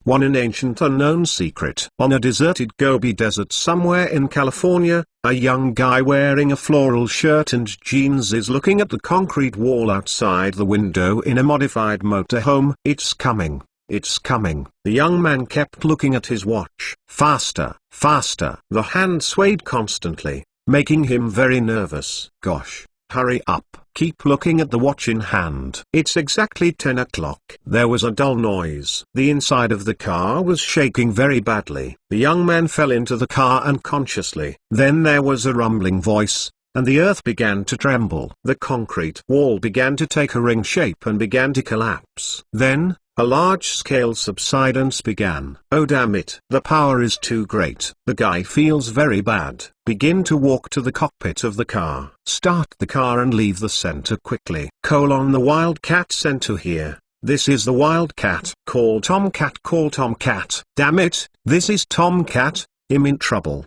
One an ancient unknown secret. On a deserted Gobi Desert somewhere in California, a young guy wearing a floral shirt and jeans is looking at the concrete wall outside the window in a modified motorhome. It's coming. It's coming. The young man kept looking at his watch. Faster, faster. The hand swayed constantly, making him very nervous. Gosh, hurry up. Keep looking at the watch in hand. It's exactly 10 o'clock. There was a dull noise. The inside of the car was shaking very badly. The young man fell into the car unconsciously. Then there was a rumbling voice, and the earth began to tremble. The concrete wall began to take a ring shape and began to collapse. Then, a large-scale subsidence began. Oh damn it. The power is too great. The guy feels very bad. Begin to walk to the cockpit of the car. Start the car and leave the center quickly. The Wildcat sent to here. This is the Wildcat. Call Tomcat. Call Tomcat. Damn it, this is Tomcat. I'm in trouble.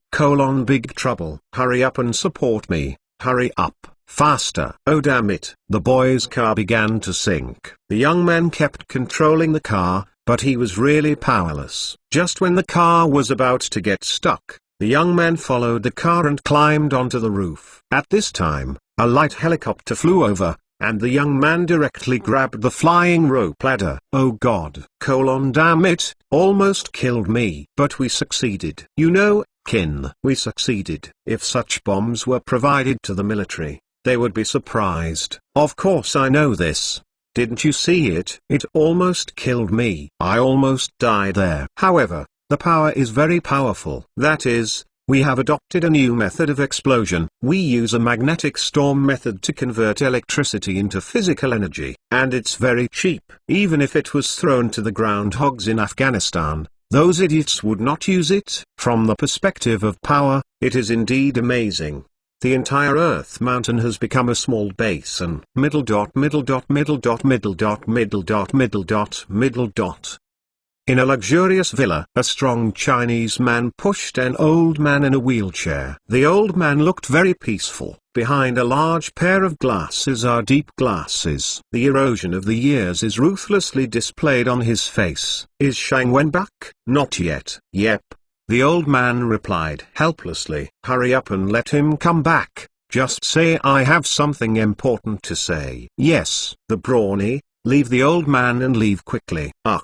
Big trouble. Hurry up and support me. Hurry up. Faster. Oh damn it. The boy's car began to sink. The young man kept controlling the car, but he was really powerless. Just when the car was about to get stuck, the young man followed the car and climbed onto the roof. At this time, a light helicopter flew over, and the young man directly grabbed the flying rope ladder. Oh god. Damn it, almost killed me. But we succeeded. You know, kin, we succeeded. If such bombs were provided to the military, they would be surprised. Of course I know this. Didn't you see it? It almost killed me. I almost died there. However, the power is very powerful. That is, we have adopted a new method of explosion. We use a magnetic storm method to convert electricity into physical energy, and it's very cheap. Even if it was thrown to the groundhogs in Afghanistan, those idiots would not use it. From the perspective of power, it is indeed amazing. The entire Earth mountain has become a small basin. Middle dot middle dot middle dot middle dot middle dot middle dot middle dot. In a luxurious villa, a strong Chinese man pushed an old man in a wheelchair. The old man looked very peaceful. Behind a large pair of glasses are deep glasses. The erosion of the years is ruthlessly displayed on his face. Is Shang Wen back? Not yet. Yep. The old man replied helplessly. Hurry up and let him come back. Just say I have something important to say. Yes. The brawny, leave the old man and leave quickly. Ugh.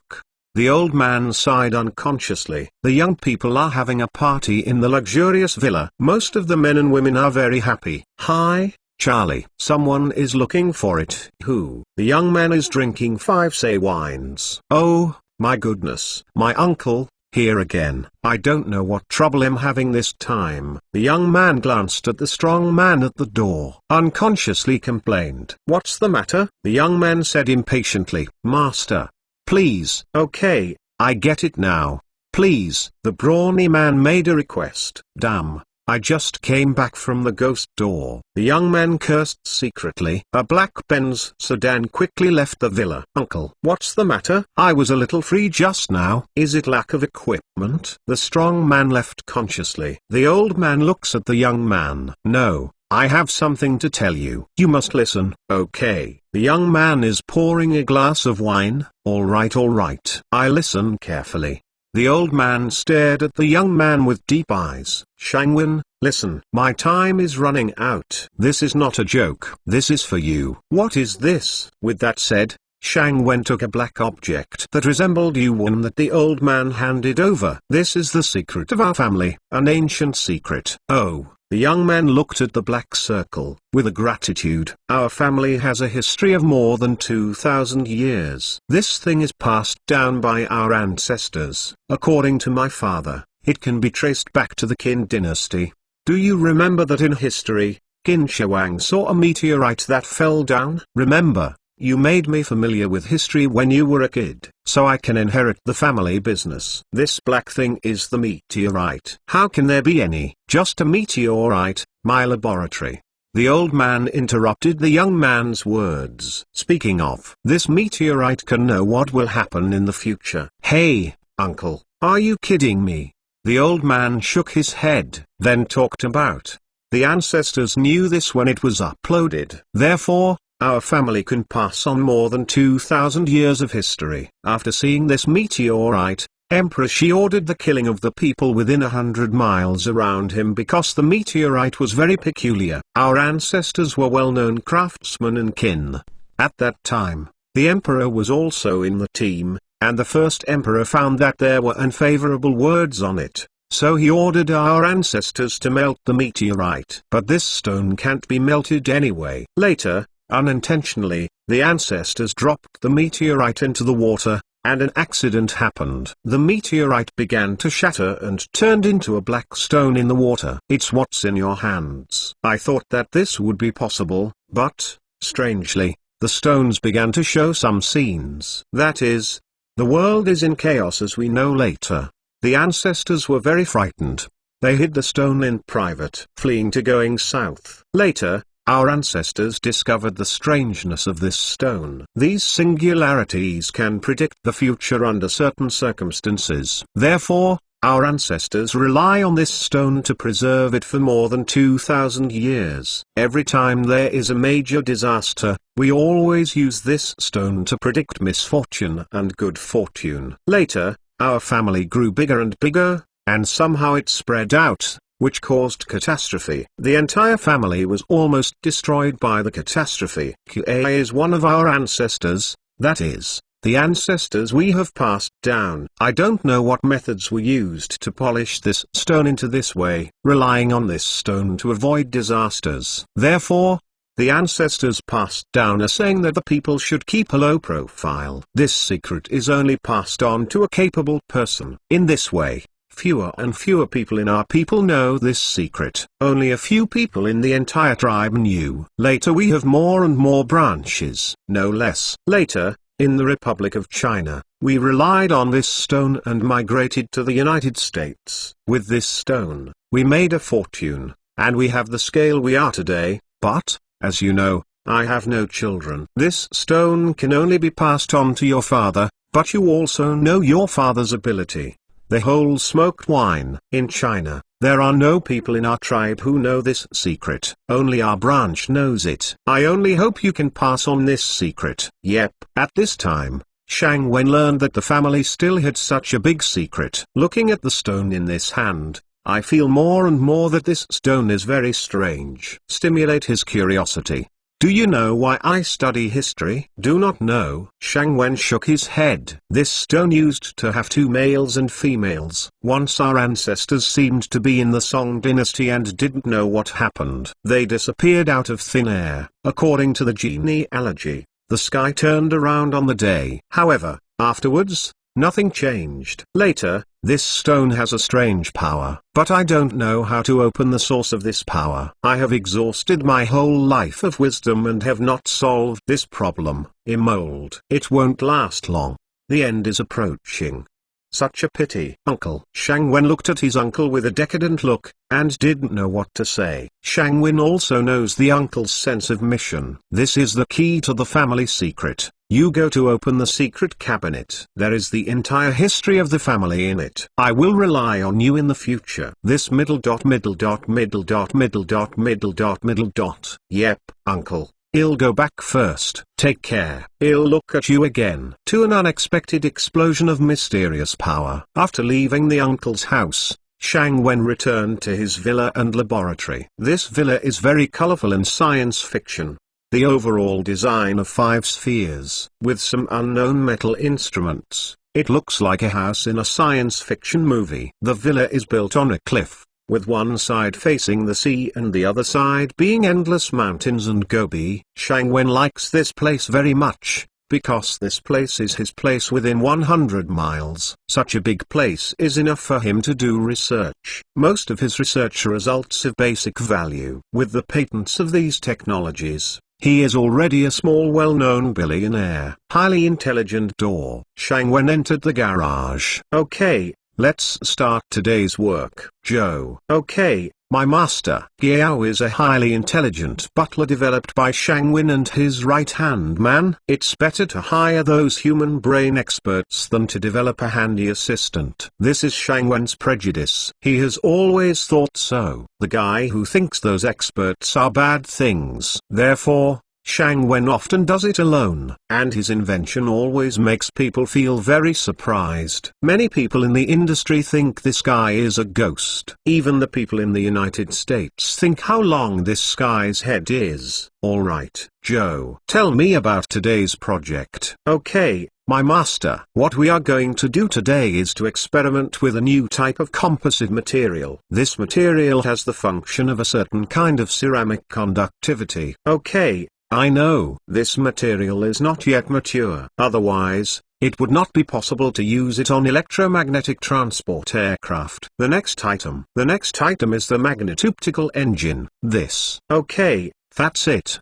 The old man sighed unconsciously. The young people are having a party in the luxurious villa. Most of the men and women are very happy. Hi, Charlie. Someone is looking for it. Who? The young man is drinking 5 say wines. Oh, my goodness. My uncle. Here again. I don't know what trouble I'm having this time. The young man glanced at the strong man at the door. Unconsciously complained. What's the matter? The young man said impatiently. Master. Please. Okay, I get it now. Please. The brawny man made a request. Damn. I just came back from the ghost door. The young man cursed secretly. A black Benz sedan quickly left the villa. Uncle, what's the matter? I was a little free just now. Is it lack of equipment? The strong man left consciously. The old man looks at the young man. No, I have something to tell you. You must listen. Okay. The young man is pouring a glass of wine. All right. I listen carefully. The old man stared at the young man with deep eyes. Shangwen, listen. My time is running out. This is not a joke. This is for you. What is this? With that said, Shangwen took a black object that resembled Yuan that the old man handed over. This is the secret of our family, an ancient secret. Oh. The young man looked at the black circle, with a gratitude. Our family has a history of more than 2,000 years. This thing is passed down by our ancestors. According to my father, it can be traced back to the Qin dynasty. Do you remember that in history, Qin Shi Huang saw a meteorite that fell down? Remember, you made me familiar with history when you were a kid, so I can inherit the family business. This black thing is the meteorite. How can there be any? Just a meteorite, my laboratory. The old man interrupted the young man's words. Speaking of, this meteorite can know what will happen in the future. Hey, uncle, are you kidding me? The old man shook his head, then talked about. The ancestors knew this when it was uploaded. Therefore, our family can pass on more than 2,000 years of history. After seeing this meteorite, Emperor Shi ordered the killing of the people within 100 miles around him because the meteorite was very peculiar. Our ancestors were well-known craftsmen in Qin. At that time, the emperor was also in the team, and the first emperor found that there were unfavorable words on it, so he ordered our ancestors to melt the meteorite. But this stone can't be melted anyway. Later, unintentionally, the ancestors dropped the meteorite into the water, and an accident happened. The meteorite began to shatter and turned into a black stone in the water. It's what's in your hands. I thought that this would be possible, but, strangely, the stones began to show some scenes. That is, the world is in chaos as we know later. The ancestors were very frightened. They hid the stone in private, fleeing to going south. Later, our ancestors discovered the strangeness of this stone. These singularities can predict the future under certain circumstances. Therefore, our ancestors rely on this stone to preserve it for more than 2,000 years. Every time there is a major disaster, we always use this stone to predict misfortune and good fortune. Later, our family grew bigger and bigger, and somehow it spread out, which caused catastrophe. The entire family was almost destroyed by the catastrophe. QA is one of our ancestors, that is, the ancestors we have passed down. I don't know what methods were used to polish this stone into this way, relying on this stone to avoid disasters. Therefore, the ancestors passed down are saying that the people should keep a low profile. This secret is only passed on to a capable person. In this way, fewer and fewer people in our people know this secret. Only a few people in the entire tribe knew. Later we have more and more branches, no less. Later, in the Republic of China, we relied on this stone and migrated to the United States. With this stone, we made a fortune, and we have the scale we are today, but, as you know, I have no children. This stone can only be passed on to your father, but you also know your father's ability. The whole smoked wine. In China, there are no people in our tribe who know this secret. Only our branch knows it. I only hope you can pass on this secret. Yep. At this time, Shang Wen learned that the family still had such a big secret. Looking at the stone in this hand, I feel more and more that this stone is very strange. Stimulate his curiosity. Do you know why I study history? Do not know. Shang Wen shook his head. This stone used to have two males and females. Once our ancestors seemed to be in the Song dynasty and didn't know what happened. They disappeared out of thin air. According to the genealogy, the sky turned around on the day. However, afterwards, nothing changed. Later, this stone has a strange power, but I don't know how to open the source of this power. I have exhausted my whole life of wisdom and have not solved this problem. Immold. It won't last long. The end is approaching. Such a pity. Uncle. Shang Wen looked at his uncle with a decadent look, and didn't know what to say. Shang Wen also knows the uncle's sense of mission. This is the key to the family secret. You go to open the secret cabinet. There is the entire history of the family in it. I will rely on you in the future. This middle dot middle dot middle dot middle dot middle dot middle dot. Yep, uncle. I'll go back first. Take care. I'll look at you again. To an unexpected explosion of mysterious power. After leaving the uncle's house, Shang Wen returned to his villa and laboratory. This villa is very colorful in science fiction. The overall design of 5 spheres, with some unknown metal instruments. It looks like a house in a science fiction movie. The villa is built on a cliff, with one side facing the sea and the other side being endless mountains and Gobi. Shang Wen likes this place very much, because this place is his place within 100 miles. Such a big place is enough for him to do research. Most of his research results have basic value. With the patents of these technologies, he is already a small well-known billionaire. Highly intelligent door. Shang Wen entered the garage. Okay, let's start today's work. Joe. Okay, my master. Giao is a highly intelligent butler developed by Shang Wen and his right-hand man. It's better to hire those human brain experts than to develop a handy assistant. This is Shang Wen's prejudice. He has always thought so. The guy who thinks those experts are bad things. Therefore, Shang Wen often does it alone, and his invention always makes people feel very surprised. Many people in the industry think this guy is a ghost. Even the people in the United States think how long this guy's head is. Alright, Joe, tell me about today's project. Okay, my master. What we are going to do today is to experiment with a new type of composite material. This material has the function of a certain kind of ceramic conductivity. Okay, I know this material is not yet mature. Otherwise, it would not be possible to use it on electromagnetic transport aircraft. The next item is the magnet-optical engine. This. Okay, that's it.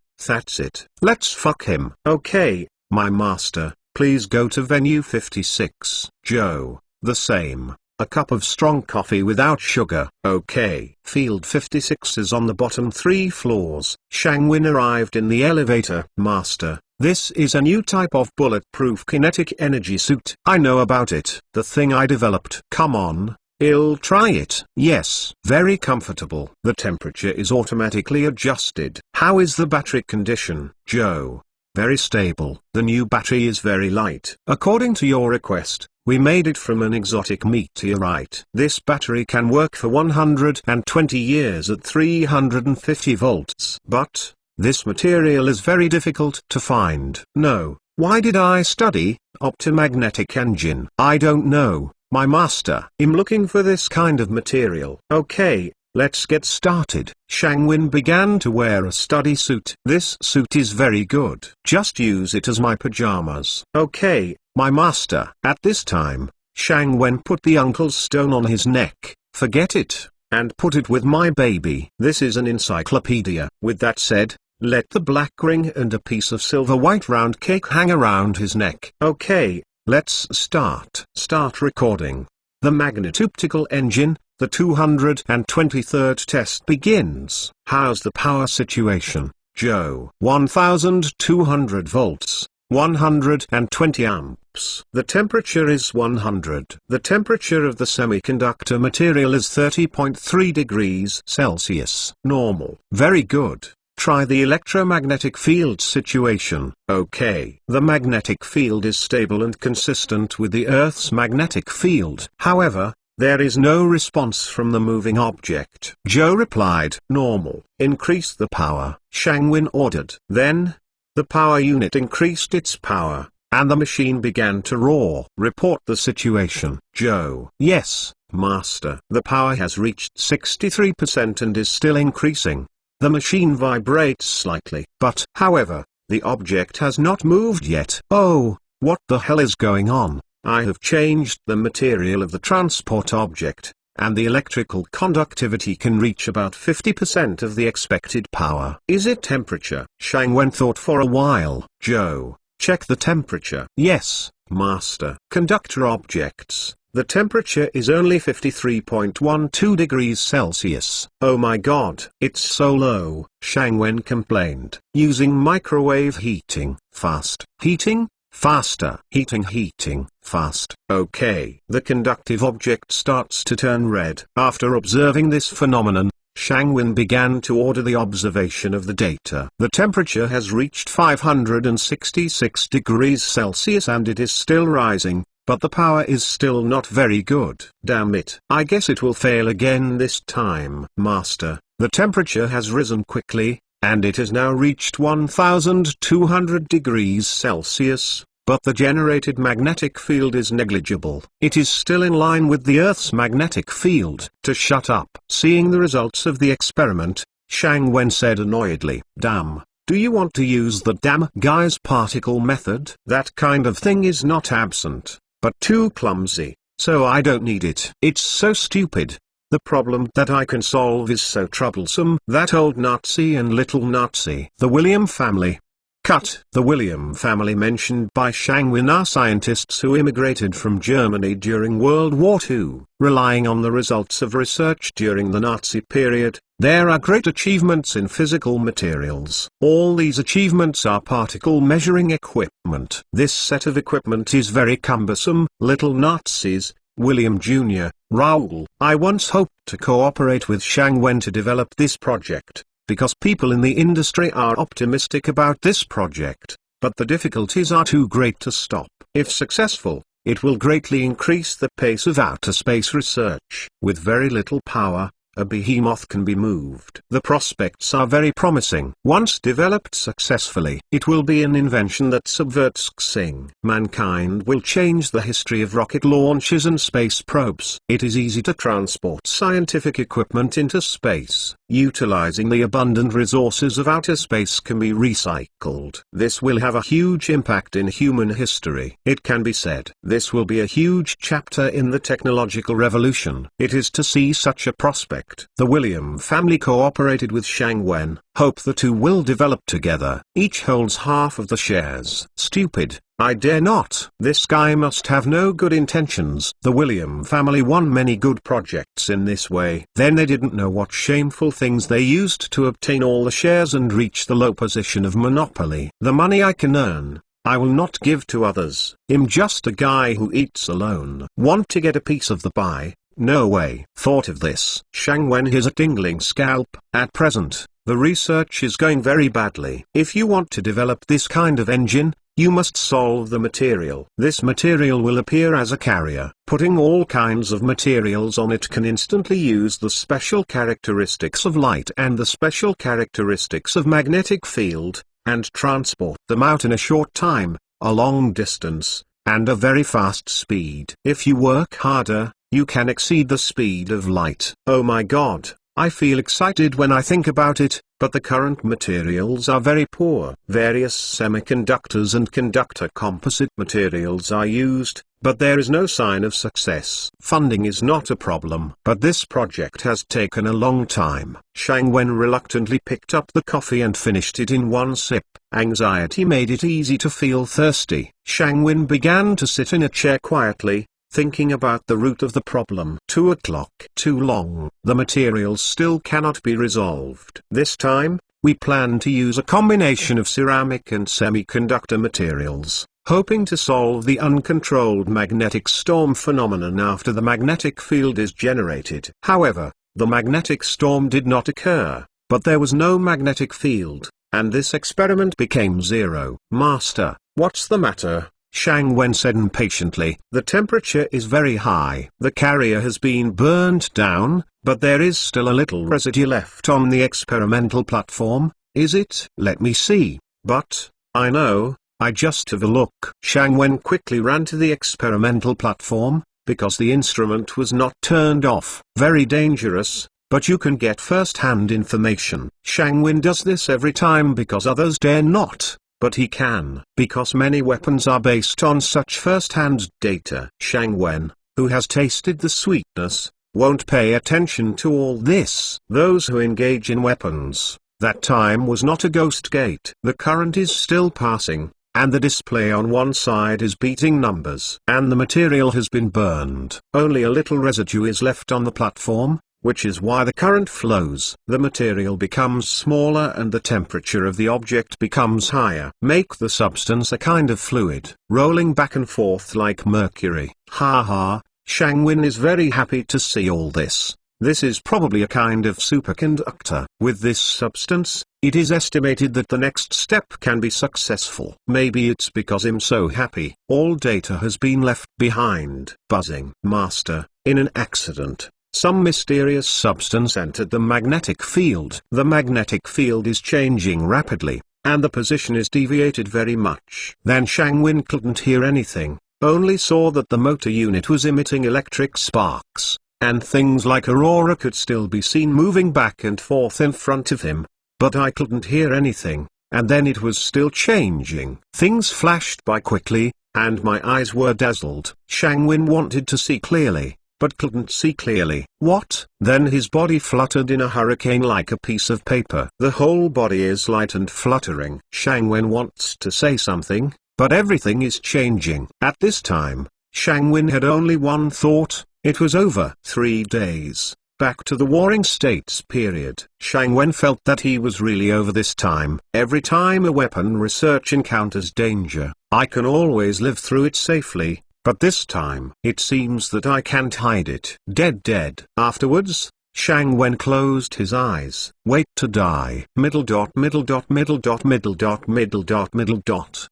Let's fuck him. Okay, my master, please go to venue 56. Joe, the same. A cup of strong coffee without sugar. Okay. Field 56 is on the bottom 3 floors. Shang Wen arrived in the elevator. Master, this is a new type of bulletproof kinetic energy suit. I know about it. The thing I developed. Come on, I'll try it. Yes. Very comfortable. The temperature is automatically adjusted. How is the battery condition? Joe, very stable. The new battery is very light. According to your request, we made it from an exotic meteorite. This battery can work for 120 years at 350 volts. But this material is very difficult to find. No. Why did I study optomagnetic engine? I don't know, my master. I'm looking for this kind of material. Okay, let's get started. Shang Wen began to wear a study suit. This suit is very good. Just use it as my pajamas. Okay, my master. At this time, Shang Wen put the uncle's stone on his neck. Forget it, and put it with my baby. This is an encyclopedia. With that said, let the black ring and a piece of silver white round cake hang around his neck. Okay, let's start. Start recording. The magnet-optical engine, the 223rd test begins. How's the power situation, Joe? 1200 volts. 120 amps. The temperature is 100. The temperature of the semiconductor material is 30.3 degrees Celsius. Normal. Very good. Try the electromagnetic field situation. Okay. The magnetic field is stable and consistent with the Earth's magnetic field. However, there is no response from the moving object. Joe replied, normal. Increase the power. Shang Wen ordered. Then, the power unit increased its power, and the machine began to roar. Report the situation. Joe. Yes, master. The power has reached 63% and is still increasing. The machine vibrates slightly. But, however, the object has not moved yet. Oh, what the hell is going on? I have changed the material of the transport object, and the electrical conductivity can reach about 50% of the expected power. Is it temperature? Shang Wen thought for a while. Joe, check the temperature. Yes, master. Conductor objects. The temperature is only 53.12 degrees Celsius. Oh my god. It's so low. Shang Wen complained. Using microwave heating. Fast. Heating? Faster. Heating, fast. Okay. The conductive object starts to turn red. After observing this phenomenon, Shang Wen began to order the observation of the data. The temperature has reached 566 degrees Celsius and it is still rising, but the power is still not very good. Damn it. I guess it will fail again this time. Master, the temperature has risen quickly, and it has now reached 1200 degrees Celsius, but the generated magnetic field is negligible. It is still in line with the Earth's magnetic field. To shut up. Seeing the results of the experiment, Shang Wen said annoyedly, damn, do you want to use the damn guy's particle method? That kind of thing is not absent, but too clumsy, so I don't need it. It's so stupid. The problem that I can solve is so troublesome. That old Nazi and little Nazi. The William family. Cut. The William family mentioned by Shang Wen are scientists who immigrated from Germany during World War II, relying on the results of research during the Nazi period. There are great achievements in physical materials. All these achievements are particle measuring equipment. This set of equipment is very cumbersome. Little Nazis, William Jr., Raoul. I once hoped to cooperate with Shang Wen to develop this project, because people in the industry are optimistic about this project, but the difficulties are too great to stop. If successful, it will greatly increase the pace of outer space research. With very little power, a behemoth can be moved. The prospects are very promising. Once developed successfully, it will be an invention that subverts Xing. Mankind will change the history of rocket launches and space probes. It is easy to transport scientific equipment into space. Utilizing the abundant resources of outer space can be recycled. This will have a huge impact in human history. It can be said, this will be a huge chapter in the technological revolution. It is to see such a prospect. The William family cooperated with Shang Wen, hope the two will develop together. Each holds half of the shares. Stupid, I dare not. This guy must have no good intentions. The William family won many good projects in this way. Then they didn't know what shameful things they used to obtain all the shares and reach the low position of monopoly. The money I can earn, I will not give to others. I'm just a guy who eats alone. Want to get a piece of the pie? No way. Thought of this. Shang Wen has a tingling scalp. At present, the research is going very badly. If you want to develop this kind of engine, you must solve the material. This material will appear as a carrier. Putting all kinds of materials on it can instantly use the special characteristics of light and the special characteristics of magnetic field, and transport them out in a short time, a long distance, and a very fast speed. If you work harder, you can exceed the speed of light. Oh my God, I feel excited when I think about it, but the current materials are very poor. Various semiconductors and conductor composite materials are used, but there is no sign of success. Funding is not a problem, but this project has taken a long time. Shang Wen reluctantly picked up the coffee and finished it in one sip. Anxiety made it easy to feel thirsty. Shang Wen began to sit in a chair quietly, thinking about the root of the problem. 2 o'clock. Too long. The materials still cannot be resolved. This time, we plan to use a combination of ceramic and semiconductor materials, hoping to solve the uncontrolled magnetic storm phenomenon after the magnetic field is generated. However, the magnetic storm did not occur, but there was no magnetic field, and this experiment became zero. Master, what's the matter? Shang Wen said impatiently. The temperature is very high. The carrier has been burned down, but there is still a little residue left on the experimental platform, is it? Let me see. But, I know, I just have a look. Shang Wen quickly ran to the experimental platform, because the instrument was not turned off. Very dangerous, but you can get first-hand information. Shang Wen does this every time because others dare not. But he can, because many weapons are based on such first-hand data. Shang Wen, who has tasted the sweetness, won't pay attention to all this. Those who engage in weapons, that time was not a ghost gate. The current is still passing, and the display on one side is beating numbers. And the material has been burned. Only a little residue is left on the platform, which is why the current flows. The material becomes smaller and the temperature of the object becomes higher. Make the substance a kind of fluid, rolling back and forth like mercury. Ha ha, Shang Wen is very happy to see all this. This is probably a kind of superconductor. With this substance, it is estimated that the next step can be successful. Maybe it's because I'm so happy. All data has been left behind. Buzzing. Master, in an accident, some mysterious substance entered the magnetic field. The magnetic field is changing rapidly, and the position is deviated very much. Then Shang Wen couldn't hear anything, only saw that the motor unit was emitting electric sparks, and things like aurora could still be seen moving back and forth in front of him. But I couldn't hear anything, and then it was still changing. Things flashed by quickly, and my eyes were dazzled. Shang Wen wanted to see clearly, but couldn't see clearly. What? Then his body fluttered in a hurricane like a piece of paper. The whole body is light and fluttering. Shang Wen wants to say something, but everything is changing. At this time, Shang Wen had only one thought: it was over. 3 days. Back to the Warring States period. Shang Wen felt that he was really over this time. Every time a weapon research encounters danger, I can always live through it safely. But this time, it seems that I can't hide it. Dead. Afterwards, Shang Wen closed his eyes. Wait to die. Middle dot middle dot middle dot middle dot middle dot middle dot.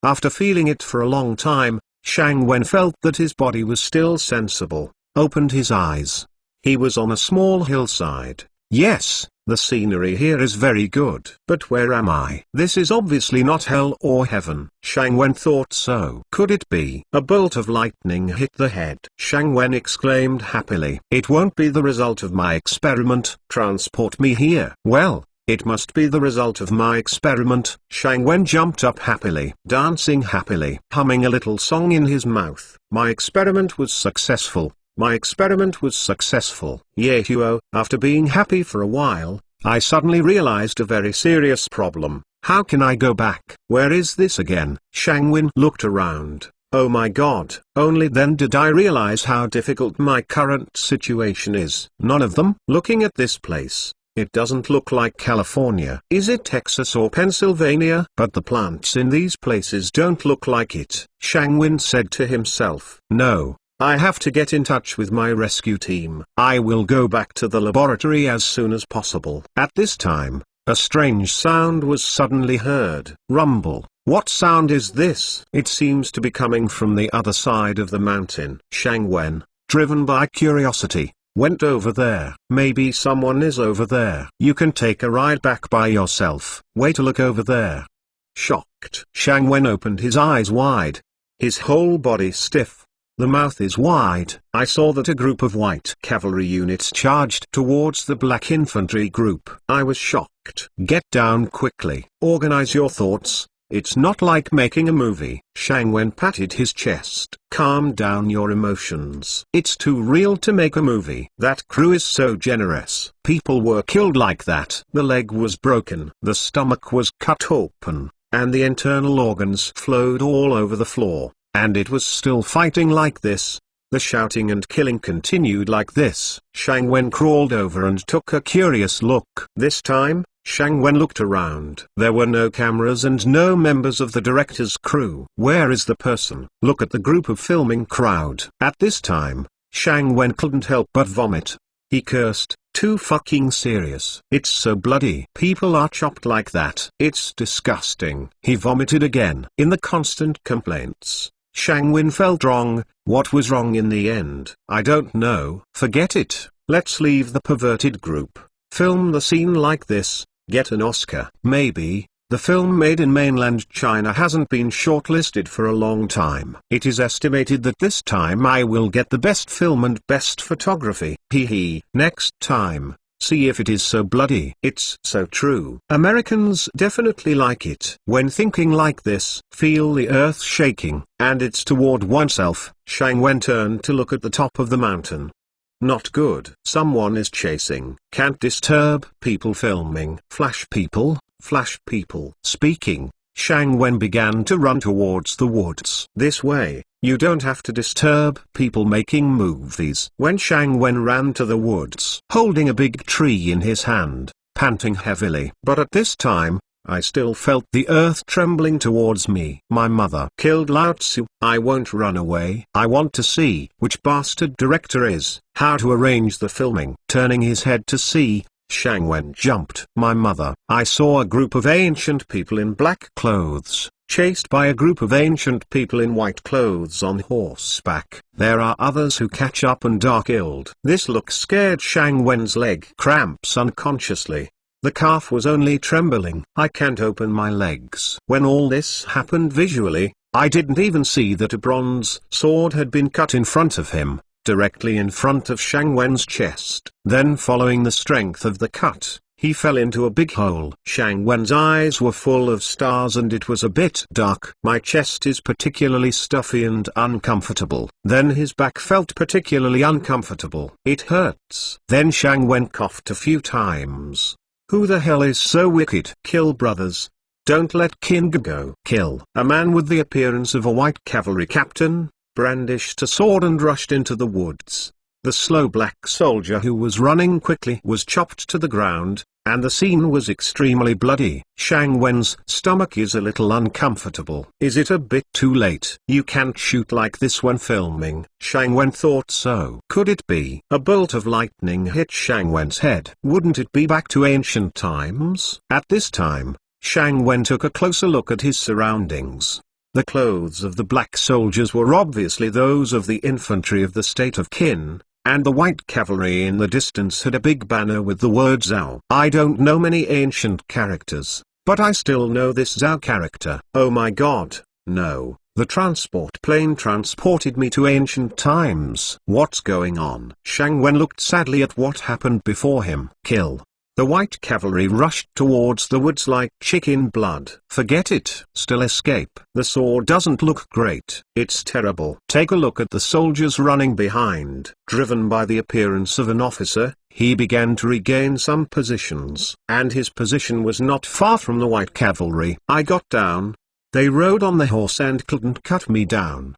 After feeling it for a long time, Shang Wen felt that his body was still sensible, opened his eyes. He was on a small hillside. Yes, the scenery here is very good. But where am I? This is obviously not hell or heaven. Shang Wen thought so. Could it be? A bolt of lightning hit the head. Shang Wen exclaimed happily. It won't be the result of my experiment. Transport me here. Well, it must be the result of my experiment. Shang Wen jumped up happily, dancing happily, humming a little song in his mouth. My experiment was successful. My experiment was successful. Yehuo, after being happy for a while, I suddenly realized a very serious problem. How can I go back? Where is this again? Shang Wen looked around. Oh my god. Only then did I realize how difficult my current situation is. None of them. Looking at this place, it doesn't look like California. Is it Texas or Pennsylvania? But the plants in these places don't look like it. Shang Wen said to himself. No. I have to get in touch with my rescue team. I will go back to the laboratory as soon as possible. At this time, a strange sound was suddenly heard. Rumble. What sound is this? It seems to be coming from the other side of the mountain. Shang Wen, driven by curiosity, went over there. Maybe someone is over there. You can take a ride back by yourself. Wait a look over there. Shocked. Shang Wen opened his eyes wide. His whole body stiff. The mouth is wide. I saw that a group of white cavalry units charged towards the black infantry group. I was shocked. Get down quickly. Organize your thoughts. It's not like making a movie. Shang Wen patted his chest. Calm down your emotions. It's too real to make a movie. That crew is so generous. People were killed like that. The leg was broken. The stomach was cut open, and the internal organs flowed all over the floor. And it was still fighting like this. The shouting and killing continued like this. Shang Wen crawled over and took a curious look. This time, Shang Wen looked around. There were no cameras and no members of the director's crew. Where is the person? Look at the group of filming crowd. At this time, Shang Wen couldn't help but vomit. He cursed. Too fucking serious. It's so bloody. People are chopped like that. It's disgusting. He vomited again. In the constant complaints, Shang Wen felt wrong. What was wrong in the end? I don't know. Forget it. Let's leave the perverted group. Film the scene like this. Get an Oscar. Maybe. The film made in mainland China hasn't been shortlisted for a long time. It is estimated that this time I will get the best film and best photography. Hee. Next time. See if it is so bloody. It's so true. Americans definitely like it. When thinking like this, feel the earth shaking, and it's toward oneself. Shang Wen turned to look at the top of the mountain. Not good. Someone is chasing. Can't disturb. People filming. Flash people. Speaking, Shang Wen began to run towards the woods. This way. You don't have to disturb people making movies. When Shang Wen ran to the woods, holding a big tree in his hand, panting heavily. But at this time, I still felt the earth trembling towards me. My mother killed Lao Tzu. I won't run away. I want to see which bastard director is. How to arrange the filming. Turning his head to see, Shang Wen jumped. My mother. I saw a group of ancient people in black clothes, chased by a group of ancient people in white clothes on horseback. There are others who catch up and are killed. This look scared Shang Wen's leg cramps unconsciously. The calf was only trembling. I can't open my legs. When all this happened visually, I didn't even see that a bronze sword had been cut in front of him, directly in front of Shang Wen's chest. Then following the strength of the cut, he fell into a big hole. Shang Wen's eyes were full of stars and it was a bit dark. My chest is particularly stuffy and uncomfortable. Then his back felt particularly uncomfortable. It hurts. Then Shang Wen coughed a few times. Who the hell is so wicked? Kill brothers. Don't let King go. Kill. A man with the appearance of a white cavalry captain brandished a sword and rushed into the woods. The slow black soldier who was running quickly was chopped to the ground, and the scene was extremely bloody. Shang Wen's stomach is a little uncomfortable. Is it a bit too late? You can't shoot like this when filming. Shang Wen thought so. Could it be? A bolt of lightning hit Shang Wen's head. Wouldn't it be back to ancient times? At this time, Shang Wen took a closer look at his surroundings. The clothes of the black soldiers were obviously those of the infantry of the state of Qin, and the white cavalry in the distance had a big banner with the word Zhao. I don't know many ancient characters, but I still know this Zhao character. Oh my god, no, the transport plane transported me to ancient times. What's going on? Shang Wen looked sadly at what happened before him. Kill. The white cavalry rushed towards the woods like chicken blood. Forget it. Still escape. The sword doesn't look great. It's terrible. Take a look at the soldiers running behind. Driven by the appearance of an officer, he began to regain some positions. And his position was not far from the white cavalry. I got down. They rode on the horse and couldn't cut me down.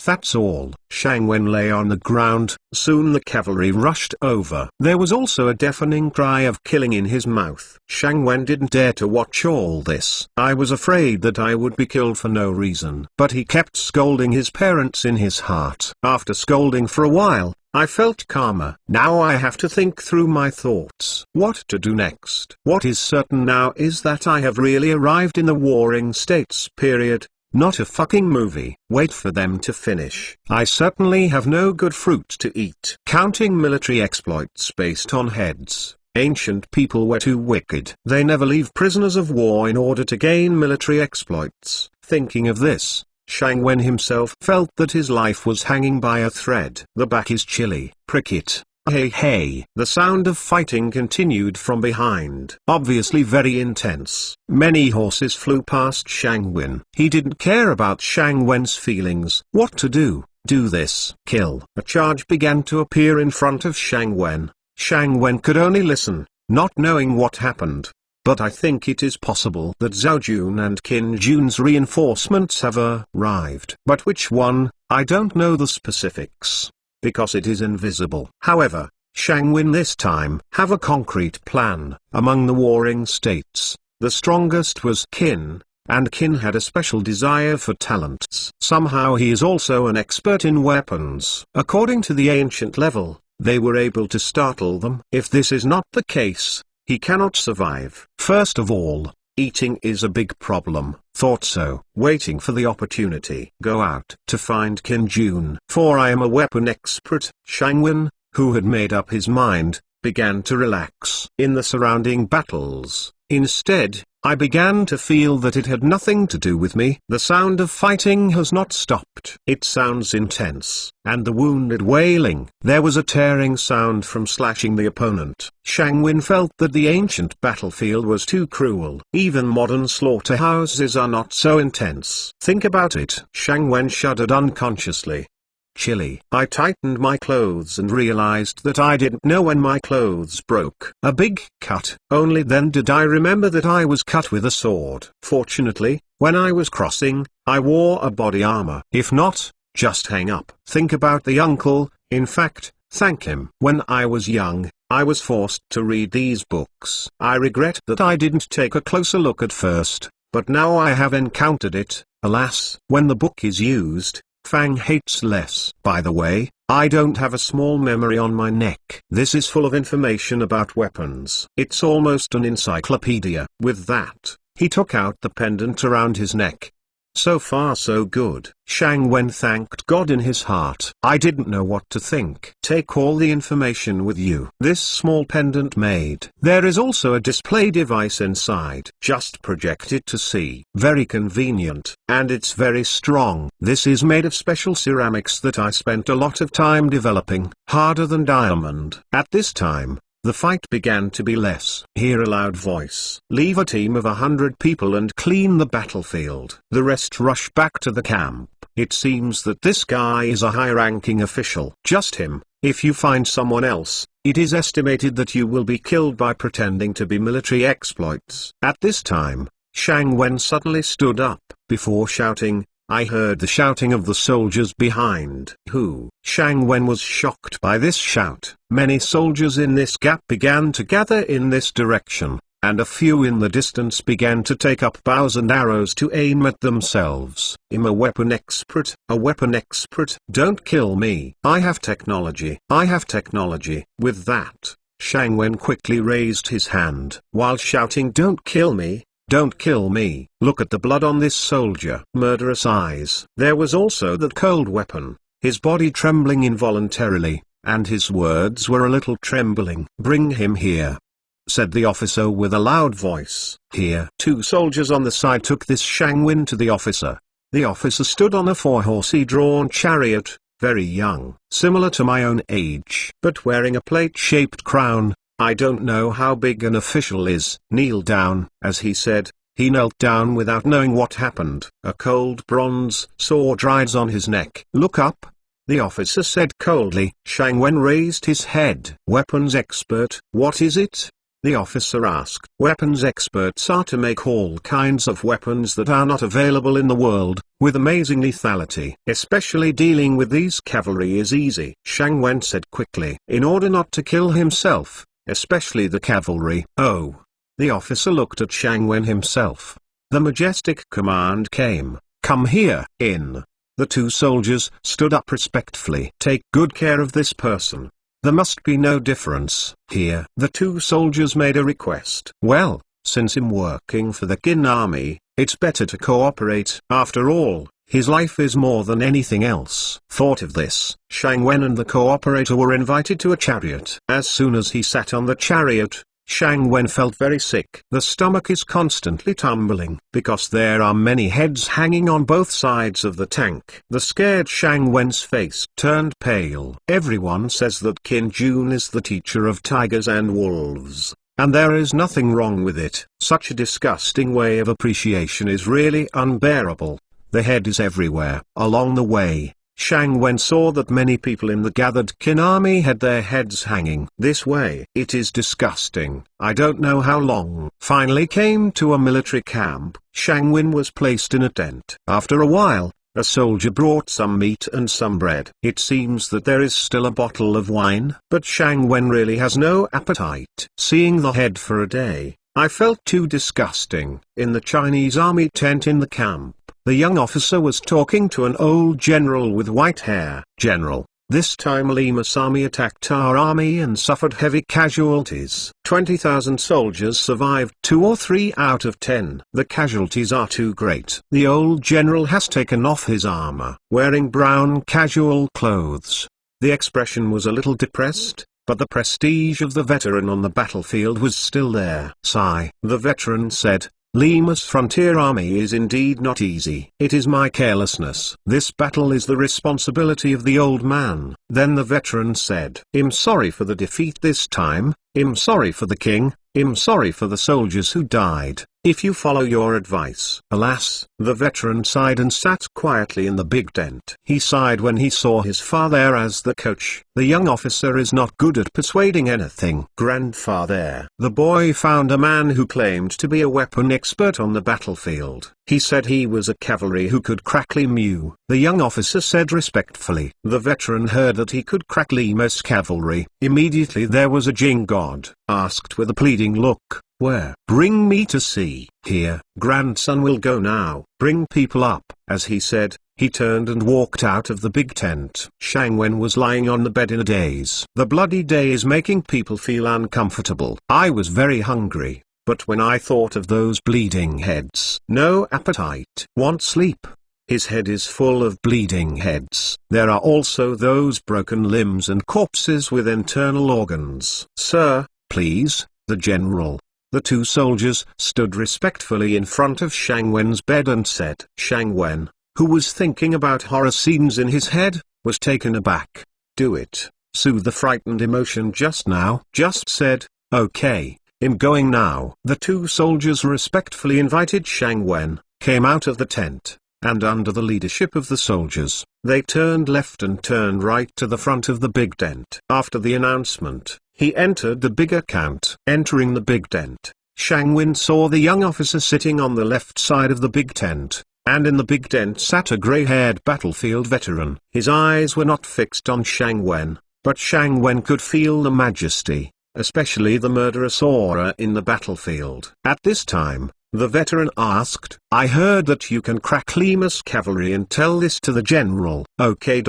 That's all. Shang Wen lay on the ground. Soon the cavalry rushed over. There was also a deafening cry of killing in his mouth. Shang Wen didn't dare to watch all this. I was afraid that I would be killed for no reason. But he kept scolding his parents in his heart. After scolding for a while, I felt calmer. Now I have to think through my thoughts. What to do next? What is certain now is that I have really arrived in the Warring States period. Not a fucking movie. Wait for them to finish. I certainly have no good fruit to eat. Counting military exploits based on heads. Ancient people were too wicked. They never leave prisoners of war in order to gain military exploits. Thinking of this, Shang Wen himself felt that his life was hanging by a thread. The back is chilly. Prick it. Hey hey. The sound of fighting continued from behind. Obviously very intense. Many horses flew past Shang Wen. He didn't care about Shang Wen's feelings. What to do? Do this. Kill. A charge began to appear in front of Shang Wen. Shang Wen could only listen, not knowing what happened. But I think it is possible that Zhao Jun and Qin Jun's reinforcements have arrived. But which one? I don't know the specifics, because it is invisible. However, Shang Wen this time have a concrete plan. Among the warring states, the strongest was Qin, and Qin had a special desire for talents. Somehow he is also an expert in weapons. According to the ancient level, they were able to startle them. If this is not the case, he cannot survive. First of all, eating is a big problem. Thought so. Waiting for the opportunity. Go out to find Qin Jun. For I am a weapon expert. Shang Wen, who had made up his mind, began to relax in the surrounding battles. Instead, I began to feel that it had nothing to do with me. The sound of fighting has not stopped. It sounds intense, and the wounded wailing. There was a tearing sound from slashing the opponent. Shang Wen felt that the ancient battlefield was too cruel. Even modern slaughterhouses are not so intense. Think about it. Shang Wen shuddered unconsciously. Chilly. I tightened my clothes and realized that I didn't know when my clothes broke. A big cut. Only then did I remember that I was cut with a sword. Fortunately, when I was crossing, I wore a body armor. If not, just hang up. Think about the uncle, in fact, thank him. When I was young, I was forced to read these books. I regret that I didn't take a closer look at first, but now I have encountered it. Alas, when the book is used, Fang hates less. By the way, I don't have a small memory on my neck. This is full of information about weapons. It's almost an encyclopedia. With that, he took out the pendant around his neck. So far so good. Shang Wen thanked God in his heart. I didn't know what to think. Take all the information with you. This small pendant made. There is also a display device inside. Just project it to see. Very convenient. And it's very strong. This is made of special ceramics that I spent a lot of time developing. Harder than diamond. At this time, the fight began to be less. Hear a loud voice. Leave a team of 100 people and clean the battlefield. The rest rush back to the camp. It seems that this guy is a high-ranking official. Just him. If you find someone else, it is estimated that you will be killed by pretending to be military exploits. At this time, Shang Wen suddenly stood up. Before shouting, I heard the shouting of the soldiers behind. Who? Shang Wen was shocked by this shout. Many soldiers in this gap began to gather in this direction, and a few in the distance began to take up bows and arrows to aim at themselves. I'm a weapon expert, a weapon expert. Don't kill me. I have technology. I have technology. With that, Shang Wen quickly raised his hand, while shouting, don't kill me. Don't kill me. Look at the blood on this soldier. Murderous eyes. There was also that cold weapon, his body trembling involuntarily, and his words were a little trembling. Bring him here, said the officer with a loud voice. Here. 2 soldiers on the side took this Shang Wen to the officer. The officer stood on a 4-horsey drawn chariot, very young, similar to my own age, but wearing a plate-shaped crown. I don't know how big an official is. Kneel down, as he said. He knelt down without knowing what happened. A cold bronze sword rides on his neck. Look up, the officer said coldly. Shang Wen raised his head. Weapons expert. What is it? The officer asked. Weapons experts are to make all kinds of weapons that are not available in the world, with amazing lethality. Especially dealing with these cavalry is easy, Shang Wen said quickly. In order not to kill himself, especially the cavalry. Oh. The officer looked at Shang Wen himself. The majestic command came, come here. In. The 2 soldiers stood up respectfully. Take good care of this person. There must be no difference here. The 2 soldiers made a request. Well, since I'm working for the Qin army, it's better to cooperate. After all, his life is more than anything else. Thought of this, Shang Wen and the cooperator were invited to a chariot. As soon as he sat on the chariot, Shang Wen felt very sick. The stomach is constantly tumbling, because there are many heads hanging on both sides of the tank. The scared Shang Wen's face turned pale. Everyone says that Qin Jun is the teacher of tigers and wolves, and there is nothing wrong with it. Such a disgusting way of appreciation is really unbearable. The head is everywhere. Along the way, Shang Wen saw that many people in the gathered Qin army had their heads hanging this way. It is disgusting. I don't know how long. Finally came to a military camp. Shang Wen was placed in a tent. After a while, a soldier brought some meat and some bread. It seems that there is still a bottle of wine, but Shang Wen really has no appetite. Seeing the head for a day, I felt too disgusting. In the Chinese army tent in the camp, the young officer was talking to an old general with white hair. General, this time Lima's army attacked our army and suffered heavy casualties. 20,000 soldiers survived 2 or 3 out of 10. The casualties are too great. The old general has taken off his armor, wearing brown casual clothes. The expression was a little depressed, but the prestige of the veteran on the battlefield was still there. Sigh. The veteran said, Lima's frontier army is indeed not easy. It is my carelessness. This battle is the responsibility of the old man. Then the veteran said, I'm sorry for the defeat this time. I'm sorry for the king. I'm sorry for the soldiers who died. If you follow your advice. Alas, the veteran sighed and sat quietly in the big tent. He sighed when he saw his father as the coach. The young officer is not good at persuading anything. Grandfather. The boy found a man who claimed to be a weapon expert on the battlefield. He said he was a cavalry who could crack Limu. The young officer said respectfully. The veteran heard that he could crack Lima's cavalry. Immediately there was a Jing god, asked with a pleading look, where? Bring me to see. Here, grandson will go now. Bring people up. As he said, he turned and walked out of the big tent. Shang Wen was lying on the bed in a daze. The bloody day is making people feel uncomfortable. I was very hungry, but when I thought of those bleeding heads, no appetite. Want sleep. His head is full of bleeding heads. There are also those broken limbs and corpses with internal organs. Sir, please, the general. The 2 soldiers stood respectfully in front of Shang Wen's bed and said. Shang Wen, who was thinking about horror scenes in his head, was taken aback. Do it. Soothe the frightened emotion just now. Just said, okay, I'm going now. The 2 soldiers respectfully invited Shang Wen, came out of the tent, and under the leadership of the soldiers, they turned left and turned right to the front of the big tent. After the announcement, he entered the big account. Entering the big tent, Shang Wen saw the young officer sitting on the left side of the big tent, and in the big tent sat a gray-haired battlefield veteran. His eyes were not fixed on Shang Wen, but Shang Wen could feel the majesty, especially the murderous aura in the battlefield. At this time, the veteran asked, "I heard that you can crack Lima's cavalry and tell this to the general." Okay.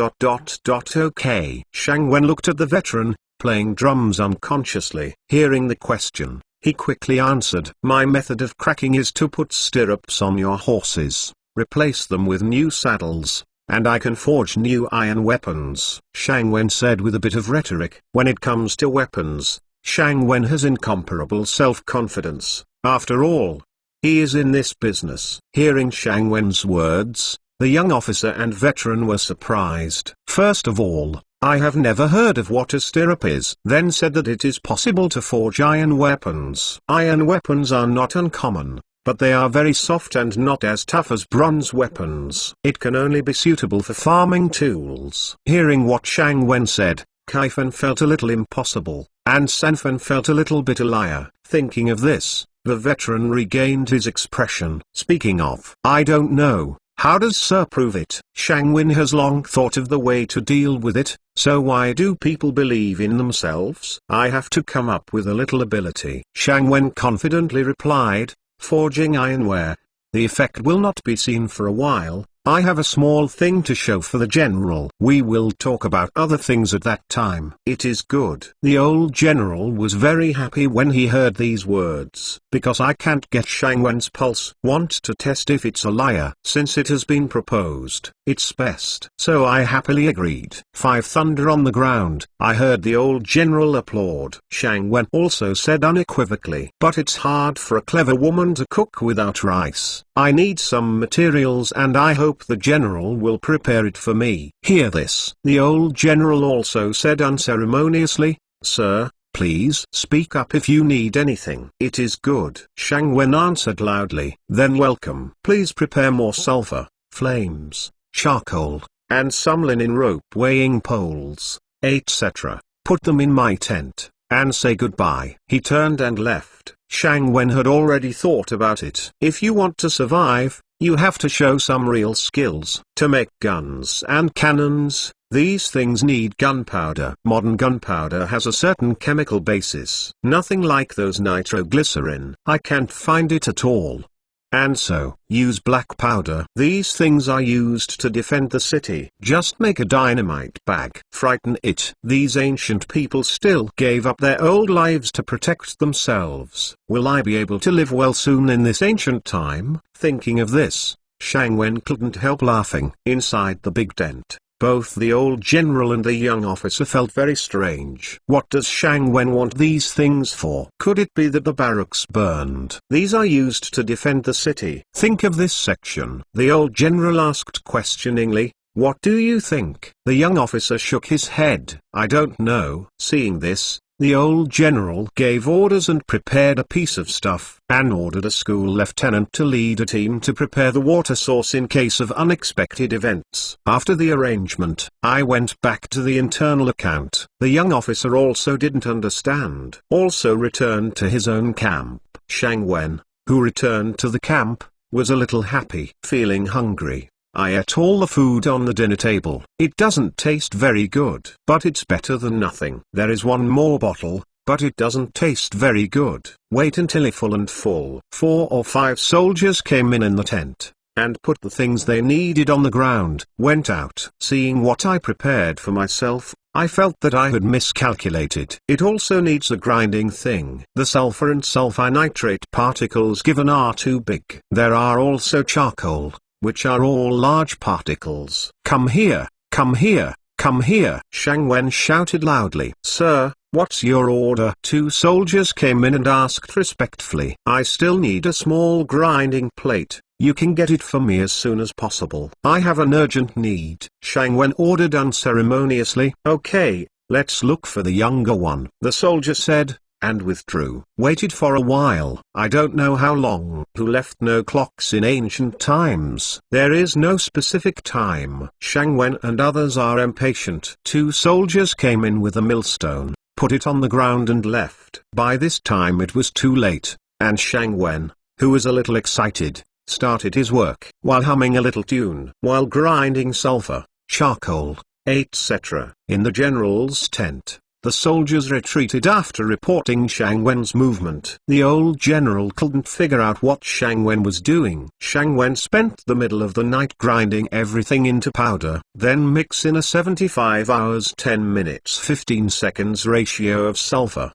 Okay. Shang Wen looked at the veteran, playing drums unconsciously. Hearing the question, he quickly answered, "My method of cracking is to put stirrups on your horses, replace them with new saddles, and I can forge new iron weapons." Shang Wen said with a bit of rhetoric. When it comes to weapons, Shang Wen has incomparable self-confidence. After all, he is in this business. Hearing Shang Wen's words, the young officer and veteran were surprised. "First of all, I have never heard of what a stirrup is." Then said that it is possible to forge iron weapons. Iron weapons are not uncommon, but they are very soft and not as tough as bronze weapons. It can only be suitable for farming tools. Hearing what Shang Wen said, Kai-Fen felt a little impossible, and San-Fen felt a little bit a liar. Thinking of this, the veteran regained his expression. "Speaking of, I don't know, how does Sir prove it?" Shang Wen has long thought of the way to deal with it, so why do people believe in themselves? I have to come up with a little ability. Shang Wen confidently replied, "Forging ironware. The effect will not be seen for a while. I have a small thing to show for the general. We will talk about other things at that time." "It is good." The old general was very happy when he heard these words. "Because I can't get Shang Wen's pulse. Want to test if it's a liar. Since it has been proposed, it's best." So I happily agreed. 5 Thunder on the ground. I heard the old general applaud. Shang Wen also said unequivocally, "But it's hard for a clever woman to cook without rice. I need some materials and I hope the general will prepare it for me." Hear this. The old general also said unceremoniously, "Sir, please speak up if you need anything." "It is good." Shang Wen answered loudly. "Then welcome. Please prepare more sulfur, flames, charcoal, and some linen rope weighing poles, etc. Put them in my tent, and say goodbye." He turned and left. Shang Wen had already thought about it. If you want to survive, you have to show some real skills. To make guns and cannons, these things need gunpowder. Modern gunpowder has a certain chemical basis. Nothing like those nitroglycerin. I can't find it at all. And so, use black powder. These things are used to defend the city. Just make a dynamite bag. Frighten it. These ancient people still gave up their old lives to protect themselves. Will I be able to live well soon in this ancient time? Thinking of this, Shang Wen couldn't help laughing. Inside the big tent, both the old general and the young officer felt very strange. What does Shang Wen want these things for? Could it be that the barracks burned? These are used to defend the city. Think of this section. The old general asked questioningly, "What do you think?" The young officer shook his head. "I don't know." Seeing this, the old general gave orders and prepared a piece of stuff, and ordered a school lieutenant to lead a team to prepare the water source in case of unexpected events. After the arrangement, I went back to the internal account. The young officer also didn't understand. Also returned to his own camp. Shang Wen, who returned to the camp, was a little happy. Feeling hungry, I ate all the food on the dinner table. It doesn't taste very good, but it's better than nothing. There is one more bottle, but it doesn't taste very good. Wait until it's full and full. 4 or 5 soldiers came in the tent, and put the things they needed on the ground, went out. Seeing what I prepared for myself, I felt that I had miscalculated. It also needs a grinding thing. The sulfur and sulfur nitrate particles given are too big. There are also charcoal, which are all large particles. Come here, come here, come here. Shang Wen shouted loudly. "Sir, what's your order?" 2 soldiers came in and asked respectfully. "I still need a small grinding plate. You can get it for me as soon as possible. I have an urgent need." Shang Wen ordered unceremoniously. "Okay, let's look for the younger one," the soldier said, and withdrew. Waited for a while. I don't know how long. Who left no clocks in ancient times? There is no specific time. Shang Wen and others are impatient. 2 soldiers came in with a millstone, put it on the ground and left. By this time it was too late, and Shang Wen, who was a little excited, started his work while humming a little tune, while grinding sulfur, charcoal, etc. In the general's tent. The soldiers retreated after reporting Shang Wen's movement. The old general couldn't figure out what Shang Wen was doing. Shang Wen spent the middle of the night grinding everything into powder, then mix in a 75 hours 10 minutes 15 seconds ratio of sulfur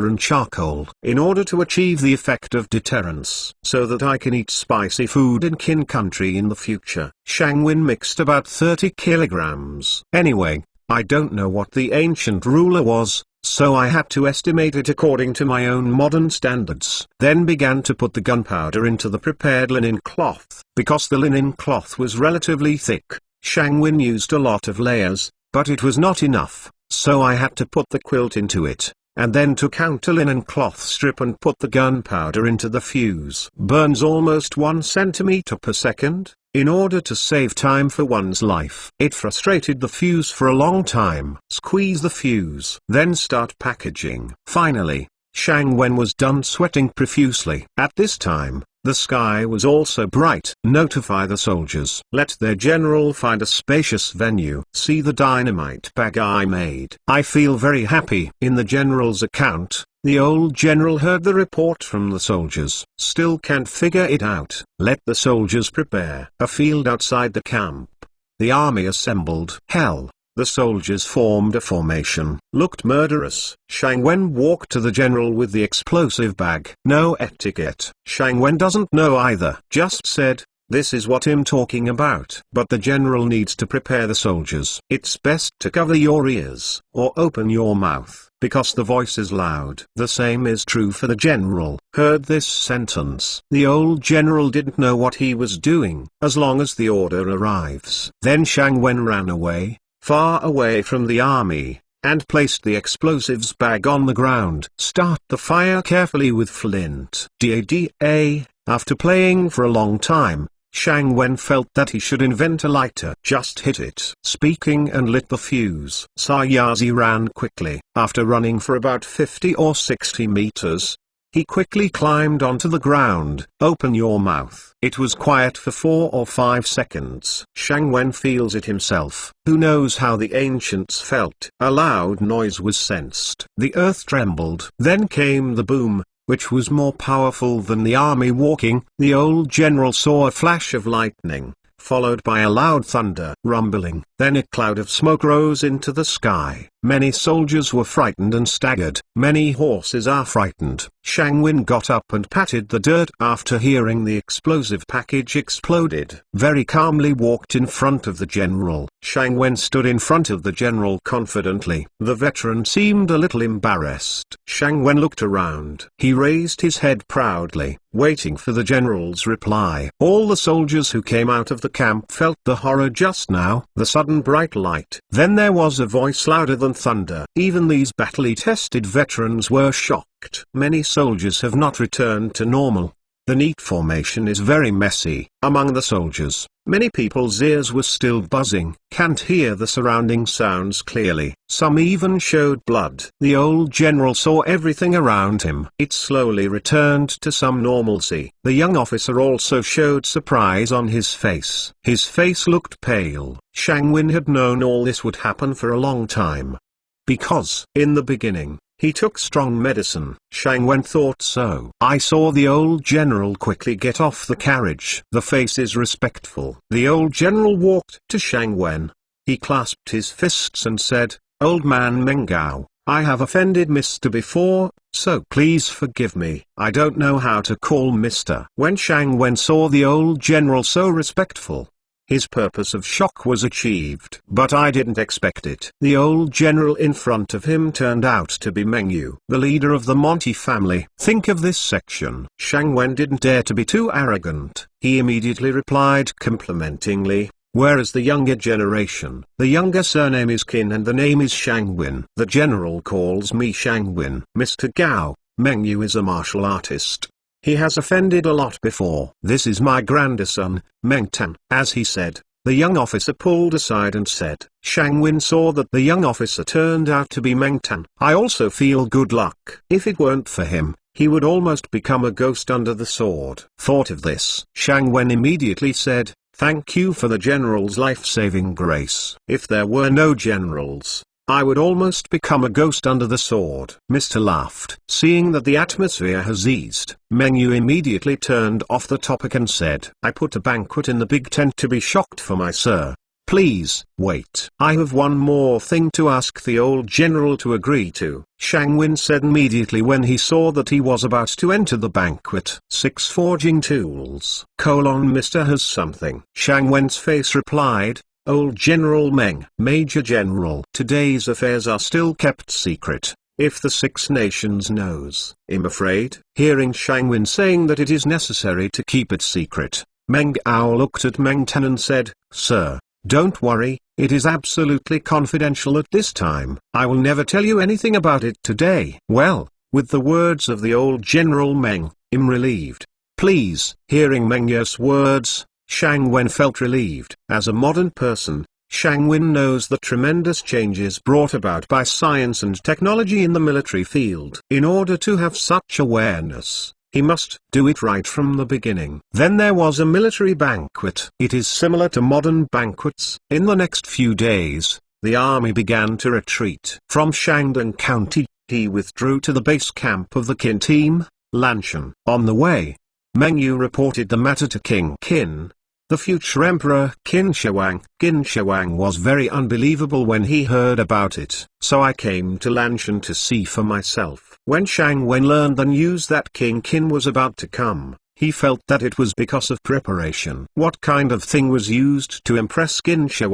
and charcoal in order to achieve the effect of deterrence, so that I can eat spicy food in Qin country in the future. Shang Wen mixed about 30 kilograms. Anyway, I don't know what the ancient ruler was, so I had to estimate it according to my own modern standards. Then began to put the gunpowder into the prepared linen cloth. Because the linen cloth was relatively thick, Shang Wen used a lot of layers, but it was not enough, so I had to put the quilt into it, and then took out a linen cloth strip and put the gunpowder into the fuse. Burns almost 1 centimeter per second. In order to save time for one's life. It frustrated the fuse for a long time. Squeeze the fuse. Then start packaging. Finally, Shang Wen was done sweating profusely. At this time, the sky was also bright. Notify the soldiers. Let their general find a spacious venue. See the dynamite bag I made. I feel very happy. In the general's account, the old general heard the report from the soldiers. Still can't figure it out. Let the soldiers prepare. A field outside the camp. The army assembled. Hell. The soldiers formed a formation. Looked murderous. Shang Wen walked to the general with the explosive bag. No etiquette. Shang Wen doesn't know either. Just said, "This is what I'm talking about." But the general needs to prepare the soldiers. It's best to cover your ears, or open your mouth, because the voice is loud. The same is true for the general. Heard this sentence. The old general didn't know what he was doing. As long as the order arrives. Then Shang Wen ran away, far away from the army, and placed the explosives bag on the ground. Start the fire carefully with flint. Da. After playing for a long time, Shang Wen felt that he should invent a lighter. Just hit it. Speaking and lit the fuse. Sayazi ran quickly. After running for about 50 or 60 meters, he quickly climbed onto the ground. Open your mouth. It was quiet for 4 or 5 seconds. Shang Wen feels it himself. Who knows how the ancients felt? A loud noise was sensed. The earth trembled. Then came the boom, which was more powerful than the army walking. The old general saw a flash of lightning, followed by a loud thunder rumbling. Then a cloud of smoke rose into the sky. Many soldiers were frightened and staggered. Many horses are frightened. Shang Wen got up and patted the dirt after hearing the explosive package exploded. Very calmly walked in front of the general. Shang Wen stood in front of the general confidently. The veteran seemed a little embarrassed. Shang Wen looked around. He raised his head proudly, waiting for the general's reply. All the soldiers who came out of the camp felt the horror just now. The sudden bright light. Then there was a voice louder than thunder. Even these battle-tested veterans were shocked. Many soldiers have not returned to normal. The neat formation is very messy. Among the soldiers, many people's ears were still buzzing, can't hear the surrounding sounds clearly. Some even showed blood. The old general saw everything around him. It slowly returned to some normalcy. The young officer also showed surprise on his face. His face looked pale. Shang Wen had known all this would happen for a long time. Because, in the beginning, he took strong medicine. Shang Wen thought so. I saw the old general quickly get off the carriage. The face is respectful. The old general walked to Shang Wen. He clasped his fists and said, "Old man Meng Gao, I have offended Mr. before, so please forgive me. I don't know how to call Mr." When Shang Wen saw the old general so respectful, his purpose of shock was achieved. But I didn't expect it. The old general in front of him turned out to be Meng Yu, the leader of the Monty family. Think of this section. Shang Wen didn't dare to be too arrogant. He immediately replied complimentingly, "Whereas the younger generation, the younger surname is Qin and the name is Shang Wen. The general calls me Shang Wen. Mr. Gao, Meng Yu is a martial artist. He has offended a lot before. This is my grandson, Meng Tan." As he said, the young officer pulled aside and said. Shang Wen saw that the young officer turned out to be Meng Tan. I also feel good luck. If it weren't for him, he would almost become a ghost under the sword. Thought of this, Shang Wen immediately said, "Thank you for the general's life-saving grace. If there were no generals, I would almost become a ghost under the sword." Mr. laughed. Seeing that the atmosphere has eased, Meng Yu immediately turned off the topic and said, "I put a banquet in the big tent to be shocked for my sir. Please, wait. I have one more thing to ask the old general to agree to." Shang Wen said immediately when he saw that he was about to enter the banquet. 6 forging tools. Mr. has something. Shang Wen's face replied, "Old General Meng." "Major General, today's affairs are still kept secret. If the Six Nations knows, I'm afraid." Hearing Shang Wen saying that it is necessary to keep it secret, Meng Ao looked at Meng Tan and said, "Sir, don't worry, it is absolutely confidential at this time. I will never tell you anything about it today." Well, with the words of the old General Meng, I'm relieved. "Please." Hearing Meng Yao's words, Shang Wen felt relieved. As a modern person, Shang Wen knows the tremendous changes brought about by science and technology in the military field. In order to have such awareness, he must do it right from the beginning. Then there was a military banquet. It is similar to modern banquets. In the next few days, the army began to retreat. From Shandong County, he withdrew to the base camp of the Qin team, Lanshan. On the way, Meng Yu reported the matter to King Qin, the future Emperor Qin Shi. Qin Shi was very unbelievable when he heard about it. "So I came to Lanshan to see for myself." When Shang Wen learned the news that King Qin was about to come, he felt that it was because of preparation. What kind of thing was used to impress Qin Shi?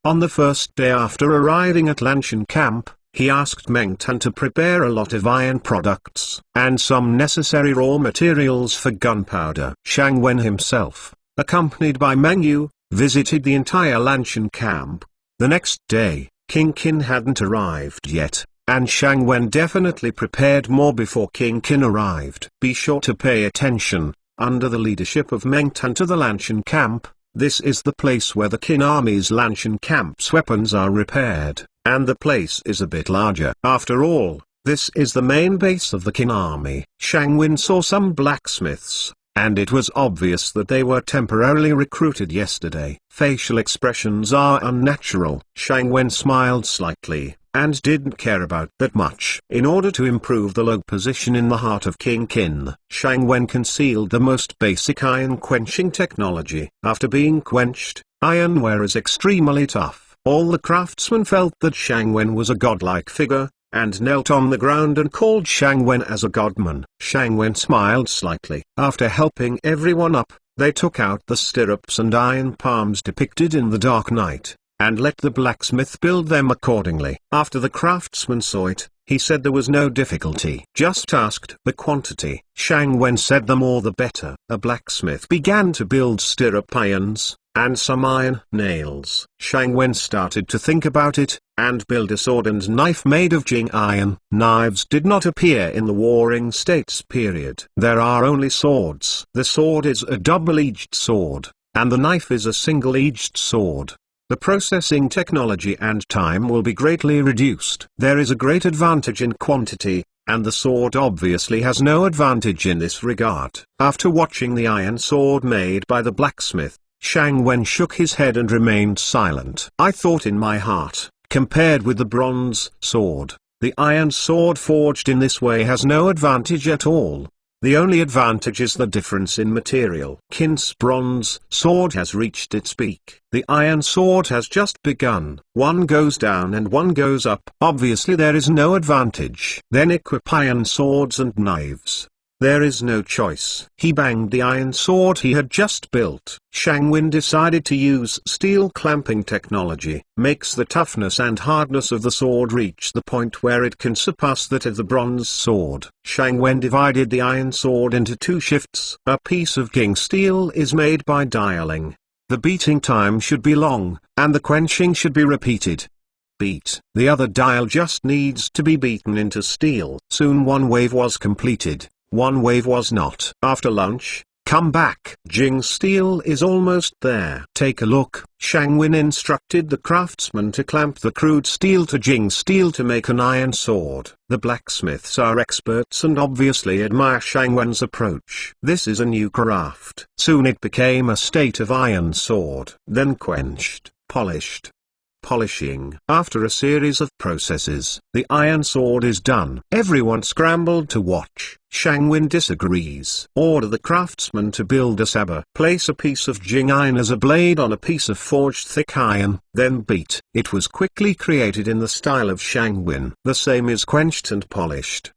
On the first day after arriving at Lanshan camp, he asked Meng Tan to prepare a lot of iron products, and some necessary raw materials for gunpowder. Shang Wen himself, accompanied by Meng Yu, visited the entire Lanshan camp. The next day, King Qin hadn't arrived yet, and Shang Wen definitely prepared more before King Qin arrived. Be sure to pay attention, under the leadership of Meng Tan to the Lanshan camp. This is the place where the Qin army's Lanshan camp's weapons are repaired, and the place is a bit larger. After all, this is the main base of the Qin army. Shang Wen saw some blacksmiths, and it was obvious that they were temporarily recruited yesterday. Facial expressions are unnatural. Shang Wen smiled slightly, and didn't care about that much. In order to improve the low position in the heart of King Qin, Shang Wen concealed the most basic iron quenching technology. After being quenched, ironware is extremely tough. All the craftsmen felt that Shang Wen was a godlike figure, and knelt on the ground and called Shang Wen as a godman. Shang Wen smiled slightly. After helping everyone up, they took out the stirrups and iron palms depicted in the Dark Knight, and let the blacksmith build them accordingly. After the craftsman saw it, he said there was no difficulty. Just asked the quantity. Shang Wen said the more the better. A blacksmith began to build stirrup irons, and some iron nails. Shang Wen started to think about it, and build a sword and knife made of Jing iron. Knives did not appear in the Warring States period. There are only swords. The sword is a double-edged sword, and the knife is a single-edged sword. The processing technology and time will be greatly reduced. There is a great advantage in quantity, and the sword obviously has no advantage in this regard. After watching the iron sword made by the blacksmith, Shang Wen shook his head and remained silent. I thought in my heart, compared with the bronze sword, the iron sword forged in this way has no advantage at all. The only advantage is the difference in material. Qin's bronze sword has reached its peak. The iron sword has just begun. One goes down and one goes up. Obviously there is no advantage. Then equip iron swords and knives. There is no choice. He banged the iron sword he had just built. Shang Wen decided to use steel clamping technology. Makes the toughness and hardness of the sword reach the point where it can surpass that of the bronze sword. Shang Wen divided the iron sword into 2 shifts. A piece of king steel is made by dialing. The beating time should be long, and the quenching should be repeated. Beat. The other dial just needs to be beaten into steel. Soon one wave was completed. One wave was not. After lunch, Come back. Jing's steel is almost there. Take a look. Shang Wen instructed the craftsman to clamp the crude steel to Jing's steel to make an iron sword. The blacksmiths are experts and obviously admire Shang Wen's approach. This is a new craft. Soon it became a state of iron sword, then quenched, polished. Polishing. After a series of processes, the iron sword is done. Everyone scrambled to watch. Shang Wen disagrees. Order the craftsman to build a saber. Place a piece of Jing iron as a blade on a piece of forged thick iron, then beat. It was quickly created in the style of Shang Wen. The same is quenched and polished.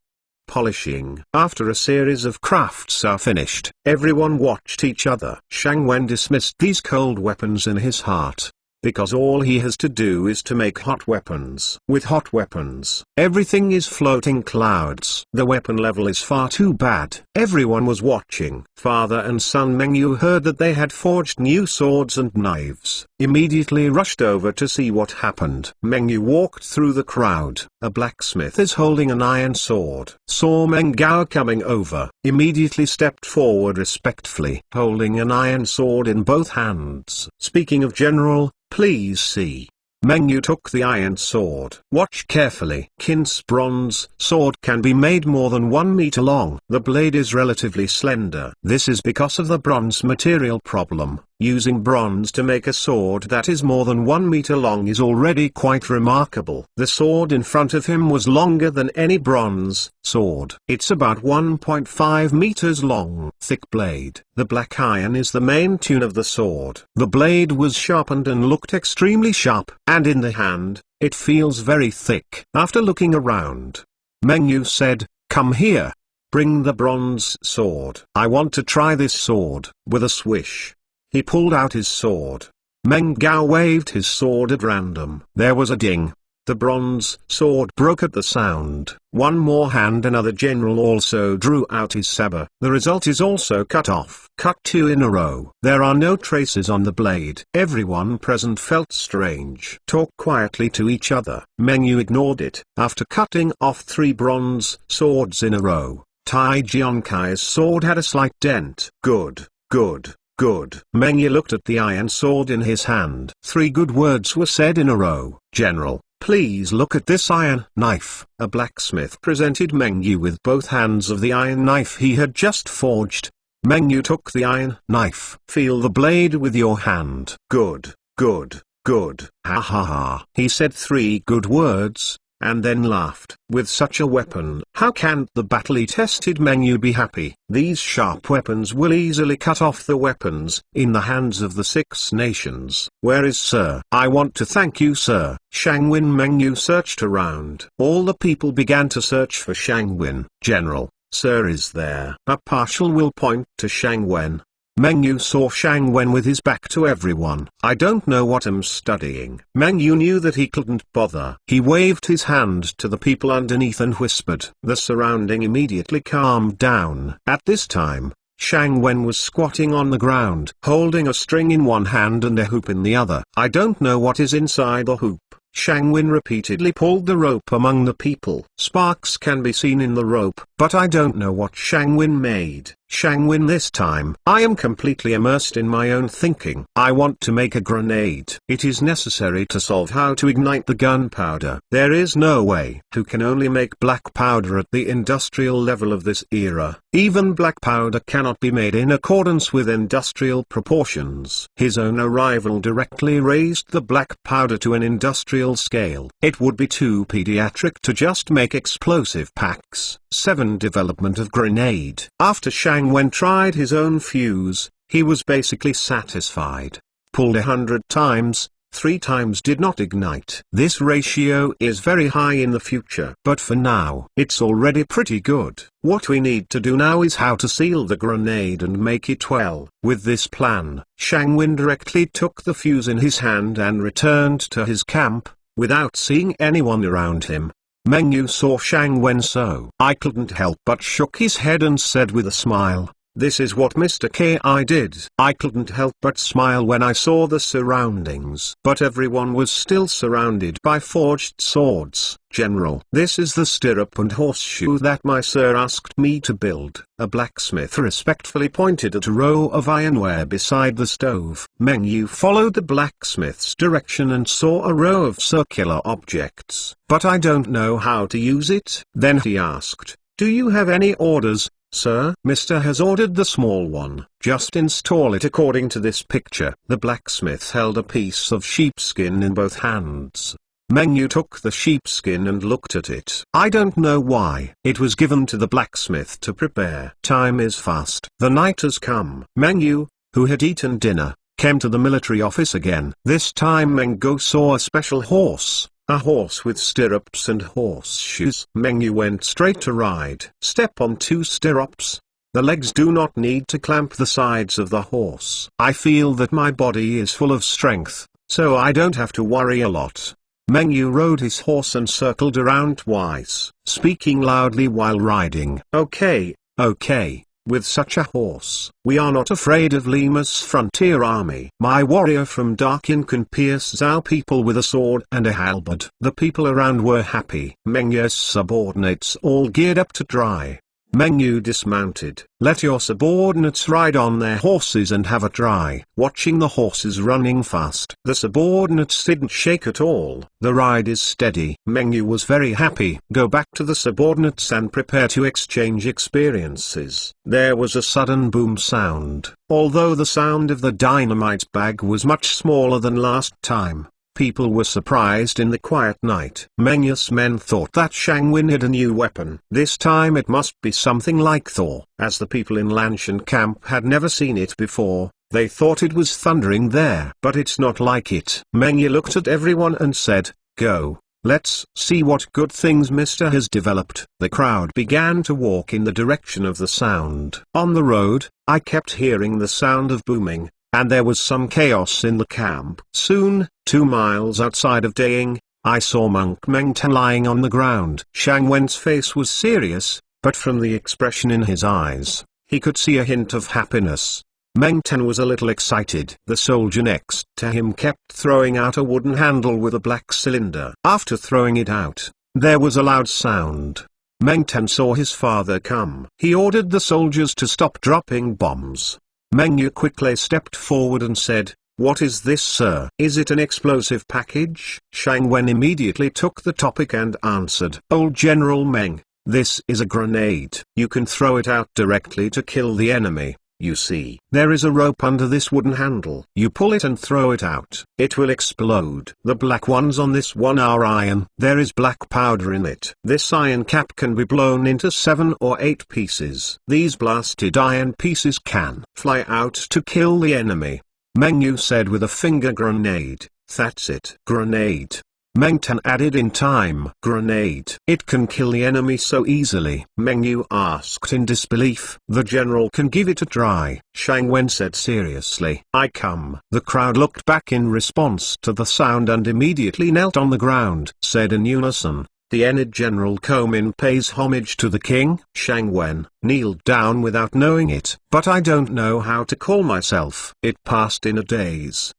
Polishing. After a series of crafts are finished, everyone watched each other. Shang Wen dismissed these cold weapons in his heart, because all he has to do is to make hot weapons. With hot weapons, everything is floating clouds. The weapon level is far too bad. Everyone was watching. Father and son Mengyu heard that they had forged new swords and knives, immediately rushed over to see what happened. Mengyu walked through the crowd. A blacksmith is holding an iron sword. Saw Meng Gao coming over, immediately stepped forward respectfully, holding an iron sword in both hands. Speaking of general, please see. Mengyu took the iron sword. Watch carefully. Qin's bronze sword can be made more than 1 meter long. The blade is relatively slender. This is because of the bronze material problem. Using bronze to make a sword that is more than 1 meter long is already quite remarkable. The sword in front of him was longer than any bronze sword. It's about 1.5 meters long. Thick blade. The black iron is the main tune of the sword. The blade was sharpened and looked extremely sharp, and in the hand, it feels very thick. After looking around, Mengyu said, "Come here. Bring the bronze sword. I want to try this sword." With a swish, he pulled out his sword. Meng Gao waved his sword at random. There was a ding. The bronze sword broke at the sound. One more hand. Another general also drew out his saber. The result is also cut off. Cut 2 in a row. There are no traces on the blade. Everyone present felt strange. Talk quietly to each other. Mengyu ignored it. After cutting off 3 bronze swords in a row, Tai Jiankai's sword had a slight dent. Good, good. Good. Mengyu looked at the iron sword in his hand. 3 good words were said in a row. General, please look at this iron knife. A blacksmith presented Mengyu with both hands of the iron knife he had just forged. Mengyu took the iron knife. Feel the blade with your hand. Good, good, good. Ha ha ha. He said 3 good words, and then laughed. With such a weapon, how can the battle-tested Mengyu be happy? These sharp weapons will easily cut off the weapons in the hands of the 6 nations. Where is Sir? I want to thank you, Sir. Shang Wen. Mengyu searched around. All the people began to search for Shang Wen. General, Sir is there. A partial will point to Shang Wen. Mengyu saw Shang Wen with his back to everyone. I don't know what I'm studying. Mengyu knew that he couldn't bother. He waved his hand to the people underneath and whispered. The surrounding immediately calmed down. At this time, Shang Wen was squatting on the ground, holding a string in one hand and a hoop in the other. I don't know what is inside the hoop. Shang Wen repeatedly pulled the rope among the people. Sparks can be seen in the rope, but I don't know what Shang Wen made. Shang Wen. This time, I am completely immersed in my own thinking. I want to make a grenade. It is necessary to solve how to ignite the gunpowder. There is no way. Who can only make black powder at the industrial level of this era? Even black powder cannot be made in accordance with industrial proportions. His own arrival directly raised the black powder to an industrial scale. It would be too pediatric to just make explosive packs. 7. Development of grenade. After Shang Wen tried his own fuse, he was basically satisfied. Pulled 100 times, 3 times did not ignite. This ratio is very high in the future, but for now, it's already pretty good. What we need to do now is how to seal the grenade and make it well. With this plan, Shang Wen directly took the fuse in his hand and returned to his camp, without seeing anyone around him. Mengyu saw Shang Wen, so I couldn't help but shook his head and said with a smile, This is what Mr. K.I. did. I couldn't help but smile when I saw the surroundings. But everyone was still surrounded by forged swords. General, this is the stirrup and horseshoe that my sir asked me to build. A blacksmith respectfully pointed at a row of ironware beside the stove. Meng Yu followed the blacksmith's direction and saw a row of circular objects. But I don't know how to use it. Then he asked, do you have any orders, sir? Mr. has ordered the small one. Just install it according to this picture. The blacksmith held a piece of sheepskin in both hands. Meng Yu took the sheepskin and looked at it. I don't know why. It was given to the blacksmith to prepare. Time is fast. The night has come. Meng Yu, who had eaten dinner, came to the military office again. This time Meng Yu saw a special horse. A horse with stirrups and horseshoes. Meng Yu went straight to ride. Step on 2 stirrups. The legs do not need to clamp the sides of the horse. I feel that my body is full of strength, so I don't have to worry a lot. Meng Yu rode his horse and circled around twice, speaking loudly while riding. Okay, okay. With such a horse, we are not afraid of Lima's frontier army. My warrior from Darkin can pierce Zhao people with a sword and a halberd. The people around were happy. Meng Yu's subordinates all geared up to try. Meng Yu dismounted. Let your subordinates ride on their horses and have a try. Watching the horses running fast, the subordinates didn't shake at all. The ride is steady. Meng Yu was very happy. Go back to the subordinates and prepare to exchange experiences. There was a sudden boom sound. Although the sound of the dynamite bag was much smaller than last time, people were surprised in the quiet night. Meng Yu's men thought that Shang Wen had a new weapon. This time it must be something like Thor. As the people in Lanshan camp had never seen it before, they thought it was thundering there. But it's not like it. Meng Yu looked at everyone and said, go, let's see what good things Mr. has developed. The crowd began to walk in the direction of the sound. On the road, I kept hearing the sound of booming, and there was some chaos in the camp. Soon, 2 miles outside of Daying, I saw Monk Meng Tan lying on the ground. Shang Wen's face was serious, but from the expression in his eyes, he could see a hint of happiness. Meng Tan was a little excited. The soldier next to him kept throwing out a wooden handle with a black cylinder. After throwing it out, there was a loud sound. Meng Tan saw his father come. He ordered the soldiers to stop dropping bombs. Meng Yu quickly stepped forward and said, what is this, sir? Is it an explosive package? Shang Wen immediately took the topic and answered, old General Meng, this is a grenade. You can throw it out directly to kill the enemy. You see, there is a rope under this wooden handle. You pull it and throw it out. It will explode. The black ones on this one are iron. There is black powder in it. This iron cap can be blown into 7 or 8 pieces. These blasted iron pieces can fly out to kill the enemy. Meng Yu said with a finger, grenade. That's it. Grenade. Meng Tan added in time, grenade. It can kill the enemy so easily. Meng Yu asked in disbelief. The general can give it a try. Shang Wen said seriously. I come. The crowd looked back in response to the sound and immediately knelt on the ground. Said in unison, the Enid General Komin pays homage to the king. Shang Wen kneeled down without knowing it. But I don't know how to call myself. It passed in a daze.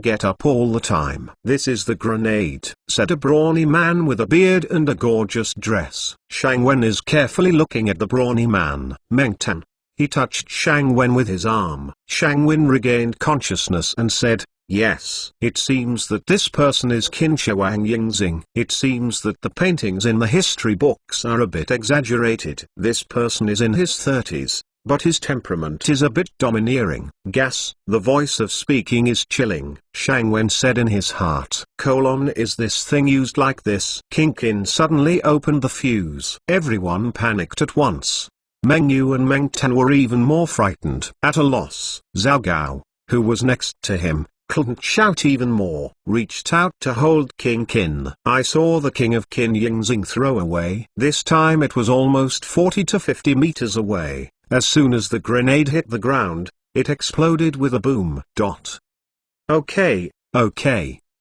Get up all the time. This is the grenade, said a brawny man with a beard and a gorgeous dress. Shang Wen is carefully looking at the brawny man. Meng Tan. He touched Shang Wen with his arm. Shang Wen regained consciousness and said, yes. It seems that this person is Qin Shi Wang Yingxing. It seems that the paintings in the history books are a bit exaggerated. This person is in his 30s, but his temperament is a bit domineering. The voice of speaking is chilling. Shang Wen said in his heart. Is this thing used like this? King Qin suddenly opened the fuse. Everyone panicked at once. Meng Yu and Meng Tan were even more frightened. At a loss, Zhao Gao, who was next to him, couldn't shout even more, reached out to hold King Qin. I saw the king of Qin Yingxing throw away. This time it was almost 40 to 50 meters away. As soon as the grenade hit the ground, it exploded with a boom. Okay,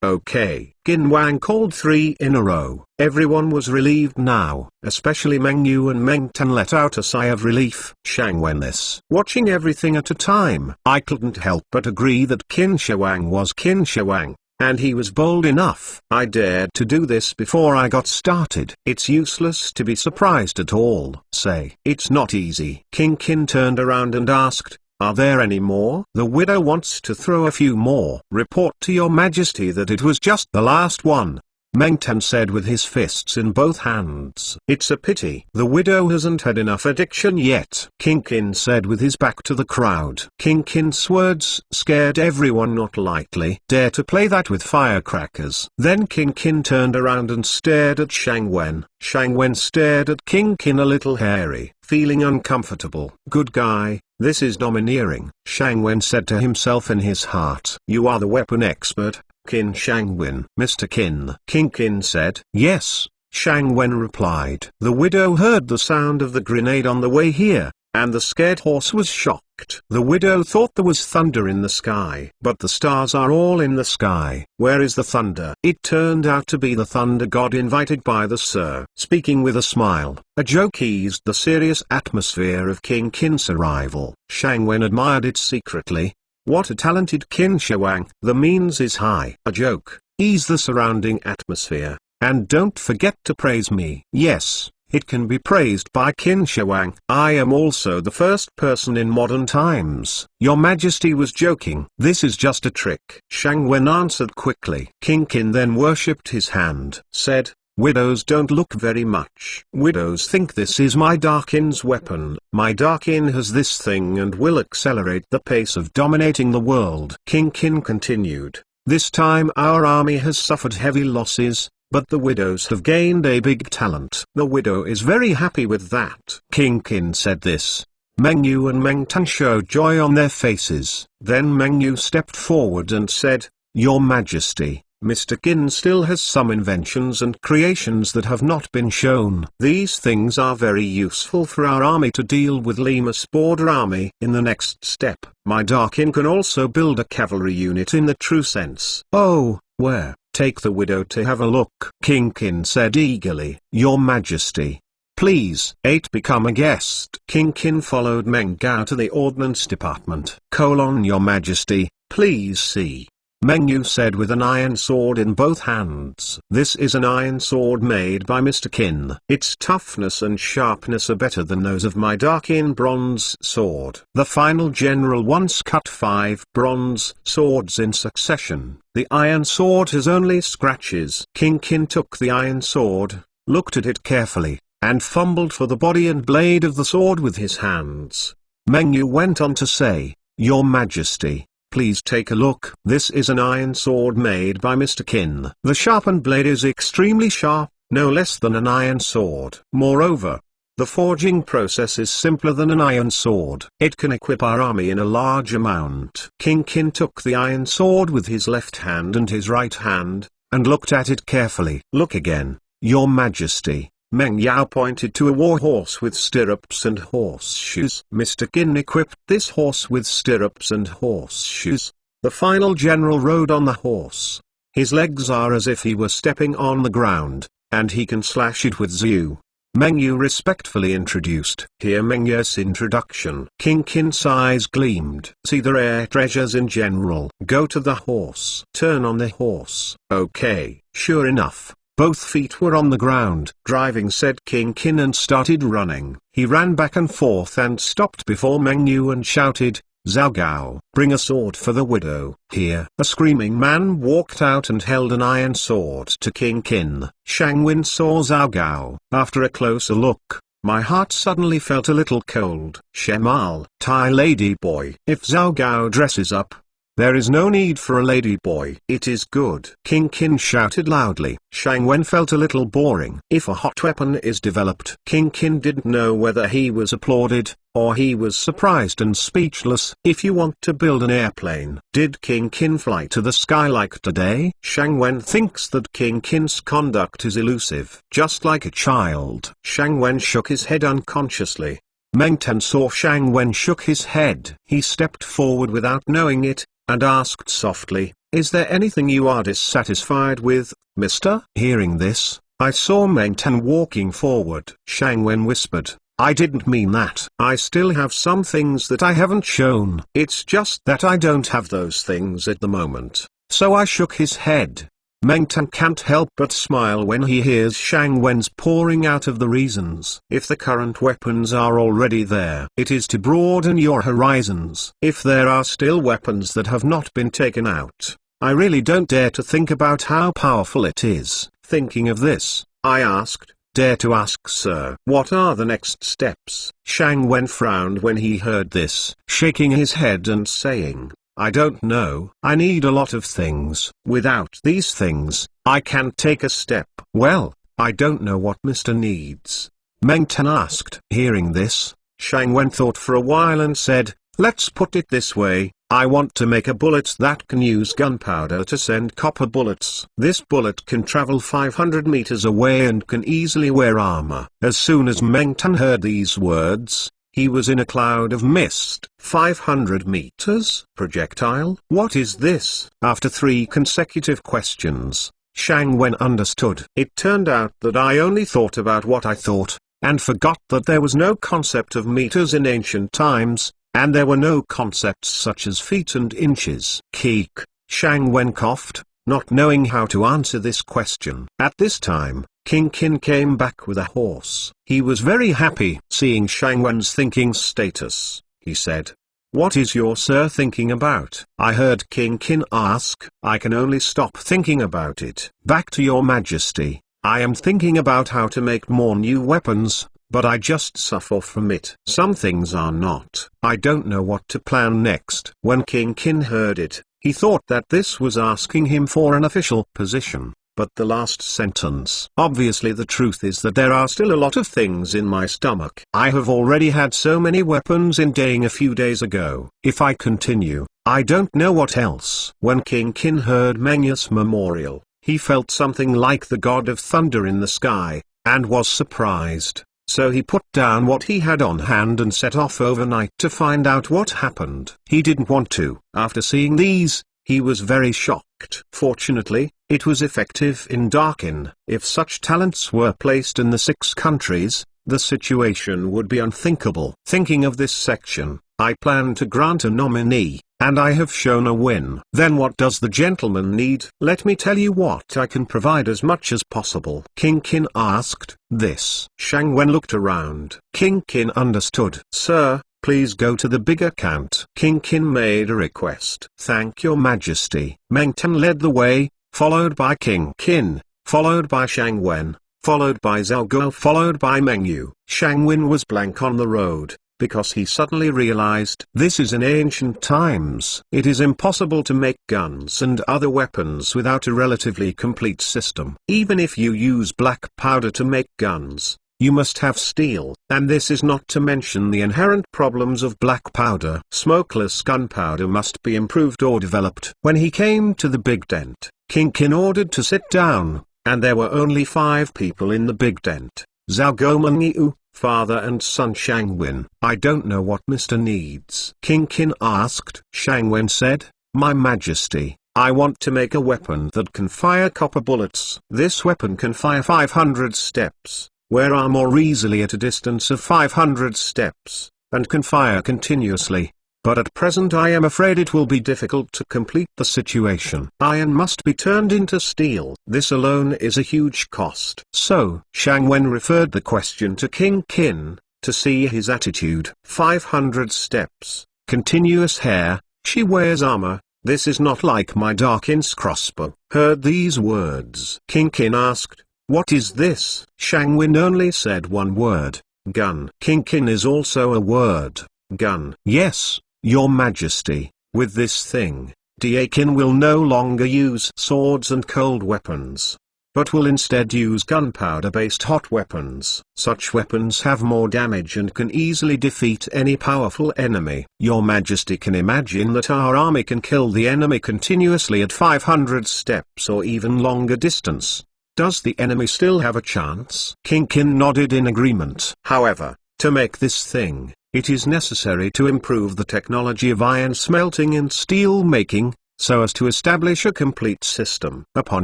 Okay. Qin Wang called 3 in a row. Everyone was relieved now, especially Meng Yu and Meng Tan let out a sigh of relief. Shang Wen this. Watching everything at a time, I couldn't help but agree that Qin Shi Wang was Qin Shi Wang. And he was bold enough. I dared to do this before I got started. It's useless to be surprised at all. Say, it's not easy. King Qin turned around and asked, are there any more? The widow wants to throw a few more. Report to your majesty that it was just the last one. Meng Tan said with his fists in both hands. It's a pity the widow hasn't had enough addiction yet. King Qin said with his back to the crowd. King Qin's words scared everyone not lightly. Dare to play that with firecrackers. Then King Qin turned around and stared at Shang Wen. Shang Wen stared at King Qin a little hairy, feeling uncomfortable. Good guy, this is domineering. Shang Wen said to himself in his heart. You are the weapon expert, Qin Shang Wen. Mr. Qin. King Qin said. Yes, Shang Wen replied. The widow heard the sound of the grenade on the way here, and the scared horse was shocked. The widow thought there was thunder in the sky. But the stars are all in the sky. Where is the thunder? It turned out to be the thunder god invited by the Sir. Speaking with a smile, a joke eased the serious atmosphere of King Qin's arrival. Shang Wen admired it secretly. What a talented Qin Shi Wang. The means is high. A joke, ease the surrounding atmosphere, and don't forget to praise me. Yes, it can be praised by Qin Shi Wang. I am also the first person in modern times. Your Majesty was joking. This is just a trick. Shang Wen answered quickly. King Qin then worshipped his hand, said, widows don't look very much. Widows think this is my Darkin's weapon. My Darkin has this thing and will accelerate the pace of dominating the world. King Qin continued. This time our army has suffered heavy losses, but the widows have gained a big talent. The widow is very happy with that. King Qin said this. Meng Yu and Meng Tan showed joy on their faces. Then Meng Yu stepped forward and said, Your Majesty, Mr. Qin still has some inventions and creations that have not been shown. These things are very useful for our army to deal with Lima's border army. In the next step, my Darkin can also build a cavalry unit in the true sense. Oh, where? Take the widow to have a look. King Qin said eagerly. Your Majesty, please. 8 Become a guest. King Qin followed Meng Gao to the ordnance department. Your Majesty, please see. Meng Yu said with an iron sword in both hands. This is an iron sword made by Mr. Qin. Its toughness and sharpness are better than those of my Darkin bronze sword. The final general once cut 5 bronze swords in succession. The iron sword has only scratches. King Qin took the iron sword, looked at it carefully, and fumbled for the body and blade of the sword with his hands. Meng Yu went on to say, Your Majesty, please take a look. This is an iron sword made by Mr. Qin. The sharpened blade is extremely sharp, no less than an iron sword. Moreover, the forging process is simpler than an iron sword. It can equip our army in a large amount. King Qin took the iron sword with his left hand and his right hand, and looked at it carefully. Look again, Your Majesty. Meng Yao pointed to a war horse with stirrups and horseshoes. Mr. Qin equipped this horse with stirrups and horseshoes. The final general rode on the horse. His legs are as if he were stepping on the ground, and he can slash it with Zhu. Meng Yu respectfully introduced. Hear Meng Yu's introduction. King Qin's eyes gleamed. See the rare treasures in general. Go to the horse. Turn on the horse. Okay. Sure enough, both feet were on the ground. Driving, said King Qin, and started running. He ran back and forth and stopped before Meng Yu and shouted, Zhao Gao, bring a sword for the widow. Here, a screaming man walked out and held an iron sword to King Qin. Shang Wen saw Zhao Gao. After a closer look, my heart suddenly felt a little cold. Shemal, Thai lady boy. If Zhao Gao dresses up, there is no need for a lady boy. It is good. King Qin shouted loudly. Shang Wen felt a little boring. If a hot weapon is developed, King Qin didn't know whether he was applauded, or he was surprised and speechless. If you want to build an airplane, did King Qin fly to the sky like today? Shang Wen thinks that King Qin's conduct is elusive, just like a child. Shang Wen shook his head unconsciously. Meng Tan saw Shang Wen shook his head. He stepped forward without knowing it, and asked softly, "Is there anything you are dissatisfied with, mister?" Hearing this, I saw Meng Tan walking forward. Shang Wen whispered, "I didn't mean that. I still have some things that I haven't shown. It's just that I don't have those things at the moment." So I shook his head. Meng Tan can't help but smile when he hears Shang Wen's pouring out of the reasons. If the current weapons are already there, it is to broaden your horizons. If there are still weapons that have not been taken out, I really don't dare to think about how powerful it is. Thinking of this, I asked, "Dare to ask, sir, what are the next steps?" Shang Wen frowned when he heard this, shaking his head and saying, "I don't know. I need a lot of things. Without these things, I can't take a step." "Well, I don't know what Mr. needs," Meng Tan asked. Hearing this, Shang Wen thought for a while and said, "Let's put it this way. I want to make a bullet that can use gunpowder to send copper bullets. This bullet can travel 500 meters away and can easily wear armor." As soon as Meng Tan heard these words, he was in a cloud of mist. 500 meters? Projectile? What is this? After 3 consecutive questions, Shang Wen understood. It turned out that I only thought about what I thought, and forgot that there was no concept of meters in ancient times, and there were no concepts such as feet and inches. Keek, Shang Wen coughed, not knowing how to answer this question. At this time, King Qin came back with a horse. He was very happy seeing Shang Wen's thinking status. He said, "What is your sir thinking about?" I heard King Qin ask. "I can only stop thinking about it." "Back to your majesty, I am thinking about how to make more new weapons, but I just suffer from it. Some things are not. I don't know what to plan next." When King Qin heard it, he thought that this was asking him for an official position. But the last sentence. "Obviously the truth is that there are still a lot of things in my stomach. I have already had so many weapons in Daying a few days ago. If I continue, I don't know what else." When King Qin heard Mengyu's memorial, he felt something like the god of thunder in the sky, and was surprised. So he put down what he had on hand and set off overnight to find out what happened. He didn't want to. After seeing these, he was very shocked. Fortunately, it was effective in Darkin. If such talents were placed in the 6 countries, the situation would be unthinkable. Thinking of this section, I plan to grant a nominee, and I have shown a win. Then what does the gentleman need? Let me tell you what I can provide as much as possible. King Qin asked this. Shang Wen looked around. King Qin understood. "Sir, please go to the big account." King Qin made a request. "Thank your majesty." Meng Tan led the way, followed by King Qin, followed by Shang Wen, followed by Zhao Guo, followed by Meng Yu. Shang Wen was blank on the road, because he suddenly realized this is in ancient times. It is impossible to make guns and other weapons without a relatively complete system. Even if you use black powder to make guns, you must have steel, and this is not to mention the inherent problems of black powder. Smokeless gunpowder must be improved or developed. When he came to the big tent, King Qin ordered to sit down, and there were only 5 people in the big tent. Zhao Guo, Meng Yu, father and son Shang Wen. "I don't know what Mr. needs," King Qin asked. Shang Wen said, "My majesty, I want to make a weapon that can fire copper bullets. This weapon can fire 500 steps. Wear armor easily at a distance of 500 steps, and can fire continuously. But at present I am afraid it will be difficult to complete the situation. Iron must be turned into steel. This alone is a huge cost." So Shang Wen referred the question to King Qin, to see his attitude. 500 steps, continuous hair, she wears armor. This is not like my Darkin's crossbow. Heard these words, King Qin asked, "What is this?" Shang Wen only said one word, "Gun." King Qin is also a word, gun. "Yes, your majesty, with this thing, Dakin will no longer use swords and cold weapons, but will instead use gunpowder-based hot weapons. Such weapons have more damage and can easily defeat any powerful enemy. Your majesty can imagine that our army can kill the enemy continuously at 500 steps or even longer distance. Does the enemy still have a chance?" King Qin nodded in agreement. "However, to make this thing, It is necessary to improve the technology of iron smelting and steel making, so as to establish a complete system. Upon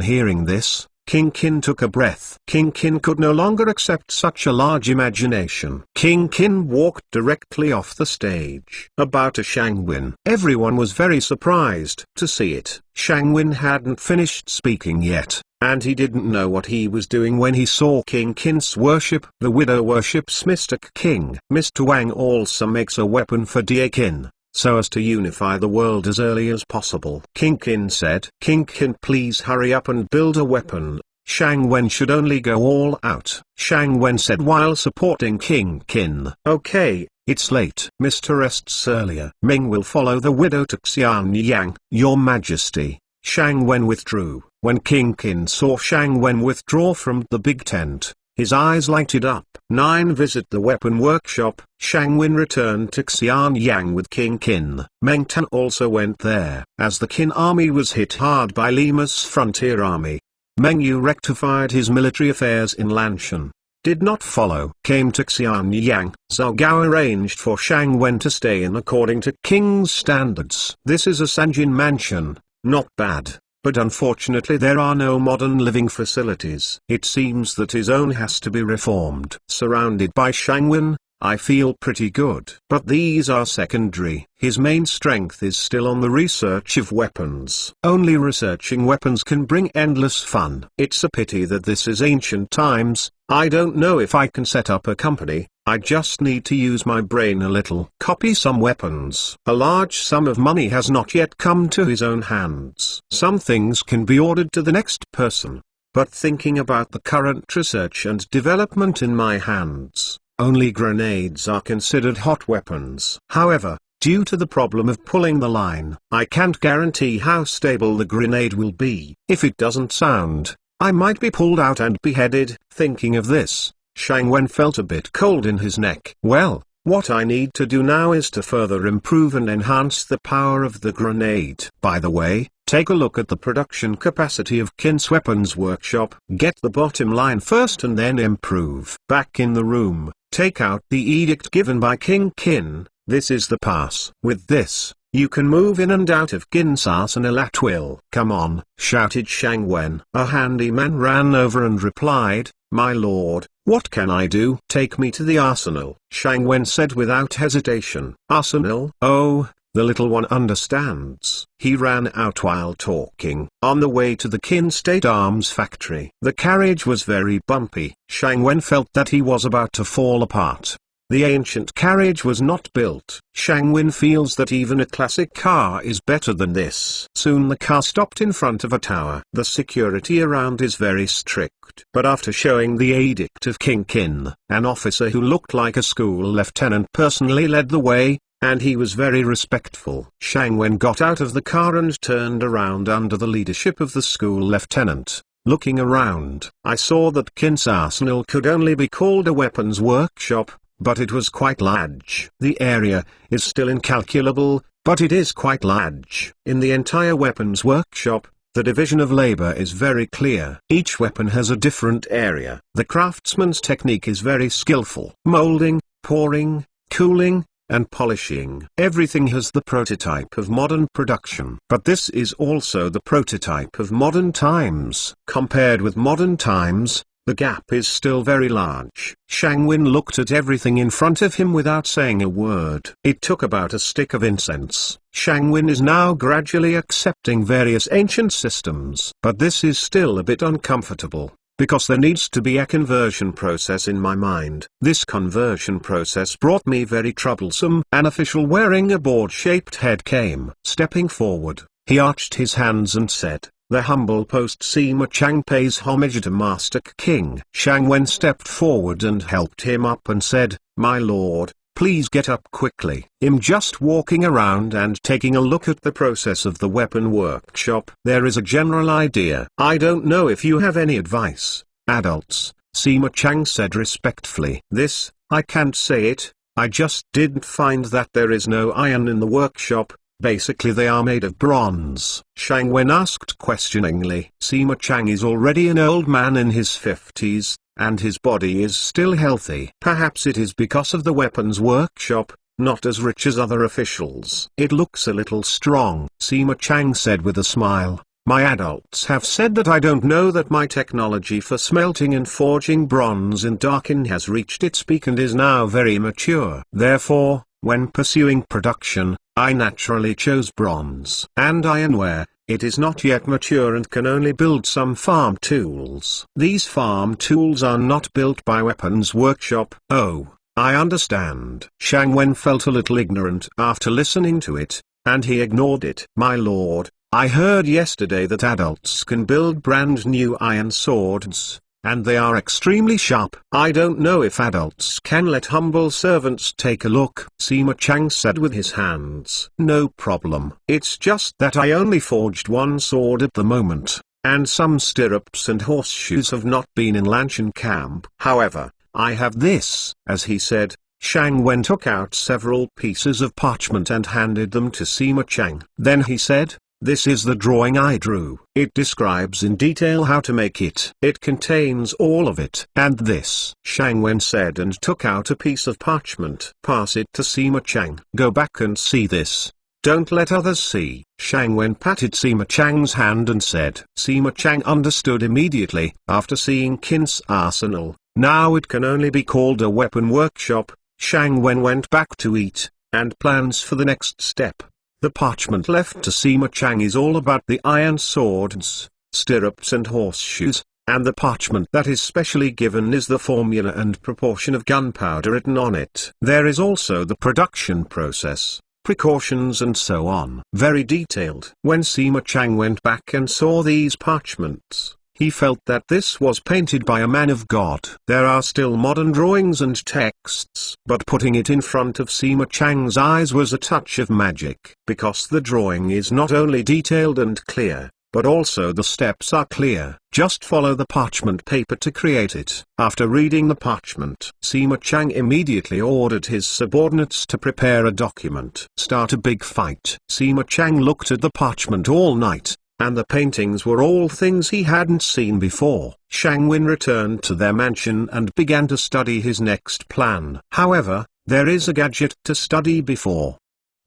hearing this, King Kin took a breath. King Kin could no longer accept such a large imagination. King Kin walked directly off the stage, about to Shangwin. Everyone was very surprised to see it. Shangwin hadn't finished speaking yet, and he didn't know what he was doing when he saw King Kin's worship. The widow worships Mr. King. Mr. Wang also makes a weapon for Dia Kin, so as to unify the world as early as possible. King Kin said, "King Kin, please hurry up and build a weapon. Shang Wen should only go all out." Shang Wen said while supporting King Kin. "Okay, it's late. Mr. rests earlier. Ming will follow the widow to Xianyang, Your Majesty." Shang Wen withdrew. When King Kin saw Shang Wen withdraw from the big tent, his eyes lighted up. 9. Visit the weapon workshop. Shang Wen returned to Xianyang with King Kin. Meng Tan also went there. As the Qin army was hit hard by Lima's frontier army, Meng Yu rectified his military affairs in Lanshan. Did not follow. Came to Xianyang. Zhao Gao arranged for Shang Wen to stay in according to King's standards. This is a Sanjin mansion, not bad. But unfortunately there are no modern living facilities. It seems that his own has to be reformed. Surrounded by Shangwen, I feel pretty good. But these are secondary. His main strength is still on the research of weapons. Only researching weapons can bring endless fun. It's a pity that this is ancient times. I don't know if I can set up a company. I just need to use my brain a little. Copy some weapons. A large sum of money has not yet come to his own hands. Some things can be ordered to the next person. But thinking about the current research and development in my hands, only grenades are considered hot weapons. However, due to the problem of pulling the line, I can't guarantee how stable the grenade will be. If it doesn't sound, I might be pulled out and beheaded. Thinking of this, Shang Wen felt a bit cold in his neck. Well, what I need to do now is to further improve and enhance the power of the grenade. By the way, take a look at the production capacity of Qin's weapons workshop. Get the bottom line first and then improve. Back in the room, take out the edict given by King Qin. This is the pass. With this, you can move in and out of Qin's arsenal at will. Come on, shouted Shang Wen. A handyman ran over and replied, "My lord, what can I do?" "Take me to the arsenal," Shang Wen said without hesitation. "Arsenal? Oh, the little one understands." He ran out while talking. On the way to the Qin State Arms factory, the carriage was very bumpy. Shang Wen felt that he was about to fall apart. The ancient carriage was not built. Shang Wen feels that even a classic car is better than this. Soon the car stopped in front of a tower. The security around is very strict. But after showing the edict of King Qin, an officer who looked like a school lieutenant personally led the way, and he was very respectful. Shang Wen got out of the car and turned around under the leadership of the school lieutenant. Looking around, I saw that Qin's arsenal could only be called a weapons workshop, but it was quite large. The area is still incalculable, but it is quite large. In the entire weapons workshop, the division of labor is very clear. Each weapon has a different area. The craftsman's technique is very skillful. Molding, pouring, cooling, and polishing. Everything has the prototype of modern production. But this is also the prototype of modern times. Compared with modern times, the gap is still very large. Shang Wen looked at everything in front of him without saying a word. It took about a stick of incense. Shang Wen is now gradually accepting various ancient systems. But this is still a bit uncomfortable, because there needs to be a conversion process in my mind. This conversion process brought me very troublesome. An official wearing a board-shaped head came. Stepping forward, he arched his hands and said, "The humble post Sima Chang pays homage to Master King." Shang Wen stepped forward and helped him up and said, "My lord, please get up quickly." I'm just walking around and taking a look at the process of the weapon workshop. There is a general idea. I don't know if you have any advice, adults, Sima Chang said respectfully. "This, I can't say it, I just didn't find that there is no iron in the workshop. Basically they are made of bronze." Shang Wen asked questioningly. Sima Chang is already an old man in his 50s, and his body is still healthy. Perhaps it is because of the weapons workshop, not as rich as other officials. It looks a little strong, Sima Chang said with a smile. My adults have said that I don't know that my technology for smelting and forging bronze in Darkin has reached its peak and is now very mature. Therefore, when pursuing production, I naturally chose bronze and ironware. It is not yet mature and can only build some farm tools. These farm tools are not built by Weapons Workshop. Oh, I understand. Shang Wen felt a little ignorant after listening to it, and he ignored it. My lord, I heard yesterday that adults can build brand new iron swords, and they are extremely sharp. I don't know if adults can let humble servants take a look, Sima Chang said with his hands. No problem. It's just that I only forged one sword at the moment, and some stirrups and horseshoes have not been in Lanshan camp. However, I have this. As he said, Shang Wen took out several pieces of parchment and handed them to Sima Chang. Then he said, this is the drawing I drew. It describes in detail how to make it. It contains all of it. And this, Shang Wen said and took out a piece of parchment. Pass it to Sima Chang. Go back and see this. Don't let others see. Shang Wen patted Sima Chang's hand and said. Sima Chang understood immediately, after seeing Qin's arsenal. Now it can only be called a weapon workshop. Shang Wen went back to eat, and plans for the next step. The parchment left to Sima Chang is all about the iron swords, stirrups and horseshoes, and the parchment that is specially given is the formula and proportion of gunpowder written on it. There is also the production process, precautions and so on. Very detailed. When Sima Chang went back and saw these parchments, he felt that this was painted by a man of God. There are still modern drawings and texts, but putting it in front of Sima Chang's eyes was a touch of magic. Because the drawing is not only detailed and clear, but also the steps are clear. Just follow the parchment paper to create it. After reading the parchment, Sima Chang immediately ordered his subordinates to prepare a document. Start a big fight. Sima Chang looked at the parchment all night, and the paintings were all things he hadn't seen before. Shang Wen returned to their mansion and began to study his next plan. However, there is a gadget to study before.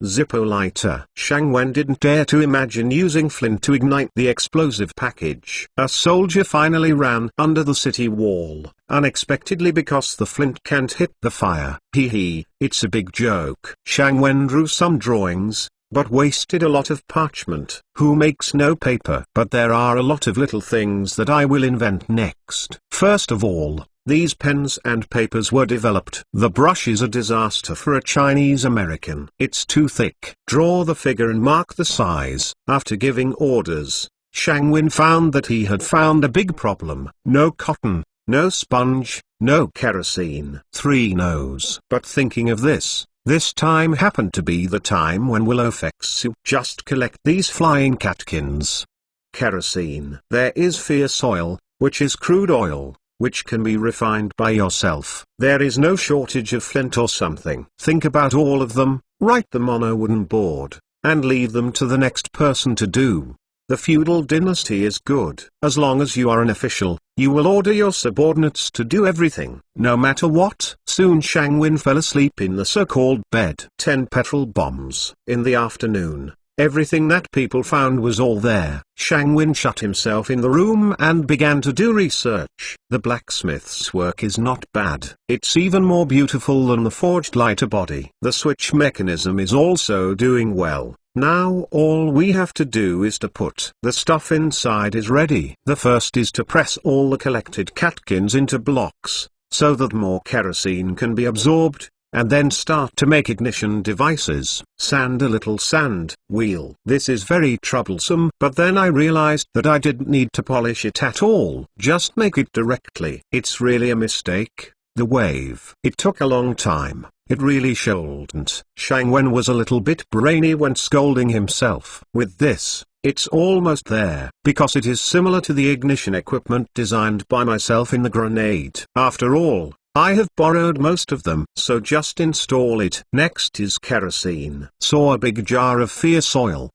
Zippo lighter. Shang Wen didn't dare to imagine using flint to ignite the explosive package. A soldier finally ran under the city wall, unexpectedly because the flint can't hit the fire. It's a big joke. Shang Wen drew some drawings, but wasted a lot of parchment. Who makes no paper? But there are a lot of little things that I will invent next. First of all, these pens and papers were developed. The brush is a disaster for a Chinese American. It's too thick. Draw the figure and mark the size. After giving orders, Shang Wen found that he had found a big problem. No cotton, no sponge, no kerosene. 3 no's. But thinking of this time happened to be the time when Willowfexu just collect these flying catkins. Kerosene. There is fierce oil, which is crude oil, which can be refined by yourself. There is no shortage of flint or something. Think about all of them, write them on a wooden board, and leave them to the next person to do. The feudal dynasty is good. As long as you are an official, you will order your subordinates to do everything, no matter what. Soon Shang Wen fell asleep in the so-called bed. 10 petrol bombs. In the afternoon, everything that people found was all there. Shang Wen shut himself in the room and began to do research. The blacksmith's work is not bad. It's even more beautiful than the forged lighter body. The switch mechanism is also doing well. Now all we have to do is to put the stuff inside is ready. The first is to press all the collected catkins into blocks, so that more kerosene can be absorbed, and then start to make ignition devices. Sand a little sand wheel. This is very troublesome, but then I realized that I didn't need to polish it at all. Just make it directly. It's really a mistake. The wave. It took a long time. It really shouldn't. Shang Wen was a little bit brainy when scolding himself. With this, it's almost there, because it is similar to the ignition equipment designed by myself in the grenade. After all, I have borrowed most of them, so just install it. Next is kerosene. Saw a big jar of fierce oil.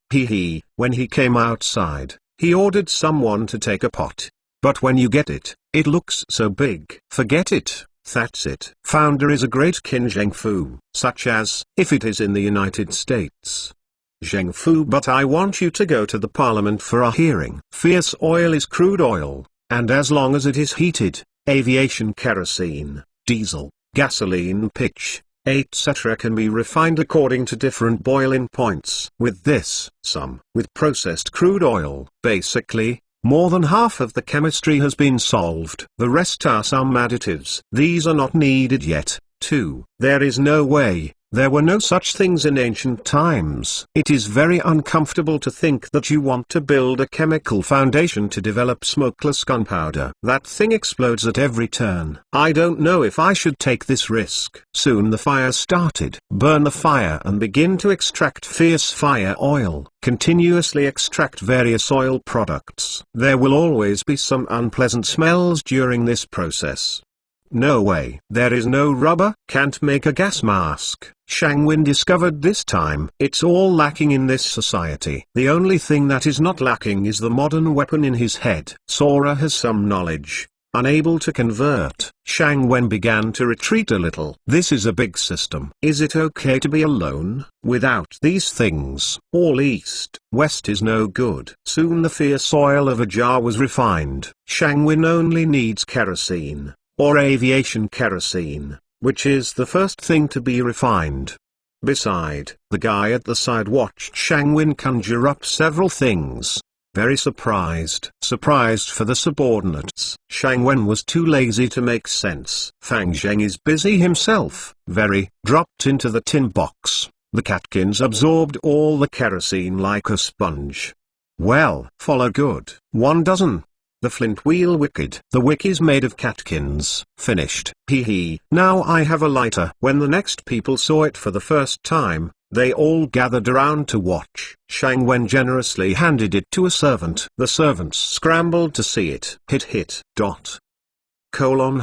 When he came outside, he ordered someone to take a pot. But when you get it, It looks so big. Forget it. That's it. Founder is a great Qin Zheng Fu, such as, if it is in the United States. Zheng Fu, but I want you to go to the parliament for a hearing. Fierce oil is crude oil, and as long as it is heated, aviation kerosene, diesel, gasoline pitch, etc. can be refined according to different boiling points. With this, with processed crude oil, basically, more than half of the chemistry has been solved. The rest are some additives. These are not needed yet. 2. There is no way. There were no such things in ancient times. It is very uncomfortable to think that you want to build a chemical foundation to develop smokeless gunpowder. That thing explodes at every turn. I don't know if I should take this risk. Soon the fire started. Burn the fire and begin to extract fierce fire oil. Continuously extract various oil products. There will always be some unpleasant smells during this process. No way. There is no rubber. Can't make a gas mask. Shang Wen discovered this time. It's all lacking in this society. The only thing that is not lacking is the modern weapon in his head. Sora has some knowledge. Unable to convert, Shang Wen began to retreat a little. This is a big system. Is it okay to be alone, without these things? All east, west is no good. Soon the fierce oil of a jar was refined. Shang Wen only needs kerosene, or aviation kerosene, which is the first thing to be refined. Beside, the guy at the side watched Shang Wen conjure up several things. Very surprised. Surprised for the subordinates. Shang Wen was too lazy to make sense. Fang Zheng is busy himself. Dropped into the tin box. The catkins absorbed all the kerosene like a sponge. Well, follow good. 1 dozen. The flint wheel wicked. The wick is made of catkins. Finished. Hee. Now I have a lighter. When the next people saw it for the first time, they all gathered around to watch. Shang Wen generously handed it to a servant. The servants scrambled to see it. Hit.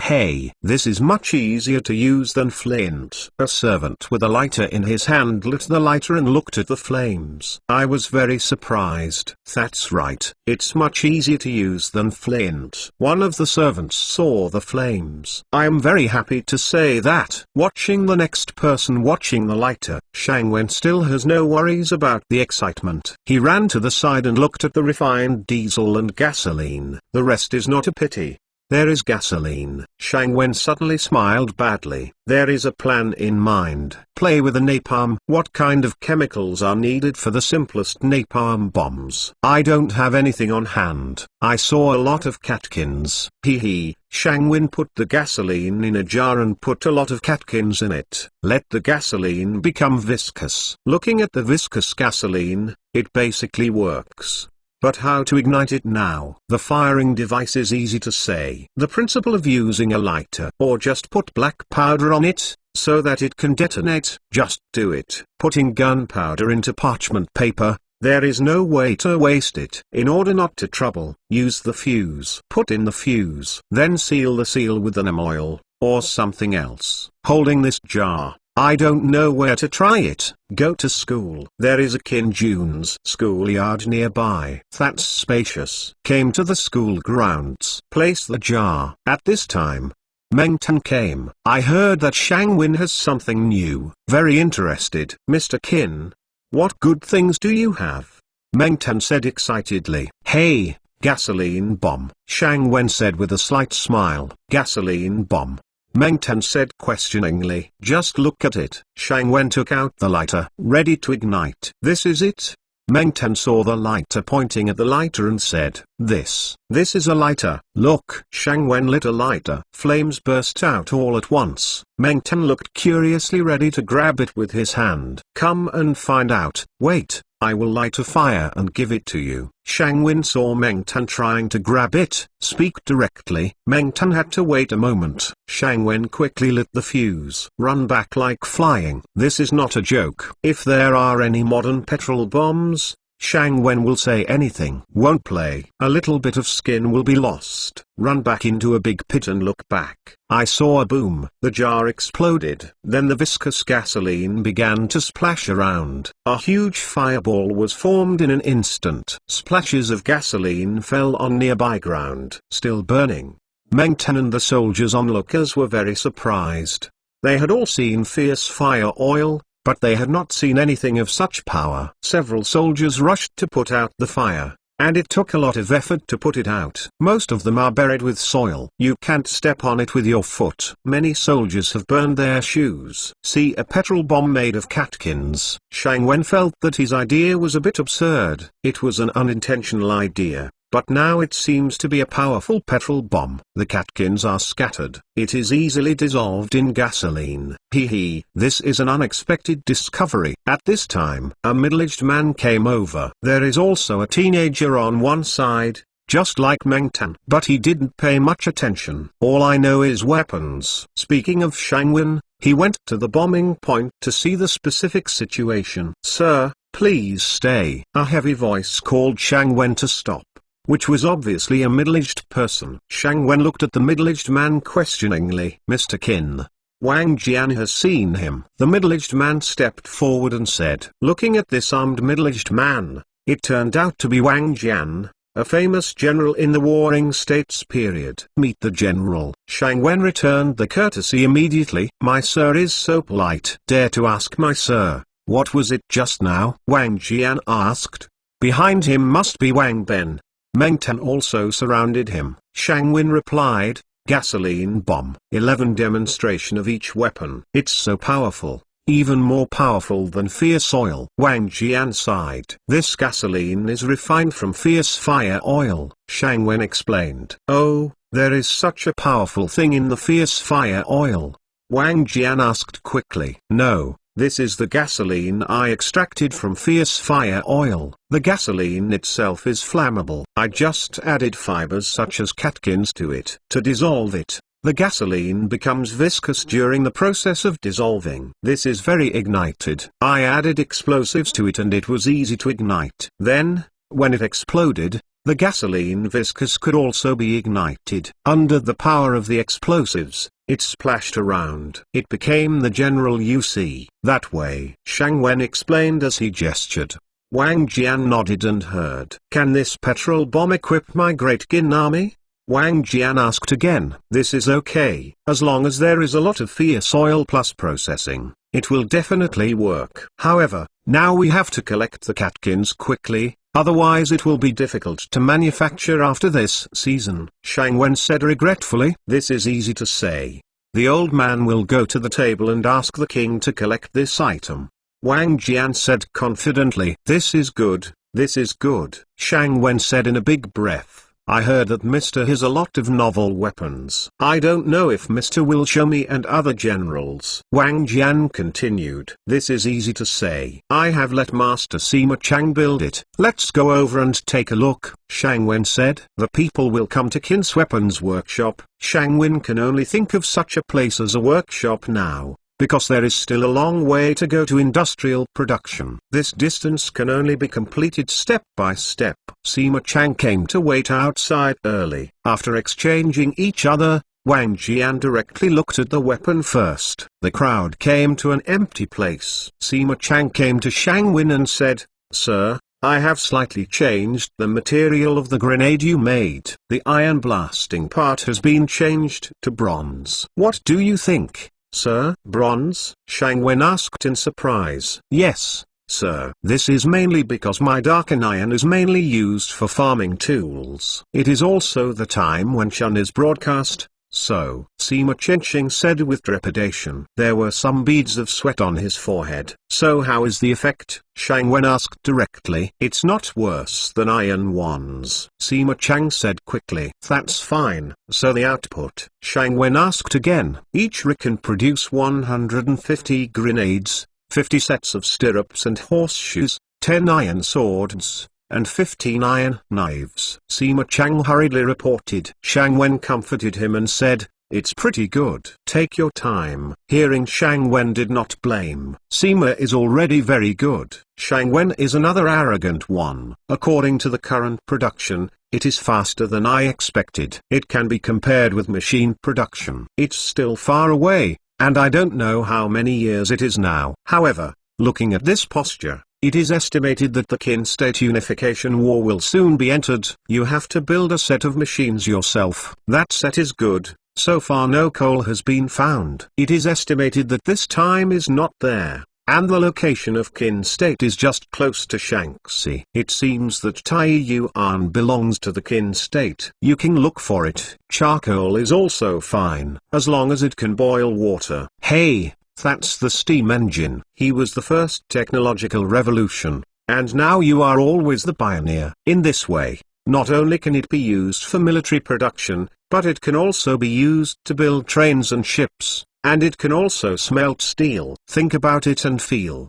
Hey, this is much easier to use than flint. A servant with a lighter in his hand lit the lighter and looked at the flames. I was very surprised. That's right, it's much easier to use than flint. One of the servants saw the flames. I am very happy to say that. Watching the next person watching the lighter, Shang Wen still has no worries about the excitement. He ran to the side and looked at the refined diesel and gasoline. The rest is not a pity. There is gasoline. Shang Wen suddenly smiled badly. There is a plan in mind. Play with a napalm. What kind of chemicals are needed for the simplest napalm bombs? I don't have anything on hand. I saw a lot of catkins. Hee. Shang Wen put the gasoline in a jar and put a lot of catkins in it. Let the gasoline become viscous. Looking at the viscous gasoline, it basically works. But how to ignite it now? The firing device is easy to say. The principle of using a lighter, or just put black powder on it, so that it can detonate. Just do it. Putting gunpowder into parchment paper, there is no way to waste it. In order not to trouble, use the fuse. Put in the fuse. Then seal the seal with enamel oil, or something else. Holding this jar, I don't know where to try it. Go to school. There is a Qin Jun's schoolyard nearby. That's spacious. Came to the school grounds. Place the jar. At this time, Meng Tan came. I heard that Shang Wen has something new. Very interested. Mr. Qin, what good things do you have? Meng Tan said excitedly. Hey, gasoline bomb. Shang Wen said with a slight smile. Gasoline bomb. Meng Tan said questioningly. Just look at it. Shang Wen took out the lighter, ready to ignite. This is it? Meng Tan saw the lighter pointing at the lighter and said, This is a lighter. Look. Shang Wen lit a lighter. Flames burst out all at once. Meng Tan looked curiously ready to grab it with his hand. Come and find out. Wait, I will light a fire and give it to you. Shang Wen saw Meng Tan trying to grab it. Speak directly. Meng Tan had to wait a moment. Shang Wen quickly lit the fuse. Run back like flying. This is not a joke. If there are any modern petrol bombs, Shang Wen will say anything. Won't play. A little bit of skin will be lost. Run back into a big pit and look back. I saw a boom. The jar exploded. Then the viscous gasoline began to splash around. A huge fireball was formed in an instant. Splashes of gasoline fell on nearby ground. Still burning. Meng Tan and the soldiers onlookers were very surprised. They had all seen fierce fire oil, but they had not seen anything of such power. Several soldiers rushed to put out the fire, and it took a lot of effort to put it out. Most of them are buried with soil. You can't step on it with your foot. Many soldiers have burned their shoes. See a petrol bomb made of catkins. Shang Wen felt that his idea was a bit absurd. It was an unintentional idea, but now it seems to be a powerful petrol bomb. The catkins are scattered. It is easily dissolved in gasoline. This is an unexpected discovery. At this time, a middle-aged man came over. There is also a teenager on one side, just like Meng Tan. But he didn't pay much attention. All I know is weapons. Speaking of Shang Wen, he went to the bombing point to see the specific situation. Sir, please stay. A heavy voice called Shang Wen to stop, which was obviously a middle-aged person. Shang Wen looked at the middle-aged man questioningly. Mr. Qin, Wang Jian has seen him. The middle-aged man stepped forward and said. Looking at this armed middle-aged man, it turned out to be Wang Jian, a famous general in the Warring States period. Meet the general. Shang Wen returned the courtesy immediately. My sir is so polite. Dare to ask my sir, what was it just now? Wang Jian asked. Behind him must be Wang Ben. Meng Tan also surrounded him. Shang Wen replied, gasoline bomb. 11 demonstration of each weapon. It's so powerful, even more powerful than fierce oil. Wang Jian sighed. This gasoline is refined from fierce fire oil, Shang Wen explained. Oh, there is such a powerful thing in the fierce fire oil? Wang Jian asked quickly. No. This is the gasoline I extracted from fierce fire oil. The gasoline itself is flammable. I just added fibers such as catkins to it. To dissolve it, the gasoline becomes viscous during the process of dissolving. This is very ignited. I added explosives to it and it was easy to ignite. Then, when it exploded, the gasoline viscous could also be ignited. Under the power of the explosives, it splashed around. It became the general you see. That way, Shang Wen explained as he gestured. Wang Jian nodded and heard. Can this petrol bomb equip my Great Qin army? Wang Jian asked again. This is okay. As long as there is a lot of fierce oil plus processing, it will definitely work. However, now we have to collect the catkins quickly, otherwise it will be difficult to manufacture after this season. Shang Wen said regretfully. This is easy to say. The old man will go to the table and ask the king to collect this item. Wang Jian said confidently. This is good, this is good. Shang Wen said in a big breath. I heard that Mr. has a lot of novel weapons. I don't know if Mr. will show me and other generals. Wang Jian continued. This is easy to say. I have let Master Sima Chang build it. Let's go over and take a look, Shang Wen said. The people will come to Qin's weapons workshop. Shang Wen can only think of such a place as a workshop now, because there is still a long way to go to industrial production. This distance can only be completed step by step. Sima Chang came to wait outside early. After exchanging each other, Wang Jian directly looked at the weapon first. The crowd came to an empty place. Sima Chang came to Shang Wen and said, Sir, I have slightly changed the material of the grenade you made. The iron blasting part has been changed to bronze. What do you think, sir? Bronze? Shang Wen asked in surprise. Yes, sir. This is mainly because my darken iron is mainly used for farming tools. It is also the time when Chun is broadcast, so, Sima Chenching said with trepidation. There were some beads of sweat on his forehead. So how is the effect? Shang Wen asked directly. It's not worse than iron ones, Sima Chang said quickly. That's fine. So the output? Shang Wen asked again. Each rig can produce 150 grenades, 50 sets of stirrups and horseshoes, 10 iron swords, and 15 iron knives. Sima Chang hurriedly reported. Shang Wen comforted him and said, it's pretty good. Take your time. Hearing Shang Wen did not blame. Sima is already very good. Shang Wen is another arrogant one. According to the current production, it is faster than I expected. It can be compared with machine production. It's still far away, and I don't know how many years it is now. However, looking at this posture, It is estimated that the Qin State Unification War will soon be entered. You have to build a set of machines yourself. That set is good. So far no coal has been found. It is estimated that this time is not there, and the location of Qin State is just close to Shaanxi. It seems that Taiyuan belongs to the Qin State. You can look for it. Charcoal is also fine, as long as it can boil water. Hey, that's the steam engine. He was the first technological revolution, and now you are always the pioneer. In this way, not only can it be used for military production, but it can also be used to build trains and ships, and it can also smelt steel. Think about it and feel.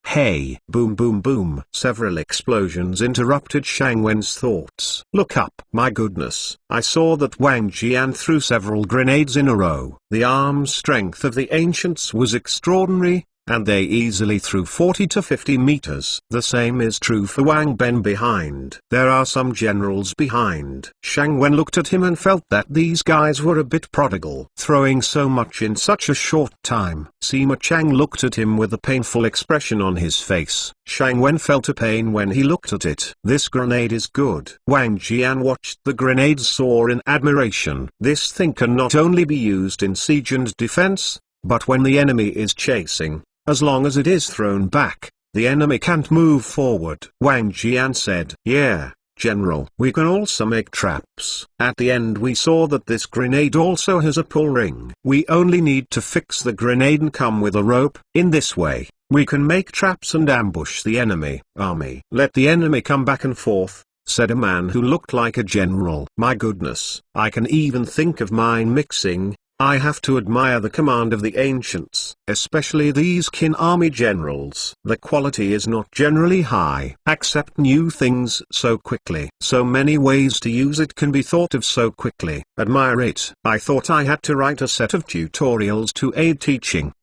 Hey! Boom boom boom. Several explosions interrupted Shang Wen's thoughts. Look up. My goodness. I saw that Wang Jian threw several grenades in a row. The arm strength of the ancients was extraordinary, and they easily threw 40 to 50 meters. The same is true for Wang Ben behind. There are some generals behind. Shang Wen looked at him and felt that these guys were a bit prodigal, throwing so much in such a short time. Sima Chang looked at him with a painful expression on his face. Shang Wen felt a pain when he looked at it. This grenade is good. Wang Jian watched the grenade soar in admiration. This thing can not only be used in siege and defense, but when the enemy is chasing. As long as it is thrown back, the enemy can't move forward. Wang Jian said, "Yeah, General. We can also make traps." At the end we saw that this grenade also has a pull ring. We only need to fix the grenade and come with a rope. In this way, we can make traps and ambush the enemy army. Let the enemy come back and forth, said a man who looked like a general. My goodness, I can even think of mine mixing. I have to admire the command of the ancients, especially these Qin army generals. The quality is not generally high. Accept new things so quickly. So many ways to use it can be thought of so quickly. Admire it. I thought I had to write a set of tutorials to aid teaching.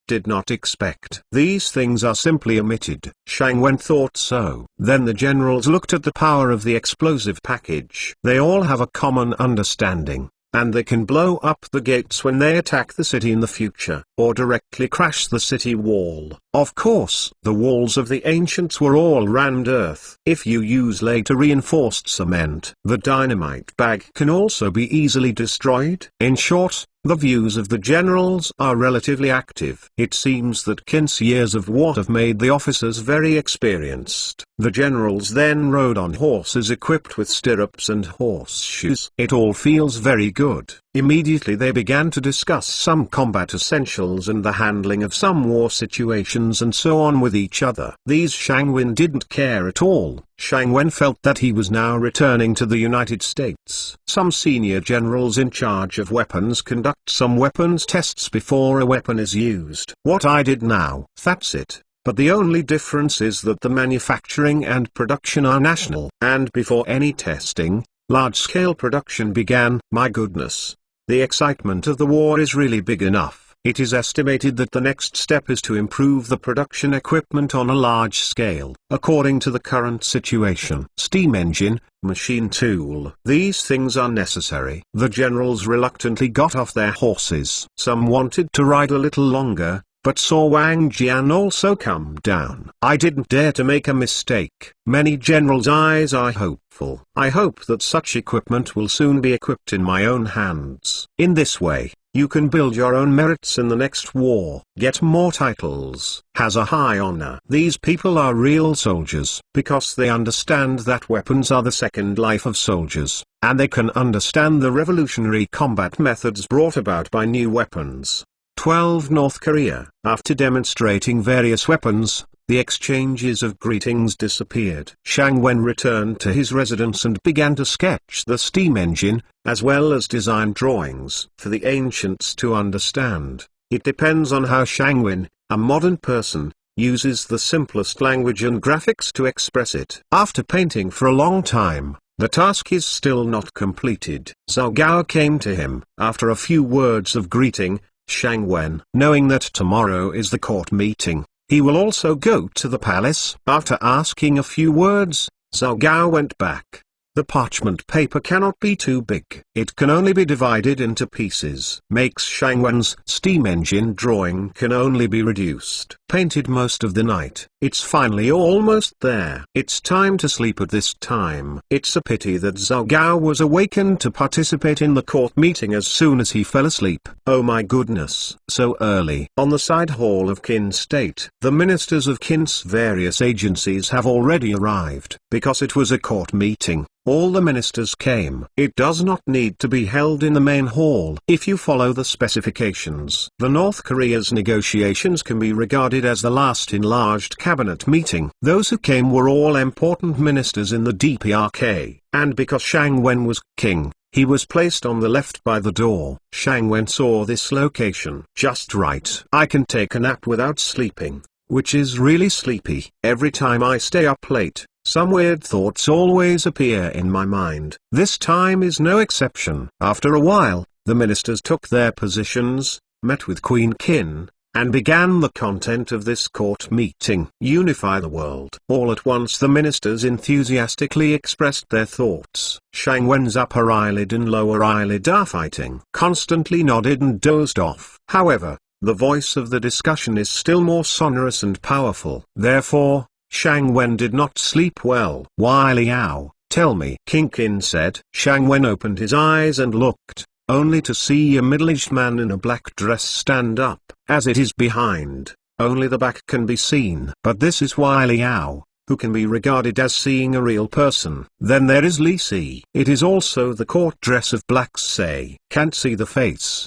Did not expect. These things are simply omitted. Shang Wen thought so. Then the generals looked at the power of the explosive package. They all have a common understanding, and they can blow up the gates when they attack the city in the future, or directly crash the city wall. Of course, the walls of the ancients were all rammed earth. If you use later reinforced cement, the dynamite bag can also be easily destroyed. In short, the views of the generals are relatively active. It seems that Qin's years of war have made the officers very experienced. The generals then rode on horses equipped with stirrups and horseshoes. It all feels very good. Immediately they began to discuss some combat essentials and the handling of some war situations and so on with each other. These Shang Wen didn't care at all. Shang Wen felt that he was now returning to the United States. Some senior generals in charge of weapons conduct some weapons tests before a weapon is used. What I did now, that's it. But the only difference is that the manufacturing and production are national. And before any testing, large-scale production began. My goodness. The excitement of the war is really big enough. It is estimated that the next step is to improve the production equipment on a large scale, according to the current situation. Steam engine, machine tool. These things are necessary. The generals reluctantly got off their horses. Some wanted to ride a little longer, but saw Wang Jian also come down. I didn't dare to make a mistake. Many generals' eyes are hopeful. I hope that such equipment will soon be equipped in my own hands. In this way, you can build your own merits in the next war, get more titles, has a high honor. These people are real soldiers, because they understand that weapons are the second life of soldiers, and they can understand the revolutionary combat methods brought about by new weapons. 12. North Korea. After demonstrating various weapons, the exchanges of greetings disappeared. Shang Wen returned to his residence and began to sketch the steam engine, as well as design drawings for the ancients to understand. It depends on how Shang Wen, a modern person, uses the simplest language and graphics to express it. After painting for a long time, the task is still not completed. Zhao Gao came to him. After a few words of greeting, Shang Wen, knowing that tomorrow is the court meeting, he will also go to the palace. After asking a few words, Zhao Gao went back. The parchment paper cannot be too big. It can only be divided into pieces. Makes Shang Wen's steam engine drawing can only be reduced. painted most of the night. It's finally almost there. It's time to sleep at this time. It's a pity that Zhao Gao was awakened to participate in the court meeting as soon as he fell asleep. Oh my goodness, so early. On the side hall of Qin State, the ministers of Qin's various agencies have already arrived. Because it was a court meeting, all the ministers came. It does not need to be held in the main hall. If you follow the specifications, the North Korea's negotiations can be regarded as the last enlarged cabinet meeting. Those who came were all important ministers in the DPRK, and because Shang Wen was king, he was placed on the left by the door. Shang Wen saw this location. Just right. I can take a nap without sleeping, which is really sleepy. Every time I stay up late, some weird thoughts always appear in my mind. This time is no exception. After a while, the ministers took their positions, met with Queen Qin, and began the content of this court meeting. Unify the world. All at once the ministers enthusiastically expressed their thoughts. Shang Wen's upper eyelid and lower eyelid are fighting. Constantly nodded and dozed off. However, the voice of the discussion is still more sonorous and powerful. Therefore, Shang Wen did not sleep well. Wai Liao, tell me, King Qin said. Shang Wen opened his eyes and looked, only to see a middle-aged man in a black dress stand up. As it is behind, only the back can be seen. But this is Wai Liao, who can be regarded as seeing a real person. Then there is Li Si. It is also the court dress of blacks say, can't see the face.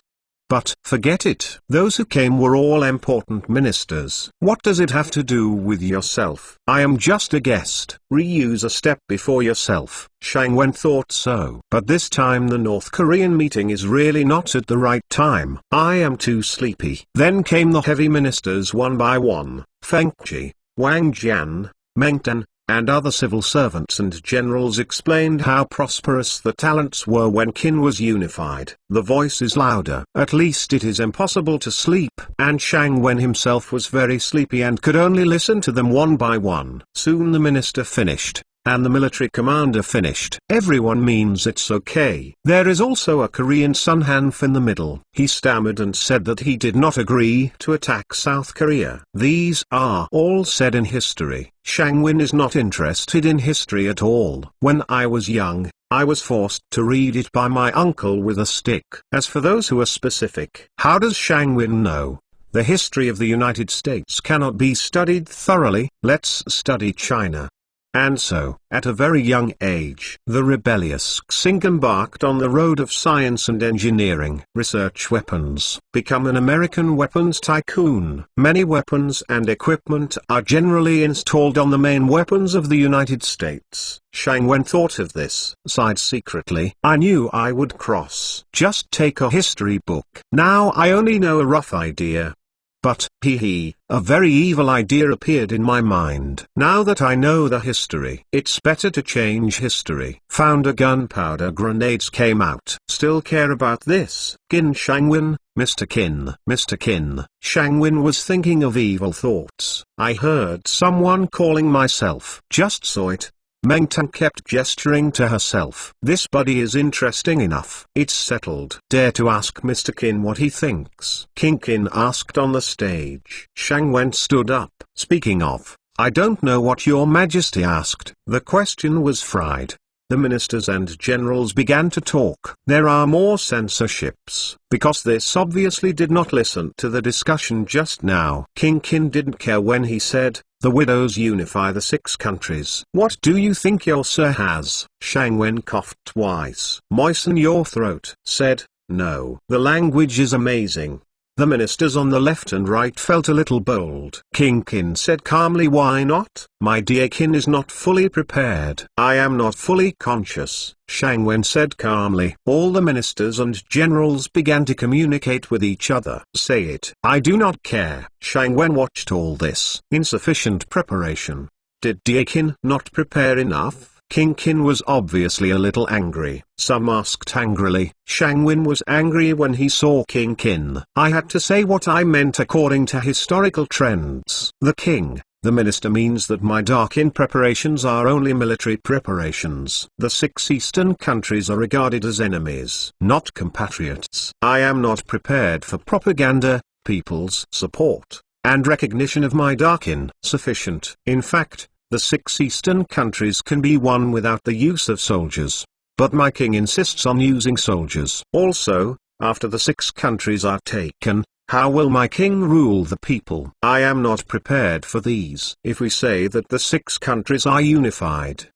But forget it. Those who came were all important ministers. What does it have to do with yourself? I am just a guest. Reuse a step before yourself. Shang Wen thought so. But this time the North Korean meeting is really not at the right time. I am too sleepy. Then came the heavy ministers one by one. Feng Qi, Wang Jian, Meng Tan, and other civil servants and generals explained how prosperous the talents were when Qin was unified. The voice is louder. At least it is impossible to sleep. And Shang Wen himself was very sleepy and could only listen to them one by one. Soon the minister finished, and the military commander finished. Everyone means it's okay. There is also a Korean Sun Hanf in the middle. He stammered and said that he did not agree to attack South Korea. These are all said in history. Shang Wen is not interested in history at all. When I was young, I was forced to read it by my uncle with a stick. As for those who are specific, how does Shang Wen know? The history of the United States cannot be studied thoroughly. Let's study China. And so, at a very young age, the rebellious Xing embarked on the road of science and engineering. Research weapons. Become an American weapons tycoon. Many weapons and equipment are generally installed on the main weapons of the United States. Shang Wen thought of this. Sighed secretly. I knew I would cross. Just take a history book. Now I only know a rough idea. But, a very evil idea appeared in my mind. Now that I know the history, it's better to change history. Founder gunpowder grenades came out. Still care about this? Qin Shang Wen, Mr. Qin. Mr. Qin. Shang Wen was thinking of evil thoughts. I heard someone calling myself. Just saw it. Meng Tan kept gesturing to herself. This buddy is interesting enough. It's settled. Dare to ask Mr. Qin what he thinks. King Qin asked on the stage. Shang Wen stood up. Speaking of, I don't know what your majesty asked. The question was fried. The ministers and generals began to talk. There are more censorships, because this obviously did not listen to the discussion just now. King Qin didn't care when he said, the widows unify the 6 countries. What do you think your sir has? Shang Wen coughed twice. Moisten your throat. Said, no. The language is amazing. The ministers on the left and right felt a little bold. King Qin said calmly, why not? My dear Qin is not fully prepared. I am not fully conscious. Shang Wen said calmly. All the ministers and generals began to communicate with each other. Say it. I do not care. Shang Wen watched all this. Insufficient preparation. Did dear Qin not prepare enough? King Qin was obviously a little angry. Some asked angrily. Shang Wen was angry when he saw King Qin. I had to say what I meant according to historical trends. The king, the minister means that my dark in preparations are only military preparations. The 6 eastern countries are regarded as enemies, not compatriots. I am not prepared for propaganda, people's support. and recognition of my Darkin sufficient. In fact, the 6 eastern countries can be won without the use of soldiers. But my king insists on using soldiers. Also, after the 6 countries are taken, how will my king rule the people? I am not prepared for these. If we say that the 6 countries are unified,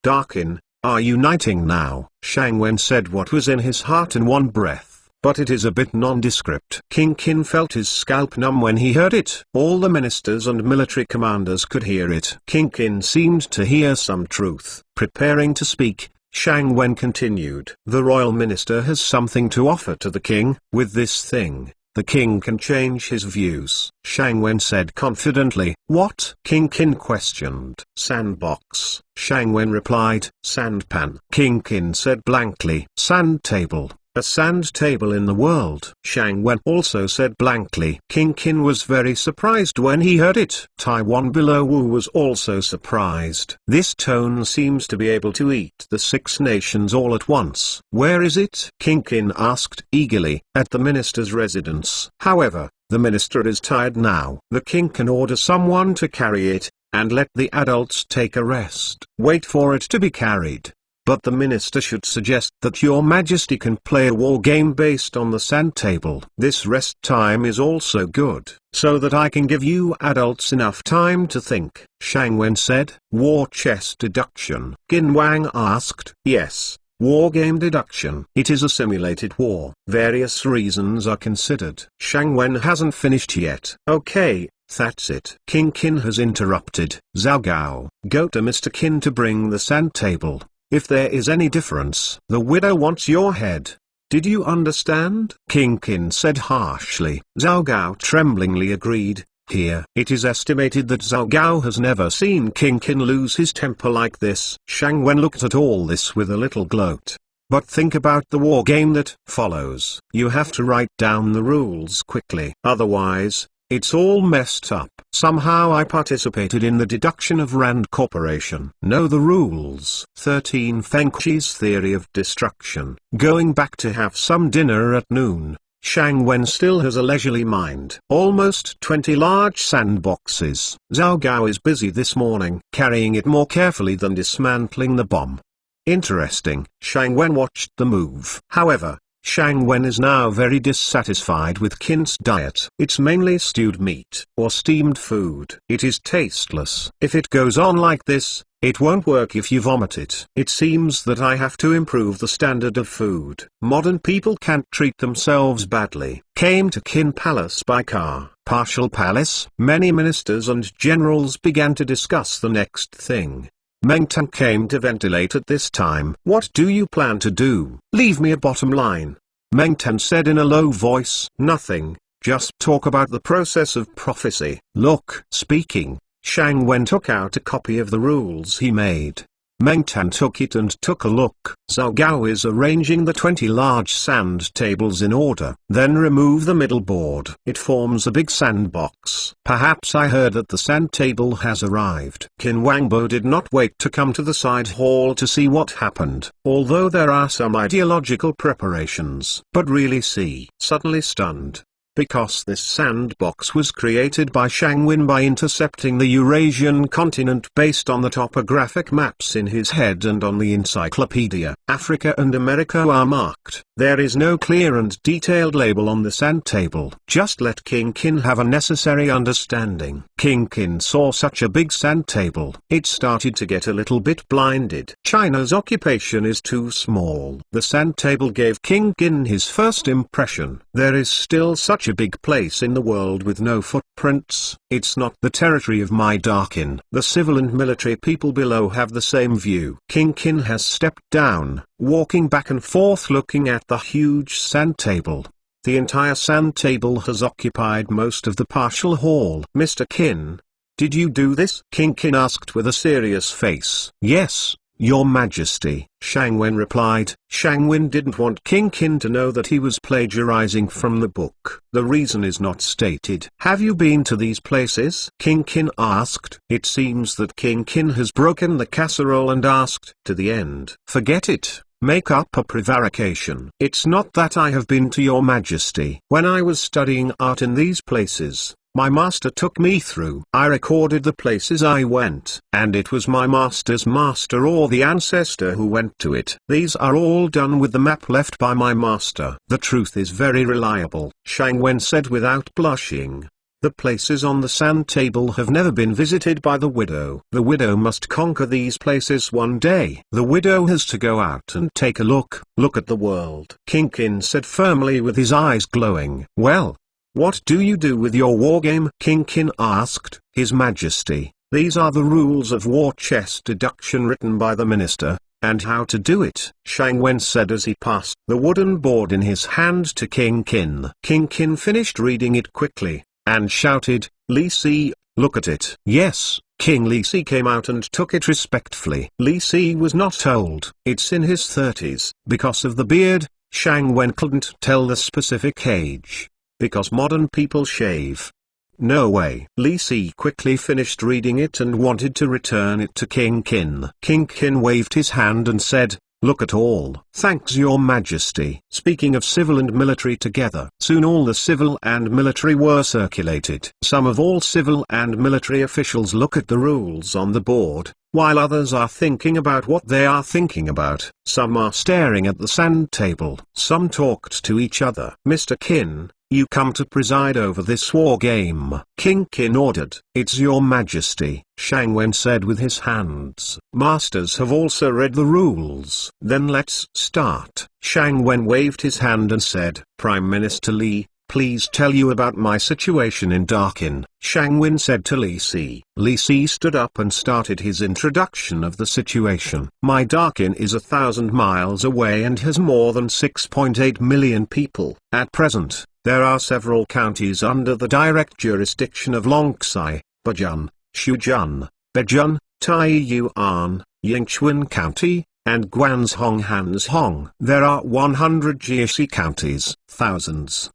Darkin, are uniting now. Shang Wen said what was in his heart in one breath, but it is a bit nondescript. King Qin felt his scalp numb when he heard it. All the ministers and military commanders could hear it. King Qin seemed to hear some truth. Preparing to speak, Shang Wen continued. The royal minister has something to offer to the king. With this thing, the king can change his views. Shang Wen said confidently. What? King Qin questioned. Sandbox. Shang Wen replied. Sandpan. King Qin said blankly. Sand table. A sand table in the world. Shang Wen also said blankly. King Qin was very surprised when he heard it. Taiwan below Wu was also surprised. This tone seems to be able to eat the 6 nations all at once. Where is it? King Qin asked eagerly. At the minister's residence. However, the minister is tired now. The king can order someone to carry it, and let the adults take a rest. Wait for it to be carried. But the minister should suggest that your majesty can play a war game based on the sand table. This rest time is also good, so that I can give you adults enough time to think. Shang Wen said. War chess deduction. Qin Wang asked. Yes, war game deduction. It is a simulated war. Various reasons are considered. Shang Wen hasn't finished yet. Okay. That's it. King Qin has interrupted. Zhao Gao, go to Mr. Qin to bring the sand table. If there is any difference, the widow wants your head. Did you understand? King Qin said harshly. Zhao Gao tremblingly agreed. Here, it is estimated that Zhao Gao has never seen King Qin lose his temper like this. Shang Wen looked at all this with a little gloat. But think about the war game that follows. You have to write down the rules quickly. Otherwise, it's all messed up. Somehow I participated in the deduction of Rand Corporation. Know the rules. 13 Feng Shi's theory of destruction. Going back to have some dinner at noon. Shang Wen still has a leisurely mind. Almost 20 large sandboxes. Zhao Gao is busy this morning, carrying it more carefully than dismantling the bomb. Interesting. Shang Wen watched the move. However, Shang Wen is now very dissatisfied with Qin's diet. It's mainly stewed meat or steamed food. It is tasteless. If it goes on like this, it won't work if you vomit it. It seems that I have to improve the standard of food. Modern people can't treat themselves badly. Came to Qin Palace by car. Partial palace. Many ministers and generals began to discuss the next thing. Meng Tan came to ventilate at this time. What do you plan to do? Leave me a bottom line. Meng Tan said in a low voice. Nothing, just talk about the process of prophecy. Look. Speaking, Shang Wen took out a copy of the rules he made. Meng Tan took it and took a look. Zhao Gao is arranging the 20 large sand tables in order. Then remove the middle board. It forms a big sandbox. Perhaps I heard that the sand table has arrived. Qin Wangbo did not wait to come to the side hall to see what happened, although there are some ideological preparations. But really see. Suddenly stunned. Because this sandbox was created by Shang Wen by intercepting the Eurasian continent based on the topographic maps in his head and on the encyclopedia. Africa and America are marked. There is no clear and detailed label on the sand table. Just let King Qin have a necessary understanding. King Qin saw such a big sand table. It started to get a little bit blinded. China's occupation is too small. The sand table gave King Qin his first impression. There is still such a big place in the world with no footprints. It's not the territory of my Darkin. The civil and military people below have the same view. King Qin has stepped down, walking back and forth looking at the huge sand table. The entire sand table has occupied most of the partial hall. Mr. Qin, did you do this? King Qin asked with a serious face. Yes, Your Majesty, Shang Wen replied. Shang Wen didn't want King Qin to know that he was plagiarizing from the book. The reason is not stated. Have you been to these places? King Qin asked. It seems that King Qin has broken the casserole and asked, to the end. Forget it. Make up a prevarication. It's not that I have been to your majesty. When I was studying art in these places, My master took me through. I recorded the places I went, and it was my master's master or the ancestor who went to it. These are all done with the map left by my master. The truth is very reliable, Shang Wen said without blushing. The places on the sand table have never been visited by the widow. The widow must conquer these places one day. The widow has to go out and take a look at the world. King Qin said firmly with his eyes glowing. Well, what do you do with your war game? King Qin asked. His Majesty, these are the rules of war chess deduction written by the minister, and how to do it, Shang Wen said as he passed the wooden board in his hand to King Qin. King Qin finished reading it quickly, and shouted, Li Si, look at it. Yes, King Li Si came out and took it respectfully. Li Si was not old. It's in his 30s. Because of the beard, Shang Wen couldn't tell the specific age. Because modern people shave. No way. Li Si quickly finished reading it and wanted to return it to King Qin. King Qin waved his hand and said, look at all. Thanks your majesty. Speaking of civil and military together. Soon all the civil and military were circulated. Some of all civil and military officials look at the rules on the board, while others are thinking about what they are thinking about. Some are staring at the sand table. Some talked to each other. Mr. Qin, you come to preside over this war game. King Qin ordered. It's your majesty, Shang Wen said with his hands. Masters have also read the rules. Then let's start. Shang Wen waved his hand and said, Prime Minister Li, please tell you about my situation in Darkin. Shang Wen said to Li Si. Li Si stood up and started his introduction of the situation. My Darkin is 1,000 miles away and has more than 6.8 million people. At present, there are several counties under the direct jurisdiction of Longsai, Bajun, Shujun, Bejun, Taiyuan, Yingchuan County, and Guanzhong Hanzhong. There are 100 Jiaxi counties, thousands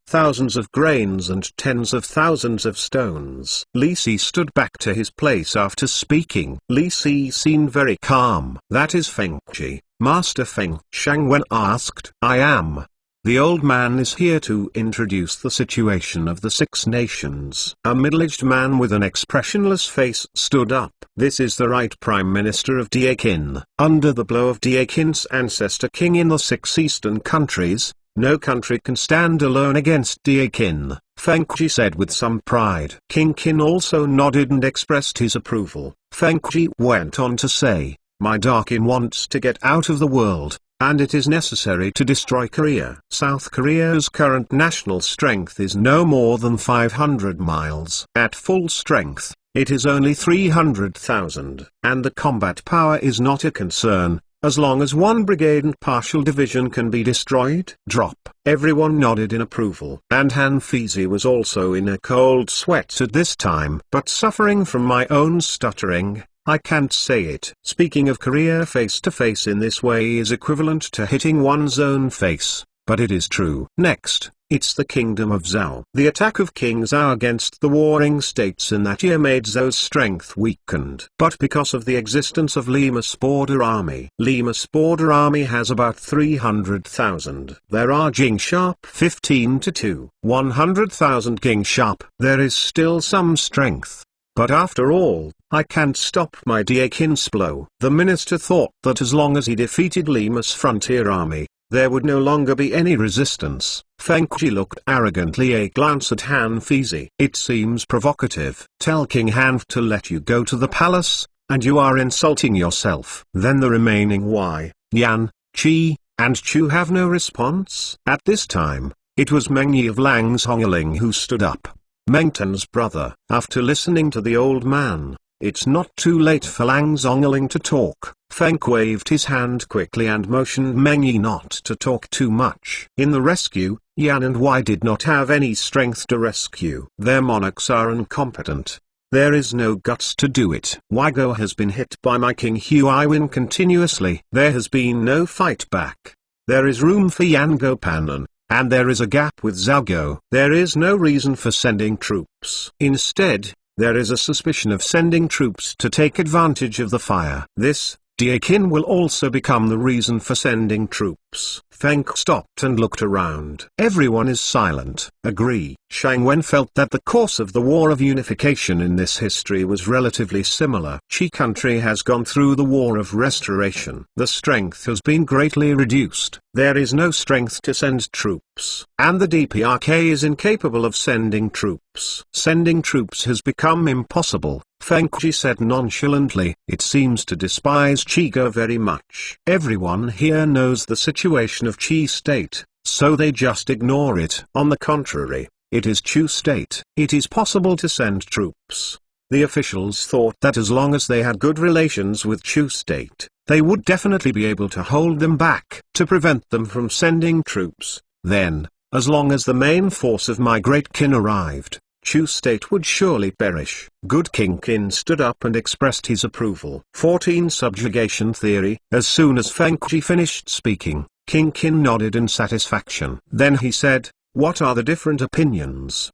of grains and tens of thousands of stones. Li Si stood back to his place after speaking. Li Si seemed very calm. That is Feng Qi, Master Feng. Shang Wen asked. I am. The old man is here to introduce the situation of the 6 nations. A middle-aged man with an expressionless face stood up. This is the right Prime Minister of Dakin. Under the blow of Dakin's ancestor king in the 6 eastern countries, no country can stand alone against Dakin, Feng Qi said with some pride. King Qin also nodded and expressed his approval. Feng Qi went on to say, my Dakin wants to get out of the world, and it is necessary to destroy Korea. South Korea's current national strength is no more than 500 miles. At full strength, it is only 300,000. And the combat power is not a concern, as long as one brigade and partial division can be destroyed. Drop. Everyone nodded in approval. And Han Fizi was also in a cold sweat at this time. But suffering from my own stuttering, I can't say it. Speaking of Korea face to face in this way is equivalent to hitting one's own face, but it is true. Next, it's the kingdom of Zhao. The attack of King Zhao against the warring states in that year made Zhou's strength weakened. But because of the existence of Lima's border army. Lima's border army has about 300,000. There are Jing Sharp 15 to 2. 100,000 Jing Sharp. There is still some strength. But after all, I can't stop my Dakin's blow. The minister thought that as long as he defeated Lima's frontier army, there would no longer be any resistance. Feng Qi looked arrogantly a glance at Han Fizi. It seems provocative. Tell King Han to let you go to the palace, and you are insulting yourself. Then the remaining Y, Yan, Qi, and Chu have no response. At this time, it was Meng Yi of Langzhongling who stood up. Meng Tan's brother. After listening to the old man, it's not too late for Langzhongling to talk. Feng waved his hand quickly and motioned Meng Yi not to talk too much. In the rescue, Yan and Y did not have any strength to rescue. Their monarchs are incompetent. There is no guts to do it. Weigo has been hit by my King Huiwen continuously. There has been no fight back. There is room for Yan Gopanan. And there is a gap with Zhaogo. There is no reason for sending troops. Instead, there is a suspicion of sending troops to take advantage of the fire. This Tycoon will also become the reason for sending troops. Feng stopped and looked around. Everyone is silent. Agree. Shang Wen felt that the course of the War of Unification in this history was relatively similar. Qi country has gone through the War of Restoration. The strength has been greatly reduced. There is no strength to send troops. And the DPRK is incapable of sending troops. Sending troops has become impossible. Feng Qi said nonchalantly. It seems to despise Qi very much. Everyone here knows the situation of Qi state, so they just ignore it. On the contrary, it is Chu state. It is possible to send troops. The officials thought that as long as they had good relations with Chu state, they would definitely be able to hold them back, to prevent them from sending troops. Then, as long as the main force of my great kin arrived, Chu state would surely perish. Good King Qin stood up and expressed his approval. 14 Subjugation Theory. As soon as Feng Qi finished speaking, King Qin nodded in satisfaction. Then he said, "What are the different opinions?"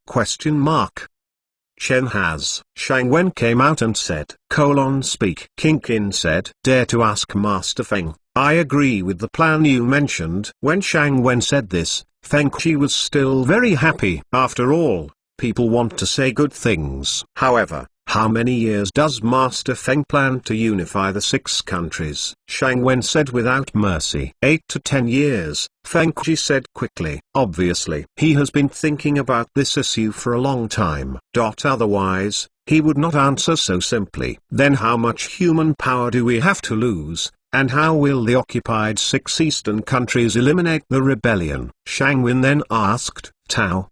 Chen has. Shang Wen came out and said, speak. King Qin said, "Dare to ask Master Feng, I agree with the plan you mentioned." When Shang Wen said this, Feng Qi was still very happy. After all, people want to say good things. However, how many years does Master Feng plan to unify the 6 countries? Shang Wen said without mercy. 8 to 10 years, Feng Qi said quickly. Obviously, he has been thinking about this issue for a long time. Otherwise, he would not answer so simply. Then how much human power do we have to lose? And how will the occupied 6 eastern countries eliminate the rebellion? Shang Wen then asked, Tao.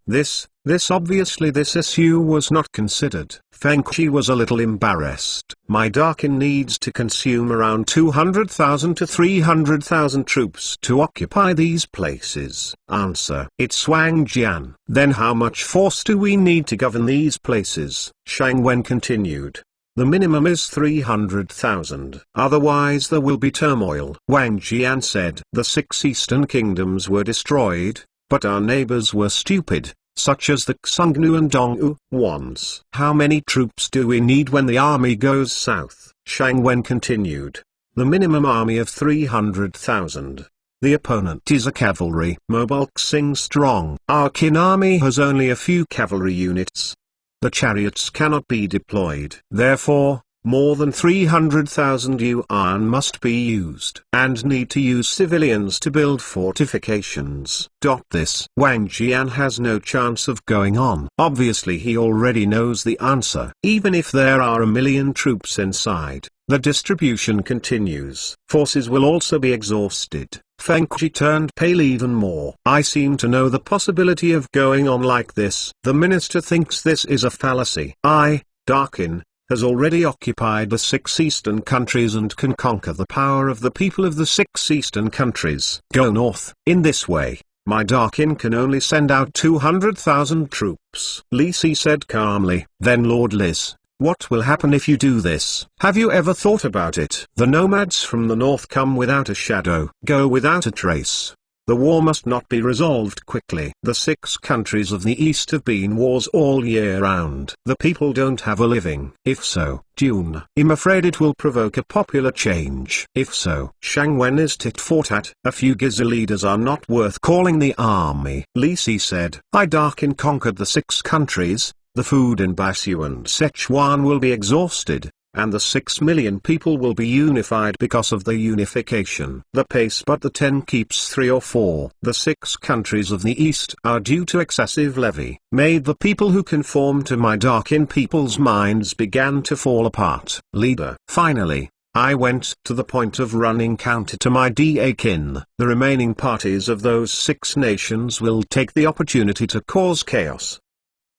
Obviously this issue was not considered. Feng Qi was a little embarrassed. My Darkin needs to consume around 200,000 to 300,000 troops to occupy these places. Answer. It's Wang Jian. Then how much force do we need to govern these places? Shang Wen continued. The minimum is 300,000. Otherwise there will be turmoil. Wang Jian said. The 6 eastern kingdoms were destroyed, but our neighbors were stupid, such as the Xiongnu and Dongwu ones. How many troops do we need when the army goes south? Shang Wen continued. The minimum army of 300,000. The opponent is a cavalry. Mobilxing strong. Our kin army has only a few cavalry units. The chariots cannot be deployed. Therefore, more than 300,000 yuan must be used. And need to use civilians to build fortifications. This Wang Jian has no chance of going on. Obviously he already knows the answer. Even if there are 1 million troops inside, the distribution continues. Forces will also be exhausted. Feng Qi turned pale even more. I seem to know the possibility of going on like this. The minister thinks this is a fallacy. Darkin, has already occupied the 6 eastern countries and can conquer the power of the people of the 6 eastern countries. Go north. In this way, my Darkin can only send out 200,000 troops. Li Si said calmly. Then Lord Liz, what will happen if you do this? Have you ever thought about it? The nomads from the north come without a shadow, go without a trace. The war must not be resolved quickly. The 6 countries of the east have been wars all year round. The people don't have a living. If so, I'm afraid it will provoke a popular change. If so, Shang Wen is tit for tat. A few Giza leaders are not worth calling the army. Li Si said, Darkin conquered the 6 countries, the food in Baisu and Sichuan will be exhausted, and the 6 million people will be unified because of the unification. The pace but the 10 keeps 3 or 4. The 6 countries of the east are due to excessive levy. Made the people who conform to my Darkin people's minds began to fall apart. Leader. Finally, I went to the point of running counter to my Dakin. The remaining parties of those 6 nations will take the opportunity to cause chaos.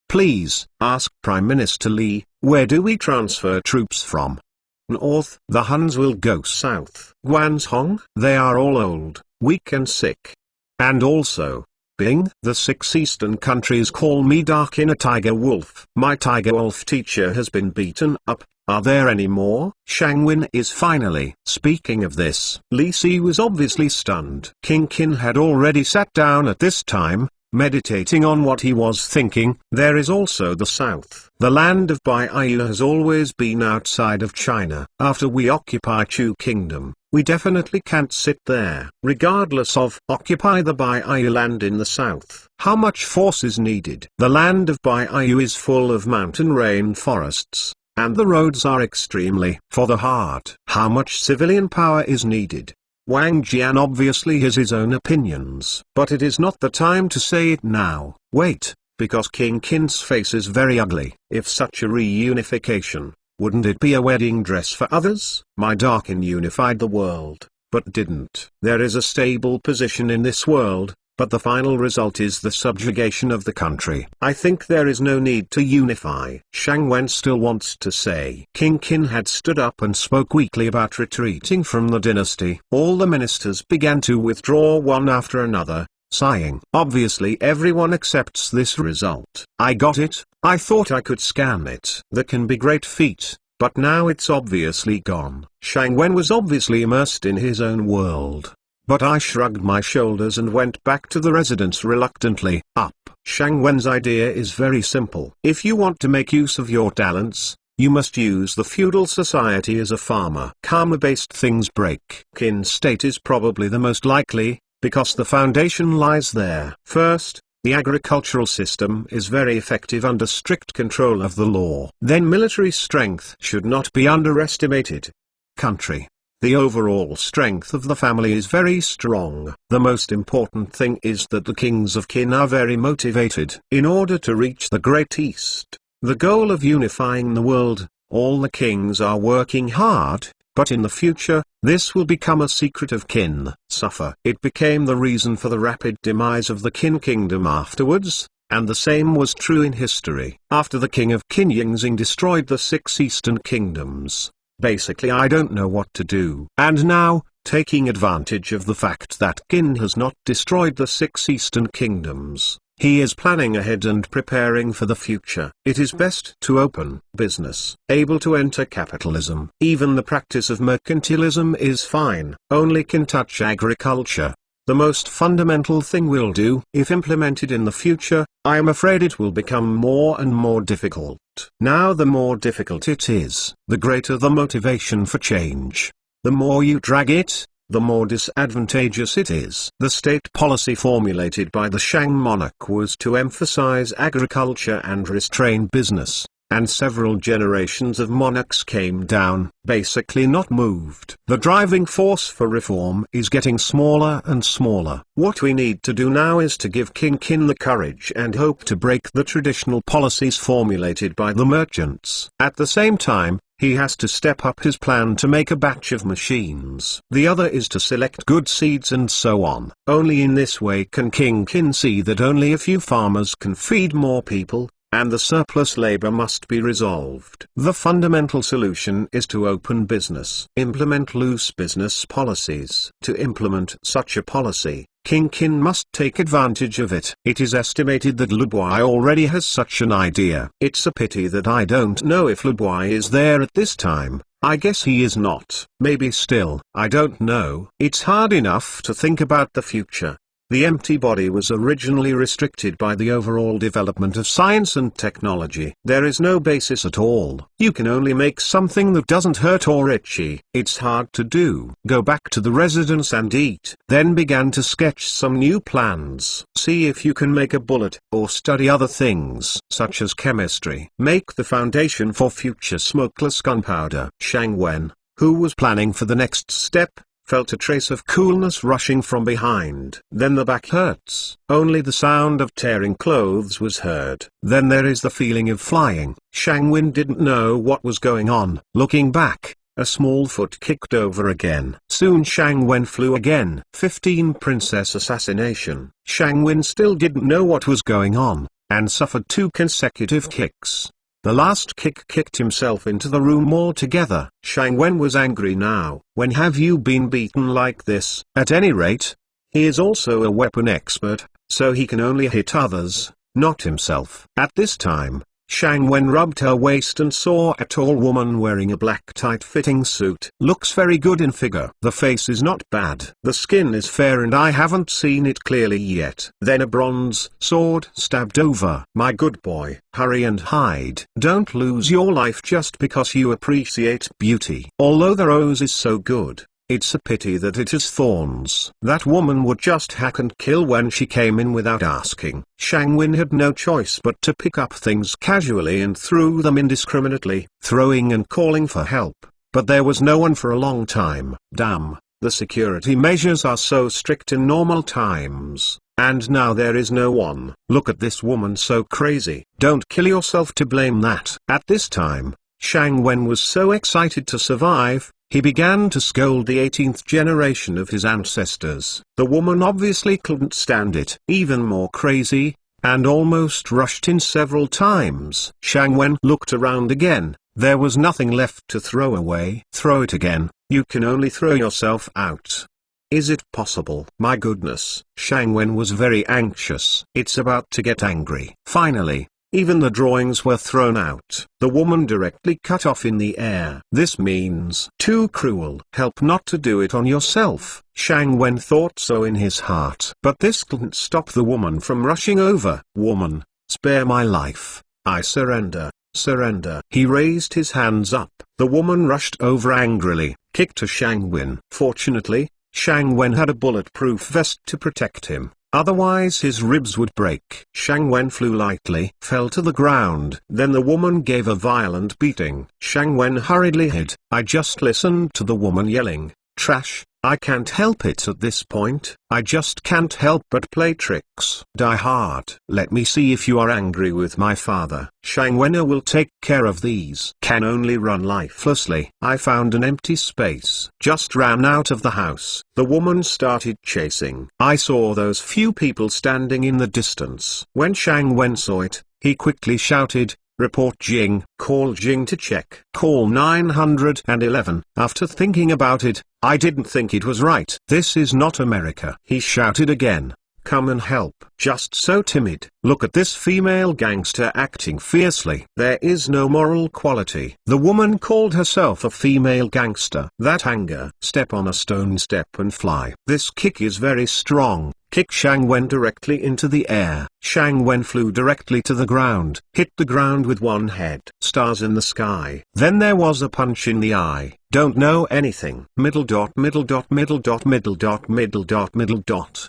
Please, ask Prime Minister Li, where do we transfer troops from? North. The Huns will go south. Guanzhong. They are all old, weak and sick. And also, Bing. The 6 eastern countries call me Darkin a tiger wolf. My tiger wolf teacher has been beaten up. Are there any more? Shang Wen is finally speaking of this. Li Si was obviously stunned. King Qin had already sat down at this time. meditating on what he was thinking. There is also the south. The land of Baiyu has always been outside of China. After we occupy Chu Kingdom, we definitely can't sit there. Regardless of, occupy the Baiyu land in the south. How much force is needed? The land of Baiyu is full of mountain rain forests, and the roads are extremely for the hard. How much civilian power is needed? Wang Jian obviously has his own opinions, but it is not the time to say it now. Wait, because King Qin's face is very ugly. If such a reunification, wouldn't it be a wedding dress for others? My Darkin unified the world, but didn't. There is a stable position in this world, but the final result is the subjugation of the country. I think there is no need to unify. Shang Wen still wants to say. King Qin had stood up and spoke weakly about retreating from the dynasty. All the ministers began to withdraw one after another, sighing. Obviously everyone accepts this result. I got it. I thought I could scan it. That can be great feat, but now it's obviously gone. Shang Wen was obviously immersed in his own world. But I shrugged my shoulders and went back to the residence reluctantly. Up. Shang Wen's idea is very simple. If you want to make use of your talents, you must use the feudal society as a farmer. Karma-based things break. Qin state is probably the most likely, because the foundation lies there. First, the agricultural system is very effective under strict control of the law. Then military strength should not be underestimated. Country. The overall strength of the family is very strong. The most important thing is that the kings of Qin are very motivated. In order to reach the Great East, the goal of unifying the world, all the kings are working hard, but in the future, this will become a secret of Qin. Suffer. It became the reason for the rapid demise of the Qin kingdom afterwards, and the same was true in history. After the king of Qin Yingxing destroyed the 6 eastern kingdoms, basically I don't know what to do. And now, taking advantage of the fact that Qin has not destroyed the 6 eastern kingdoms, he is planning ahead and preparing for the future. It is best to open business, able to enter capitalism. Even the practice of mercantilism is fine, only can touch agriculture. The most fundamental thing will do. If implemented in the future, I am afraid it will become more and more difficult. Now the more difficult it is, the greater the motivation for change. The more you drag it, the more disadvantageous it is. The state policy formulated by the Shang monarch was to emphasize agriculture and restrain business, and several generations of monarchs came down, basically not moved. The driving force for reform is getting smaller and smaller. What we need to do now is to give King Qin the courage and hope to break the traditional policies formulated by the merchants. At the same time, he has to step up his plan to make a batch of machines. The other is to select good seeds and so on. Only in this way can King Qin see that only a few farmers can feed more people, and the surplus labor must be resolved. The fundamental solution is to open business. Implement loose business policies. To implement such a policy, King Qin must take advantage of it. It is estimated that Lubuai already has such an idea. It's a pity that I don't know if Lubuai is there at this time. I guess he is not. Maybe still. I don't know. It's hard enough to think about the future. The empty body was originally restricted by the overall development of science and technology. There is no basis at all. You can only make something that doesn't hurt or itchy. It's hard to do. Go back to the residence and eat. Then began to sketch some new plans. See if you can make a bullet, or study other things, such as chemistry. Make the foundation for future smokeless gunpowder. Shang Wen, who was planning for the next step, felt a trace of coolness rushing from behind. Then the back hurts. Only the sound of tearing clothes was heard. Then there is the feeling of flying. Shang Wen didn't know what was going on. Looking back, a small foot kicked over again. Soon Shang Wen flew again. 15 Princess assassination. Shang Wen still didn't know what was going on, and suffered 2 consecutive kicks. The last kick kicked himself into the room altogether. Shang Wen was angry now. When have you been beaten like this? At any rate, he is also a weapon expert, so he can only hit others, not himself. At this time, Shang Wen rubbed her waist and saw a tall woman wearing a black tight-fitting suit. Looks very good in figure. The face is not bad. The skin is fair and I haven't seen it clearly yet. Then a bronze sword stabbed over. My good boy, hurry and hide. Don't lose your life just because you appreciate beauty. Although the rose is so good, it's a pity that it has thorns. That woman would just hack and kill when she came in without asking. Shang Wen had no choice but to pick up things casually and threw them indiscriminately, throwing and calling for help. But there was no one for a long time. Damn, the security measures are so strict in normal times. And now there is no one. Look at this woman, so crazy. Don't kill yourself to blame that. At this time, Shang Wen was so excited to survive, he began to scold the 18th generation of his ancestors. The woman obviously couldn't stand it. Even more crazy, and almost rushed in several times. Shang Wen looked around again. There was nothing left to throw away. Throw it again. You can only throw yourself out. Is it possible? My goodness. Shang Wen was very anxious. It's about to get angry. Finally, even the drawings were thrown out. The woman directly cut off in the air. This means too cruel. Help not to do it on yourself. Shang Wen thought so in his heart. But this couldn't stop the woman from rushing over. Woman, spare my life. I surrender. Surrender. He raised his hands up. The woman rushed over angrily, kicked to Shang Wen. Fortunately, Shang Wen had a bulletproof vest to protect him. Otherwise his ribs would break. Shang Wen flew lightly, fell to the ground. Then the woman gave a violent beating. Shang Wen hurriedly hid. I just listened to the woman yelling, "Trash." I can't help it at this point. I just can't help but play tricks. Die hard. Let me see if you are angry with my father. Shang Wen will take care of these. Can only run lifelessly. I found an empty space. Just ran out of the house. The woman started chasing. I saw those few people standing in the distance. When Shang Wen saw it, he quickly shouted, "Report Jing." Call Jing to check. Call 911. After thinking about it, I didn't think it was right. This is not America. He shouted again. Come and help. Just so timid. Look at this female gangster acting fiercely. There is no moral quality. The woman called herself a female gangster. That anger. Step on a stone, step and fly. This kick is very strong. Kick Shang Wen directly into the air. Shang Wen flew directly to the ground, hit the ground with one head. Stars in the sky. Then there was a punch in the eye. Don't know anything. Middle dot, middle dot, middle dot, middle dot, middle dot, middle dot.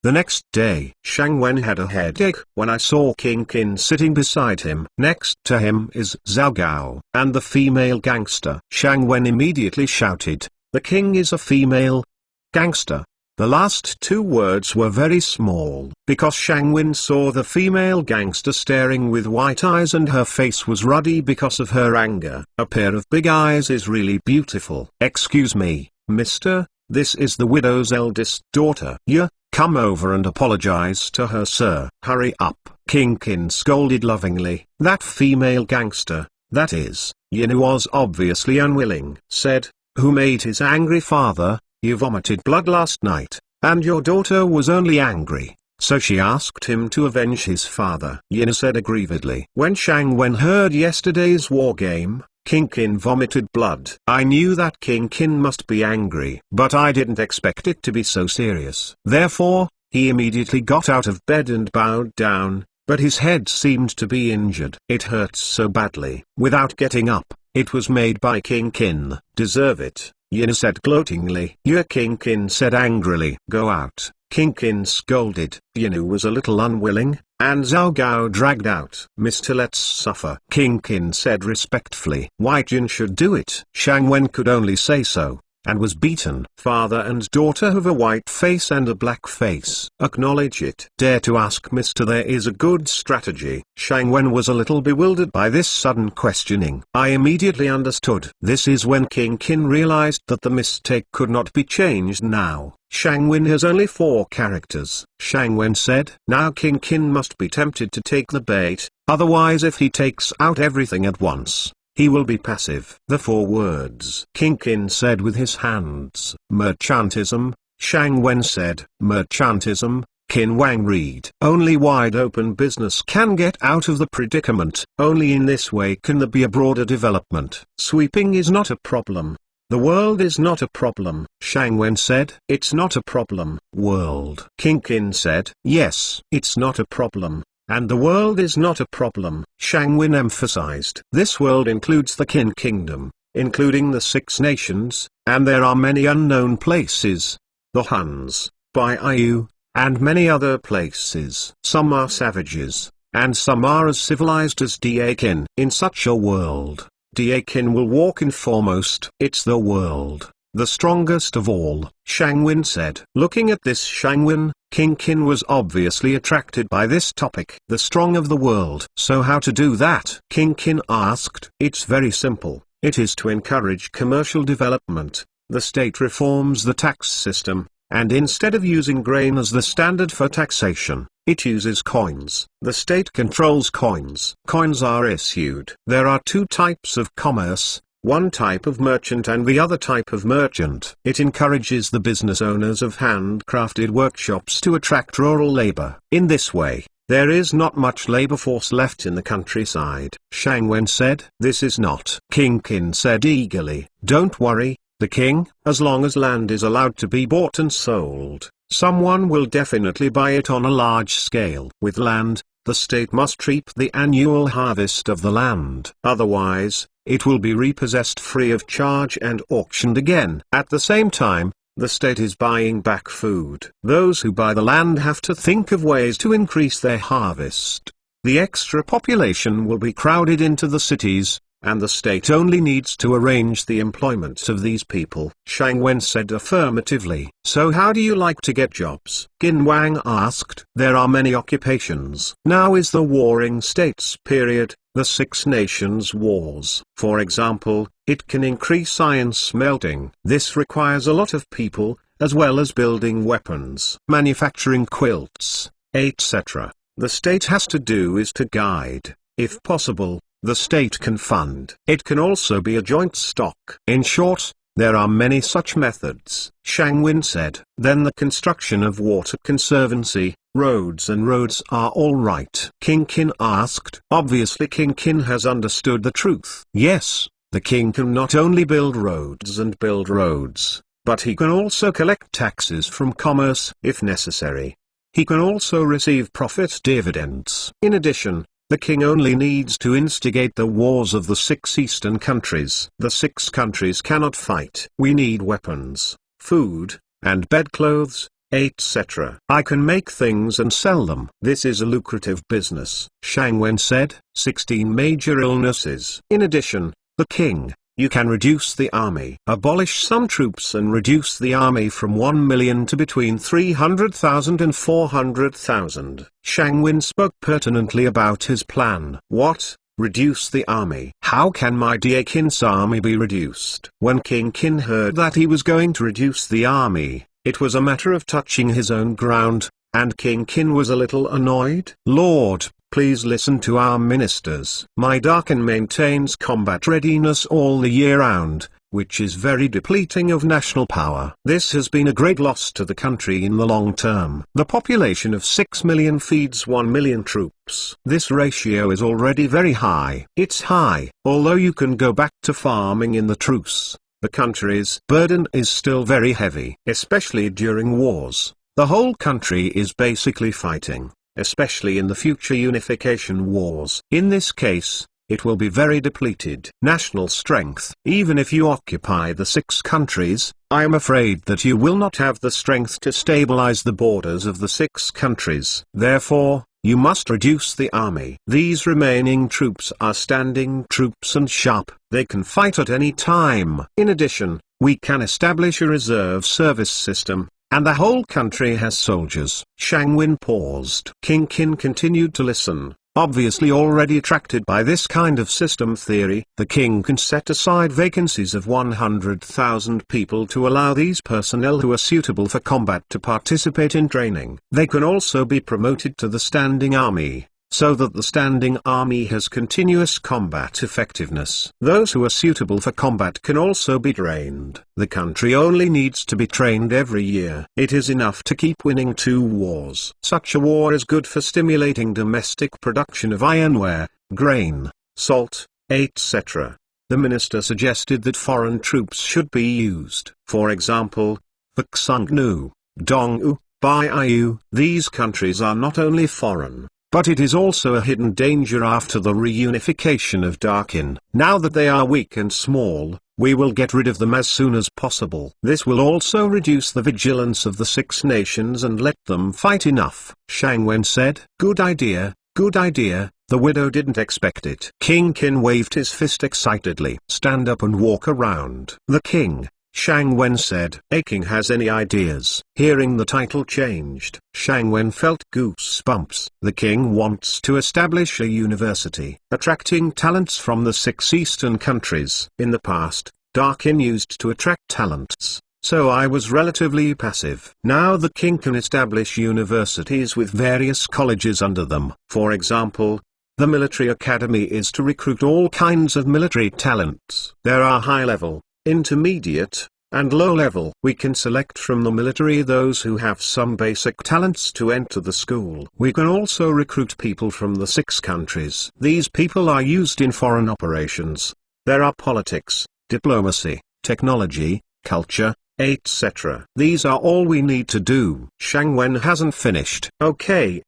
The next day, Shang Wen had a headache when I saw King Qin sitting beside him. Next to him is Zhao Gao, and the female gangster. Shang Wen immediately shouted, "The king is a female gangster." The last two words were very small, because Shang Wen saw the female gangster staring with white eyes and her face was ruddy because of her anger. A pair of big eyes is really beautiful. Excuse me, mister, this is the widow's eldest daughter. Come over and apologize to her, sir. Hurry up. King Qin scolded lovingly. That female gangster, that is, Yin, was obviously unwilling. Said, who made his angry father? You vomited blood last night, and your daughter was only angry, so she asked him to avenge his father. Yin said aggrievedly. When Shang Wen heard yesterday's war game, King Qin vomited blood. I knew that King Qin must be angry, but I didn't expect it to be so serious. Therefore, he immediately got out of bed and bowed down, but his head seemed to be injured. It hurts so badly. Without getting up, it was made by King Qin. Deserve it. Yin said gloatingly. King Qin said angrily. Go out. King Qin scolded. Yin was a little unwilling, and Zhao Gao dragged out. Mister, let's suffer. King Qin said respectfully. Why Jin should do it? Shang Wen could only say so, and was beaten. Father and daughter have a white face and a black face. Acknowledge it. Dare to ask Mister, there is a good strategy. Shang Wen was a little bewildered by this sudden questioning. I immediately understood. This is when King Qin realized that the mistake could not be changed now. Shang Wen has only 4 characters. Shang Wen said. Now King Qin must be tempted to take the bait, otherwise if he takes out everything at once, he will be passive. The 4 words King Qin said with his hands. Merchantism. Shang Wen said. Merchantism. Qin Wang read. Only wide-open business can get out of the predicament. Only in this way can there be a broader development. Sweeping is not a problem. The world is not a problem, Shang Wen said. It's not a problem, world. King Qin said. Yes, it's not a problem. And the world is not a problem, Shang Wen emphasized. This world includes the Qin kingdom, including the 6 nations, and there are many unknown places. The Huns, Baiyu, and many other places. Some are savages, and some are as civilized as Dakin. In such a world, Dakin will walk in foremost. It's the world, the strongest of all, Shang Wen said. Looking at this Shang Wen, King Qin was obviously attracted by this topic. The strong of the world. So how to do that? King Qin asked. It's very simple. It is to encourage commercial development. The state reforms the tax system, and instead of using grain as the standard for taxation, it uses coins. The state controls coins. Coins are issued. There are 2 types of commerce, one type of merchant and the other type of merchant. It encourages the business owners of handcrafted workshops to attract rural labor. In this way, there is not much labor force left in the countryside. Shang Wen said. This is not. King Qin said eagerly. Don't worry, the king, as long as land is allowed to be bought and sold, someone will definitely buy it on a large scale. With land, the state must reap the annual harvest of the land. Otherwise, it will be repossessed free of charge and auctioned again. At the same time, the state is buying back food. Those who buy the land have to think of ways to increase their harvest. The extra population will be crowded into the cities, and the state only needs to arrange the employment of these people. Shang Wen said affirmatively. So how do you like to get jobs? Qin Wang asked. There are many occupations. Now is the warring states period, the 6 nations wars. For example, it can increase iron smelting. This requires a lot of people, as well as building weapons, manufacturing quilts, etc. The state has to do is to guide. If possible, the state can fund. It can also be a joint stock. In short, there are many such methods, Shang Wen said. Then the construction of water conservancy, roads are all right. King Qin asked. Obviously King Qin has understood the truth. Yes, the king can not only build roads, but he can also collect taxes from commerce if necessary. He can also receive profit dividends. In addition, the king only needs to instigate the wars of the 6 eastern countries. The 6 countries cannot fight. We need weapons, food, and bedclothes, etc. I can make things and sell them. This is a lucrative business, Shang Wen said. 16 major illnesses. In addition, the king, you can reduce the army. Abolish some troops and reduce the army from 1 million to between 300,000 and 400,000. Shang Wen spoke pertinently about his plan. What? Reduce the army? How can my Dakin's army be reduced? When King Qin heard that he was going to reduce the army, it was a matter of touching his own ground, and King Qin was a little annoyed. Lord, please listen to our ministers. My Dakin maintains combat readiness all the year round, which is very depleting of national power. This has been a great loss to the country in the long term. The population of 6 million feeds 1 million troops. This ratio is already very high. It's high. Although you can go back to farming in the truce, the country's burden is still very heavy. Especially during wars, the whole country is basically fighting. Especially in the future unification wars. In this case, it will be very depleted. National strength. Even if you occupy the 6 countries, I am afraid that you will not have the strength to stabilize the borders of the 6 countries. Therefore, you must reduce the army. These remaining troops are standing troops and sharp. They can fight at any time. In addition, we can establish a reserve service system, and the whole country has soldiers. Shang Wen paused. King Qin continued to listen, obviously already attracted by this kind of system theory. The king can set aside vacancies of 100,000 people to allow these personnel who are suitable for combat to participate in training. They can also be promoted to the standing army, so that the standing army has continuous combat effectiveness. Those who are suitable for combat can also be trained. The country only needs to be trained every year. It is enough to keep winning 2 wars. Such a war is good for stimulating domestic production of ironware, grain, salt, etc. The minister suggested that foreign troops should be used. For example, for Xiongnu, Dongwu, Baiyu. These countries are not only foreign, but it is also a hidden danger after the reunification of Darkin. Now that they are weak and small, we will get rid of them as soon as possible. This will also reduce the vigilance of the 6 nations and let them fight enough. Shang Wen said, "Good idea, good idea." The widow didn't expect it. King Qin waved his fist excitedly. "Stand up and walk around." The king, Shang Wen said. "A king has any ideas?" Hearing the title changed, Shang Wen felt goosebumps. The king wants to establish a university, attracting talents from the 6 eastern countries. In the past, Darkin used to attract talents, so I was relatively passive. Now the king can establish universities with various colleges under them. For example, the military academy is to recruit all kinds of military talents. There are high-level, intermediate, and low-level. We can select from the military those who have some basic talents to enter the school. We can also recruit people from the 6 countries. These people are used in foreign operations. There are politics, diplomacy, technology, culture, etc. These are all we need to do. Shang Wen hasn't finished. Okay.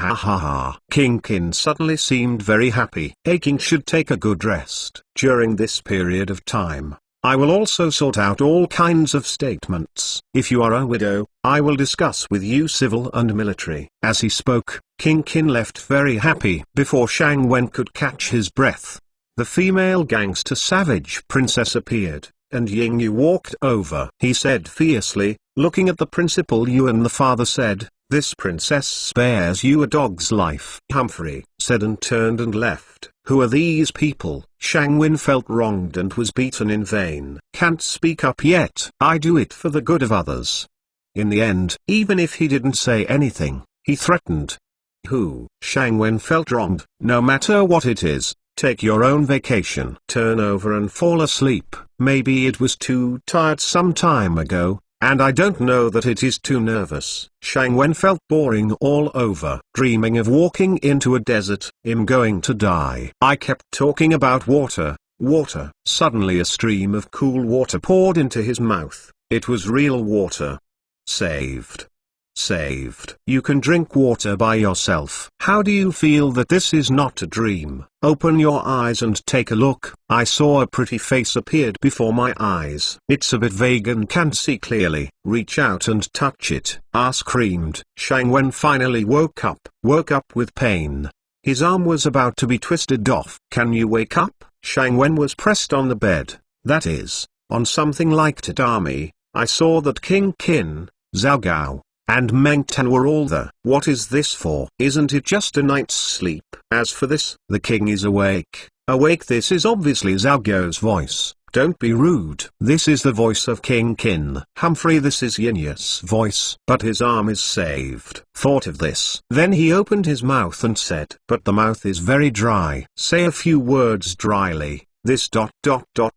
Ha ha ha. King Qin suddenly seemed very happy. A king should take a good rest. During this period of time, I will also sort out all kinds of statements. If you are a widow, I will discuss with you civil and military. As he spoke, King Qin left very happy. Before Shang Wen could catch his breath, the female gangster savage princess appeared, and Ying Yu walked over. He said fiercely, looking at the principal Yuan. The father said, "This princess spares you a dog's life." Humphrey said and turned and left. Who are these people? Shang Wen felt wronged and was beaten in vain. Can't speak up yet. I do it for the good of others. In the end, even if he didn't say anything, he threatened. Who? Shang Wen felt wronged. No matter what it is, take your own vacation. Turn over and fall asleep. Maybe it was too tired some time ago, and I don't know that it is too nervous. Shang Wen felt boring all over. Dreaming of walking into a desert. I'm going to die. I kept talking about water, water. Suddenly a stream of cool water poured into his mouth. It was real water. Saved. Saved. You can drink water by yourself. How do you feel that this is not a dream? Open your eyes and take a look. I saw a pretty face appeared before my eyes. It's a bit vague and can't see clearly. Reach out and touch it. I screamed. Shang Wen finally woke up with pain. His arm was about to be twisted off. Can you wake up? Shang Wen was pressed on the bed, that is, on something like tatami. I saw that King Qin, Zhao Gao, and Meng Tan were all there. What is this for? Isn't it just a night's sleep? As for this, the king is awake. Awake. This is obviously Zhao Gao's voice. Don't be rude. This is the voice of King Qin. Humphrey, this is Yin Yu's voice. But his arm is saved. Thought of this. Then he opened his mouth and said, but the mouth is very dry. Say a few words dryly. This ...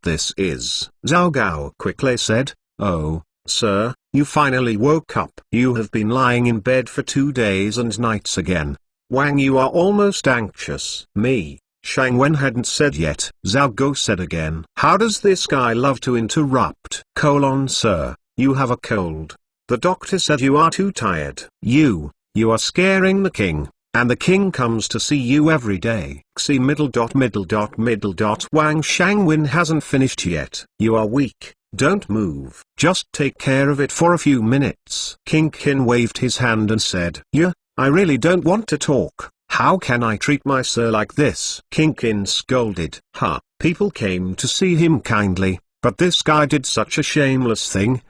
This is. Zhao Gao quickly said, oh, sir, you finally woke up. You have been lying in bed for 2 days and nights again. Wang, you are almost anxious. Me. Shang Wen hadn't said yet. Zhao Gao said again. How does this guy love to interrupt? Sir, you have a cold. The doctor said you are too tired. You are scaring the king, and the king comes to see you every day. See . Wang. Shang Wen hasn't finished yet. You are weak. Don't move. Just take care of it for a few minutes. King Qin waved his hand and said, yeah, I really don't want to talk. How can I treat my sir like this? King Qin scolded. People came to see him kindly, but this guy did such a shameless thing.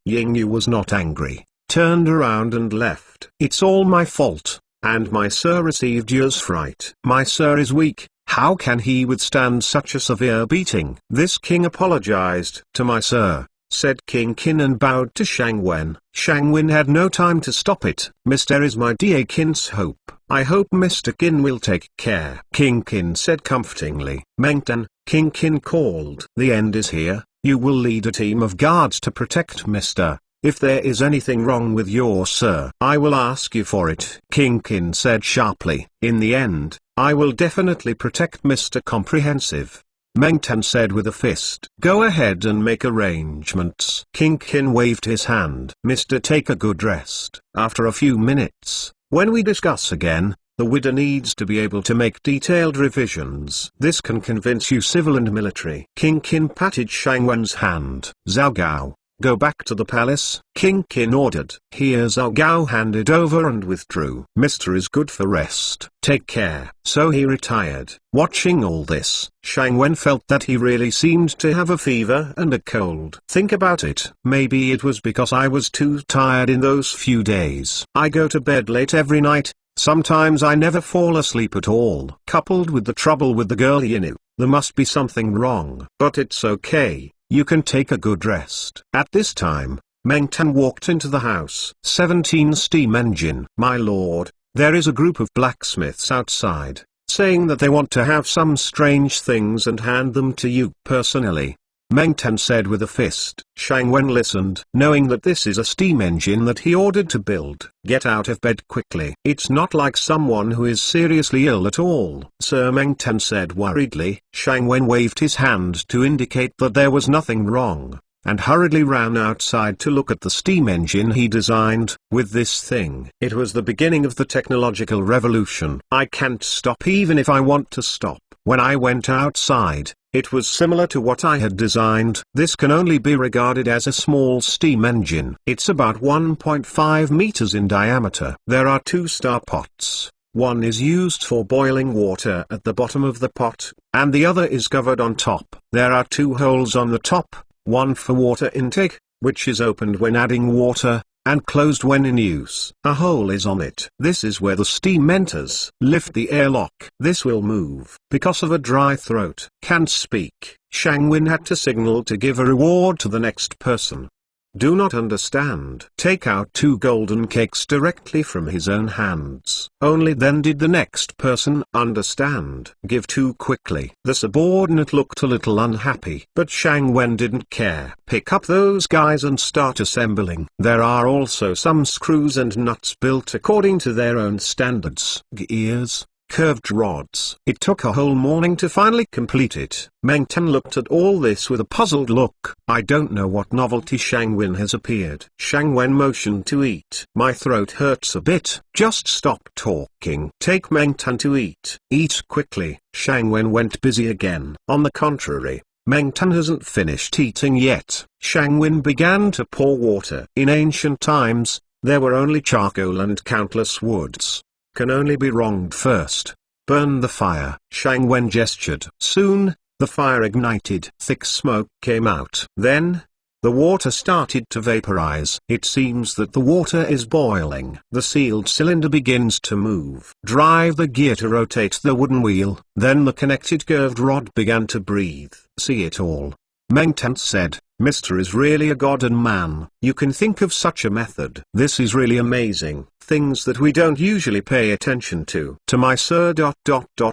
Ying Yu was not angry, turned around and left. It's all my fault, and my sir received years fright. My sir is weak. How can he withstand such a severe beating? This king apologized to my sir. said King Qin and bowed to Shang Wen. Shang Wen had no time to stop it. Mr. is my dear Qin's hope. I hope Mr. Qin will take care. King Qin said comfortingly. Meng Tan, King Qin called. The end is here. You will lead a team of guards to protect Mr. If there is anything wrong with your sir, I will ask you for it. King Qin said sharply. In the end, I will definitely protect Mr. Comprehensive. Meng Tan said with a fist. Go ahead and make arrangements. King Qin waved his hand. Mr. Take a good rest. After a few minutes, when we discuss again, the widow needs to be able to make detailed revisions. This can convince you civil and military. King Qin patted Shang Wen's hand. Zhao Gao, go back to the palace, King Qin ordered. Here Zhao Gao handed over and withdrew. Mr. is good for rest. Take care. So he retired. Watching all this, Shang Wen felt that he really seemed to have a fever and a cold. Think about it. Maybe it was because I was too tired in those few days. I go to bed late every night. Sometimes I never fall asleep at all. Coupled with the trouble with the girl you knew, there must be something wrong. But it's okay. You can take a good rest. At this time, Meng Tan walked into the house. 17 steam engine. My lord, there is a group of blacksmiths outside, saying that they want to have some strange things and hand them to you personally. Meng Tan said with a fist. Shang Wen listened, knowing that this is a steam engine that he ordered to build. Get out of bed quickly. It's not like someone who is seriously ill at all. Sir, Meng Tan said worriedly. Shang Wen waved his hand to indicate that there was nothing wrong, and hurriedly ran outside to look at the steam engine he designed. With this thing, it was the beginning of the technological revolution. I can't stop even if I want to stop. When I went outside, it was similar to what I had designed. This can only be regarded as a small steam engine. It's about 1.5 meters in diameter. There are 2 star pots. One is used for boiling water at the bottom of the pot, and the other is covered on top. There are 2 holes on the top, one for water intake, which is opened when adding water, and closed when in use. A hole is on it. This is where the steam enters. Lift the airlock. This will move. Because of a dry throat, can't speak, Shang Wen had to signal to give a reward to the next person. Do not understand. Take out 2 golden cakes directly from his own hands. Only then did the next person understand. Give 2 quickly. The subordinate looked a little unhappy, but Shang Wen didn't care. Pick up those guys and start assembling. There are also some screws and nuts built according to their own standards. Gears, curved rods. It took a whole morning to finally complete it. Meng Tan looked at all this with a puzzled look. I don't know what novelty Shang Wen has appeared. Shang Wen motioned to eat. My throat hurts a bit. Just stop talking. Take Meng Tan to eat. Eat quickly. Shang Wen went busy again. On the contrary, Meng Tan hasn't finished eating yet. Shang Wen began to pour water. In ancient times, there were only charcoal and countless woods. Can only be wronged first. Burn the fire. Shang Wen gestured. Soon, the fire ignited. Thick smoke came out. Then, the water started to vaporize. It seems that the water is boiling. The sealed cylinder begins to move. Drive the gear to rotate the wooden wheel. Then the connected curved rod began to breathe. See it all. Meng Tan said. Mr. is really a god and man. You can think of such a method. This is really amazing. Things that we don't usually pay attention to. To my sir.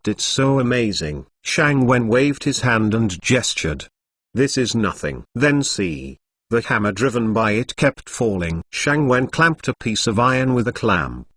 It's so amazing. Shang Wen waved his hand and gestured. This is nothing. Then see. The hammer driven by it kept falling. Shang Wen clamped a piece of iron with a clamp.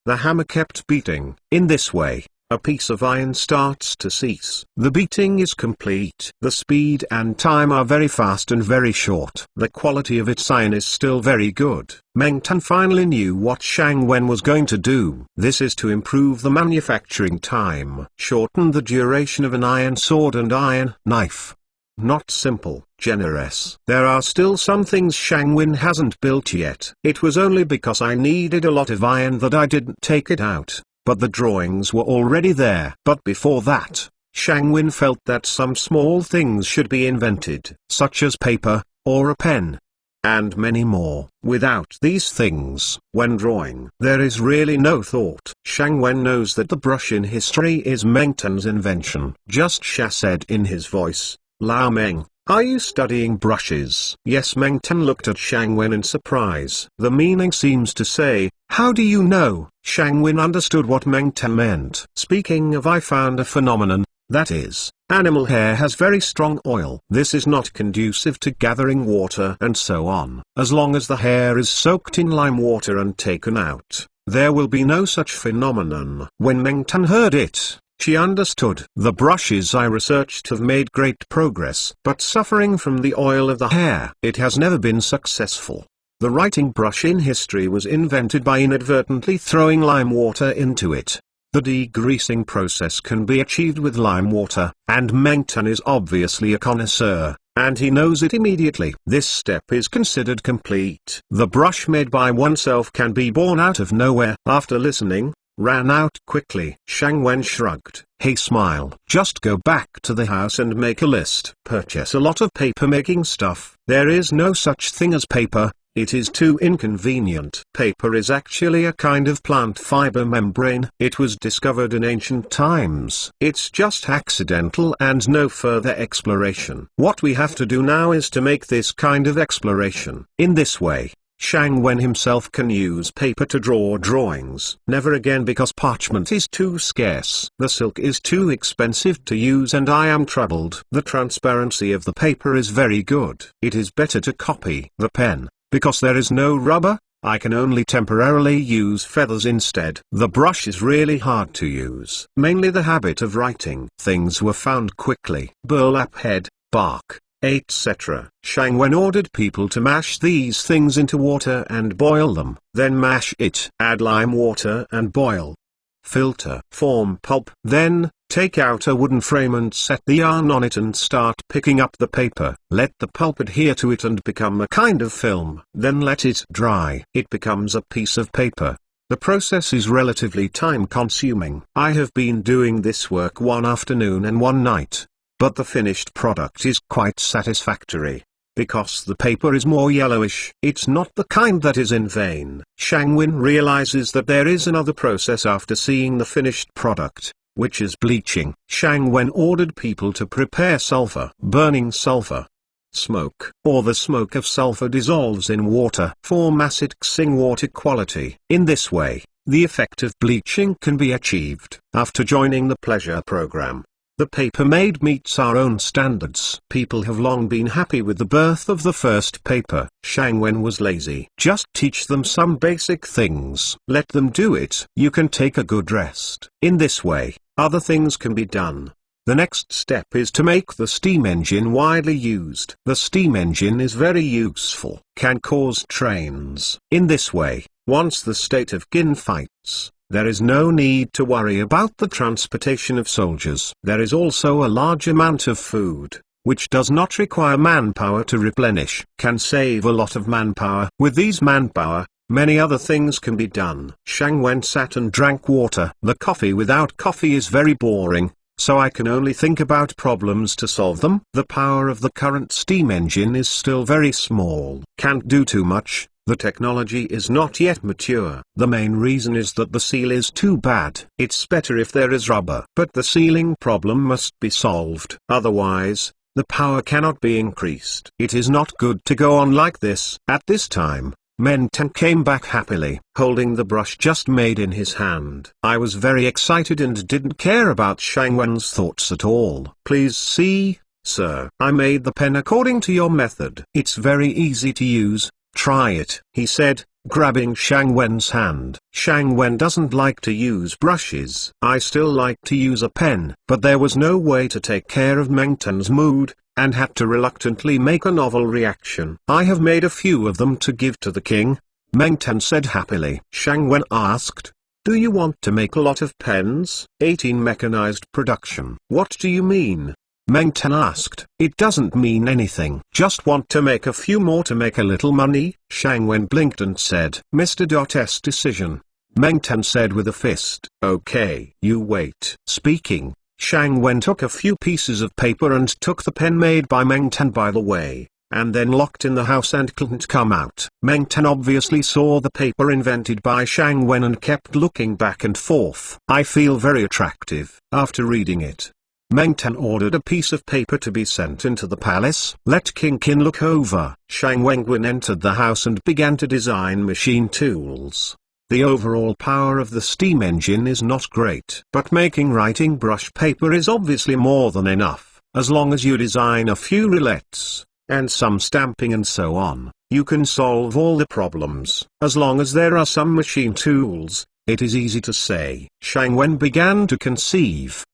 The hammer kept beating. In this way, a piece of iron starts to cease. The beating is complete. The speed and time are very fast and very short. The quality of its iron is still very good. Meng Tan finally knew what Shang Wen was going to do. This is to improve the manufacturing time. Shorten the duration of an iron sword and iron knife. Not simple, generous. There are still some things Shang Wen hasn't built yet. It was only because I needed a lot of iron that I didn't take it out. But the drawings were already there. But before that, Shang Wen felt that some small things should be invented, such as paper, or a pen, and many more. Without these things, when drawing, there is really no thought. Shang Wen knows that the brush in history is Meng Tan's invention. Just Sha said in his voice, Lao Meng, Are you studying brushes? Yes. Meng Tan looked at Shang Wen in surprise. The meaning seems to say, how do you know? Shang Wen understood what Meng Tan meant. Speaking of, I found a phenomenon, that is, animal hair has very strong oil. This is not conducive to gathering water and so on. As long as the hair is soaked in lime water and taken out, there will be no such phenomenon. When Meng Tan heard it, she understood. The brushes I researched have made great progress, but suffering from the oil of the hair, it has never been successful. The writing brush in history was invented by inadvertently throwing lime water into it. The degreasing process can be achieved with lime water, and Meng Tan is obviously a connoisseur, and he knows it immediately. This step is considered complete. The brush made by oneself can be born out of nowhere. After listening, ran out quickly. Shang Wen shrugged. Hey, smile. Just go back to the house and make a list. Purchase a lot of paper making stuff. There is no such thing as paper. It is too inconvenient. Paper is actually a kind of plant fiber membrane. It was discovered in ancient times. It's just accidental and no further exploration. What we have to do now is to make this kind of exploration. In this way, Shang Wen himself can use paper to draw drawings. Never again, because parchment is too scarce. The silk is too expensive to use and I am troubled. The transparency of the paper is very good. It is better to copy. The pen, because there is no rubber, I can only temporarily use feathers instead. The brush is really hard to use. Mainly the habit of writing. Things were found quickly. Burlap head, bark, etc. Shang Wen ordered people to mash these things into water and boil them. Then mash it. Add lime water and boil. Filter. Form pulp. Then, take out a wooden frame and set the yarn on it and start picking up the paper. Let the pulp adhere to it and become a kind of film. Then let it dry. It becomes a piece of paper. The process is relatively time-consuming. I have been doing this work one afternoon and one night. But the finished product is quite satisfactory. Because the paper is more yellowish. It's not the kind that is in vain. Shang Wen realizes that there is another process after seeing the finished product, which is bleaching. Shang Wen ordered people to prepare sulfur. Burning sulfur. Smoke, or the smoke of sulfur, dissolves in water, form acid-xing water quality. In this way, the effect of bleaching can be achieved. After joining the pleasure program, the paper made meets our own standards. People have long been happy with the birth of the first paper. Shang Wen was lazy. Just teach them some basic things. Let them do it. You can take a good rest. In this way, other things can be done. The next step is to make the steam engine widely used. The steam engine is very useful. Can cause trains. In this way, once the state of Qin fights, there is no need to worry about the transportation of soldiers. There is also a large amount of food, which does not require manpower to replenish. Can save a lot of manpower. With these manpower, many other things can be done. Shang Wen sat and drank water. The coffee without coffee is very boring, so I can only think about problems to solve them. The power of the current steam engine is still very small. Can't do too much. The technology is not yet mature. The main reason is that the seal is too bad. It's better if there is rubber. But the sealing problem must be solved. Otherwise, the power cannot be increased. It is not good to go on like this. At this time, Meng Tan came back happily, holding the brush just made in his hand. I was very excited and didn't care about Shang Wen's thoughts at all. Please see, sir. I made the pen according to your method. It's very easy to use. Try it, he said, grabbing Shang Wen's hand. Shang Wen doesn't like to use brushes. I still like to use a pen. But there was no way to take care of Meng Tan's mood, and had to reluctantly make a novel reaction. I have made a few of them to give to the king, Meng Tan said happily. Shang Wen asked, do you want to make a lot of pens? 18 mechanized production. What do you mean? Meng Tan asked. It doesn't mean anything. Just want to make a few more to make a little money. Shang Wen blinked and said, Mr.'s decision. Meng Tan said with a fist. Okay, you wait. Speaking, Shang Wen took a few pieces of paper and took the pen made by Meng Tan by the way, and then locked in the house and couldn't come out. Meng Tan obviously saw the paper invented by Shang Wen and kept looking back and forth. I feel very attractive. After reading it, Meng Tan ordered a piece of paper to be sent into the palace. Let King Qin look over. Shang Wenguan entered the house and began to design machine tools. The overall power of the steam engine is not great, but making writing brush paper is obviously more than enough. As long as you design a few rillettes, and some stamping and so on, you can solve all the problems. As long as there are some machine tools, it is easy to say. Shang Wen began to conceive.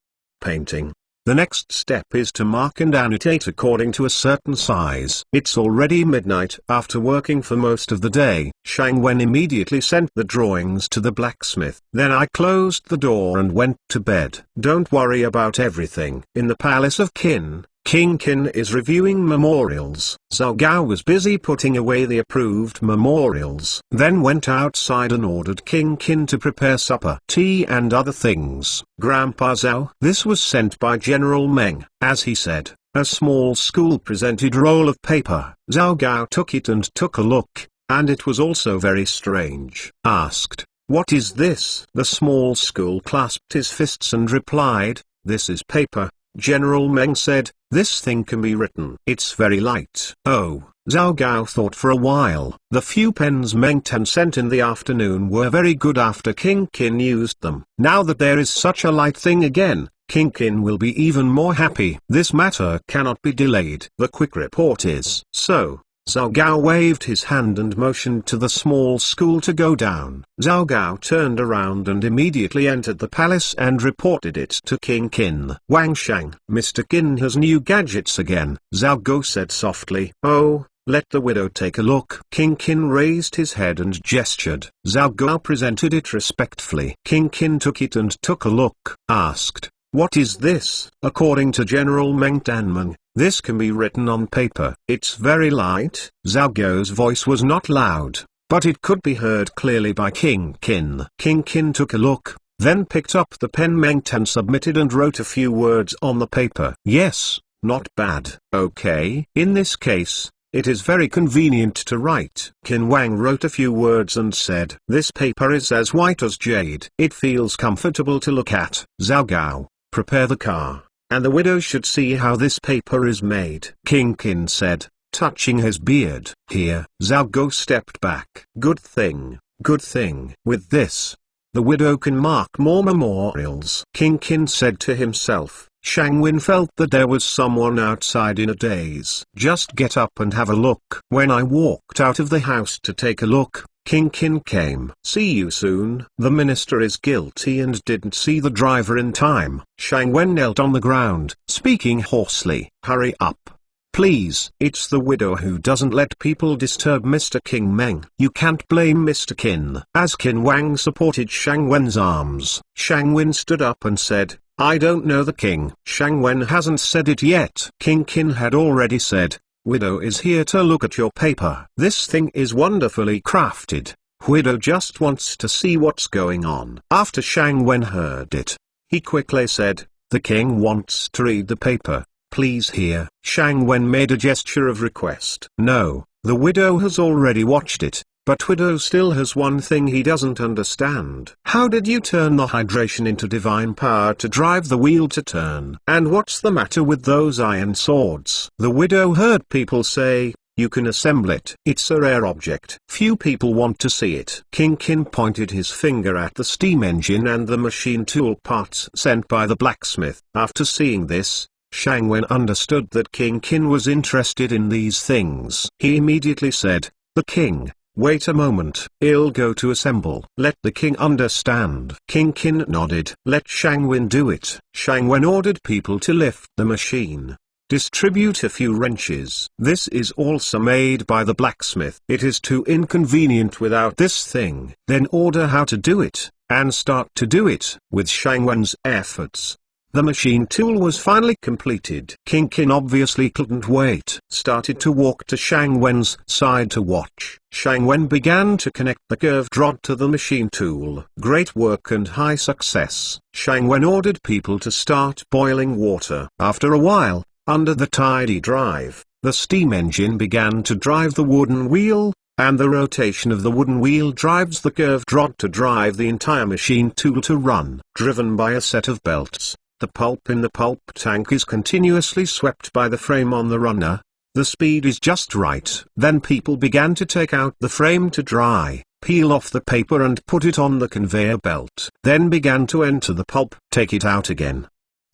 Painting. The next step is to mark and annotate according to a certain size. It's already midnight. After working for most of the day, Shang Wen immediately sent the drawings to the blacksmith. Then I closed the door and went to bed. Don't worry about everything. In the palace of Qin, King Qin is reviewing memorials. Zhao Gao was busy putting away the approved memorials. Then went outside and ordered King Qin to prepare supper, tea and other things. Grandpa Zhao. This was sent by General Meng. As he said, a small school presented roll of paper. Zhao Gao took it and took a look, and it was also very strange. Asked, "What is this?" The small school clasped his fists and replied, "This is paper." General Meng said, "This thing can be written. It's very light." Oh, Zhao Gao thought for a while. The few pens Meng Tan sent in the afternoon were very good after King Qin used them. Now that there is such a light thing again, King Qin will be even more happy. This matter cannot be delayed. The quick report is. So, Zhao Gao waved his hand and motioned to the small school to go down. Zhao Gao turned around and immediately entered the palace and reported it to King Qin. Wang Shang. Mr. Qin has new gadgets again, Zhao Gao said softly. Oh, let the widow take a look. King Qin raised his head and gestured. Zhao Gao presented it respectfully. King Qin took it and took a look. Asked, "What is this?" According to General Meng Danmeng, this can be written on paper. It's very light. Zhao Gao's voice was not loud, but it could be heard clearly by King Qin. King Qin took a look, then picked up the pen Meng Tan submitted and wrote a few words on the paper. Yes, not bad. Okay. In this case, it is very convenient to write. Qin Wang wrote a few words and said, "This paper is as white as jade. It feels comfortable to look at." Zhao Gao, prepare the car, and the widow should see how this paper is made. King Qin said, touching his beard. Here, Zhao Gao stepped back. Good thing, good thing. With this, the widow can mark more memorials. King Qin said to himself. Shang Wen felt that there was someone outside in a daze. Just get up and have a look. When I walked out of the house to take a look, King Qin came. See you soon. The minister is guilty and didn't see the driver in time. Shang Wen knelt on the ground, speaking hoarsely. Hurry up. Please. It's the widow who doesn't let people disturb Mr. King Meng. You can't blame Mr. Qin. As Qin Wang supported Shang Wen's arms, Shang Wen stood up and said, I don't know the king. Shang Wen hasn't said it yet. King Qin had already said, Widow is here to look at your paper. This thing is wonderfully crafted. Widow just wants to see what's going on. After Shang Wen heard it, he quickly said, the king wants to read the paper. Please hear. Shang Wen made a gesture of request. No, the widow has already watched it. But widow still has one thing he doesn't understand. How did you turn the hydration into divine power to drive the wheel to turn? And what's the matter with those iron swords? The widow heard people say, you can assemble it. It's a rare object. Few people want to see it. King Qin pointed his finger at the steam engine and the machine tool parts sent by the blacksmith. After seeing this, Shang Wen understood that King Qin was interested in these things. He immediately said, the king. Wait a moment. I'll go to assemble. Let the king understand. King Qin nodded. Let Shang Wen do it. Shang Wen ordered people to lift the machine. Distribute a few wrenches. This is also made by the blacksmith. It is too inconvenient without this thing. Then order how to do it, and start to do it. With Shang Wen's efforts, the machine tool was finally completed. King Qin obviously couldn't wait. Started to walk to Shang Wen's side to watch. Shang Wen began to connect the curved rod to the machine tool. Great work and high success. Shang Wen ordered people to start boiling water. After a while, under the tidy drive, the steam engine began to drive the wooden wheel, and the rotation of the wooden wheel drives the curved rod to drive the entire machine tool to run. Driven by a set of belts, the pulp in the pulp tank is continuously swept by the frame on the runner. The speed is just right. Then people began to take out the frame to dry, peel off the paper and put it on the conveyor belt. Then began to enter the pulp, take it out again.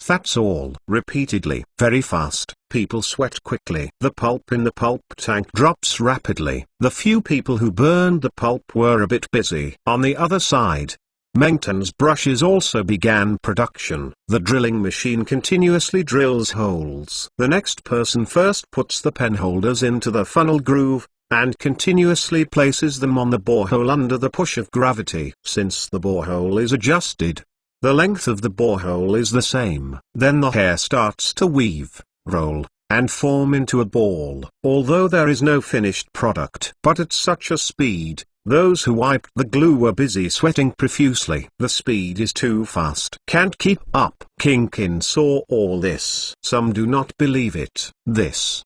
That's all. Repeatedly, very fast. People sweat quickly. The pulp in the pulp tank drops rapidly. The few people who burned the pulp were a bit busy. On the other side, Mengten's brushes also began production. The drilling machine continuously drills holes. The next person first puts the pen holders into the funnel groove, and continuously places them on the borehole under the push of gravity. Since the borehole is adjusted, the length of the borehole is the same. Then the hair starts to weave, roll, and form into a ball. Although there is no finished product. But at such a speed, those who wiped the glue were busy sweating profusely. The speed is too fast. Can't keep up. King Kin saw all this. Some do not believe it.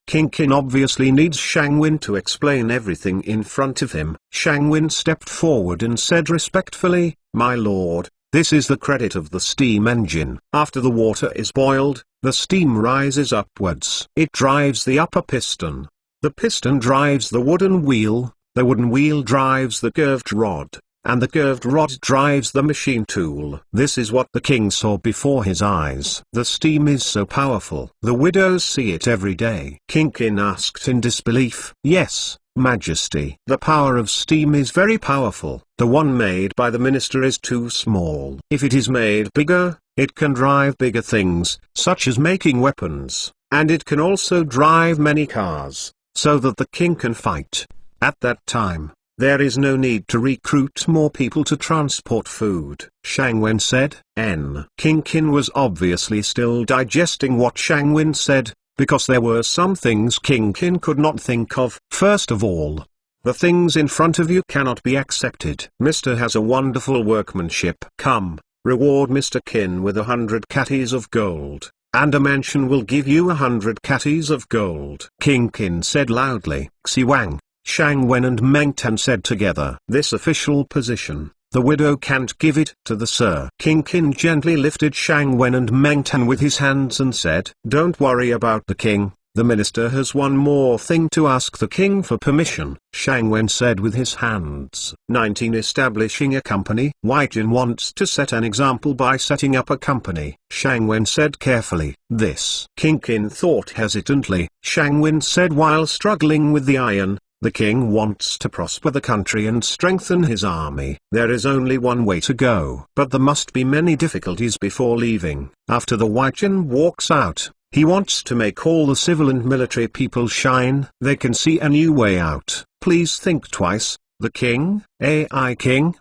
King Kin obviously needs Shang Wen to explain everything in front of him. Shang Wen stepped forward and said respectfully, "My lord, this is the credit of the steam engine. After the water is boiled, the steam rises upwards. It drives the upper piston. The piston drives the wooden wheel drives the curved rod, and the curved rod drives the machine tool." This is what the king saw before his eyes. The steam is so powerful. The widows see it every day. King Kin asked in disbelief, "Yes, Majesty. The power of steam is very powerful. The one made by the minister is too small. If it is made bigger, it can drive bigger things, such as making weapons, and it can also drive many cars, so that the king can fight. At that time, there is no need to recruit more people to transport food." Shang Wen said. King Kin was obviously still digesting what Shang Wen said, because there were some things King Kin could not think of. First of all, the things in front of you cannot be accepted. Mr. has a wonderful workmanship. Come, reward Mr. Kin with 100 catties of gold, and a mansion will give you 100 catties of gold. King Kin said loudly. Xi Wang, Shang Wen and Meng Tan said together, "This official position, the widow can't give it to the sir." King Qin gently lifted Shang Wen and Meng Tan with his hands and said, "Don't worry about the king. The minister has one more thing to ask the king for permission." Shang Wen said with his hands. 19. Establishing a company. Wai Jin wants to set an example by setting up a company. Shang Wen said carefully. This. King Qin thought hesitantly. Shang Wen said while struggling with the iron, "The king wants to prosper the country and strengthen his army. There is only one way to go. But there must be many difficulties before leaving." After the Wai Jin walks out, he wants to make all the civil and military people shine. They can see a new way out. Please think twice. The king? AI king?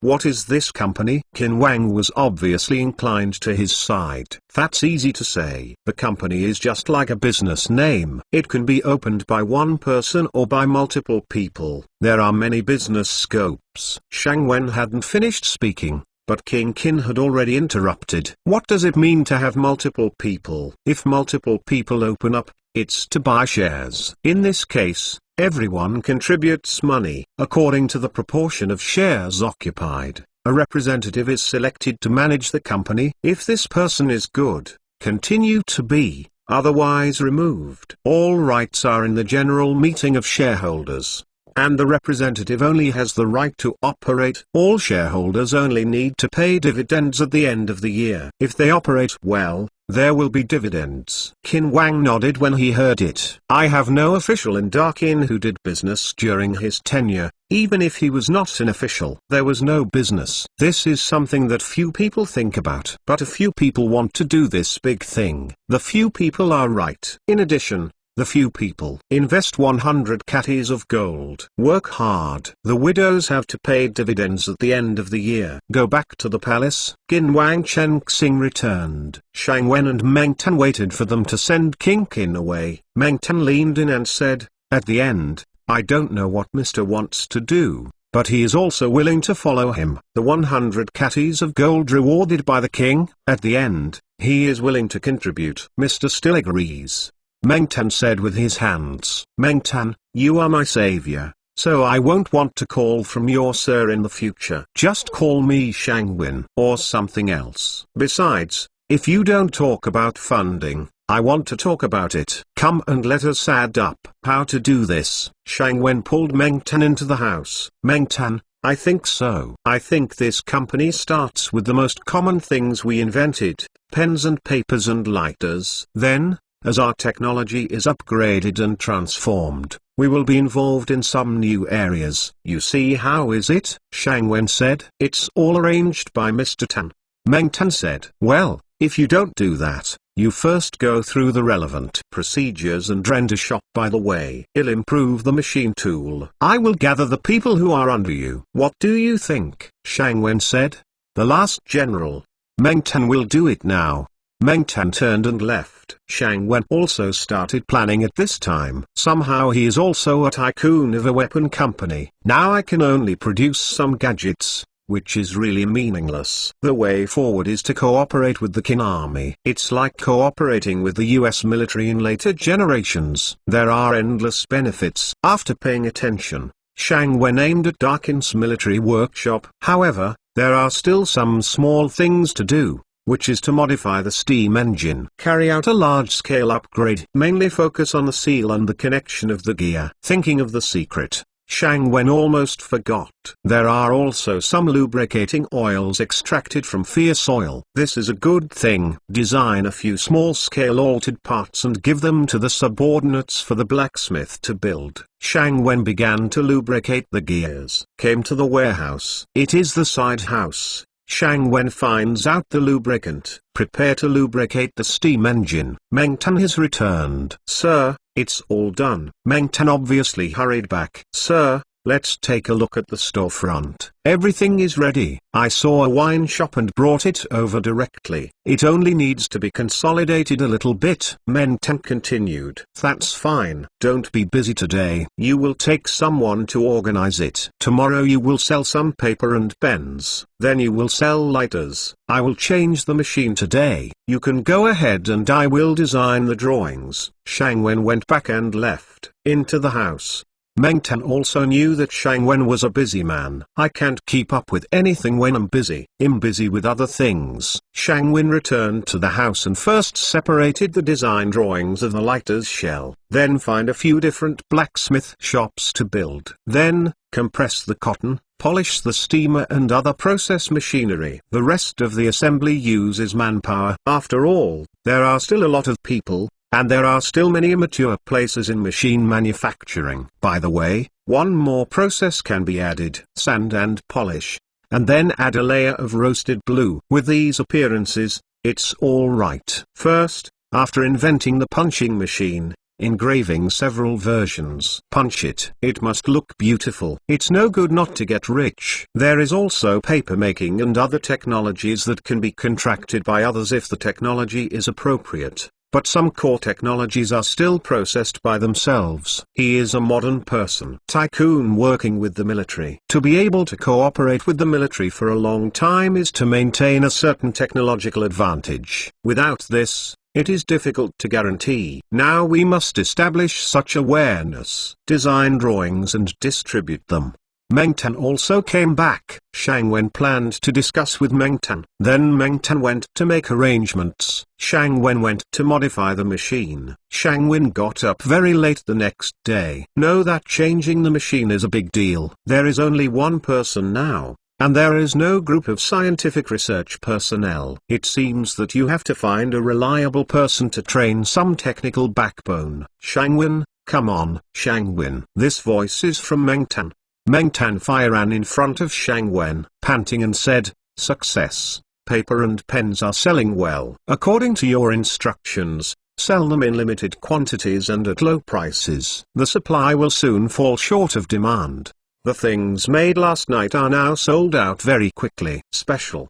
What is this company? Qin Wang was obviously inclined to his side. That's easy to say. The company is just like a business name. It can be opened by one person or by multiple people. There are many business scopes. Shang Wen hadn't finished speaking, but King Qin had already interrupted. What does it mean to have multiple people? If multiple people open up, it's to buy shares. In this case, everyone contributes money. According to the proportion of shares occupied, a representative is selected to manage the company. If this person is good, continue to be, otherwise removed. All rights are in the general meeting of shareholders, and the representative only has the right to operate. All shareholders only need to pay dividends at the end of the year. If they operate well, there will be dividends. Qin Wang nodded when he heard it. I have no official in Darkin who did business during his tenure, even if he was not an official. There was no business. This is something that few people think about. But a few people want to do this big thing. The few people are right. In addition, the few people invest 100 catties of gold. Work hard. The widows have to pay dividends at the end of the year. Go back to the palace. Qin Wang Chen Xing returned. Shang Wen and Meng Tan waited for them to send King Qin away. Meng Tan leaned in and said, at the end, I don't know what Mr. wants to do, but he is also willing to follow him. The 100 catties of gold rewarded by the king, at the end, he is willing to contribute. Mr. still agrees. Meng Tan said with his hands. Meng Tan, you are my savior, so I won't want to call from your sir in the future. Just call me Shang Wen or something else. Besides, If you don't talk about funding, I want to talk about it. Come and let us add up how to do this. Shang Wen pulled Meng Tan into the house. Meng Tan, I think so. I think this company starts with the most common things we invented, pens and papers and lighters. Then, as our technology is upgraded and transformed, we will be involved in some new areas. You see, how is it? Shang Wen said. It's all arranged by Mr. Tan. Meng Tan said. Well, if you don't do that, you first go through the relevant procedures and render shop. By the way, it'll improve the machine tool. I will gather the people who are under you. What do you think? Shang Wen said. The last general. Meng Tan will do it now. Meng Tan turned and left. Shang Wen also started planning at this time. Somehow he is also a tycoon of a weapon company. Now I can only produce some gadgets, which is really meaningless. The way forward is to cooperate with the Qin army. It's like cooperating with the US military in later generations. There are endless benefits. After paying attention, Shang Wen aimed at Darkin's military workshop. However, there are still some small things to do, which is to modify the steam engine. Carry out a large-scale upgrade. Mainly focus on the seal and the connection of the gear. Thinking of the secret, Shang Wen almost forgot. There are also some lubricating oils extracted from fierce oil. This is a good thing. Design a few small-scale altered parts and give them to the subordinates for the blacksmith to build. Shang Wen began to lubricate the gears. Came to the warehouse. It is the side house. Shang Wen finds out the lubricant. Prepare to lubricate the steam engine. Meng Tan has returned. Sir, it's all done. Meng Tan obviously hurried back. Sir, let's take a look at the storefront. Everything is ready. I saw a wine shop and brought it over directly. It only needs to be consolidated a little bit. Meng Tan continued. That's fine. Don't be busy today. You will take someone to organize it. Tomorrow you will sell some paper and pens. Then you will sell lighters. I will change the machine today. You can go ahead and I will design the drawings. Shang Wen went back and left into the house. Meng Tan also knew that Shang Wen was a busy man. I can't keep up with anything when I'm busy. I'm busy with other things. Shang Wen returned to the house and first separated the design drawings of the lighter's shell. Then find a few different blacksmith shops to build. Then, compress the cotton, polish the steamer and other process machinery. The rest of the assembly uses manpower. After all, there are still a lot of people, and there are still many immature places in machine manufacturing. By the way, one more process can be added. Sand and polish. And then add a layer of roasted blue. With these appearances, it's all right. First, after inventing the punching machine, engraving several versions. Punch it. It must look beautiful. It's no good not to get rich. There is also paper making and other technologies that can be contracted by others if the technology is appropriate. But some core technologies are still processed by themselves. He is a modern person. Tycoon working with the military. To be able to cooperate with the military for a long time is to maintain a certain technological advantage. Without this, it is difficult to guarantee. Now we must establish such awareness, design drawings and distribute them. Meng Tan also came back. Shang Wen planned to discuss with Meng Tan. Then Meng Tan went to make arrangements. Shang Wen went to modify the machine. Shang Wen got up very late the next day. Know that changing the machine is a big deal. There is only one person now, and there is no group of scientific research personnel. It seems that you have to find a reliable person to train some technical backbone. Shang Wen, come on. Shang Wen. This voice is from Meng Tan. Meng Tan ran in front of Shang Wen, panting and said, "Success. Paper and pens are selling well. According to your instructions, sell them in limited quantities and at low prices. The supply will soon fall short of demand. The things made last night are now sold out very quickly." Special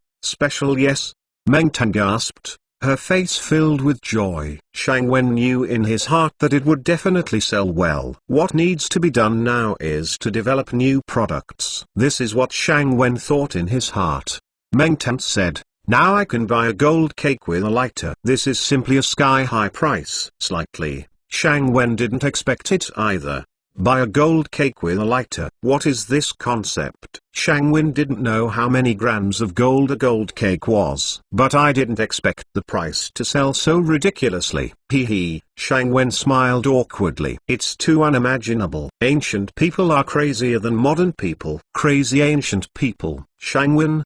yes. Meng Tan gasped, her face filled with joy. Shang Wen knew in his heart that it would definitely sell well. What needs to be done now is to develop new products. This is what Shang Wen thought in his heart. Meng Tan said, "Now I can buy a gold cake with a lighter." This is simply a sky-high price. Slightly, Shang Wen didn't expect it either. Buy a gold cake with a lighter. What is this concept? Shang Wen didn't know how many grams of gold a gold cake was. But I didn't expect the price to sell so ridiculously. Hee. Shang Wen smiled awkwardly. It's too unimaginable. Ancient people are crazier than modern people. Crazy ancient people. Shang Wen.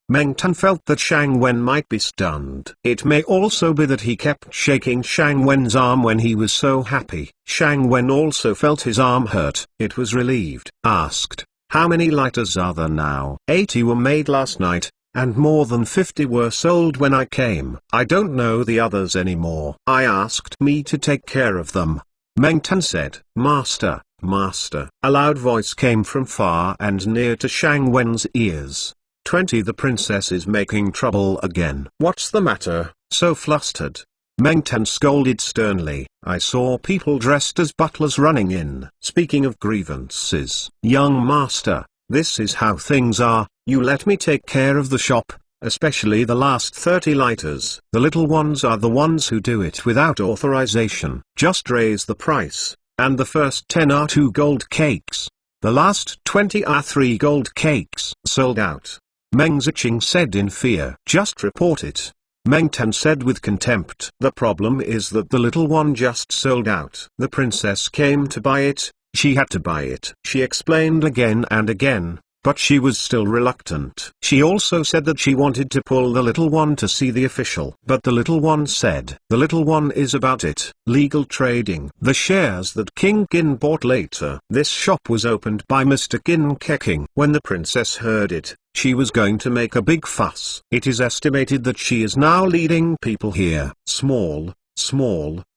Meng Tan felt that Shang Wen might be stunned. It may also be that he kept shaking Shang Wen's arm when he was so happy. Shang Wen also felt his arm hurt. It was relieved. Asked, how many lighters are there now? 80 were made last night, and more than 50 were sold when I came. I don't know the others anymore. I asked me to take care of them. Meng Tan said, Master. A loud voice came from far and near to Shang Wen's ears. 20. The princess is making trouble again. What's the matter, so flustered? Meng Tan scolded sternly. I saw people dressed as butlers running in. Speaking of grievances, young master, this is how things are. You let me take care of the shop, especially the last 30 lighters. The little ones are the ones who do it without authorization. Just raise the price, and the first 10 are 2 gold cakes. The last 20 are 3 gold cakes. Sold out. Meng Ziqing said in fear. Just report it. Meng Tan said with contempt. The problem is that the little one just sold out. The princess came to buy it, she had to buy it. She explained again and again, but she was still reluctant. She also said that she wanted to pull the little one to see the official. But the little one said, the little one is about it. Legal trading. The shares that King Qin bought later. This shop was opened by Mr. Qin Keqing. When the princess heard it, she was going to make a big fuss. It is estimated that she is now leading people here. Small,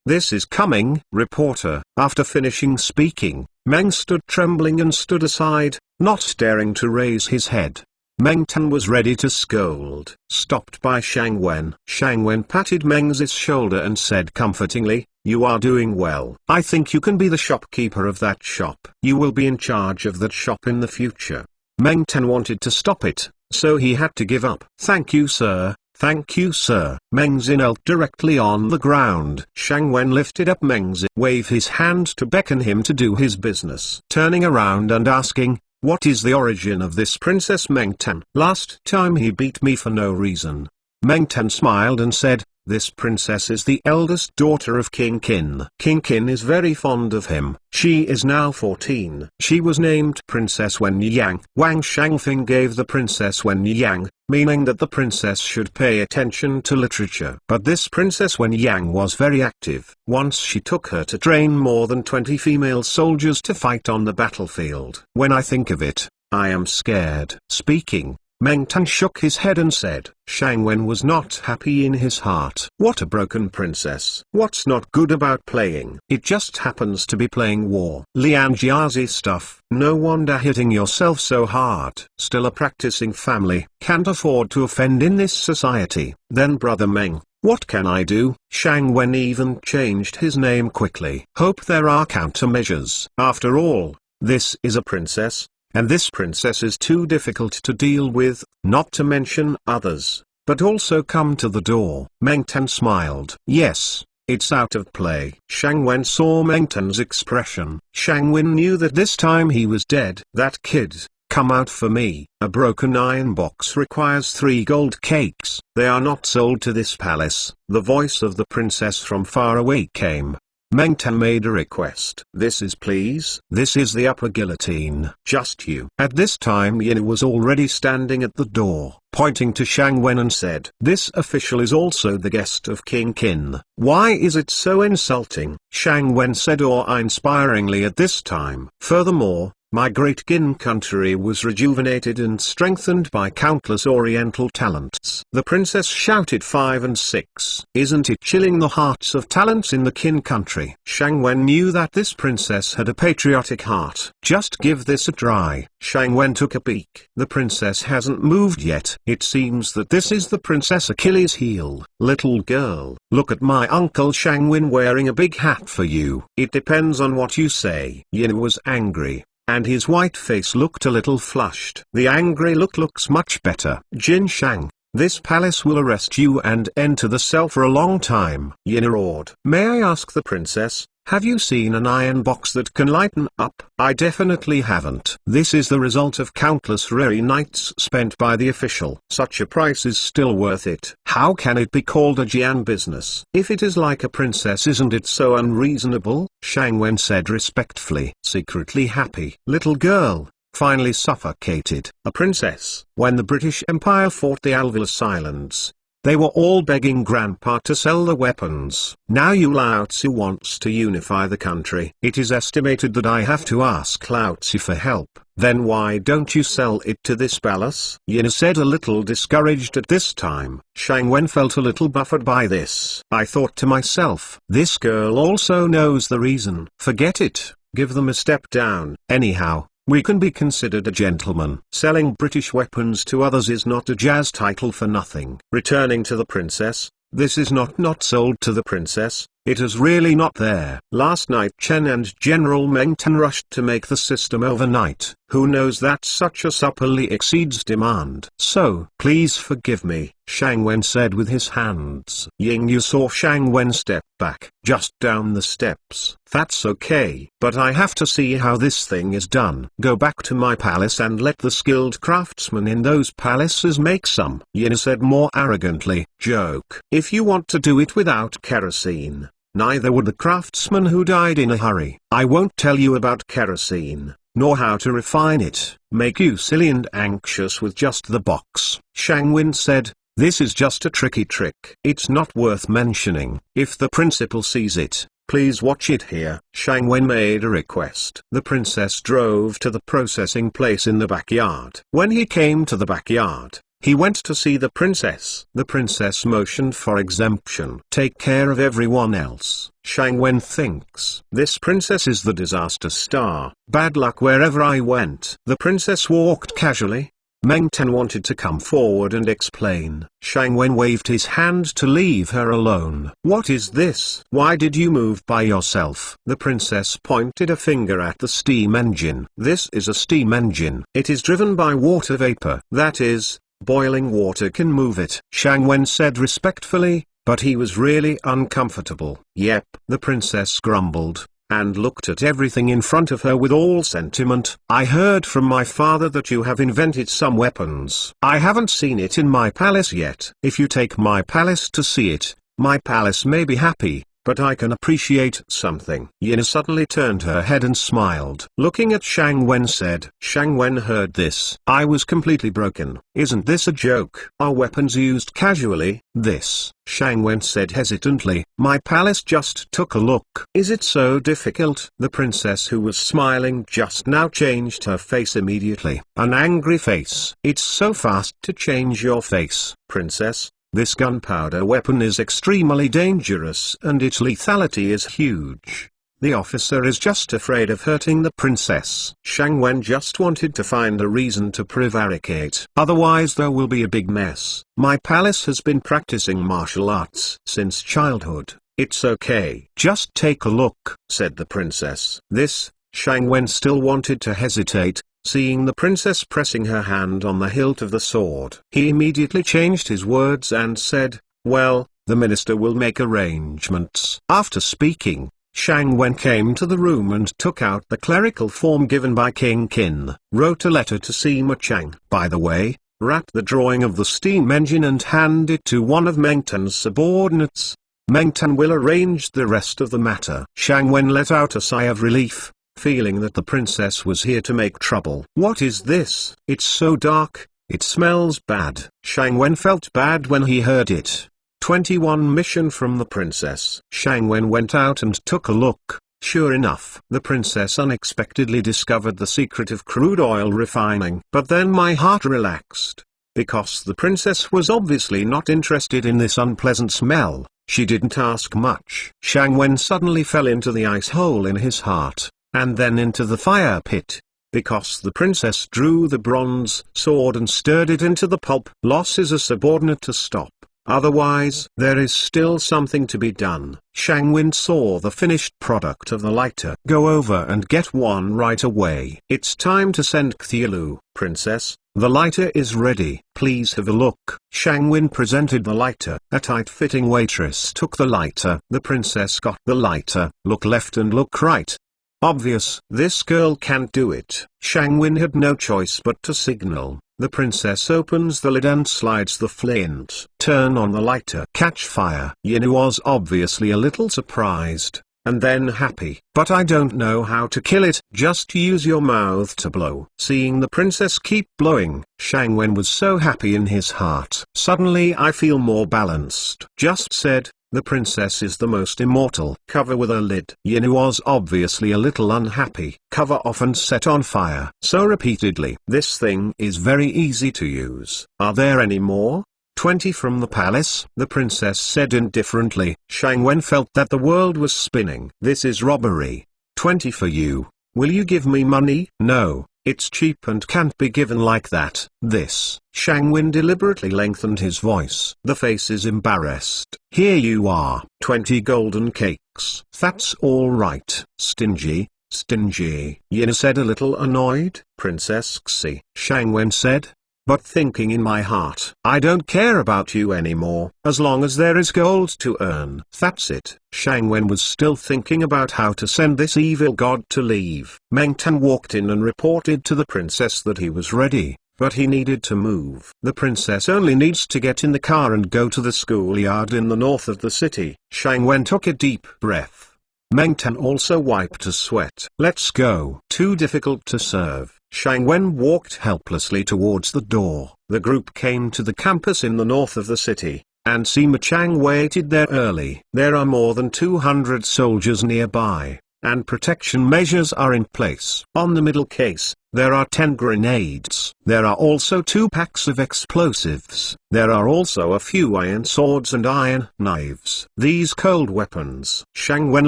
this is coming. Reporter. After finishing speaking, Meng stood trembling and stood aside, not daring to raise his head. Meng Tan was ready to scold. Stopped by Shang Wen. Shang Wen patted Meng's shoulder and said comfortingly, you are doing well. I think you can be the shopkeeper of that shop. You will be in charge of that shop in the future. Meng Tan wanted to stop it, so he had to give up. Thank you, sir. Thank you, sir. Meng Zi knelt directly on the ground. Shang Wen lifted up Meng Zi, waved his hand to beckon him to do his business. Turning around and asking, what is the origin of this Princess Meng Tan? Last time he beat me for no reason. Meng Tan smiled and said, this princess is the eldest daughter of King Qin. King Qin is very fond of him. She is now 14. She was named Princess Wen Yang. Wang Shangfeng gave the Princess Wen Yang, meaning that the princess should pay attention to literature. But this Princess Wen Yang was very active. Once she took her to train more than 20 female soldiers to fight on the battlefield. When I think of it, I am scared. Speaking, Meng Tan shook his head and said, Shang Wen was not happy in his heart. What a broken princess. What's not good about playing? It just happens to be playing war. Lian Jiazi stuff. No wonder hitting yourself so hard. Still a practicing family. Can't afford to offend in this society. Then brother Meng, what can I do? Shang Wen even changed his name quickly. Hope there are countermeasures. After all, this is a princess. And this princess is too difficult to deal with, not to mention others. But also come to the door. Meng Tan smiled. Yes, it's out of play. Shang Wen saw Meng Tan's expression. Shang Wen knew that this time he was dead. That kid, come out for me. A broken iron box requires 3 gold cakes. They are not sold to this palace. The voice of the princess from far away came. Meng Tan made a request. This is please. This is the upper guillotine. Just you. At this time Yin was already standing at the door, pointing to Shang Wen and said, this official is also the guest of King Qin. Why is it so insulting? Shang Wen said awe-inspiringly at this time. Furthermore, my great Qin country was rejuvenated and strengthened by countless oriental talents. The princess shouted 5 and 6. Isn't it chilling the hearts of talents in the Qin country? Shang Wen knew that this princess had a patriotic heart. Just give this a try. Shang Wen took a peek. The princess hasn't moved yet. It seems that this is the princess Achilles' heel. Little girl, look at my uncle Shang Wen wearing a big hat for you. It depends on what you say. Yin was angry, and his white face looked a little flushed. The angry look looks much better. Jin Shang, this palace will arrest you and enter the cell for a long time. Yin roared. May I ask the princess, Have you seen an iron box that can lighten up? I definitely haven't. This is the result of countless weary nights spent by the official. Such a price is still worth it. How can it be called a Jian business? If it is like a princess, isn't it so unreasonable? Shang Wen said respectfully. Secretly happy. Little girl, finally suffocated. A princess. When the British Empire fought the Alvilus Islands, they were all begging Grandpa to sell the weapons. Now Lao Tzu wants to unify the country. It is estimated that I have to ask Lao Tzu for help. Then why don't you sell it to this palace? Yin said, a little discouraged at this time. Shang Wen felt a little buffered by this. I thought to myself, this girl also knows the reason. Forget it. Give them a step down. Anyhow, we can be considered a gentleman. Selling British weapons to others is not a jazz title for nothing. Returning to the princess, this is not sold to the princess, it is really not there. Last night Chen and General Meng Tan rushed to make the system overnight. Who knows that such a supperly exceeds demand. So, please forgive me, Shang Wen said with his hands. Ying Yu saw Shang Wen step back, just down the steps. That's okay, but I have to see how this thing is done. Go back to my palace and let the skilled craftsmen in those palaces make some. Yin said more arrogantly. Joke. If you want to do it without kerosene, neither would the craftsman who died in a hurry. I won't tell you about kerosene, nor how to refine it. Make you silly and anxious with just the box. Shang Wen said, this is just a tricky trick. It's not worth mentioning. If the principal sees it, please watch it here. Shang Wen made a request. The princess drove to the processing place in the backyard. When he came to the backyard, he went to see the princess. The princess motioned for exemption. Take care of everyone else. Shang Wen thinks, this princess is the disaster star. Bad luck wherever I went. The princess walked casually. Meng Tan wanted to come forward and explain. Shang Wen waved his hand to leave her alone. What is this? Why did you move by yourself? The princess pointed a finger at the steam engine. This is a steam engine. It is driven by water vapor. That is, boiling water can move it. Shang Wen said respectfully, but he was really uncomfortable. Yep, the princess grumbled, and looked at everything in front of her with all sentiment. I heard from my father that you have invented some weapons. I haven't seen it in my palace yet. If you take my palace to see it, my palace may be happy, but I can appreciate something. Yin suddenly turned her head and smiled. Looking at Shang Wen said. Shang Wen heard this. I was completely broken. Isn't this a joke? Are weapons used casually? This, Shang Wen said hesitantly. My palace just took a look. Is it so difficult? The princess who was smiling just now changed her face immediately. An angry face. It's so fast to change your face, princess. This gunpowder weapon is extremely dangerous and its lethality is huge. The officer is just afraid of hurting the princess. Shang Wen just wanted to find a reason to prevaricate. Otherwise there will be a big mess. My palace has been practicing martial arts since childhood. It's okay. Just take a look, said the princess. This, Shang Wen still wanted to hesitate. Seeing the princess pressing her hand on the hilt of the sword, he immediately changed his words and said, well, the minister will make arrangements. After speaking, Shang Wen came to the room and took out the clerical form given by King Qin, wrote a letter to Sima Chang. By the way, wrap the drawing of the steam engine and hand it to one of Meng Tan's subordinates. Meng Tan will arrange the rest of the matter. Shang Wen let out a sigh of relief, feeling that the princess was here to make trouble. What is this? It's so dark, it smells bad. Shang Wen felt bad when he heard it. 21 mission from the princess. Shang Wen went out and took a look. Sure enough, the princess unexpectedly discovered the secret of crude oil refining. But then my heart relaxed. Because the princess was obviously not interested in this unpleasant smell, she didn't ask much. Shang Wen suddenly fell into the ice hole in his heart, and then into the fire pit, because the princess drew the bronze sword and stirred it into the pulp. Loss is a subordinate to stop. Otherwise, there is still something to be done. Shangwin saw the finished product of the lighter. Go over and get one right away. It's time to send Cthulhu. Princess, the lighter is ready. Please have a look. Shangwin presented the lighter. A tight-fitting waitress took the lighter. The princess got the lighter. Look left and look right. Obvious, this girl can't do it. Shangwin had no choice but to signal. The princess opens the lid and slides the flint. Turn on the lighter. Catch fire. Yin was obviously a little surprised, and then happy. But I don't know how to kill it. Just use your mouth to blow. Seeing the princess keep blowing, Shangwen was so happy in his heart. Suddenly I feel more balanced. Just said, the princess is the most immortal. Cover with a lid. Yin was obviously a little unhappy. Cover off and set on fire. So repeatedly. This thing is very easy to use. Are there any more? 20 from the palace, the princess said indifferently. Shangwen felt that the world was spinning. This is robbery. 20 for you. Will you give me money? No. It's cheap and can't be given like that. This. Shangwin deliberately lengthened his voice. The face is embarrassed. Here you are. 20 golden cakes. That's all right. Stingy. Stingy. Yin said a little annoyed. Princess Xi. Shangwen said. But thinking in my heart, I don't care about you anymore, as long as there is gold to earn. That's it. Shangwen was still thinking about how to send this evil god to leave. Meng Tan walked in and reported to the princess that he was ready, but he needed to move. The princess only needs to get in the car and go to the schoolyard in the north of the city. Shangwen took a deep breath. Meng Tan also wiped a sweat. Let's go. Too difficult to serve. Shangwen walked helplessly towards the door. The group came to the campus in the north of the city, and Sima Chang waited there early. There are more than 200 soldiers nearby, and protection measures are in place. On the middle case, there are 10 grenades. There are also 2 packs of explosives. There are also a few iron swords and iron knives. These cold weapons Shangwen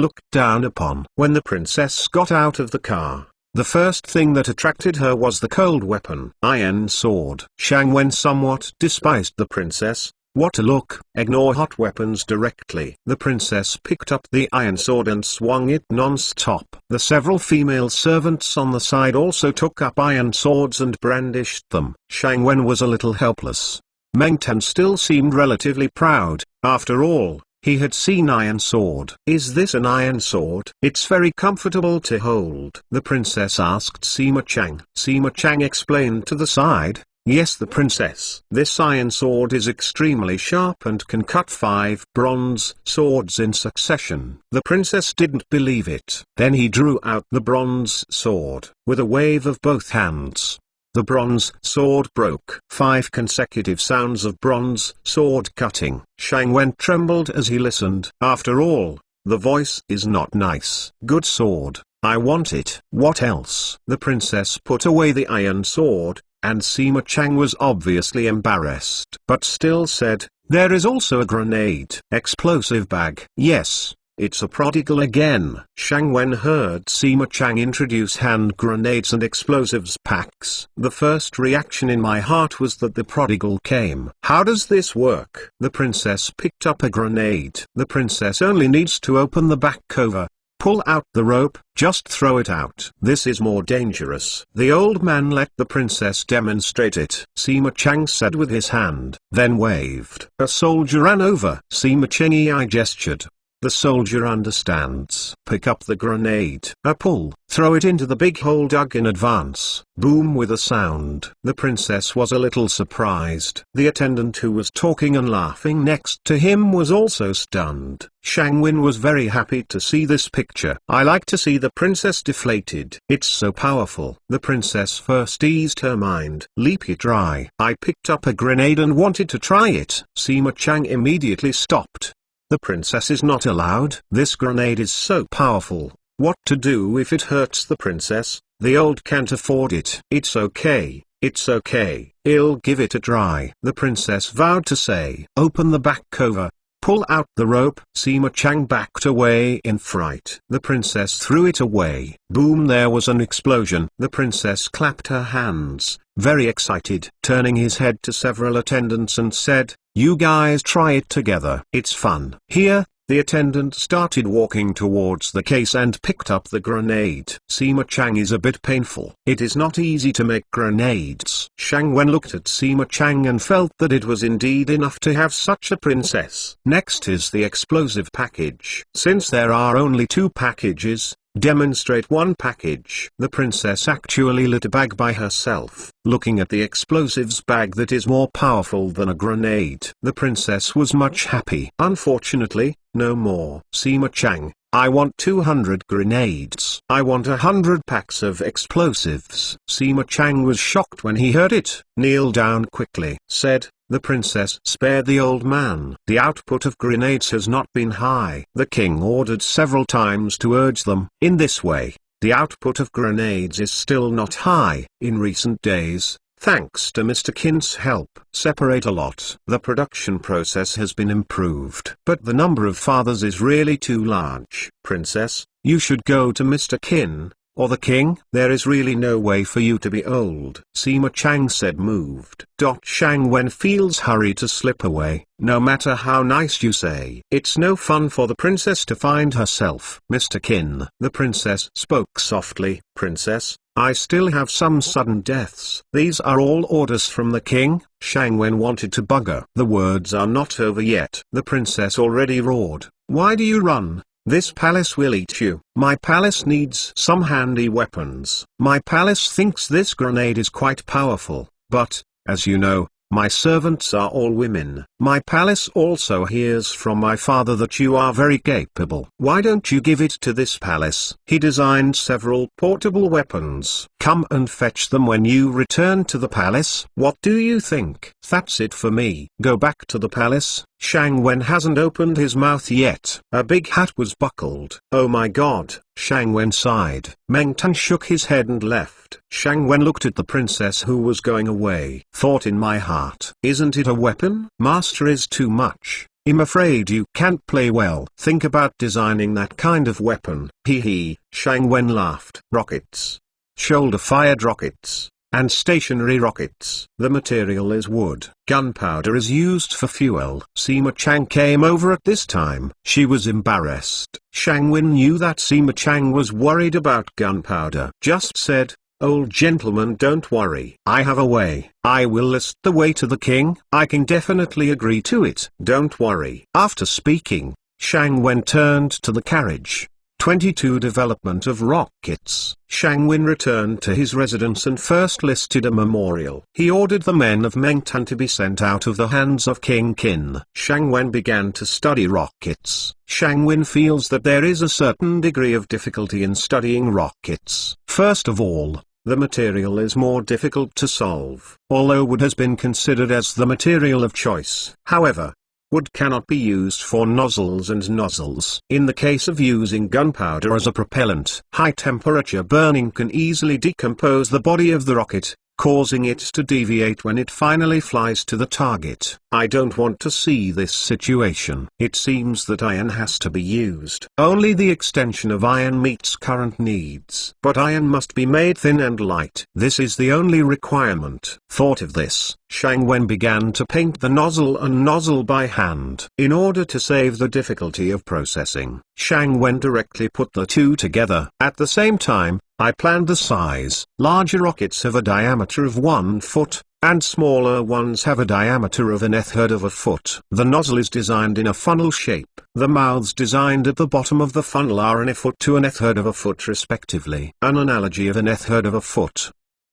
looked down upon. When the princess got out of the car, the first thing that attracted her was the cold weapon. Iron sword. Shangwen somewhat despised the princess. What a look. Ignore hot weapons directly. The princess picked up the iron sword and swung it non-stop. The several female servants on the side also took up iron swords and brandished them. Shangwen was a little helpless. Meng Tan still seemed relatively proud. After all, he had seen iron sword. Is this an iron sword? It's very comfortable to hold. The princess asked Sima Chang. Sima Chang explained to the side. Yes, the princess. This iron sword is extremely sharp and can cut 5 bronze swords in succession. The princess didn't believe it. Then he drew out the bronze sword. With a wave of both hands, the bronze sword broke. 5 consecutive sounds of bronze sword cutting. Shangwen trembled as he listened. After all, the voice is not nice. Good sword. I want it. What else? The princess put away the iron sword, and Sima Chang was obviously embarrassed. But still said, there is also a grenade. Explosive bag. Yes. It's a prodigal again. Shangwen heard Sima Chang introduce hand grenades and explosives packs. The first reaction in my heart was that the prodigal came. How does this work? The princess picked up a grenade. The princess only needs to open the back cover, pull out the rope, just throw it out. This is more dangerous. The old man let the princess demonstrate it. Sima Chang said with his hand, then waved. A soldier ran over. Sima Chang gestured. The soldier understands. Pick up the grenade. A pull. Throw it into the big hole dug in advance. Boom with a sound. The princess was a little surprised. The attendant who was talking and laughing next to him was also stunned. Shangwin was very happy to see this picture. I like to see the princess deflated. It's so powerful. The princess first eased her mind. Leapy dry. I picked up a grenade and wanted to try it. Sima Chang immediately stopped. The princess is not allowed. This grenade is so powerful. What to do if it hurts the princess? The old can't afford it. It's okay. It's okay. I'll give it a try. The princess vowed to say. Open the back cover. pull out the rope. Sima Chang backed away in fright. The princess threw it away. Boom, there was an explosion. The princess clapped her hands, very excited, turning his head to several attendants and said, "You guys try it together. It's fun." Here, the attendant started walking towards the case and picked up the grenade. Sima Chang is a bit painful. It is not easy to make grenades. Shang Wen looked at Sima Chang and felt that it was indeed enough to have such a princess. Next is the explosive package. Since there are only 2 packages, demonstrate one package. The princess actually lit a bag by herself, looking at the explosives bag that is more powerful than a grenade. The princess was much happy. Unfortunately, no more. Sima Chang, I want 200 grenades. I want 100 packs of explosives. Sima Chang was shocked when he heard it. Kneel down quickly, said the princess. Spare the old man. The output of grenades has not been high. The king ordered several times to urge them. In this way, the output of grenades is still not high. In recent days, thanks to Mr. Kin's help, separate a lot. The production process has been improved. But the number of fathers is really too large. Princess, you should go to Mr. Kin, or the king. There is really no way for you to be old. Sima Chang said, moved. Shang Wen feels hurry to slip away. No matter how nice you say, it's no fun for the princess to find herself. Mr. Kin. The princess spoke softly. Princess, I still have some sudden deaths. These are all orders from the king. Shang Wen wanted to bugger. The words are not over yet. The princess already roared. Why do you run? This palace will eat you. My palace needs some handy weapons. My palace thinks this grenade is quite powerful, but, as you know, my servants are all women. My palace also hears from my father that you are very capable. Why don't you give it to this palace? He designed several portable weapons. Come and fetch them when you return to the palace. What do you think? That's it for me. Go back to the palace. Shang Wen hasn't opened his mouth yet. A big hat was buckled. Oh my god, Shang Wen sighed. Meng Tan shook his head and left. Shang Wen looked at the princess who was going away. Thought in my heart, isn't it a weapon? Master is too much. I'm afraid you can't play well. Think about designing that kind of weapon. Hee hee, Shang Wen laughed. Rockets. Shoulder-fired rockets. And stationary rockets. The material is wood. Gunpowder is used for fuel. Sima Chang came over at this time. She was embarrassed. Shang Wen knew that Sima Chang was worried about gunpowder. Just said, old gentleman, don't worry. I have a way. I will list the way to the king. I can definitely agree to it. Don't worry. After speaking, Shang Wen turned to the carriage. 22 Development of rockets. Shang Wen returned to his residence and first listed a memorial. He ordered the men of Meng Tan to be sent out of the hands of King Qin. Shang Wen began to study rockets. Shang Wen feels that there is a certain degree of difficulty in studying rockets. First of all, the material is more difficult to solve, although wood has been considered as the material of choice. However, wood cannot be used for nozzles and nozzles. In the case of using gunpowder as a propellant, high-temperature burning can easily decompose the body of the rocket, causing it to deviate when it finally flies to the target. I don't want to see this situation. It seems that iron has to be used. Only the extension of iron meets current needs. But iron must be made thin and light. This is the only requirement. Thought of this, Shang Wen began to paint the nozzle and nozzle by hand. In order to save the difficulty of processing, Shang Wen directly put the two together. At the same time, I planned the size. Larger rockets have a diameter of 1 foot, and smaller ones have a diameter of 1/3 of a foot. The nozzle is designed in a funnel shape. The mouths designed at the bottom of the funnel are 1 foot to 1/3 of a foot respectively. An analogy of 1/3 of a foot.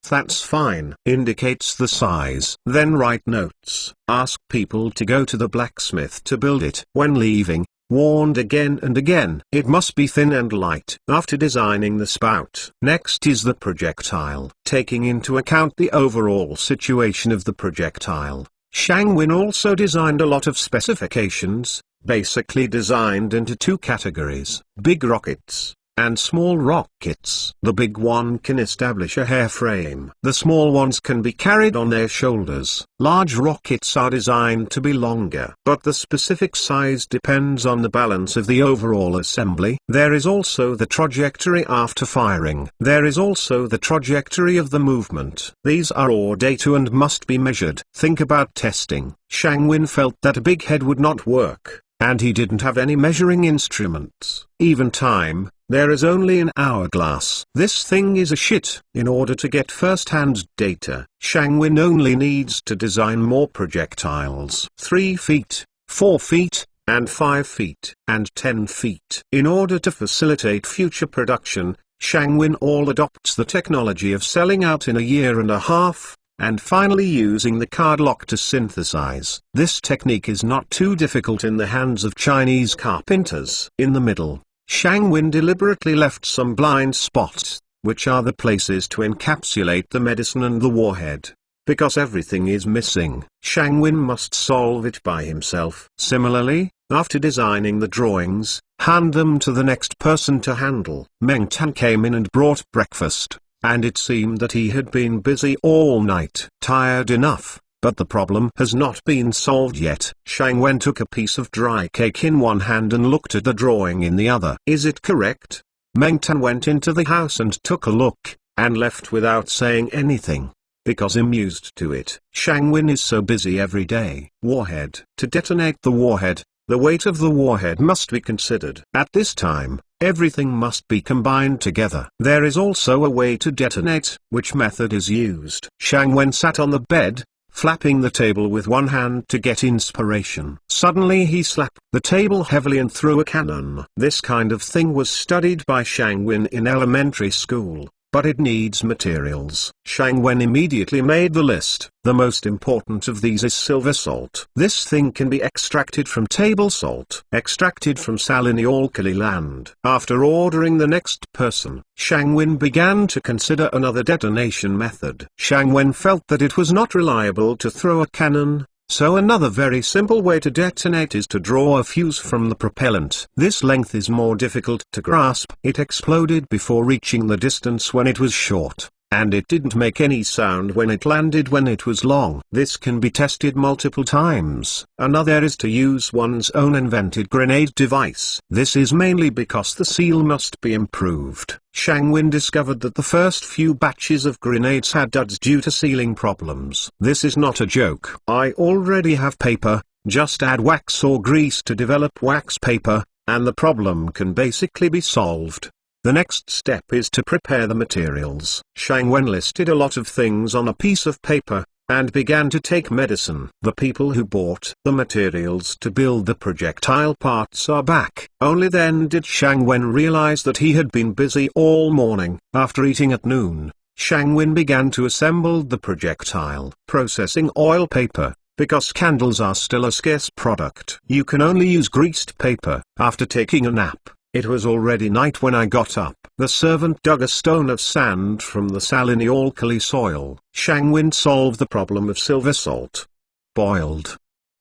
That's fine. Indicates the size. Then write notes. Ask people to go to the blacksmith to build it. When leaving, warned again and again. It must be thin and light. After designing the spout, next is the projectile. Taking into account the overall situation of the projectile, Shang Wen also designed a lot of specifications, basically designed into 2 categories: big rockets, and small rockets. The big one can establish a airframe. The small ones can be carried on their shoulders. Large rockets are designed to be longer, but the specific size depends on the balance of the overall assembly. There is also the trajectory after firing. There is also the trajectory of the movement. These are all data and must be measured. Think about testing. Shangwin felt that a big head would not work, and he didn't have any measuring instruments. Even time, there is only an hourglass. This thing is a shit. In order to get first-hand data, Shangwin only needs to design more projectiles. 3 feet, 4 feet, and 5 feet, and 10 feet. In order to facilitate future production, Shangwin all adopts the technology of selling out in a year and a half, and finally using the card lock to synthesize. This technique is not too difficult in the hands of Chinese carpenters. In the middle, Shangwin deliberately left some blind spots, which are the places to encapsulate the medicine and the warhead. Because everything is missing, Shangwin must solve it by himself. Similarly, after designing the drawings, hand them to the next person to handle. Meng Tan came in and brought breakfast, and it seemed that he had been busy all night. Tired enough, but the problem has not been solved yet. Shangwen took a piece of dry cake in one hand and looked at the drawing in the other. Is it correct? Meng Tan went into the house and took a look, and left without saying anything, because amused to it. Shangwin is so busy every day. Warhead. To detonate the warhead, the weight of the warhead must be considered. At this time, everything must be combined together. There is also a way to detonate. Which method is used? Shangwen sat on the bed, flapping the table with one hand to get inspiration. Suddenly he slapped the table heavily and threw a cannon. This kind of thing was studied by Shangwen in elementary school, but it needs materials. Shangwen immediately made the list. The most important of these is silver salt. This thing can be extracted from table salt, extracted from saline-alkali land. After ordering the next person, Shangwen began to consider another detonation method. Shangwen felt that it was not reliable to throw a cannon, so another very simple way to detonate is to draw a fuse from the propellant. This length is more difficult to grasp. It exploded before reaching the distance when it was short, and it didn't make any sound when it landed when it was long. This can be tested multiple times. Another is to use one's own invented grenade device. This is mainly because the seal must be improved. Shangwin discovered that the first few batches of grenades had duds due to sealing problems. This is not a joke. I already have paper, just add wax or grease to develop wax paper, and the problem can basically be solved. The next step is to prepare the materials. Shangwen listed a lot of things on a piece of paper, and began to take medicine. The people who bought the materials to build the projectile parts are back. Only then did Shangwen realize that he had been busy all morning. After eating at noon, Shangwen began to assemble the projectile. Processing oil paper, because candles are still a scarce product. You can only use greased paper. After taking a nap, it was already night when I got up. The servant dug a stone of sand from the saline-alkali soil. Shangwin solved the problem of silver salt. Boiled.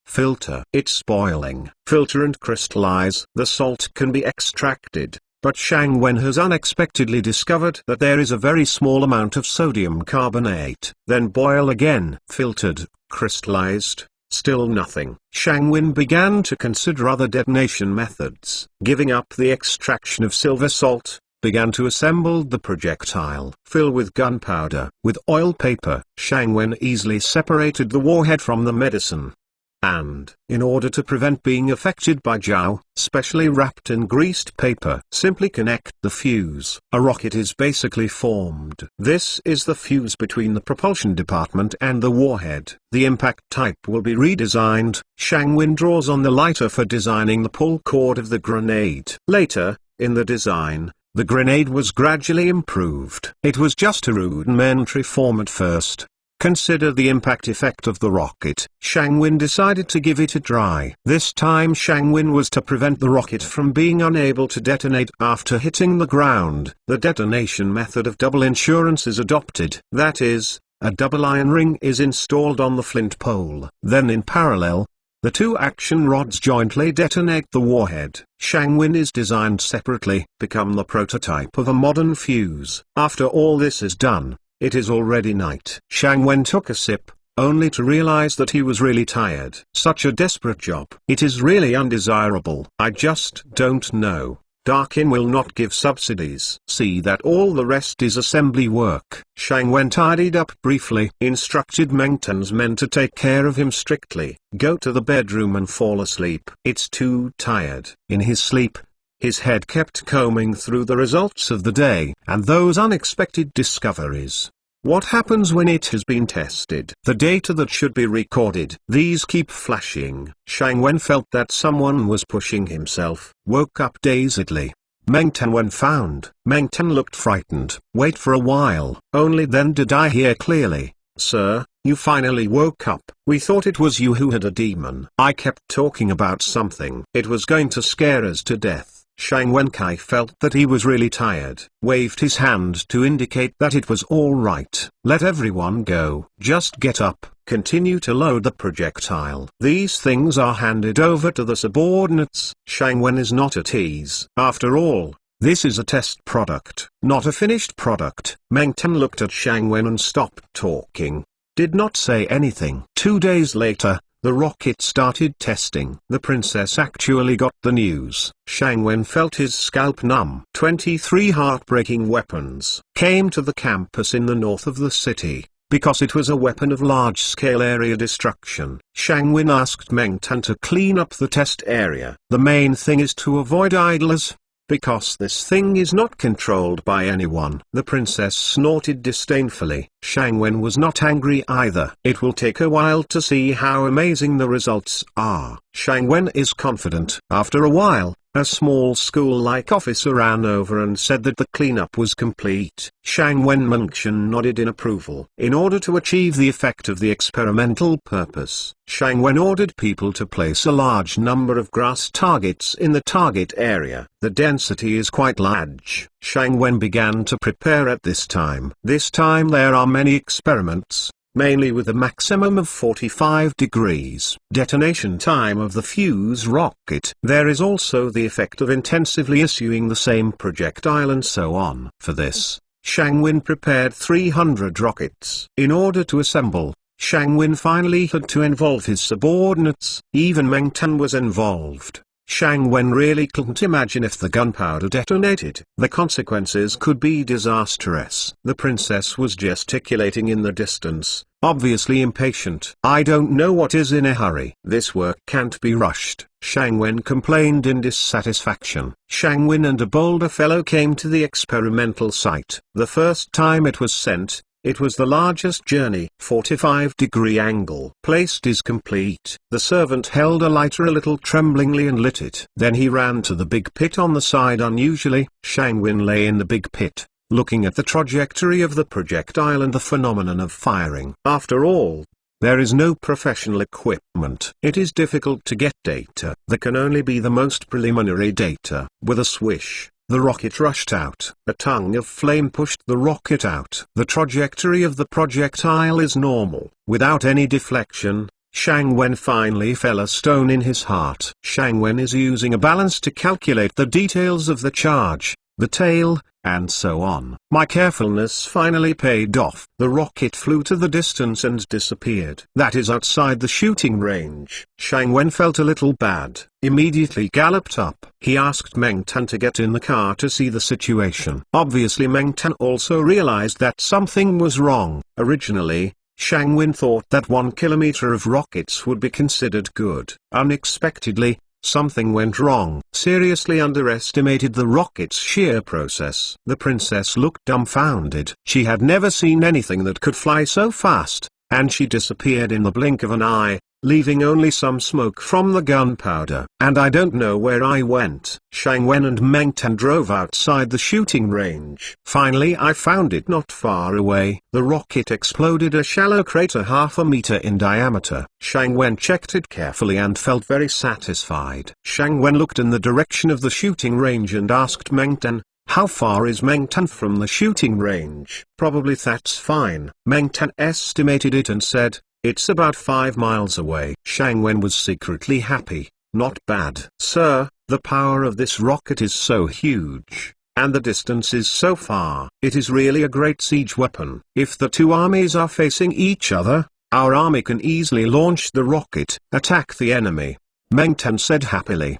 Filter. It's boiling. Filter and crystallize. The salt can be extracted, but Shangwen has unexpectedly discovered that there is a very small amount of sodium carbonate. Then boil again. Filtered, crystallized. Still nothing. Shangwin began to consider other detonation methods. Giving up the extraction of silver salt, began to assemble the projectile. Fill with gunpowder. With oil paper, Shangwen easily separated the warhead from the medicine. And, in order to prevent being affected by Jiao, specially wrapped in greased paper, simply connect the fuse. A rocket is basically formed. This is the fuse between the propulsion department and the warhead. The impact type will be redesigned. Shangwin draws on the lighter for designing the pull cord of the grenade. Later, in the design, the grenade was gradually improved. It was just a rudimentary form at first. Consider the impact effect of the rocket. Shangwin decided to give it a try. This time Shangwin was to prevent the rocket from being unable to detonate after hitting the ground. The detonation method of double insurance is adopted. That is, a double iron ring is installed on the flint pole. Then in parallel, The two action rods jointly detonate the warhead. Shangwin is designed separately, become the prototype of a modern fuse. After all this is done, it is already night. Shangwen took a sip, only to realize that he was really tired. Such a desperate job. It is really undesirable. I just don't know. Darkin will not give subsidies. See that all the rest is assembly work. Shangwen tidied up briefly, instructed Meng Tan's men to take care of him strictly, go to the bedroom and fall asleep. It's too tired. In his sleep, his head kept combing through the results of the day and those unexpected discoveries. What happens when it has been tested? The data that should be recorded. These keep flashing. Shangwen felt that someone was pushing himself, woke up dazedly. Meng Tan when found. Meng Tan looked frightened. Wait for a while. Only then did I hear clearly. Sir, you finally woke up. We thought it was you who had a demon. I kept talking about something. It was going to scare us to death. Shang Wenkai felt that he was really tired, waved his hand to indicate that it was all right. Let everyone go. Just get up, continue to load the projectile. These things are handed over to the subordinates. Shang Wen is not at ease. After all, this is a test product, not a finished product. Meng Tan looked at Shang Wen and stopped talking. Did not say anything. 2 days later, the rocket started testing. The princess actually got the news. Shang Wen felt his scalp numb. 23 heartbreaking weapons came to the campus in the north of the city, because it was a weapon of large-scale area destruction. Shang Wen asked Meng Tan to clean up the test area. The main thing is to avoid idlers, because this thing is not controlled by anyone. The princess snorted disdainfully. Shang Wen was not angry either. It will take a while to see how amazing the results are. Shang Wen is confident. After a while, a small school-like officer ran over and said that the cleanup was complete. Shang Wen Mengchen nodded in approval. In order to achieve the effect of the experimental purpose, Shang Wen ordered people to place a large number of grass targets in the target area. The density is quite large. Shang Wen began to prepare at this time. This time there are many experiments, mainly with a maximum of 45 degrees. Detonation time of the fuse rocket. There is also the effect of intensively issuing the same projectile and so on. For this, Shang Wen prepared 300 rockets. In order to assemble, Shang Wen finally had to involve his subordinates. Even Meng Tan was involved. Shang Wen really couldn't imagine if the gunpowder detonated. The consequences could be disastrous. The princess was gesticulating in the distance, obviously impatient. I don't know what is in a hurry. This work can't be rushed. Shang Wen complained in dissatisfaction. Shang Wen and a bolder fellow came to the experimental site. The first time it was sent, it was the largest journey. 45-degree angle placed is complete. The servant held a lighter a little tremblingly and lit it. Then he ran to the big pit on the side unusually. Shang Wen lay in the big pit, looking at the trajectory of the projectile and the phenomenon of firing. After all, there is no professional equipment. It is difficult to get data. There can only be the most preliminary data. With a swish, the rocket rushed out. A tongue of flame pushed the rocket out. The trajectory of the projectile is normal. Without any deflection, Shang Wen finally felt a stone in his heart. Shang Wen is using a balance to calculate the details of the charge, the tail, and so on. My carefulness finally paid off. The rocket flew to the distance and disappeared. That is outside the shooting range. Shang Wen felt a little bad, immediately galloped up. He asked Meng Tan to get in the car to see the situation. Obviously Meng Tan also realized that something was wrong. Originally, Shang Wen thought that 1 kilometer of rockets would be considered good. Unexpectedly, something went wrong. Seriously underestimated the rocket's shear process. The princess looked dumbfounded. She had never seen anything that could fly so fast, and she disappeared in the blink of an eye, leaving only some smoke from the gunpowder. And I don't know where I went. Shang Wen and Meng Tan drove outside the shooting range. Finally I found it not far away. The rocket exploded a shallow crater half a meter in diameter. Shang Wen checked it carefully and felt very satisfied. Shang Wen looked in the direction of the shooting range and asked Meng Tan, how far is Meng Tan from the shooting range? Probably that's fine. Meng Tan estimated it and said, It's about 5 miles away. Shang Wen was secretly happy. Not bad. Sir, the power of this rocket is so huge, and the distance is so far. It is really a great siege weapon. If the two armies are facing each other, our army can easily launch the rocket, attack the enemy. Meng Tan said happily.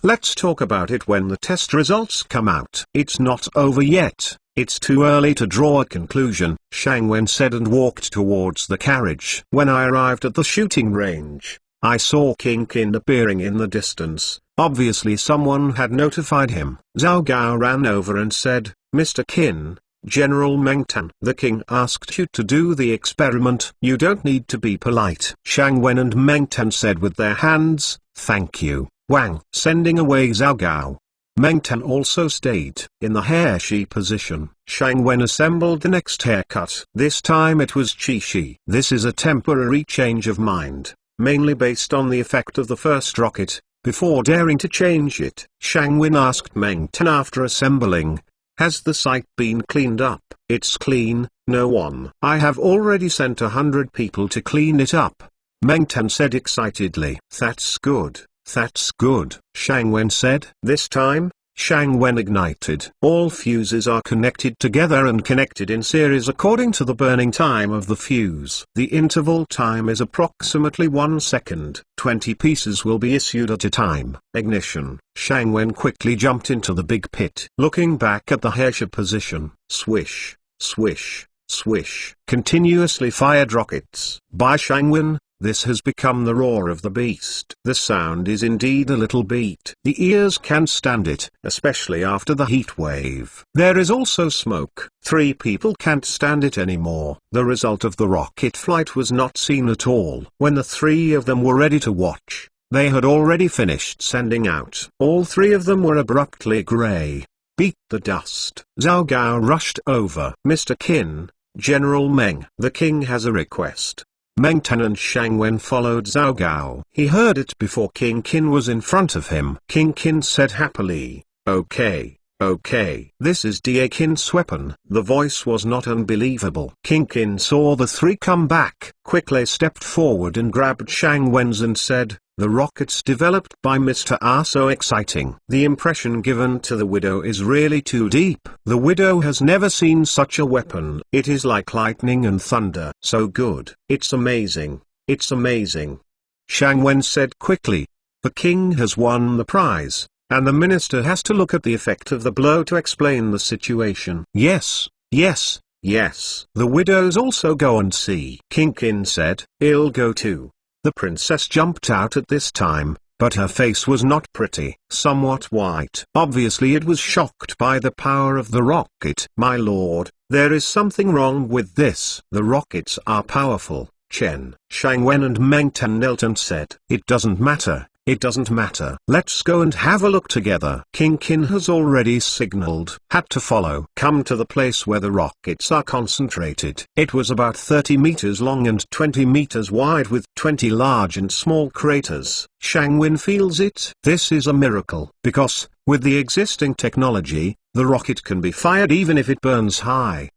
Let's talk about it when the test results come out. It's not over yet. It's too early to draw a conclusion, Shang Wen said and walked towards the carriage. When I arrived at the shooting range, I saw King Qin appearing in the distance. Obviously someone had notified him. Zhao Gao ran over and said, Mr. Qin, General Meng Tan. The king asked you to do the experiment. You don't need to be polite. Shang Wen and Meng Tan said with their hands, thank you, Wang. Sending away Zhao Gao, Meng Tan also stayed in the hairshi position. Shang Wen assembled the next haircut. This time it was Qi. This is a temporary change of mind, mainly based on the effect of the first rocket. Before daring to change it, Shang Wen asked Meng Tan after assembling, has the site been cleaned up? It's clean, no one. I have already sent 100 people to clean it up, Meng Tan said excitedly. That's good. That's good, Shang Wen said. This time, Shang Wen ignited. All fuses are connected together and connected in series according to the burning time of the fuse. The interval time is approximately 1 second. 20 pieces will be issued at a time. Ignition. Shang Wen quickly jumped into the big pit. Looking back at the hairshi position, swish, swish, swish. Continuously fired rockets. By Shang Wen. This has become the roar of the beast. The sound is indeed a little beat. The ears can't stand it, especially after the heat wave. There is also smoke. 3 people can't stand it anymore. The result of the rocket flight was not seen at all. When the 3 of them were ready to watch, they had already finished sending out. All 3 of them were abruptly gray. Beat the dust. Zhao Gao rushed over. Mr. Qin, General Meng. The king has a request. Meng Tan and Shang Wen followed Zhao Gao. He heard it before King Qin was in front of him. King Qin said happily, okay, okay. This is Da Qin's weapon. The voice was not unbelievable. King Qin saw the 3 come back, quickly stepped forward and grabbed Shang Wen's and said, the rockets developed by Mr. are so exciting. The impression given to the widow is really too deep. The widow has never seen such a weapon. It is like lightning and thunder. So good. It's amazing. It's amazing. Shang Wen said quickly. The king has won the prize, and the minister has to look at the effect of the blow to explain the situation. Yes, yes, yes. The widows also go and see. King Qin said, I'll go too. The princess jumped out at this time, but her face was not pretty, somewhat white. Obviously it was shocked by the power of the rocket. My lord, there is something wrong with this. The rockets are powerful, Chen. Shang Wen and Meng Tan knelt and said, it doesn't matter. It doesn't matter. Let's go and have a look together. King Qin has already signaled. Had to follow. Come to the place where the rockets are concentrated. It was about 30 meters long and 20 meters wide with 20 large and small craters. Shang Wen feels it. This is a miracle. Because, with the existing technology, the rocket can be fired even if it burns high.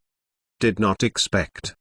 Did not expect.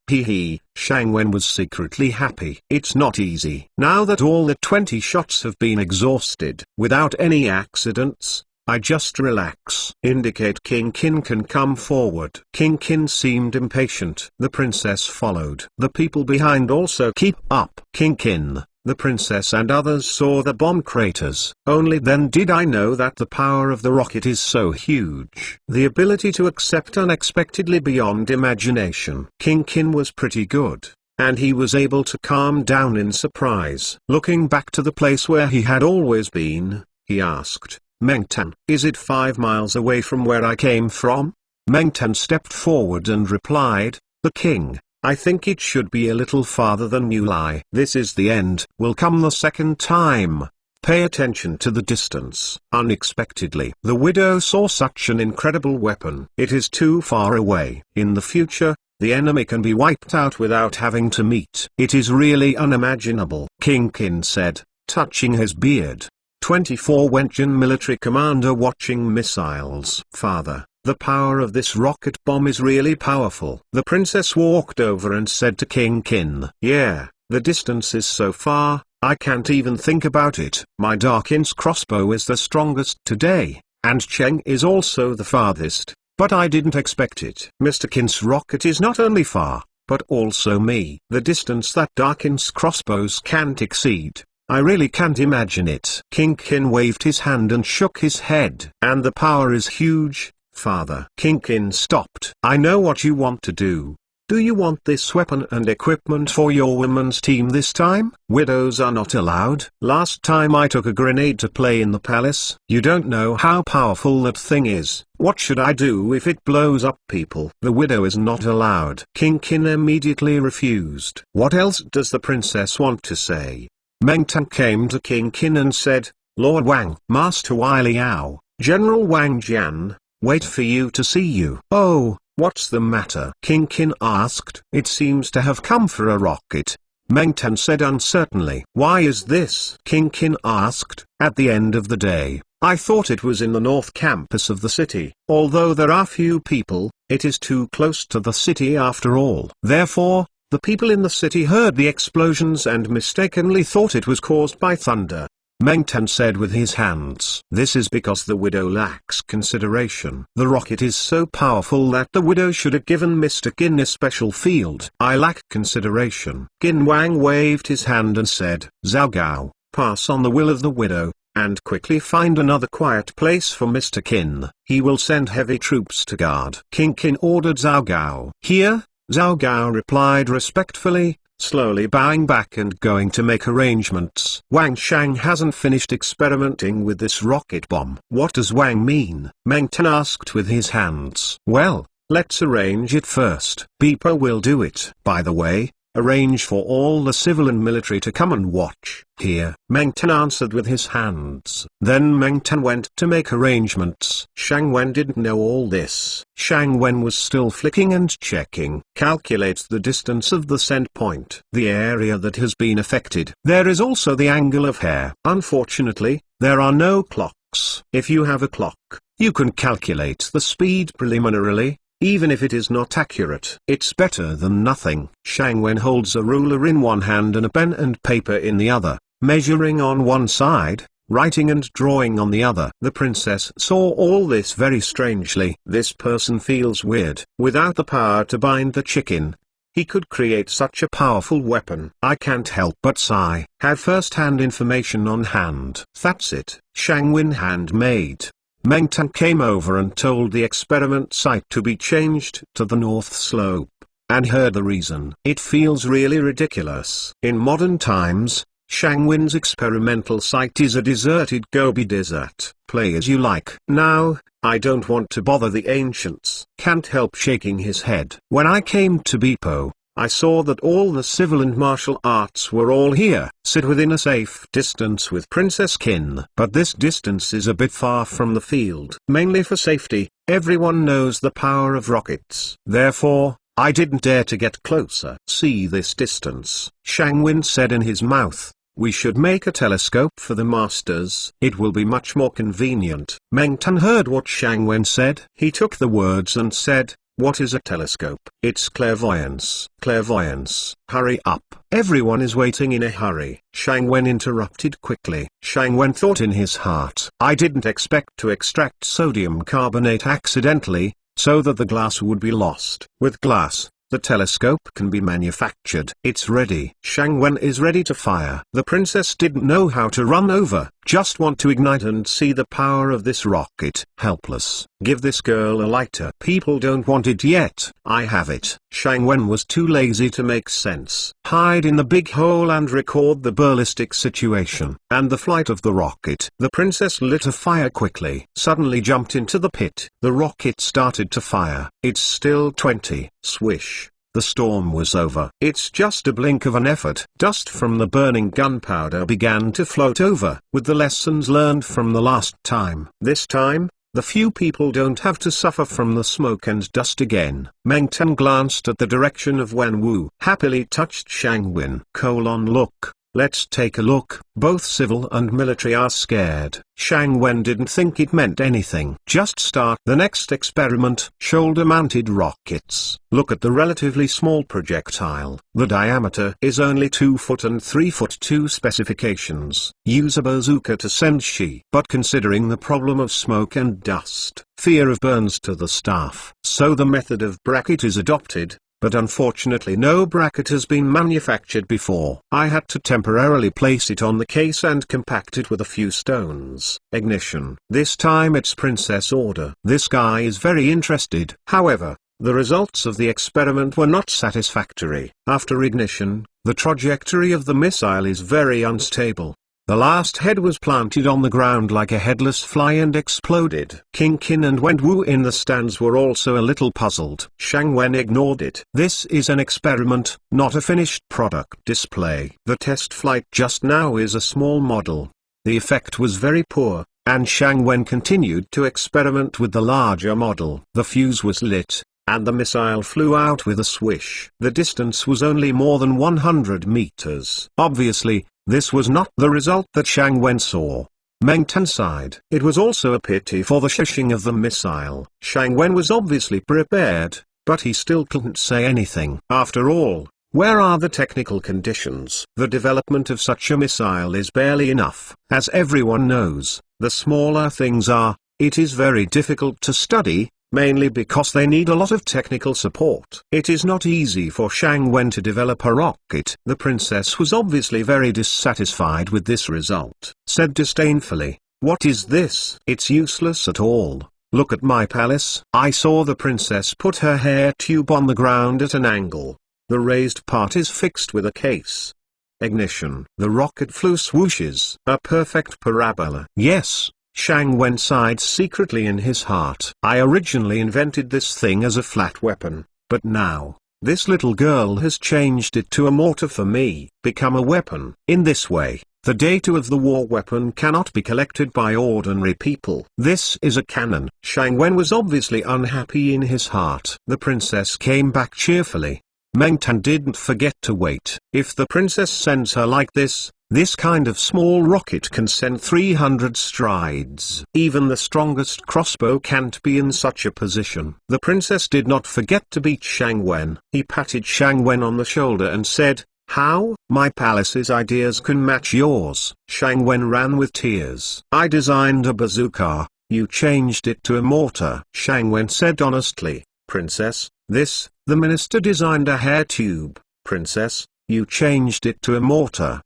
Shang Wen was secretly happy. It's not easy. Now that all the 20 shots have been exhausted, without any accidents, I just relax. Indicate King Qin can come forward. King Qin seemed impatient. The princess followed. The people behind also keep up. King Qin, the princess and others saw the bomb craters. Only then did I know that the power of the rocket is so huge. The ability to accept unexpectedly beyond imagination. King Qin was pretty good, and he was able to calm down in surprise. Looking back to the place where he had always been, he asked, Meng Tan, is it 5 miles away from where I came from? Meng Tan stepped forward and replied, the king, I think it should be a little farther than you lie. This is the end. Will come the second time. Pay attention to the distance. Unexpectedly, the widow saw such an incredible weapon. It is too far away. In the future, the enemy can be wiped out without having to meet. It is really unimaginable. King Qin said, touching his beard. 24 Wenjin military commander watching missiles. Father, The power of this rocket bomb is really powerful. The princess walked over and said to King Kin, "Yeah, the distance is so far, I can't even think about it. My Darkin's crossbow is the strongest today, and Cheng is also the farthest, but I didn't expect it. Mr. Kin's rocket is not only far, but also me. The distance that Darkin's crossbows can't exceed. I really can't imagine it." King Kin waved his hand and shook his head. "And the power is huge, father." King Kin stopped. "I know what you want to do. Do you want this weapon and equipment for your women's team this time? Widows are not allowed. Last time I took a grenade to play in the palace. You don't know how powerful that thing is. What should I do if it blows up people? The widow is not allowed." King Kin immediately refused. What else does the princess want to say? Meng Tan came to King Kin and said, "Lord Wang, Master Wai Liao, General Wang Jian, wait for you to see you." "Oh, what's the matter?" King Kin asked. "It seems to have come for a rocket," Meng Tan said uncertainly. "Why is this?" King Kin asked. "At the end of the day, I thought it was in the north campus of the city. Although there are few people, it is too close to the city after all. Therefore, the people in the city heard the explosions and mistakenly thought it was caused by thunder," Meng Tan said with his hands. "This is because the widow lacks consideration. The rocket is so powerful that the widow should have given Mr. Qin a special field. I lack consideration." Qin Wang waved his hand and said, "Zhao Gao, pass on the will of the widow, and quickly find another quiet place for Mr. Qin. He will send heavy troops to guard." King Qin ordered Zhao Gao. "Here," Zhao Gao replied respectfully, slowly bowing back and going to make arrangements. "Wang Shang hasn't finished experimenting with this rocket bomb." "What does Wang mean?" Meng Tan asked with his hands. "Well, let's arrange it first. Beepo will do it. By the way, arrange for all the civil and military to come and watch." "Here," Meng Tan answered with his hands. Then Meng Tan went to make arrangements. Shang Wen didn't know all this. Shang Wen was still flicking and checking. "Calculate the distance of the send point, the area that has been affected. There is also the angle of hair. Unfortunately, there are no clocks. If you have a clock, you can calculate the speed preliminarily. Even if it is not accurate, it's better than nothing." Shang Wen holds a ruler in one hand and a pen and paper in the other, measuring on one side, writing and drawing on the other. The princess saw all this very strangely. This person feels weird. Without the power to bind the chicken, he could create such a powerful weapon. "I can't help but sigh. Have first-hand information on hand." "That's it." Shang Wen handmade. Meng Tan came over and told the experiment site to be changed to the north slope, and heard the reason. "It feels really ridiculous." In modern times, Shang Wen's experimental site is a deserted Gobi desert. Play as you like. "Now, I don't want to bother the ancients." Can't help shaking his head. "When I came to Beepo, I saw that all the civil and martial arts were all here. Sit within a safe distance with Princess Qin. But this distance is a bit far from the field. Mainly for safety, everyone knows the power of rockets. Therefore, I didn't dare to get closer." "See this distance," Shang Wen said in his mouth. "We should make a telescope for the masters. It will be much more convenient." Meng Tan heard what Shang Wen said. He took the words and said, "What is a telescope?" "It's clairvoyance." "Clairvoyance. Hurry up. Everyone is waiting in a hurry." Shang Wen interrupted quickly. Shang Wen thought in his heart, "I didn't expect to extract sodium carbonate accidentally, so that the glass would be lost. With glass, the telescope can be manufactured. It's ready." Shang Wen is ready to fire. The princess didn't know how to run over, just want to ignite and see the power of this rocket. Helpless. "Give this girl a lighter." "People don't want it yet." "I have it." Shang Wen was too lazy to make sense. "Hide in the big hole and record the ballistic situation and the flight of the rocket." The princess lit a fire quickly. Suddenly jumped into the pit. The rocket started to fire. It's still 20. Swish. The storm was over. It's just a blink of an effort. Dust from the burning gunpowder began to float over. With the lessons learned from the last time. This time, the few people don't have to suffer from the smoke and dust again. Meng Tan glanced at the direction of Wen Wu. Happily touched Shang Wen. "Look, Let's take a look. Both civil and military are scared. Shang Wen didn't think it meant anything. Just start the next experiment. Shoulder-mounted rockets. Look at the relatively small projectile. The diameter is only 2 foot and 3 foot 2 specifications. Use a bazooka to send Shi. But considering the problem of smoke and dust, fear of burns to the staff, so the method of bracket is adopted. But unfortunately no bracket has been manufactured before. I had to temporarily place it on the case and compact it with a few stones. Ignition. This time it's Princess order. This guy is very interested. However, the results of the experiment were not satisfactory. After ignition, the trajectory of the missile is very unstable. The last head was planted on the ground like a headless fly and exploded. King Qin and Wen Wu in the stands were also a little puzzled. Shang Wen ignored it. This is an experiment, not a finished product display. The test flight just now is a small model. The effect was very poor, and Shang Wen continued to experiment with the larger model. The fuse was lit, and the missile flew out with a swish. The distance was only more than 100 meters. Obviously, this was not the result that Shang Wen saw. Meng Tan sighed. It was also a pity for the shushing of the missile. Shang Wen was obviously prepared, but he still couldn't say anything. After all, where are the technical conditions? The development of such a missile is barely enough. As everyone knows, the smaller things are, it is very difficult to study, mainly because they need a lot of technical support. It is not easy for Shang Wen to develop a rocket. The princess was obviously very dissatisfied with this result. Said disdainfully, "What is this? It's useless at all. Look at my palace." I saw the princess put her hair tube on the ground at an angle. The raised part is fixed with a case. Ignition. The rocket flew swooshes. A perfect parabola. Yes. Shang Wen sighed secretly in his heart. I originally invented this thing as a flat weapon, but now, this little girl has changed it to a mortar for me, become a weapon. In this way, the data of the war weapon cannot be collected by ordinary people. This is a cannon. Shang Wen was obviously unhappy in his heart. The princess came back cheerfully. Meng Tan didn't forget to wait. If the princess sends her like this kind of small rocket can send 300 strides. Even the strongest crossbow can't be in such a position. The princess did not forget to beat Shang Wen. He patted Shang Wen on the shoulder and said, "How? My palace's ideas can match yours." Shang Wen ran with tears. "I designed a bazooka, you changed it to a mortar." Shang Wen said honestly, "Princess, the minister designed a hair tube. Princess, you changed it to a mortar.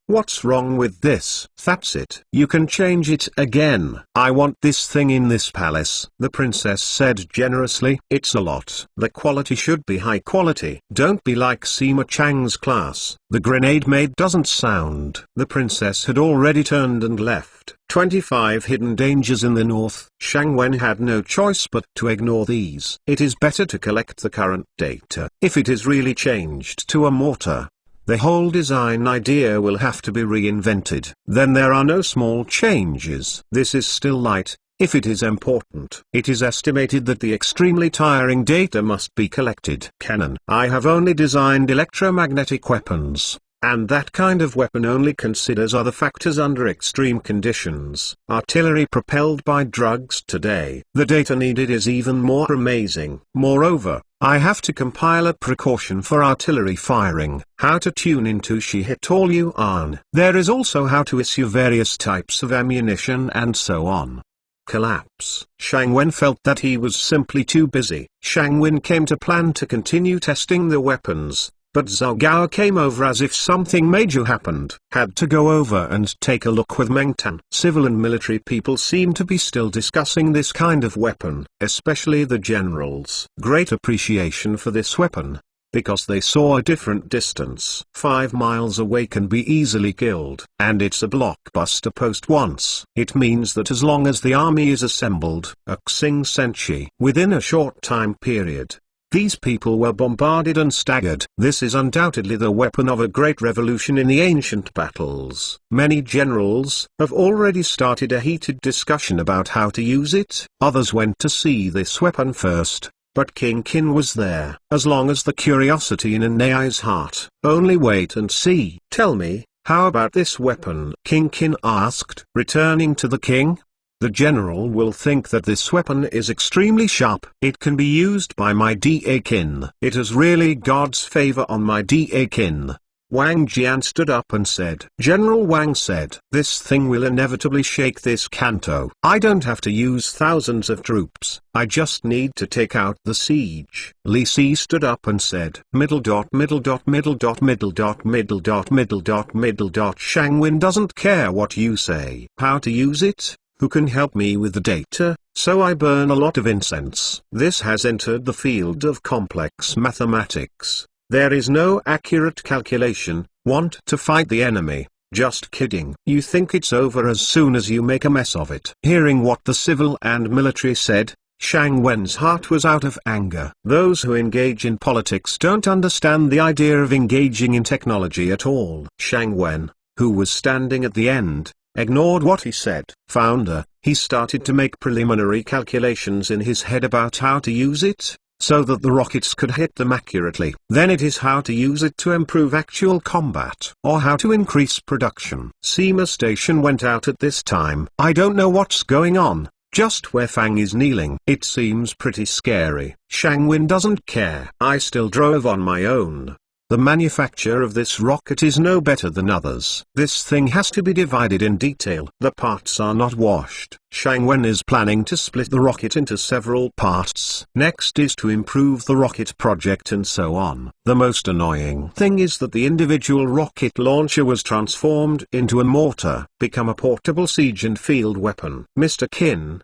What's wrong with this?" "That's it. You can change it again. I want this thing in this palace," the princess said generously. "It's a lot. The quality should be high quality. Don't be like Sima Chang's class. The grenade made doesn't sound." The princess had already turned and left. 25 hidden dangers in the north. Shang Wen had no choice but to ignore these. It is better to collect the current data. If it is really changed to a mortar, the whole design idea will have to be reinvented. Then there are no small changes. This is still light, if it is important. It is estimated that the extremely tiring data must be collected. Cannon. I have only designed electromagnetic weapons. And that kind of weapon only considers other factors under extreme conditions. Artillery propelled by drugs today. The data needed is even more amazing. Moreover, I have to compile a precaution for artillery firing. How to tune into Shi hit all you on. There is also how to issue various types of ammunition and so on. Collapse. Shang Wen felt that he was simply too busy. Shang Wen came to plan to continue testing the weapons. But Zhao Gao came over as if something major happened. Had to go over and take a look with Meng Tan. Civil and military people seem to be still discussing this kind of weapon, especially the generals. Great appreciation for this weapon, because they saw a different distance. 5 miles away can be easily killed. And it's a blockbuster post once. It means that as long as the army is assembled, Xing Senshi, within a short time period, these people were bombarded and staggered. This is undoubtedly the weapon of a great revolution in the ancient battles. Many generals have already started a heated discussion about how to use it. Others went to see this weapon first, but King Qin was there. As long as the curiosity in Anai's heart, only wait and see. Tell me, How about this weapon? King Kin asked, returning to the king. The general will think that this weapon is extremely sharp. It can be used by my tycoon. It has really God's favor on my tycoon. Wang Jian stood up and said. General Wang said, this thing will inevitably shake this canto. I don't have to use thousands of troops. I just need to take out the siege. Li Si stood up and said, middle dot middle dot middle dot middle dot middle dot middle dot middle dot. Shang Wen doesn't care what you say. How to use it? Who can help me with the data? So I burn a lot of incense. This has entered the field of complex mathematics. There is no accurate calculation. Want to fight the enemy? Just kidding. You think it's over as soon as you make a mess of it. Hearing what the civil and military said, Shang Wen's heart was out of anger. Those who engage in politics don't understand the idea of engaging in technology at all. Shang Wen, who was standing at the end, ignored what he said. Founder, he started to make preliminary calculations in his head about how to use it, so that the rockets could hit them accurately. Then it is how to use it to improve actual combat, or how to increase production. Sima Station went out at this time. I don't know what's going on, just where Fang is kneeling. It seems pretty scary. Shang Wen doesn't care. I still drove on my own. The manufacture of this rocket is no better than others. This thing has to be divided in detail. The parts are not washed. Shang Wen is planning to split the rocket into several parts. Next is to improve the rocket project and so on. The most annoying thing is that the individual rocket launcher was transformed into a mortar, become a portable siege and field weapon. Mr. Qin.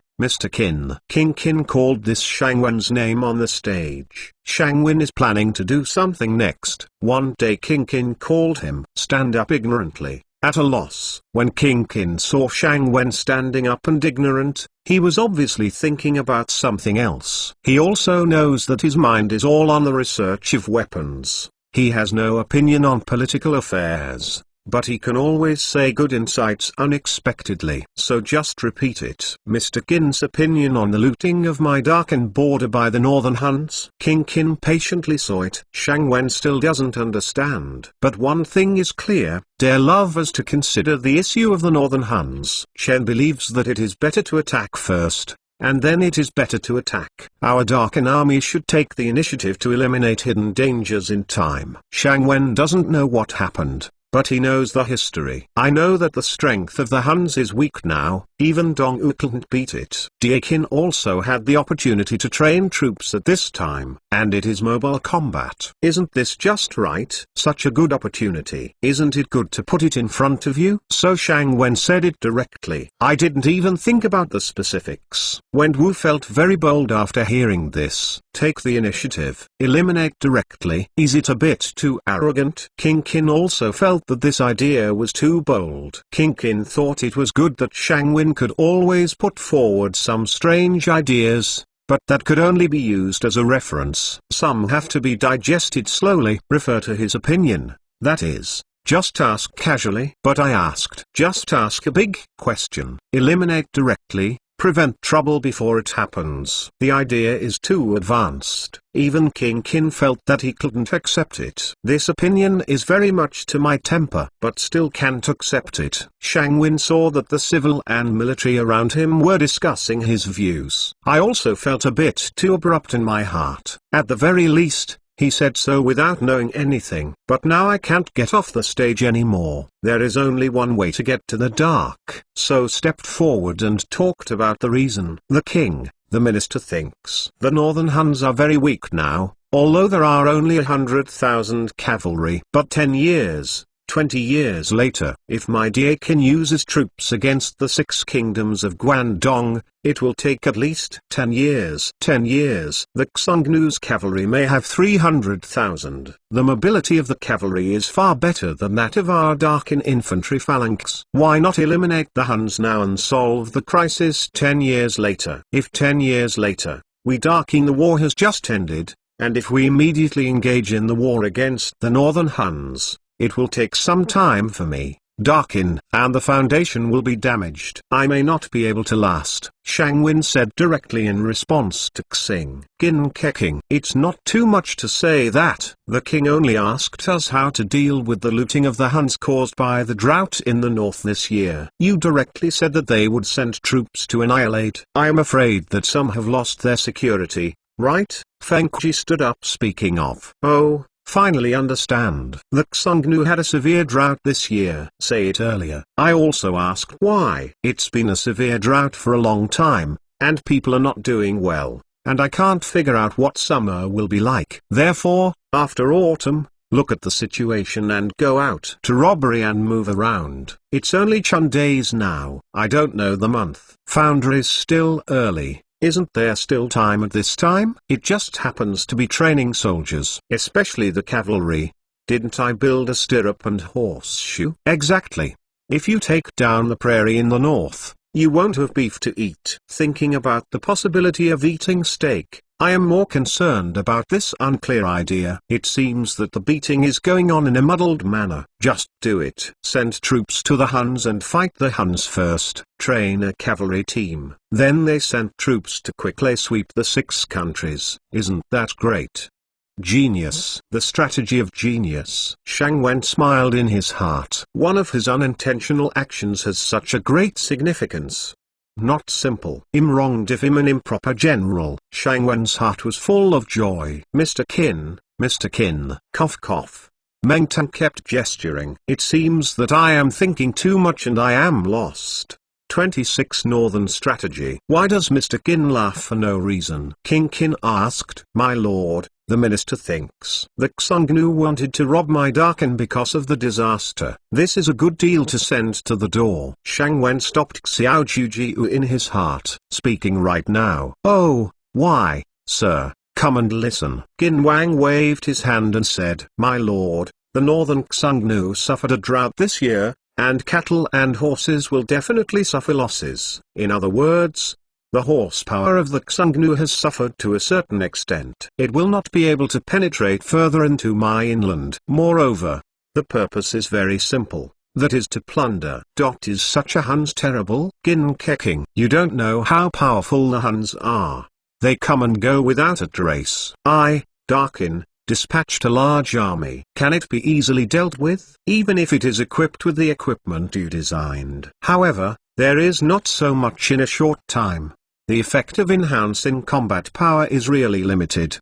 King Qin called this Shang Wen's name on the stage. Shang Wen is planning to do something next. One day King Qin called him. Stand up ignorantly. At a loss. When King Qin saw Shang Wen standing up and ignorant, he was obviously thinking about something else. He also knows that his mind is all on the research of weapons. He has no opinion on political affairs, but he can always say good insights unexpectedly. So just repeat it. Mr. Qin's opinion on the looting of my darkened border by the Northern Huns. King Qin patiently saw it. Shang Wen still doesn't understand. But one thing is clear, dare lovers to consider the issue of the Northern Huns. Chen believes that it is better to attack first, and then it is better to attack. Our Darken Army should take the initiative to eliminate hidden dangers in time. Shang Wen doesn't know what happened, but he knows the history. I know that the strength of the Huns is weak now. Even Dong Wu couldn't beat it. Qin also had the opportunity to train troops at this time, and it is mobile combat. Isn't this just right? Such a good opportunity. Isn't it good to put it in front of you? So Shang Wen said it directly. I didn't even think about the specifics. Wen Wu felt very bold after hearing this. Take the initiative. Eliminate directly. Is it a bit too arrogant? King Qin also felt that this idea was too bold. King Qin thought it was good that Shang Wen could always put forward some strange ideas, but that could only be used as a reference. Some have to be digested slowly. Refer to his opinion, that is, just ask casually. But I asked. Just ask a big question. Eliminate directly. Prevent trouble before it happens. The idea is too advanced. Even King Qin felt that he couldn't accept it. This opinion is very much to my temper, but still can't accept it. Shang Wen saw that the civil and military around him were discussing his views. I also felt a bit too abrupt in my heart. At the very least, he said so without knowing anything. But now I can't get off the stage anymore. There is only one way to get to the dark. So stepped forward and talked about the reason. The king, the minister thinks the Northern Huns are very weak now, although there are only 100,000 cavalry. But 10 years, 20 years later, if my Dakin uses troops against the 6 kingdoms of Guangdong, it will take at least 10 years. 10 years. The Xiongnu's cavalry may have 300,000. The mobility of the cavalry is far better than that of our Dakin infantry phalanx. Why not eliminate the Huns now and solve the crisis 10 years later? If 10 years later, we Dakin the war has just ended, and if we immediately engage in the war against the Northern Huns, it will take some time for me, darken, and the foundation will be damaged. I may not be able to last, Shang Wen said directly in response to Xing Qin Keking. It's not too much to say that the king only asked us how to deal with the looting of the Huns caused by the drought in the north this year. You directly said that they would send troops to annihilate. I am afraid that some have lost their security, right? Feng Ji stood up speaking of. Oh, finally understand. The Xiongnu had a severe drought this year. Say it earlier. I also asked why. It's been a severe drought for a long time, and people are not doing well, and I can't figure out what summer will be like. Therefore, after autumn, look at the situation and go out to robbery and move around. It's only Chun days now. I don't know the month. Founder is still early. Isn't there still time at this time? It just happens to be training soldiers, especially the cavalry. Didn't I build a stirrup and horseshoe? Exactly. If you take down the prairie in the north, you won't have beef to eat. Thinking about the possibility of eating steak, I am more concerned about this unclear idea. It seems that the beating is going on in a muddled manner. Just do it. Send troops to the Huns and fight the Huns first. Train a cavalry team. Then they sent troops to quickly sweep the 6 countries. Isn't that great? Genius. The strategy of genius. Shang Wen smiled in his heart. One of his unintentional actions has such a great significance. Not simple. I'm wronged if I'm an improper general. Shang Wen's heart was full of joy. Mr. Qin, cough cough. Meng Tan kept gesturing. It seems that I am thinking too much and I am lost. 26 Northern Strategy. Why does Mr. Qin laugh for no reason? King Qin asked. My lord, the minister thinks the Xiongnu wanted to rob my Darkin because of the disaster. This is a good deal to send to the door. Shang Wen stopped Xiao Jujiu in his heart. Speaking right now. Oh, why, sir, come and listen. Qin Wang waved his hand and said, my lord, the northern Xiongnu suffered a drought this year, and cattle and horses will definitely suffer losses. In other words, the horsepower of the Xiongnu has suffered to a certain extent. It will not be able to penetrate further into my inland. Moreover, the purpose is very simple, that is to plunder. Is such a Huns terrible? Qin Keking. You don't know how powerful the Huns are. They come and go without a trace. I, Darkin, dispatched a large army. Can it be easily dealt with? Even if it is equipped with the equipment you designed. However, there is not so much in a short time. The effect of enhancing combat power is really limited.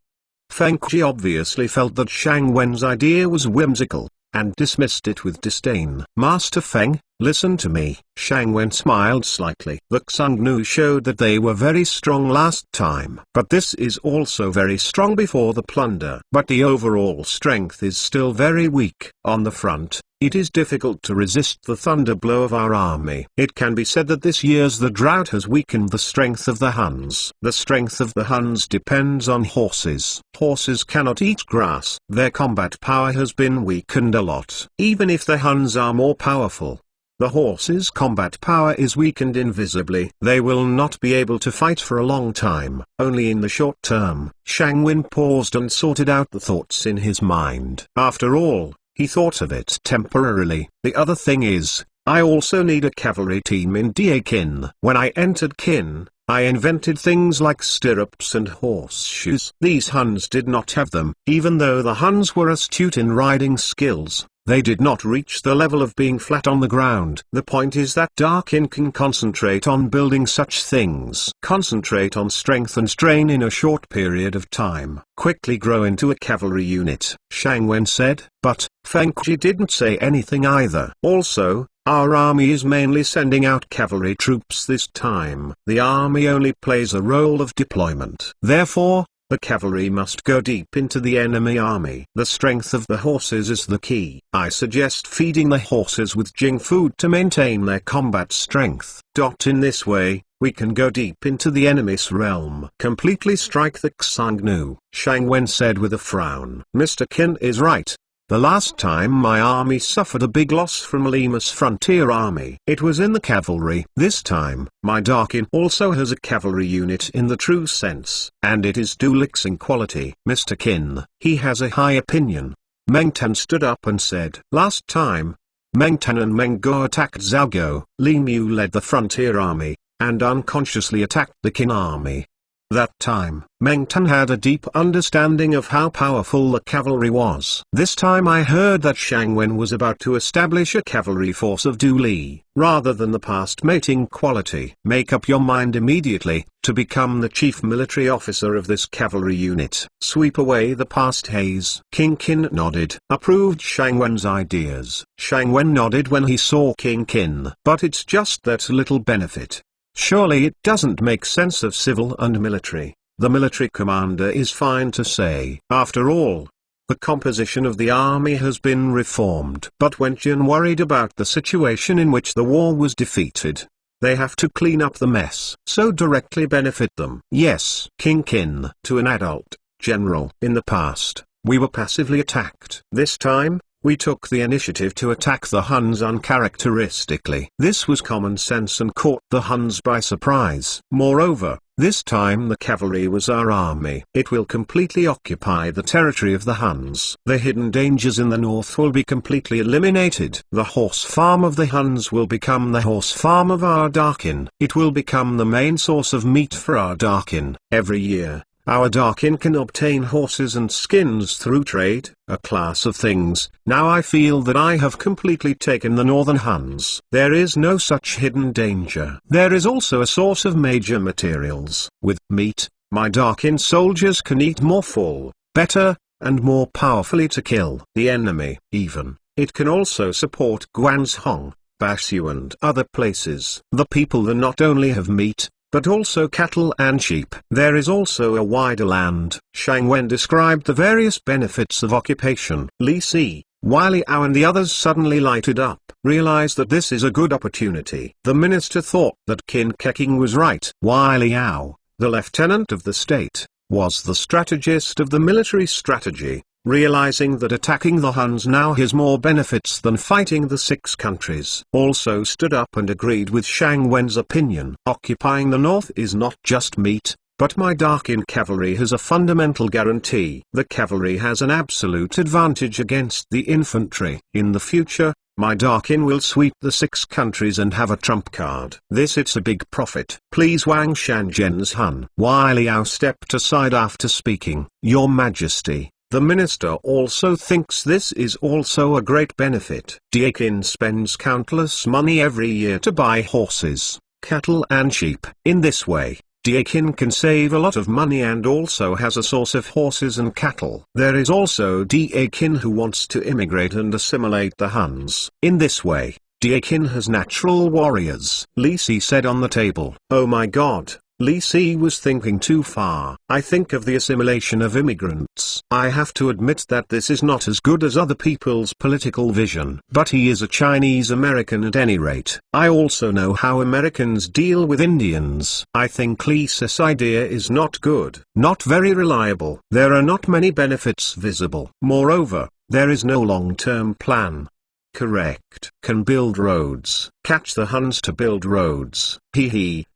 Feng Ji obviously felt that Shang Wen's idea was whimsical, and dismissed it with disdain. Master Feng, listen to me. Shang Wen smiled slightly. The Xiongnu showed that they were very strong last time. But this is also very strong before the plunder. But the overall strength is still very weak. On the front, it is difficult to resist the thunder blow of our army. It can be said that this year's the drought has weakened the strength of the Huns. The strength of the Huns depends on horses. Horses cannot eat grass. Their combat power has been weakened a lot. Even if the Huns are more powerful, the horses' combat power is weakened invisibly. They will not be able to fight for a long time, only in the short term. Shang Wen paused and sorted out the thoughts in his mind. After all, he thought of it temporarily. The other thing is, I also need a cavalry team in Qin. When I entered Qin, I invented things like stirrups and horseshoes. These Huns did not have them. Even though the Huns were astute in riding skills, they did not reach the level of being flat on the ground. The point is that Darkin can concentrate on building such things. Concentrate on strength and strain in a short period of time. Quickly grow into a cavalry unit. Shang Wen said, but Feng Ji didn't say anything either. Also, our army is mainly sending out cavalry troops this time. The army only plays a role of deployment. Therefore, the cavalry must go deep into the enemy army. The strength of the horses is the key. I suggest feeding the horses with Jing food to maintain their combat strength. In this way, we can go deep into the enemy's realm. Completely strike the Xiongnu, Shang Wen said with a frown. Mr. Qin is right. The last time my army suffered a big loss from Lima's frontier army, it was in the cavalry. This time, my Darkin also has a cavalry unit in the true sense, and it is duelix in quality. Mr. Qin, he has a high opinion. Meng Tan stood up and said, last time, Meng Tan and Meng Guo attacked Zhaoguo. Li Mu led the frontier army, and unconsciously attacked the Qin army. That time, Meng Tan had a deep understanding of how powerful the cavalry was. This time I heard that Shang Wen was about to establish a cavalry force of Du Li, rather than the past mating quality. Make up your mind immediately, to become the chief military officer of this cavalry unit. Sweep away the past haze. King Qin nodded, approved Shang Wen's ideas. Shang Wen nodded when he saw King Qin. But it's just that little benefit. Surely it doesn't make sense of civil and military. The military commander is fine to say. After all, the composition of the army has been reformed. But when Jin worried about the situation in which the war was defeated, they have to clean up the mess. So directly benefit them. Yes, King Qin. To an adult, general. In the past, we were passively attacked. This time, we took the initiative to attack the Huns uncharacteristically. This was common sense and caught the Huns by surprise. Moreover, this time the cavalry was our army. It will completely occupy the territory of the Huns. The hidden dangers in the north will be completely eliminated. The horse farm of the Huns will become the horse farm of our Darkin. It will become the main source of meat for our Darkin. Every year, our Darkin can obtain horses and skins through trade, a class of things. Now I feel that I have completely taken the northern Huns. There is no such hidden danger. There is also a source of major materials. With meat, my Darkin soldiers can eat more full, better, and more powerfully to kill the enemy. Even, it can also support Guangzhong, Bashu and other places. The people there not only have meat, but also cattle and sheep. There is also a wider land. Shang Wen described the various benefits of occupation. Li Si, Wily Liao and the others suddenly lighted up, realized that this is a good opportunity. The minister thought that Qin Keqing was right. Wily Liao, the lieutenant of the state, was the strategist of the military strategy, realizing that attacking the Huns now has more benefits than fighting the 6 countries. Also stood up and agreed with Shang Wen's opinion. Occupying the north is not just meat, but my Darkin cavalry has a fundamental guarantee. The cavalry has an absolute advantage against the infantry. In the future, my Darkin will sweep the 6 countries and have a trump card. This it's a big profit. Please Wang Shanzhen's Hun. Wily Liao stepped aside after speaking. Your Majesty, the minister also thinks this is also a great benefit. Diakin spends countless money every year to buy horses, cattle and sheep. In this way, Diakin can save a lot of money and also has a source of horses and cattle. There is also Diakin who wants to immigrate and assimilate the Huns. In this way, Diakin has natural warriors. Li Si said on the table. Oh my god. Li Si was thinking too far. I think of the assimilation of immigrants. I have to admit that this is not as good as other people's political vision. But he is a Chinese American at any rate. I also know how Americans deal with Indians. I think Li Si's idea is not good. Not very reliable. There are not many benefits visible. Moreover, there is no long-term plan. Correct. Can build roads. Catch the Huns to build roads.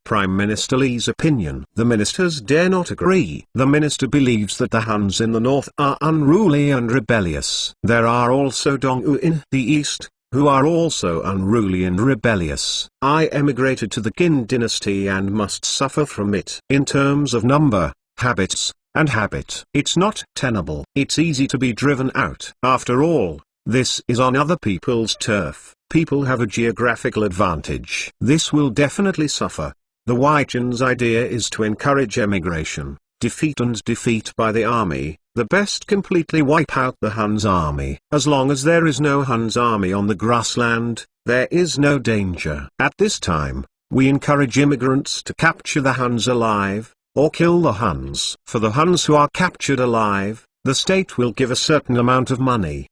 Prime Minister Li's opinion. The ministers dare not agree. The minister believes that the Huns in the north are unruly and rebellious. There are also Dongwu in the east, who are also unruly and rebellious. I emigrated to the Qin dynasty and must suffer from it. In terms of number, habits, and habit, it's not tenable. It's easy to be driven out. After all, this is on other people's turf. People have a geographical advantage. This will definitely suffer. The Weichen's idea is to encourage emigration, defeat by the army, the best completely wipe out the Huns army. As long as there is no Huns army on the grassland, there is no danger. At this time, we encourage immigrants to capture the Huns alive, or kill the Huns. For the Huns who are captured alive, the state will give a certain amount of money.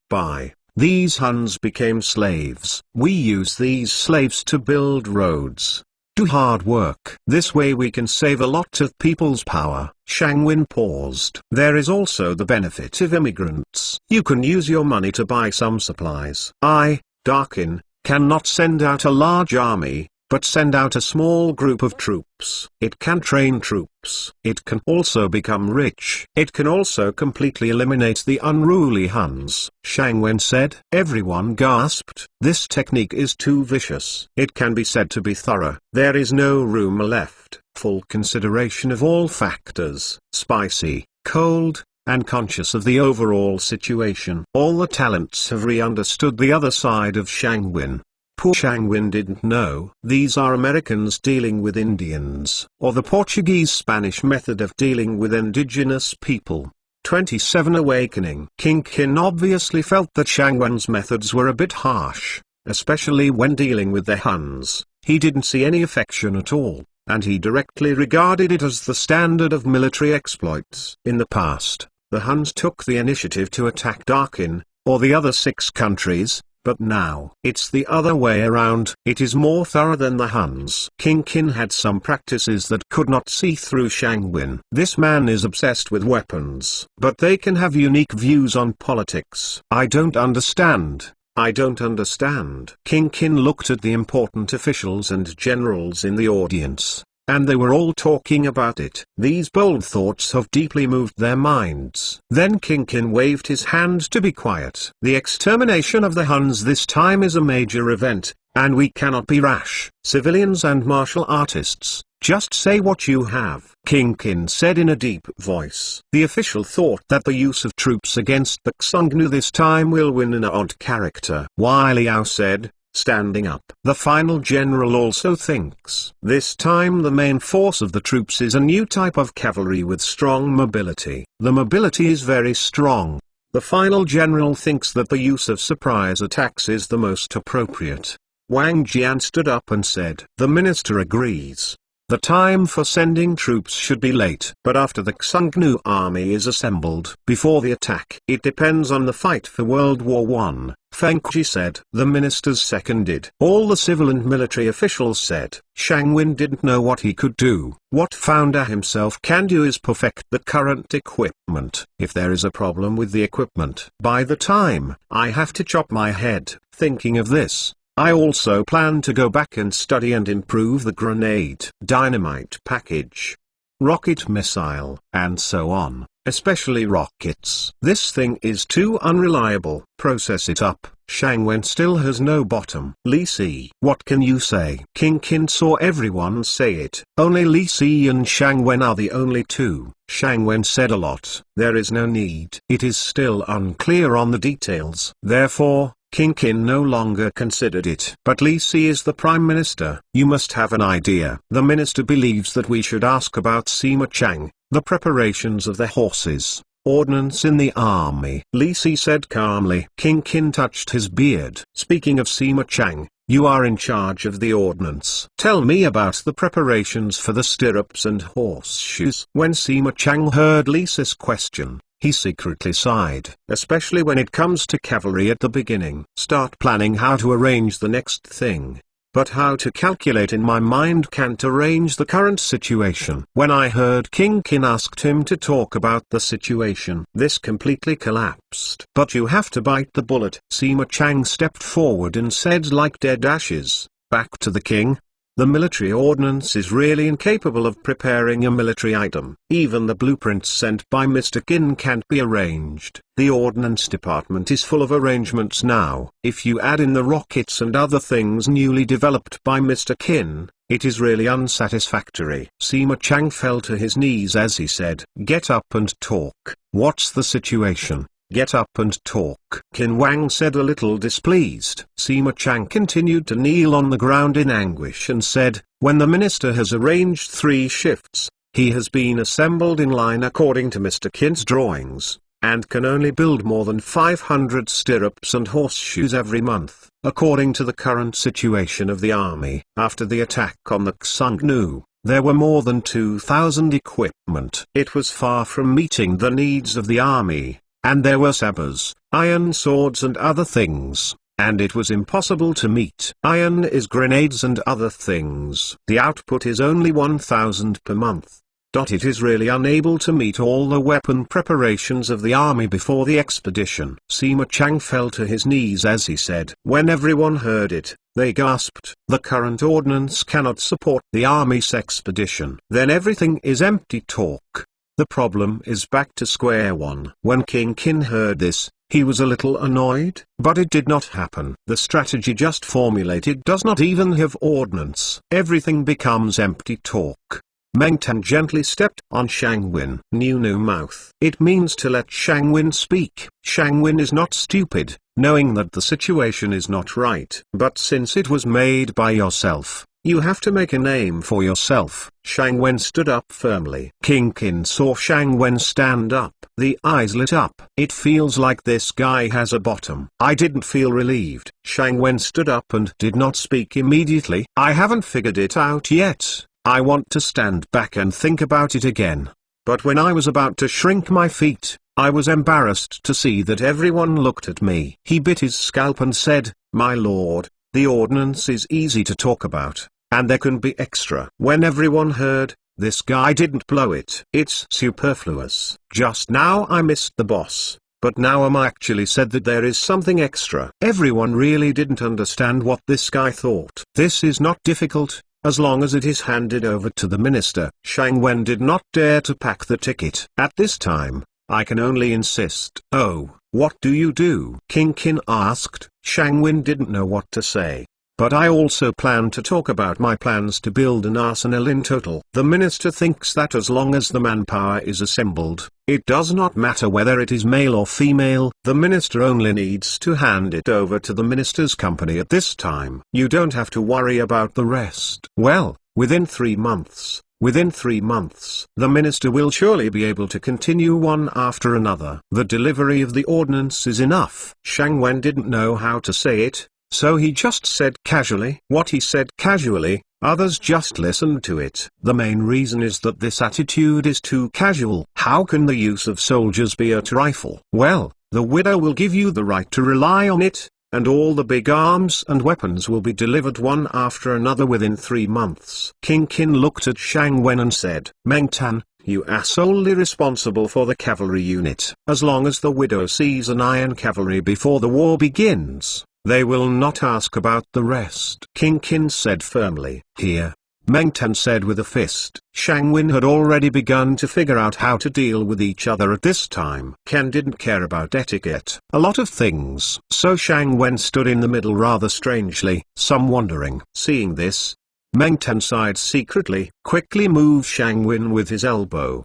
These Huns became slaves. We use these slaves to build roads, do hard work. This way we can save a lot of people's power. Shang Wen paused. There is also the benefit of immigrants. You can use your money to buy some supplies. I, Darkin, cannot send out a large army, but send out a small group of troops. It can train troops. It can also become rich. It can also completely eliminate the unruly Huns. Shang Wen said. Everyone gasped. This technique is too vicious. It can be said to be thorough. There is no room left. Full consideration of all factors, spicy, cold, and conscious of the overall situation. All the talents have re-understood the other side of Shang Wen. Poor Shang Wen didn't know. These are Americans dealing with Indians, or the Portuguese-Spanish method of dealing with indigenous people. 27 Awakening. King Qin obviously felt that Shang Wen's methods were a bit harsh, especially when dealing with the Huns. He didn't see any affection at all, and he directly regarded it as the standard of military exploits. In the past, the Huns took the initiative to attack Darkin, or the other 6 countries, but now it's the other way around. It is more thorough than the Huns. King Qin had some practices that could not see through Shang Wen. This man is obsessed with weapons, but they can have unique views on politics. I don't understand. I don't understand. King Qin looked at the important officials and generals in the audience, and they were all talking about it. These bold thoughts have deeply moved their minds. Then King Qin waved his hand to be quiet. The extermination of the Huns this time is a major event, and we cannot be rash. Civilians and martial artists, just say what you have. King Qin said in a deep voice. The official thought that the use of troops against the Xiongnu this time will win an odd character. Wai Liao said, standing up. The final general also thinks. This time the main force of the troops is a new type of cavalry with strong mobility. The mobility is very strong. The final general thinks that the use of surprise attacks is the most appropriate. Wang Jian stood up and said. The minister agrees. The time for sending troops should be late. But after the Xiongnu army is assembled, before the attack. It depends on the fight for World War I, Feng Ji said. The ministers seconded. All the civil and military officials said. Shang Wen didn't know what he could do. What founder himself can do is perfect the current equipment. If there is a problem with the equipment, by the time I have to chop my head, thinking of this, I also plan to go back and study and improve the grenade, dynamite package, rocket missile, and so on, especially rockets. This thing is too unreliable. Process it up. Shang Wen still has no bottom. Li Si. What can you say? King Qin saw everyone say it. Only Li Si and Shang Wen are the only two. Shang Wen said a lot. There is no need. It is still unclear on the details. Therefore, King Qin no longer considered it. But Li Si is the prime minister. You must have an idea. The minister believes that we should ask about Sima Chang, the preparations of the horses, ordnance in the army. Li Si said calmly. King Qin touched his beard. Speaking of Sima Chang, you are in charge of the ordnance. Tell me about the preparations for the stirrups and horseshoes. When Sima Chang heard Li Si's question, he secretly sighed. Especially when it comes to cavalry at the beginning. Start planning how to arrange the next thing. But how to calculate in my mind can't arrange the current situation. When I heard King Qin asked him to talk about the situation, this completely collapsed. But you have to bite the bullet. Sima Chang stepped forward and said like dead ashes, back to the king. The military ordnance is really incapable of preparing a military item. Even the blueprints sent by Mr. Qin can't be arranged. The ordnance department is full of arrangements now. If you add in the rockets and other things newly developed by Mr. Qin, it is really unsatisfactory. Sima Chang fell to his knees as he said, "Get up and talk. What's the situation? Get up and talk." Qin Wang said a little displeased. Sima Chang continued to kneel on the ground in anguish and said, when the minister has arranged 3 shifts, he has been assembled in line according to Mr. Qin's drawings, and can only build more than 500 stirrups and horseshoes every month, according to the current situation of the army. After the attack on the Xiongnu, there were more than 2,000 equipment. It was far from meeting the needs of the army. And there were sabers, iron swords and other things, and it was impossible to meet. Iron is grenades and other things. The output is only 1,000 per month. It is really unable to meet all the weapon preparations of the army before the expedition. Sima Chang fell to his knees as he said. When everyone heard it, they gasped. The current ordnance cannot support the army's expedition. Then everything is empty talk. The problem is back to square one. When King Qin heard this, he was a little annoyed, but it did not happen. The strategy just formulated does not even have ordnance. Everything becomes empty talk. Meng Tan gently stepped on Shang Wen. New mouth. It means to let Shang Wen speak. Shang Wen is not stupid, knowing that the situation is not right. But since it was made by yourself, you have to make a name for yourself. Shang Wen stood up firmly. King Qin saw Shang Wen stand up. The eyes lit up. It feels like this guy has a bottom. I didn't feel relieved. Shang Wen stood up and did not speak immediately. I haven't figured it out yet. I want to stand back and think about it again. But when I was about to shrink my feet, I was embarrassed to see that everyone looked at me. He bit his scalp and said, "My lord, the ordnance is easy to talk about, and there can be extra." When everyone heard, this guy didn't blow it. It's superfluous. Just now I missed the boss, but now I actually said that there is something extra. Everyone really didn't understand what this guy thought. This is not difficult, as long as it is handed over to the minister. Shang Wen did not dare to pack the ticket. At this time, I can only insist. Oh, what do you do? King Qin asked. Shang Wen didn't know what to say. But I also plan to talk about my plans to build an arsenal in total. The minister thinks that as long as the manpower is assembled, it does not matter whether it is male or female. The minister only needs to hand it over to the minister's company at this time. You don't have to worry about the rest. Well, within 3 months. Within 3 months, the minister will surely be able to continue one after another. The delivery of the ordnance is enough. Shang Wen didn't know how to say it, so he just said casually. What he said casually, others just listened to it. The main reason is that this attitude is too casual. How can the use of soldiers be a rifle? Well, the widow will give you the right to rely on it, and all the big arms and weapons will be delivered one after another within 3 months. King Qin looked at Shang Wen and said, "Meng Tan, you are solely responsible for the cavalry unit. As long as the widow sees an iron cavalry before the war begins, they will not ask about the rest." King Qin said firmly. "Here," Meng Tan said with a fist. Shang Wen had already begun to figure out how to deal with each other at this time. Ken didn't care about etiquette, a lot of things. So Shang Wen stood in the middle rather strangely, some wondering. Seeing this, Meng Tan sighed secretly, quickly moved Shang Wen with his elbow.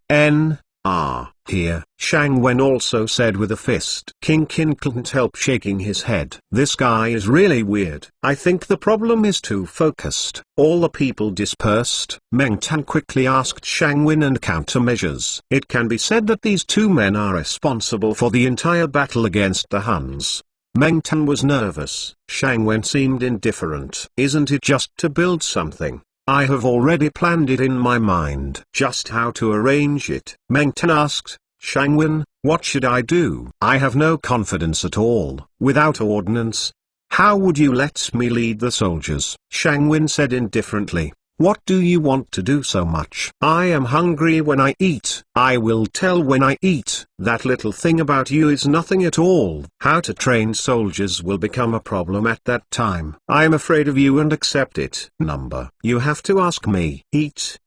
Here, Shang Wen also said with a fist. King Qin couldn't help shaking his head. This guy is really weird. I think the problem is too focused. All the people dispersed. Meng Tan quickly asked Shang Wen and countermeasures. It can be said that these two men are responsible for the entire battle against the Huns. Meng Tan was nervous. Shang Wen seemed indifferent. Isn't it just to build something? I have already planned it in my mind. Just how to arrange it? Meng Tan asked. Shang Wen, what should I do? I have no confidence at all. Without ordnance, how would you let me lead the soldiers? Shang Wen said indifferently. What do you want to do so much? I am hungry when I eat. I will tell when I eat. That little thing about you is nothing at all. How to train soldiers will become a problem at that time. I am afraid of you and accept it. You have to ask me. Eat.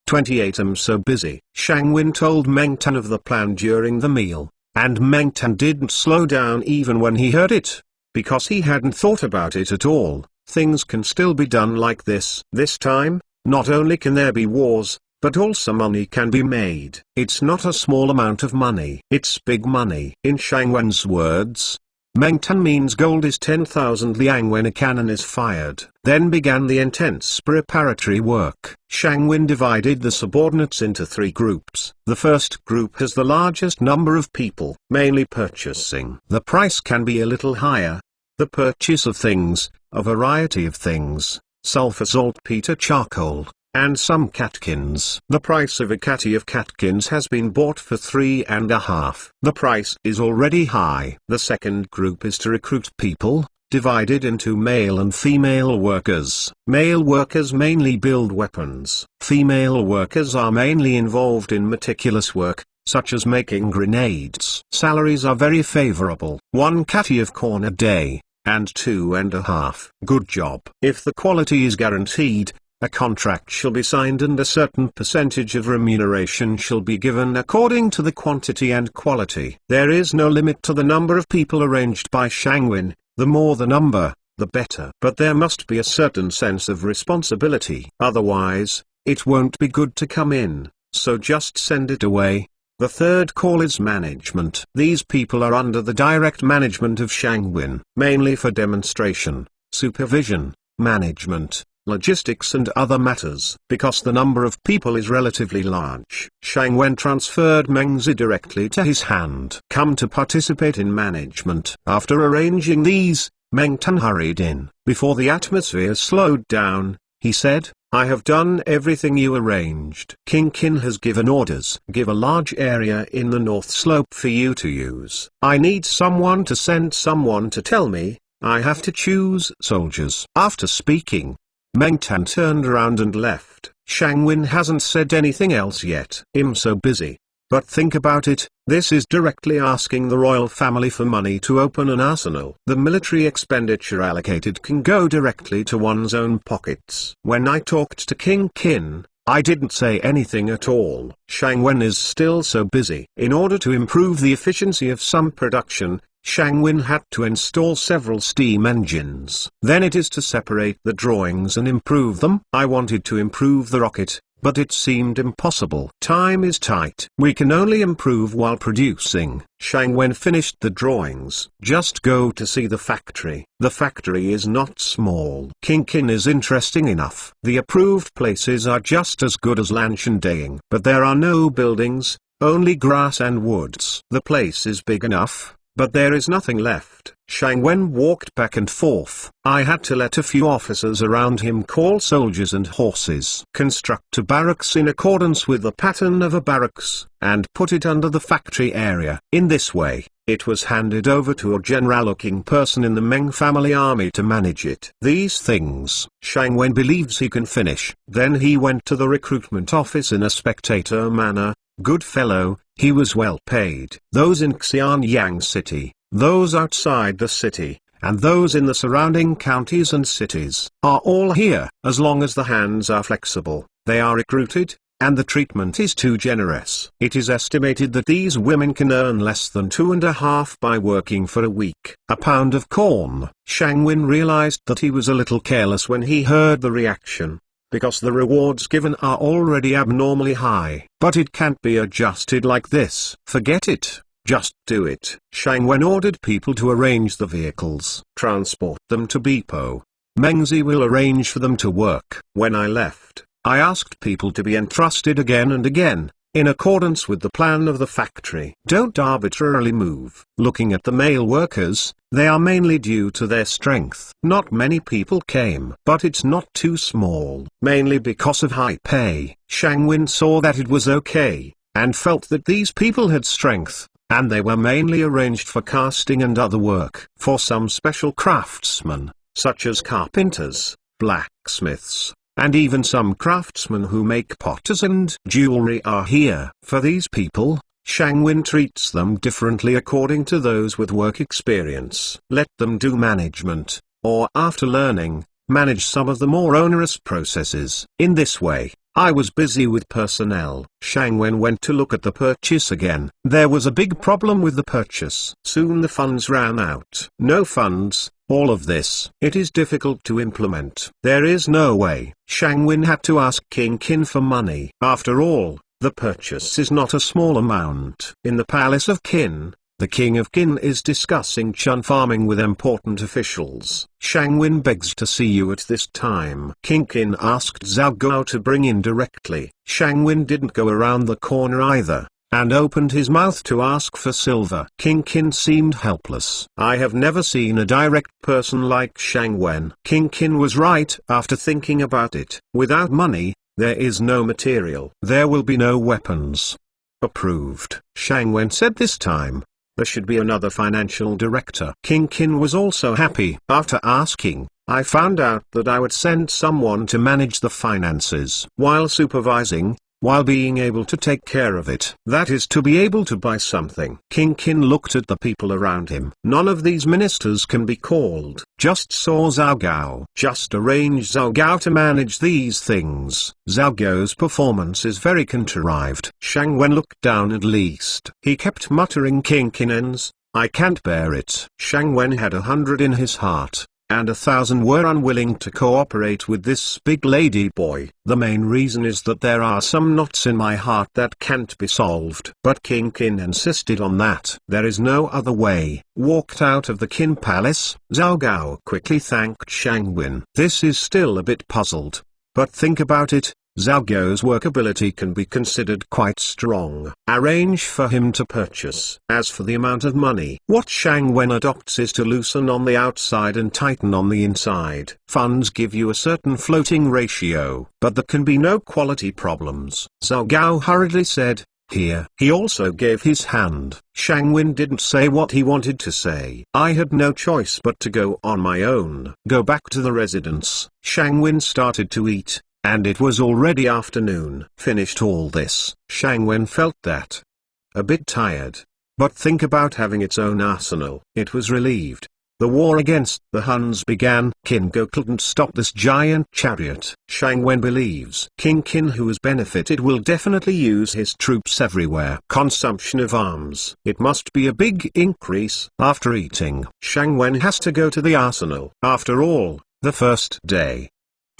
28. I'm so busy. Shang Wen told Meng Tan of the plan during the meal, and Meng Tan didn't slow down even when he heard it, because he hadn't thought about it at all. Things can still be done like this. This time, not only can there be wars, but also money can be made. It's not a small amount of money. It's big money. In Shang Wen's words, Meng Tan means gold is 10,000 liang when a cannon is fired. Then began the intense preparatory work. Shang Wen divided the subordinates into 3 groups. The first group has the largest number of people, mainly purchasing. The price can be a little higher. The purchase of things, a variety of things, sulfur, saltpeter, charcoal, and some catkins. The price of a catty of catkins has been bought for 3.5. The price is already high. The second group is to recruit people, divided into male and female workers. Male workers mainly build weapons. Female workers are mainly involved in meticulous work, such as making grenades. Salaries are very favorable. 1 catty of corn a day, and 2.5. Good job. If the quality is guaranteed, a contract shall be signed and a certain percentage of remuneration shall be given according to the quantity and quality. There is no limit to the number of people arranged by Shangwin. The more the number, the better. But there must be a certain sense of responsibility. Otherwise, it won't be good to come in, so just send it away. The third call is management. These people are under the direct management of Shangwin, mainly for demonstration, supervision, management, logistics and other matters. Because the number of people is relatively large, Shangwen transferred Mengzi directly to his hand. Come to participate in management. After arranging these, Meng Tan hurried in. Before the atmosphere slowed down, he said, I have done everything you arranged. King Qin has given orders. Give a large area in the north slope for you to use. I need someone to send someone to tell me. I have to choose soldiers. After speaking, Meng Tan turned around and left. Shangwin hasn't said anything else yet. I'm so busy. But think about it, this is directly asking the royal family for money to open an arsenal. The military expenditure allocated can go directly to one's own pockets. When I talked to King Qin, I didn't say anything at all. Shangwen is still so busy. In order to improve the efficiency of some production, Shangwin had to install several steam engines. Then it is to separate the drawings and improve them. I wanted to improve the rocket, but it seemed impossible. Time is tight. We can only improve while producing. Shangwen finished the drawings. Just go to see the factory. The factory is not small. King Qin is interesting enough. The approved places are just as good as Lanshandaying. But there are no buildings, only grass and woods. The place is big enough, but there is nothing left. Shangwen walked back and forth. I had to let a few officers around him call soldiers and horses. Construct a barracks in accordance with the pattern of a barracks, and put it under the factory area. In this way, it was handed over to a general-looking person in the Meng family army to manage it. These things, Shangwen believes he can finish. Then he went to the recruitment office in a spectator manner. Good fellow, he was well paid. Those in Xianyang city, those outside the city, and those in the surrounding counties and cities, are all here. As long as the hands are flexible, they are recruited, and the treatment is too generous. It is estimated that these women can earn less than 2.5 by working for a week. A pound of corn. Shangwin realized that he was a little careless when he heard the reaction, because the rewards given are already abnormally high. But it can't be adjusted like this. Forget it, just do it. Shangwen ordered people to arrange the vehicles. Transport them to Bipo. Mengzi will arrange for them to work. When I left, I asked people to be entrusted again and again, in accordance with the plan of the factory. Don't arbitrarily move. Looking at the male workers, they are mainly due to their strength. Not many people came, but it's not too small. Mainly because of high pay. Shangwin saw that it was okay, and felt that these people had strength, and they were mainly arranged for casting and other work. For some special craftsmen, such as carpenters, blacksmiths, and even some craftsmen who make potters and jewelry are here. For these people, Shangwin treats them differently according to those with work experience. Let them do management, or after learning, manage some of the more onerous processes. In this way, I was busy with personnel. Shangwen went to look at the purchase again. There was a big problem with the purchase. Soon the funds ran out. No funds. All of this. It is difficult to implement. There is no way. Shangwin had to ask King Qin for money. After all, the purchase is not a small amount. In the palace of Qin, the king of Qin is discussing chun farming with important officials. Shangwin begs to see you at this time. King Qin asked Zhao Guo to bring in directly. Shangwin didn't go around the corner either, and opened his mouth to ask for silver. King Qin seemed helpless. I have never seen a direct person like Shangwen. King Qin was right after thinking about it. Without money, there is no material. There will be no weapons. Approved. Shangwen said this time. there should be another financial director. King Kin was also happy. After asking, I found out that I would send someone to manage the finances while supervising, while being able to take care of it. That is to be able to buy something. King Kin looked at the people around him. None of these ministers can be called. Just saw Zhao Gao. Just arrange Zhao Gao to manage these things. Zhao Gao's performance is very contrived. Shang Wen looked down at least. He kept muttering King Kinens, I can't bear it. Shang Wen had 100 in his heart, and 1,000 were unwilling to cooperate with this big lady boy. The main reason is that there are some knots in my heart that can't be solved. But King Qin insisted on that. There is no other way. Walked out of the Qin palace. Zhao Gao quickly thanked Shang Wen. This is still a bit puzzled. But think about it. Zhao Gao's workability can be considered quite strong. Arrange for him to purchase. As for the amount of money, what Shang Wen adopts is to loosen on the outside and tighten on the inside. Funds give you a certain floating ratio, but there can be no quality problems. Zhao Gao hurriedly said, here. He also gave his hand. Shang Wen didn't say what he wanted to say. I had no choice but to go on my own. Go back to the residence. Shang Wen started to eat. And it was already afternoon. Finished all this, Shang Wen felt that a bit tired. But think about having its own arsenal. It was relieved. The war against the Huns began. Qin Go couldn't stop this giant chariot. Shang Wen believes King Qin, who has benefited, will definitely use his troops everywhere. Consumption of arms. It must be a big increase. After eating, Shang Wen has to go to the arsenal. After all, the first day.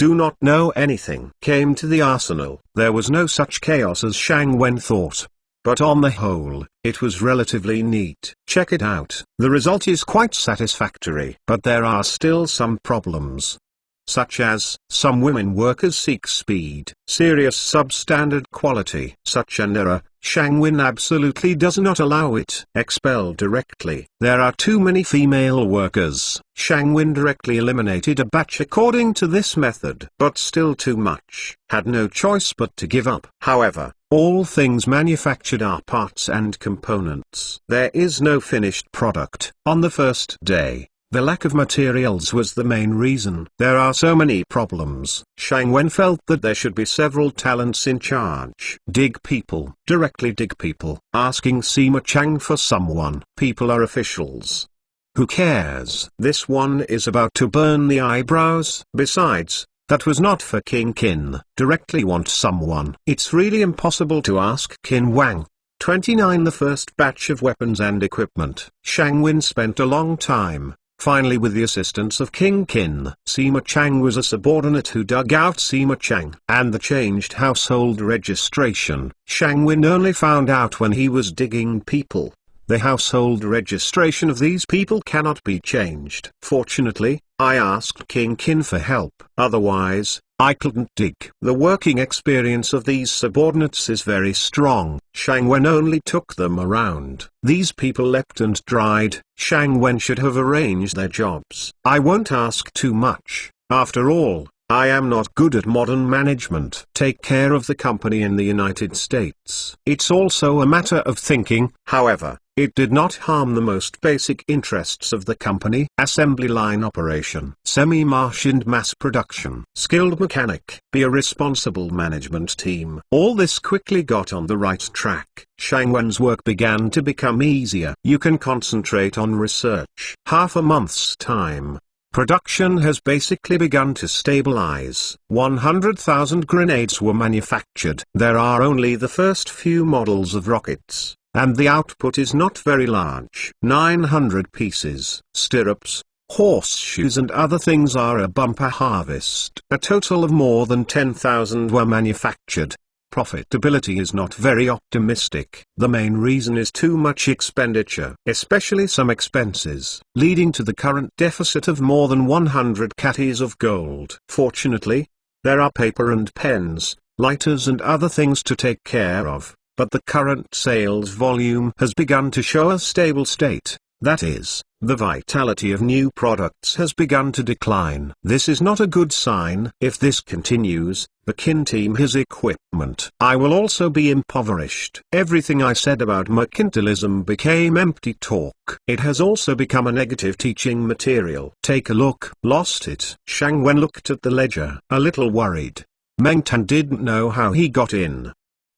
Do not know anything. Came to the arsenal. There was no such chaos as Shang Wen thought. But on the whole, it was relatively neat. Check it out. The result is quite satisfactory. But there are still some problems. Such as, some women workers seek speed, serious substandard quality. Such an error, Shang Wen absolutely does not allow it. Expel directly. There are too many female workers. Shang Wen directly eliminated a batch according to this method. But still too much. Had no choice but to give up. However, all things manufactured are parts and components. There is no finished product. On the first day, the lack of materials was the main reason. There are so many problems. Shang Wen felt that there should be several talents in charge. Dig people. Directly dig people. Asking Sima Chang for someone. People are officials. Who cares? This one is about to burn the eyebrows. Besides, that was not for King Qin. Directly want someone. It's really impossible to ask Qin Wang. 29 The first batch of weapons and equipment. Shang Wen spent a long time. Finally, with the assistance of King Qin, Sima Chang was a subordinate who dug out Sima Chang. And the changed household registration, Shang Wen only found out when he was digging people. The household registration of these people cannot be changed. Fortunately, I asked King Qin for help. Otherwise, I couldn't dig. The working experience of these subordinates is very strong. Shang Wen only took them around. These people leapt and dried. Shang Wen should have arranged their jobs. I won't ask too much. After all, I am not good at modern management. Take care of the company in the United States. It's also a matter of thinking. However, it did not harm the most basic interests of the company. Assembly line operation, semi-machined mass production, skilled mechanic, be a responsible management team. All this quickly got on the right track. Shang Wen's work began to become easier. You can concentrate on research. Half a month's time. Production has basically begun to stabilize. 100,000 grenades were manufactured. There are only the first few models of rockets, and the output is not very large. 900 pieces. Stirrups, horseshoes and other things are a bumper harvest. A total of more than 10,000 were manufactured. Profitability is not very optimistic. The main reason is too much expenditure, especially some expenses, leading to the current deficit of more than 100 catties of gold. Fortunately, there are paper and pens, lighters and other things to take care of, but the current sales volume has begun to show a stable state. That is, the vitality of new products has begun to decline. This is not a good sign. If this continues, the kin team his equipment. I will also be impoverished. Everything I said about mercantilism became empty talk. It has also become a negative teaching material. Take a look. Lost it. Shang Wen looked at the ledger, a little worried. Meng Tan didn't know how he got in.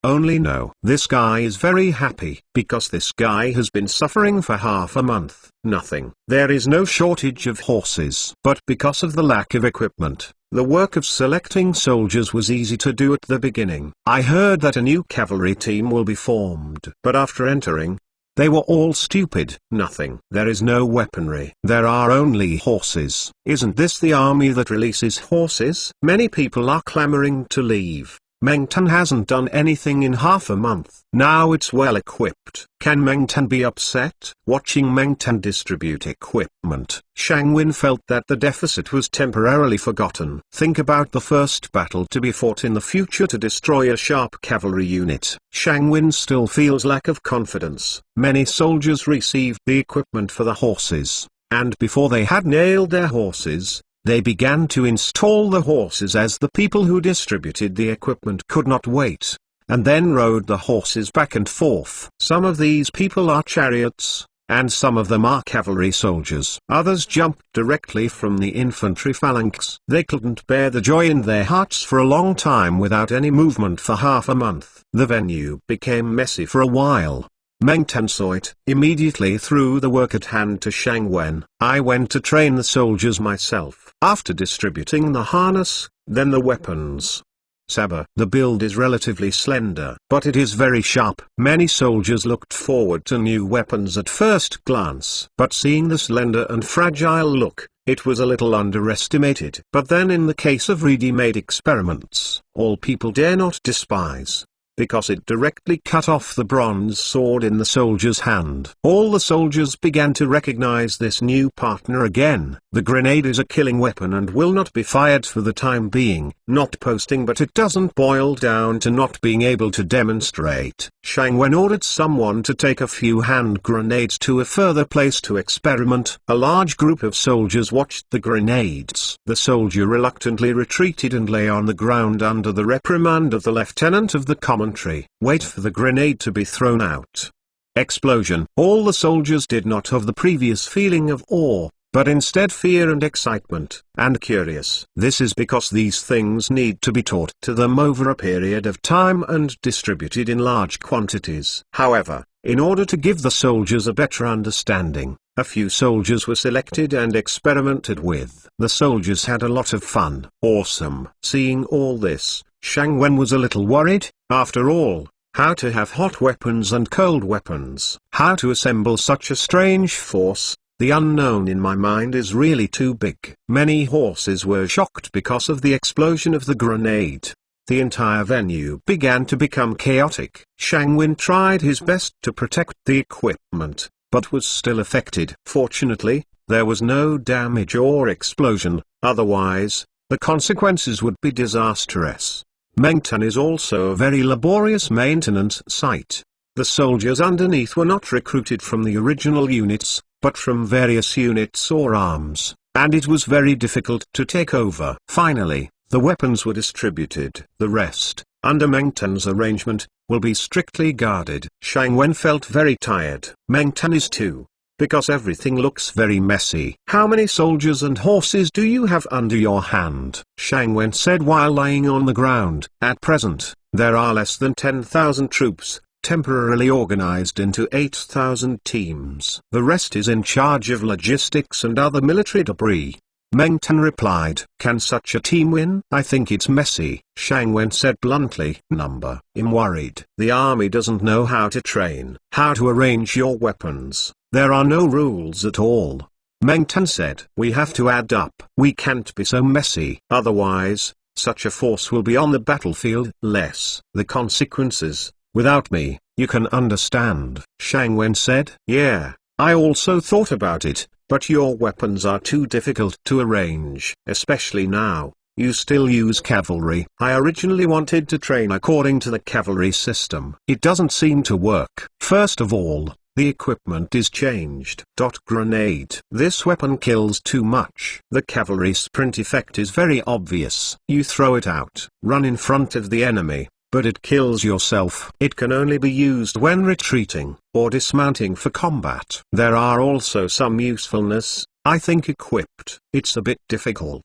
Only know this guy is very happy, because this guy has been suffering for half a month. Nothing. There is no shortage of horses. But because of the lack of equipment, the work of selecting soldiers was easy to do at the beginning. I heard that a new cavalry team will be formed. But after entering, they were all stupid. Nothing. There is no weaponry. There are only horses. Isn't this the army that releases horses? Many people are clamoring to leave. Meng Tan hasn't done anything in half a month. Now it's well equipped. Can Meng Tan be upset? Watching Meng Tan distribute equipment, Shang Wen felt that the deficit was temporarily forgotten. Think about the first battle to be fought in the future to destroy a sharp cavalry unit. Shang Wen still feels lack of confidence. Many soldiers received the equipment for the horses, and before they had nailed their horses, they began to install the horses as the people who distributed the equipment could not wait, and then rode the horses back and forth. Some of these people are chariots, and some of them are cavalry soldiers. Others jumped directly from the infantry phalanx. They couldn't bear the joy in their hearts for a long time without any movement for half a month. The venue became messy for a while. Meng Tan saw it, immediately threw the work at hand to Shang Wen. I went to train the soldiers myself. After distributing the harness, then the weapons. Saber. The build is relatively slender, but it is very sharp. Many soldiers looked forward to new weapons at first glance, but seeing the slender and fragile look, it was a little underestimated. But then in the case of ready-made experiments, all people dare not despise, because it directly cut off the bronze sword in the soldier's hand. All the soldiers began to recognize this new partner again. The grenade is a killing weapon and will not be fired for the time being. Not posting, but it doesn't boil down to not being able to demonstrate. Shang Wen ordered someone to take a few hand grenades to a further place to experiment. A large group of soldiers watched the grenades. The soldier reluctantly retreated and lay on the ground under the reprimand of the lieutenant of the commentary. Wait for the grenade to be thrown out. Explosion. All the soldiers did not have the previous feeling of awe, but instead fear and excitement, and curious. This is because these things need to be taught to them over a period of time and distributed in large quantities. However, in order to give the soldiers a better understanding, a few soldiers were selected and experimented with. The soldiers had a lot of fun. Awesome. Seeing all this, Shang Wen was a little worried. After all, how to have hot weapons and cold weapons, how to assemble such a strange force. The unknown in my mind is really too big. Many horses were shocked because of the explosion of the grenade. The entire venue began to become chaotic. Shang Wen tried his best to protect the equipment, but was still affected. Fortunately, there was no damage or explosion, otherwise, the consequences would be disastrous. Meng Tan is also a very laborious maintenance site. The soldiers underneath were not recruited from the original units, but from various units or arms, and it was very difficult to take over. Finally, the weapons were distributed. The rest, under Meng Tan's arrangement, will be strictly guarded. Shang Wen felt very tired. Meng Tan is too, because everything looks very messy. How many soldiers and horses do you have under your hand? Shang Wen said while lying on the ground. At present, there are less than 10,000 troops, temporarily organized into 8,000 teams. The rest is in charge of logistics and other military debris. Meng Tan replied, can such a team win? I think it's messy. Shang Wen said bluntly. I'm worried. The army doesn't know how to train, how to arrange your weapons. There are no rules at all. Meng Tan said, we have to add up. We can't be so messy. Otherwise, such a force will be on the battlefield. The consequences. Without me, you can understand. Shang Wen said, yeah, I also thought about it, but your weapons are too difficult to arrange. Especially now, you still use cavalry. I originally wanted to train according to the cavalry system. It doesn't seem to work. First of all, The equipment is changed. Grenade. This weapon kills too much. The cavalry sprint effect is very obvious. You throw it out, run in front of the enemy, but it kills yourself. It can only be used when retreating, or dismounting for combat. There are also some usefulness, I think equipped. It's a bit difficult.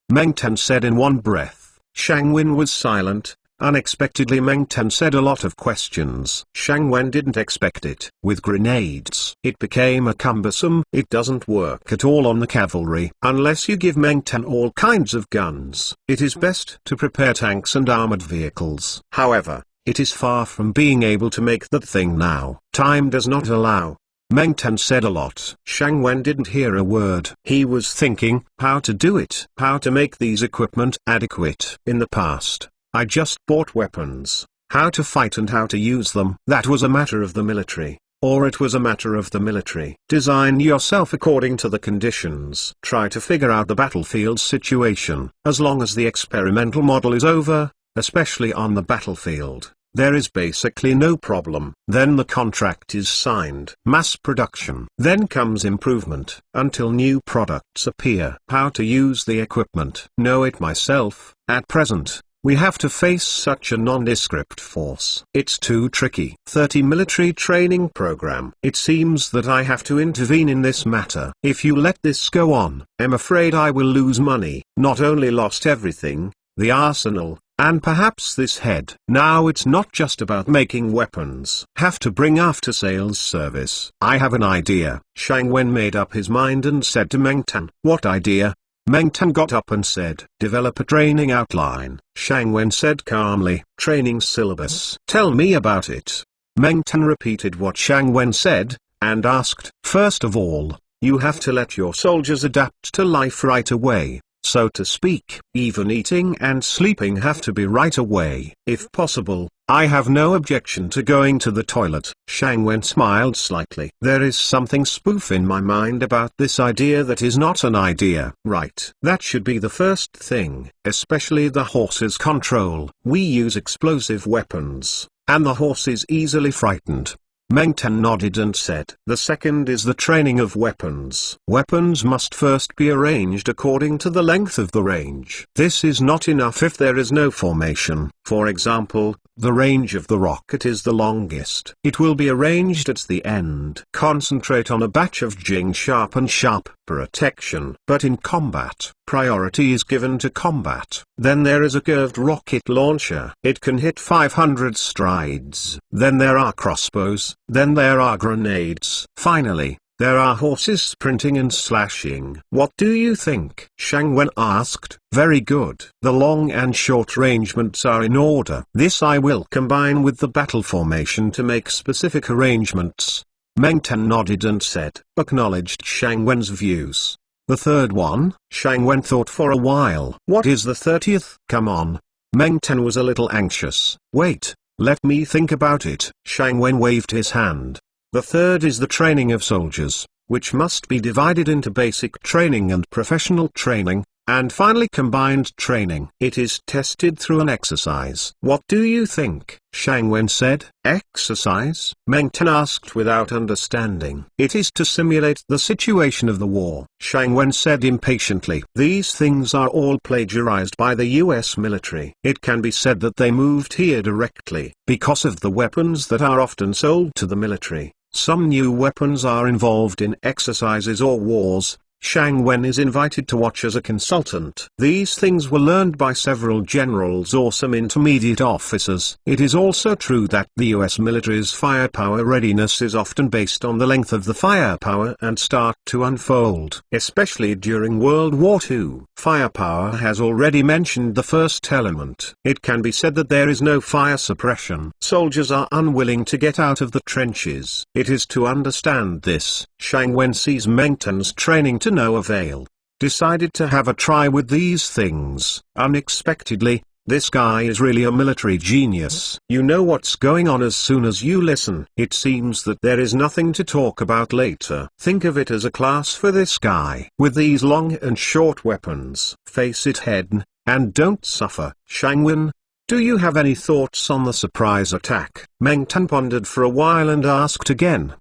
Meng Tan said in one breath. Shang Wen was silent. Unexpectedly Meng Tan said a lot of questions. Shang Wen didn't expect it. With grenades, it became a cumbersome. It doesn't work at all on the cavalry. Unless you give Meng Tan all kinds of guns, it is best to prepare tanks and armored vehicles. However, it is far from being able to make that thing now. Time does not allow. Meng Tan said a lot. Shang Wen didn't hear a word. He was thinking how to do it. How to make these equipment adequate. In the past, I just bought weapons. How to fight and how to use them. That was a matter of the military. Or it was a matter of the military. Design yourself according to the conditions. Try to figure out the battlefield situation. As long as the experimental model is over, especially on the battlefield, there is basically no problem. Then the contract is signed. Mass production. Then comes improvement, until new products appear. How to use the equipment. Know it myself. At present, we have to face such a nondescript force. It's too tricky. 30 military training program. It seems that I have to intervene in this matter. If you let this go on, I'm afraid I will lose money. Not only lost everything, the arsenal, and perhaps this head. Now it's not just about making weapons. Have to bring after sales service. I have an idea. Shang Wen made up his mind and said to Meng Tan. What idea? Meng Tan got up and said, develop a training outline. Shang Wen said calmly, training syllabus. Tell me about it. Meng Tan repeated what Shang Wen said, and asked, first of all, you have to let your soldiers adapt to life right away, so to speak. Even eating and sleeping have to be right away. If possible, I have no objection to going to the toilet. Shang Wen smiled slightly. There is something spoof in my mind about this idea that is not an idea. Right. That should be the first thing, especially the horse's control. We use explosive weapons, and the horse is easily frightened. Meng Tan nodded and said, the second is the training of weapons. Weapons must first be arranged according to the length of the range. This is not enough if there is no formation. For example, the range of the rocket is the longest. It will be arranged at the end. Concentrate on a batch of Jing sharp and sharp protection. But in combat, priority is given to combat. Then there is a curved rocket launcher. It can hit 500 strides. Then there are crossbows. Then there are grenades. Finally, there are horses sprinting and slashing. What do you think? Shang Wen asked. Very good. The long and short arrangements are in order. This I will combine with the battle formation to make specific arrangements. Meng Tan nodded and said, acknowledged Shang Wen's views. The third one? Shang Wen thought for a while. What is the 30th? Come on. Meng Tan was a little anxious. Wait, let me think about it. Shang Wen waved his hand. The third is the training of soldiers, which must be divided into basic training and professional training, and finally combined training. It is tested through an exercise. What do you think? Shang Wen said. Exercise? Meng Tan asked without understanding. It is to simulate the situation of the war. Shang Wen said impatiently. These things are all plagiarized by the US military. It can be said that they moved here directly, because of the weapons that are often sold to the military. Some new weapons are involved in exercises or wars. Shang Wen is invited to watch as a consultant. These things were learned by several generals or some intermediate officers. It is also true that the US military's firepower readiness is often based on the length of the firepower and start to unfold. Especially during World War II. Firepower has already mentioned the first element. It can be said that there is no fire suppression. Soldiers are unwilling to get out of the trenches. It is to understand this, Shang Wen sees Meng Tan's training to no avail. Decided to have a try with these things. Unexpectedly, this guy is really a military genius. You know what's going on as soon as you listen. It seems that there is nothing to talk about later. Think of it as a class for this guy. With these long and short weapons, face it head on, and don't suffer. Shang Wen, Do you have any thoughts on the surprise attack? Meng Tan pondered for a while and asked again.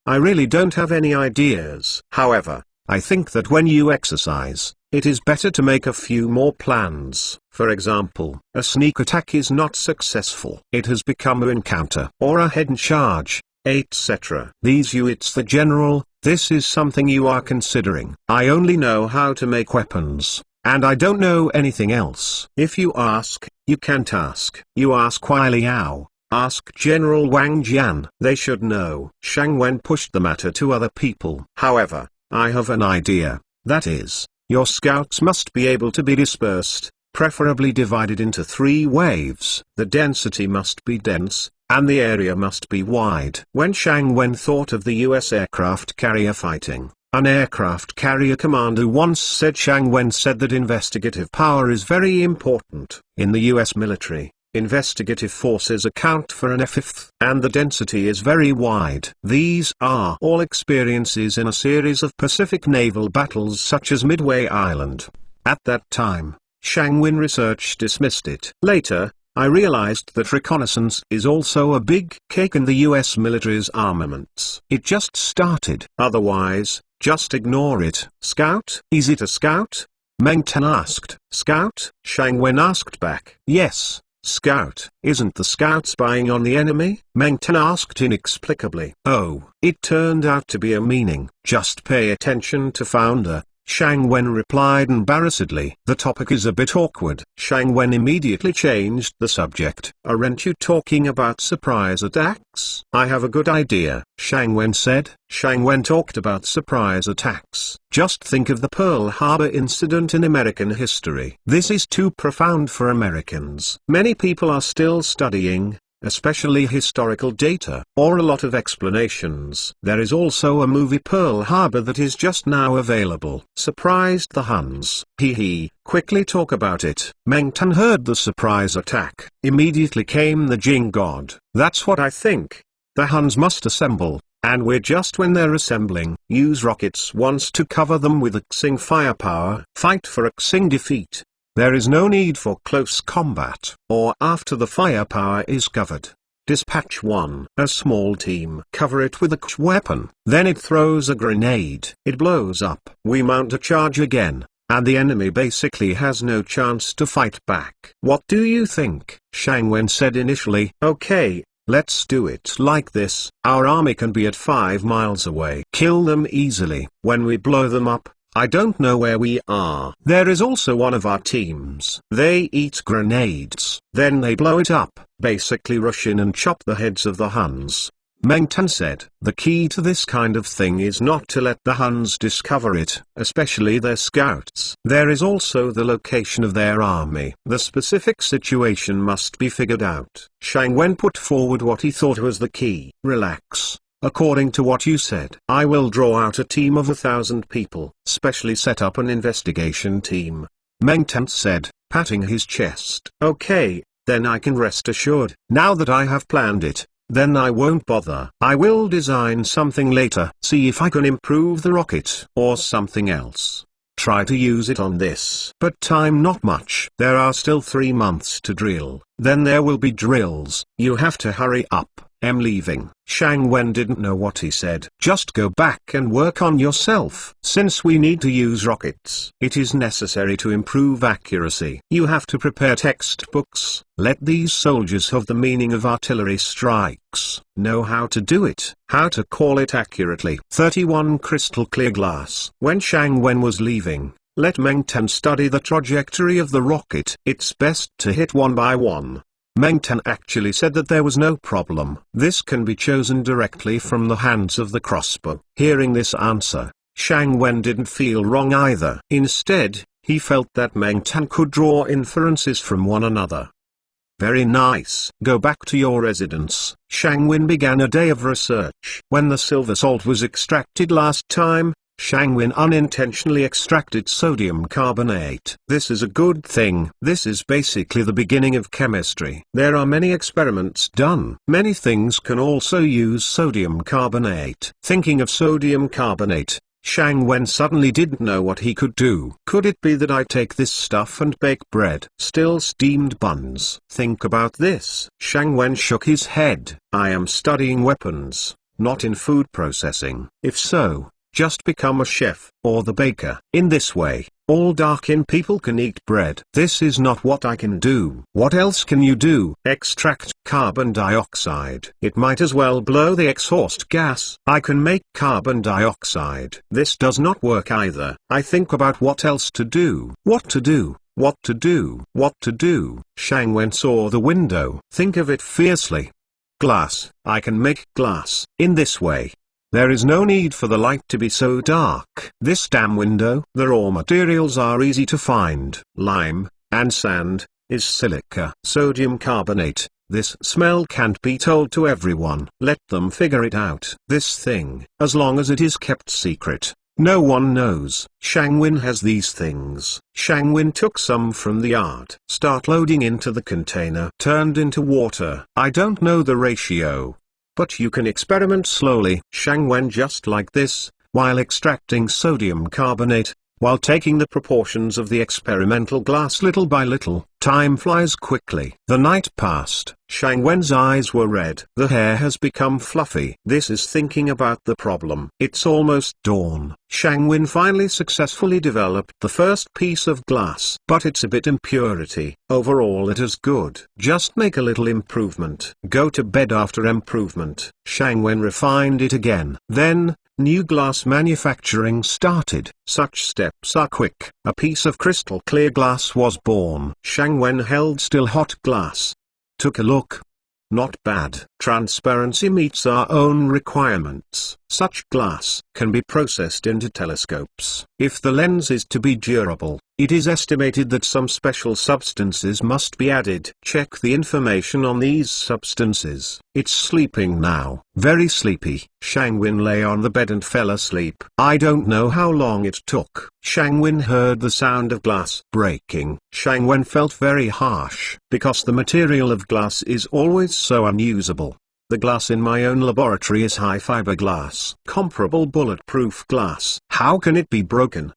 I really don't have any ideas. However, I think that when you exercise, it is better to make a few more plans. For example, a sneak attack is not successful. It has become an encounter or a hidden charge, etc. It's the general. This is something you are considering. I only know how to make weapons, and I don't know anything else. If you ask, you can't ask. You ask Huai Liao. Ask General Wang Jian. They should know. Shang Wen pushed the matter to other people. However, I have an idea. That is, your scouts must be able to be dispersed, preferably divided into 3 waves. The density must be dense, and the area must be wide. When Shang Wen thought of the US aircraft carrier fighting, an aircraft carrier commander once said Shang Wen said that investigative power is very important. In the US military, investigative forces account for an fifth, and the density is very wide. These are all experiences in a series of Pacific naval battles such as Midway Island. At that time, Shang Wen research dismissed it. Later, I realized that reconnaissance is also a big cake in the US military's armaments. It just started. Otherwise, just ignore it. Scout? Is it a scout? Meng Tan asked. Scout? Shang Wen asked back. Yes. Scout. Isn't the scout spying on the enemy? Meng Tan asked inexplicably. Oh, it turned out to be a meaning. Just pay attention to founder. Shang Wen replied embarrassedly. The topic is a bit awkward. Shang Wen immediately changed the subject. Aren't you talking about surprise attacks? I have a good idea, Shang Wen said. Shang Wen talked about surprise attacks. Just think of the Pearl Harbor incident in American history. This is too profound for Americans. Many people are still studying, especially historical data, or a lot of explanations. There is also a movie Pearl Harbor that is just now available. Surprised the Huns. Quickly talk about it. Meng Tan heard the surprise attack. Immediately came the Jing God. That's what I think. The Huns must assemble, and we're just when they're assembling. Use rockets once to cover them with Xing firepower. Fight for Xing defeat. There is no need for close combat, or after the firepower is covered. Dispatch a small team. Cover it with a weapon. Then it throws a grenade. It blows up. We mount a charge again, and the enemy basically has no chance to fight back. What do you think? Shang Wen said initially. Okay, let's do it like this. Our army can be at 5 miles away. Kill them easily. When we blow them up, I don't know where we are. There is also one of our teams. They eat grenades. Then they blow it up. Basically rush in and chop the heads of the Huns. Meng Tan said. The key to this kind of thing is not to let the Huns discover it, especially their scouts. There is also the location of their army. The specific situation must be figured out. Shang Wen put forward what he thought was the key. Relax. According to what you said, I will draw out a team of 1,000 people, specially set up an investigation team. Meng Tan said, patting his chest. Okay, then I can rest assured. Now that I have planned it, then I won't bother. I will design something later. See if I can improve the rocket, or something else. Try to use it on this. But time not much. There are still 3 months to drill. Then there will be drills. You have to hurry up. I'm leaving. Shang Wen didn't know what he said. Just go back and work on yourself. Since we need to use rockets, it is necessary to improve accuracy. You have to prepare textbooks. Let these soldiers have the meaning of artillery strikes. Know how to do it. How to call it accurately. 31 crystal clear glass. When Shang Wen was leaving, let Meng Tan study the trajectory of the rocket. It's best to hit one by one. Meng Tan actually said that there was no problem. This can be chosen directly from the hands of the crossbow. Hearing this answer, Shang Wen didn't feel wrong either. Instead, he felt that Meng Tan could draw inferences from one another. Very nice. Go back to your residence. Shang Wen began a day of research. When the silver salt was extracted last time, Shang Wen unintentionally extracted sodium carbonate. This is a good thing. This is basically the beginning of chemistry. There are many experiments done. Many things can also use sodium carbonate. Thinking of sodium carbonate, Shang Wen suddenly didn't know what he could do. Could it be that I take this stuff and bake bread? Still steamed buns. Think about this. Shang Wen shook his head. I am studying weapons, not in food processing. If so, just become a chef, or the baker. In this way, all Darkin people can eat bread. This is not what I can do. What else can you do? Extract carbon dioxide. It might as well blow the exhaust gas. I can make carbon dioxide. This does not work either. I think about what else to do. What to do? What to do? What to do? Shang Wen saw the window. Think of it fiercely. Glass. I can make glass. In this way, there is no need for the light to be so dark. This damn window. The raw materials are easy to find. Lime, and sand, is silica. Sodium carbonate. This smell can't be told to everyone. Let them figure it out. This thing, as long as it is kept secret, no one knows. Shang Wen has these things. Shang Wen took some from the yard. Start loading into the container. Turned into water. I don't know the ratio, but you can experiment slowly. Shang Wen just like this, while extracting sodium carbonate, while taking the proportions of the experimental glass little by little. Time flies quickly. The night passed. Shang Wen's eyes were red. The hair has become fluffy. This is thinking about the problem. It's almost dawn. Shang Wen finally successfully developed the first piece of glass. But it's a bit impurity. Overall it is good. Just make a little improvement. Go to bed after improvement. Shang Wen refined it again. Then, new glass manufacturing started. Such steps are quick. A piece of crystal clear glass was born. Shang Wen held still hot glass. Took a look. Not bad. Transparency meets our own requirements. Such glass can be processed into telescopes. If the lens is to be durable, it is estimated that some special substances must be added. Check the information on these substances. It's sleeping now. Very sleepy. Shang Wen lay on the bed and fell asleep. I don't know how long it took. Shang Wen heard the sound of glass breaking. Shang Wen felt very harsh, because the material of glass is always so unusable. The glass in my own laboratory is high-fiber glass. Comparable bulletproof glass. How can it be broken?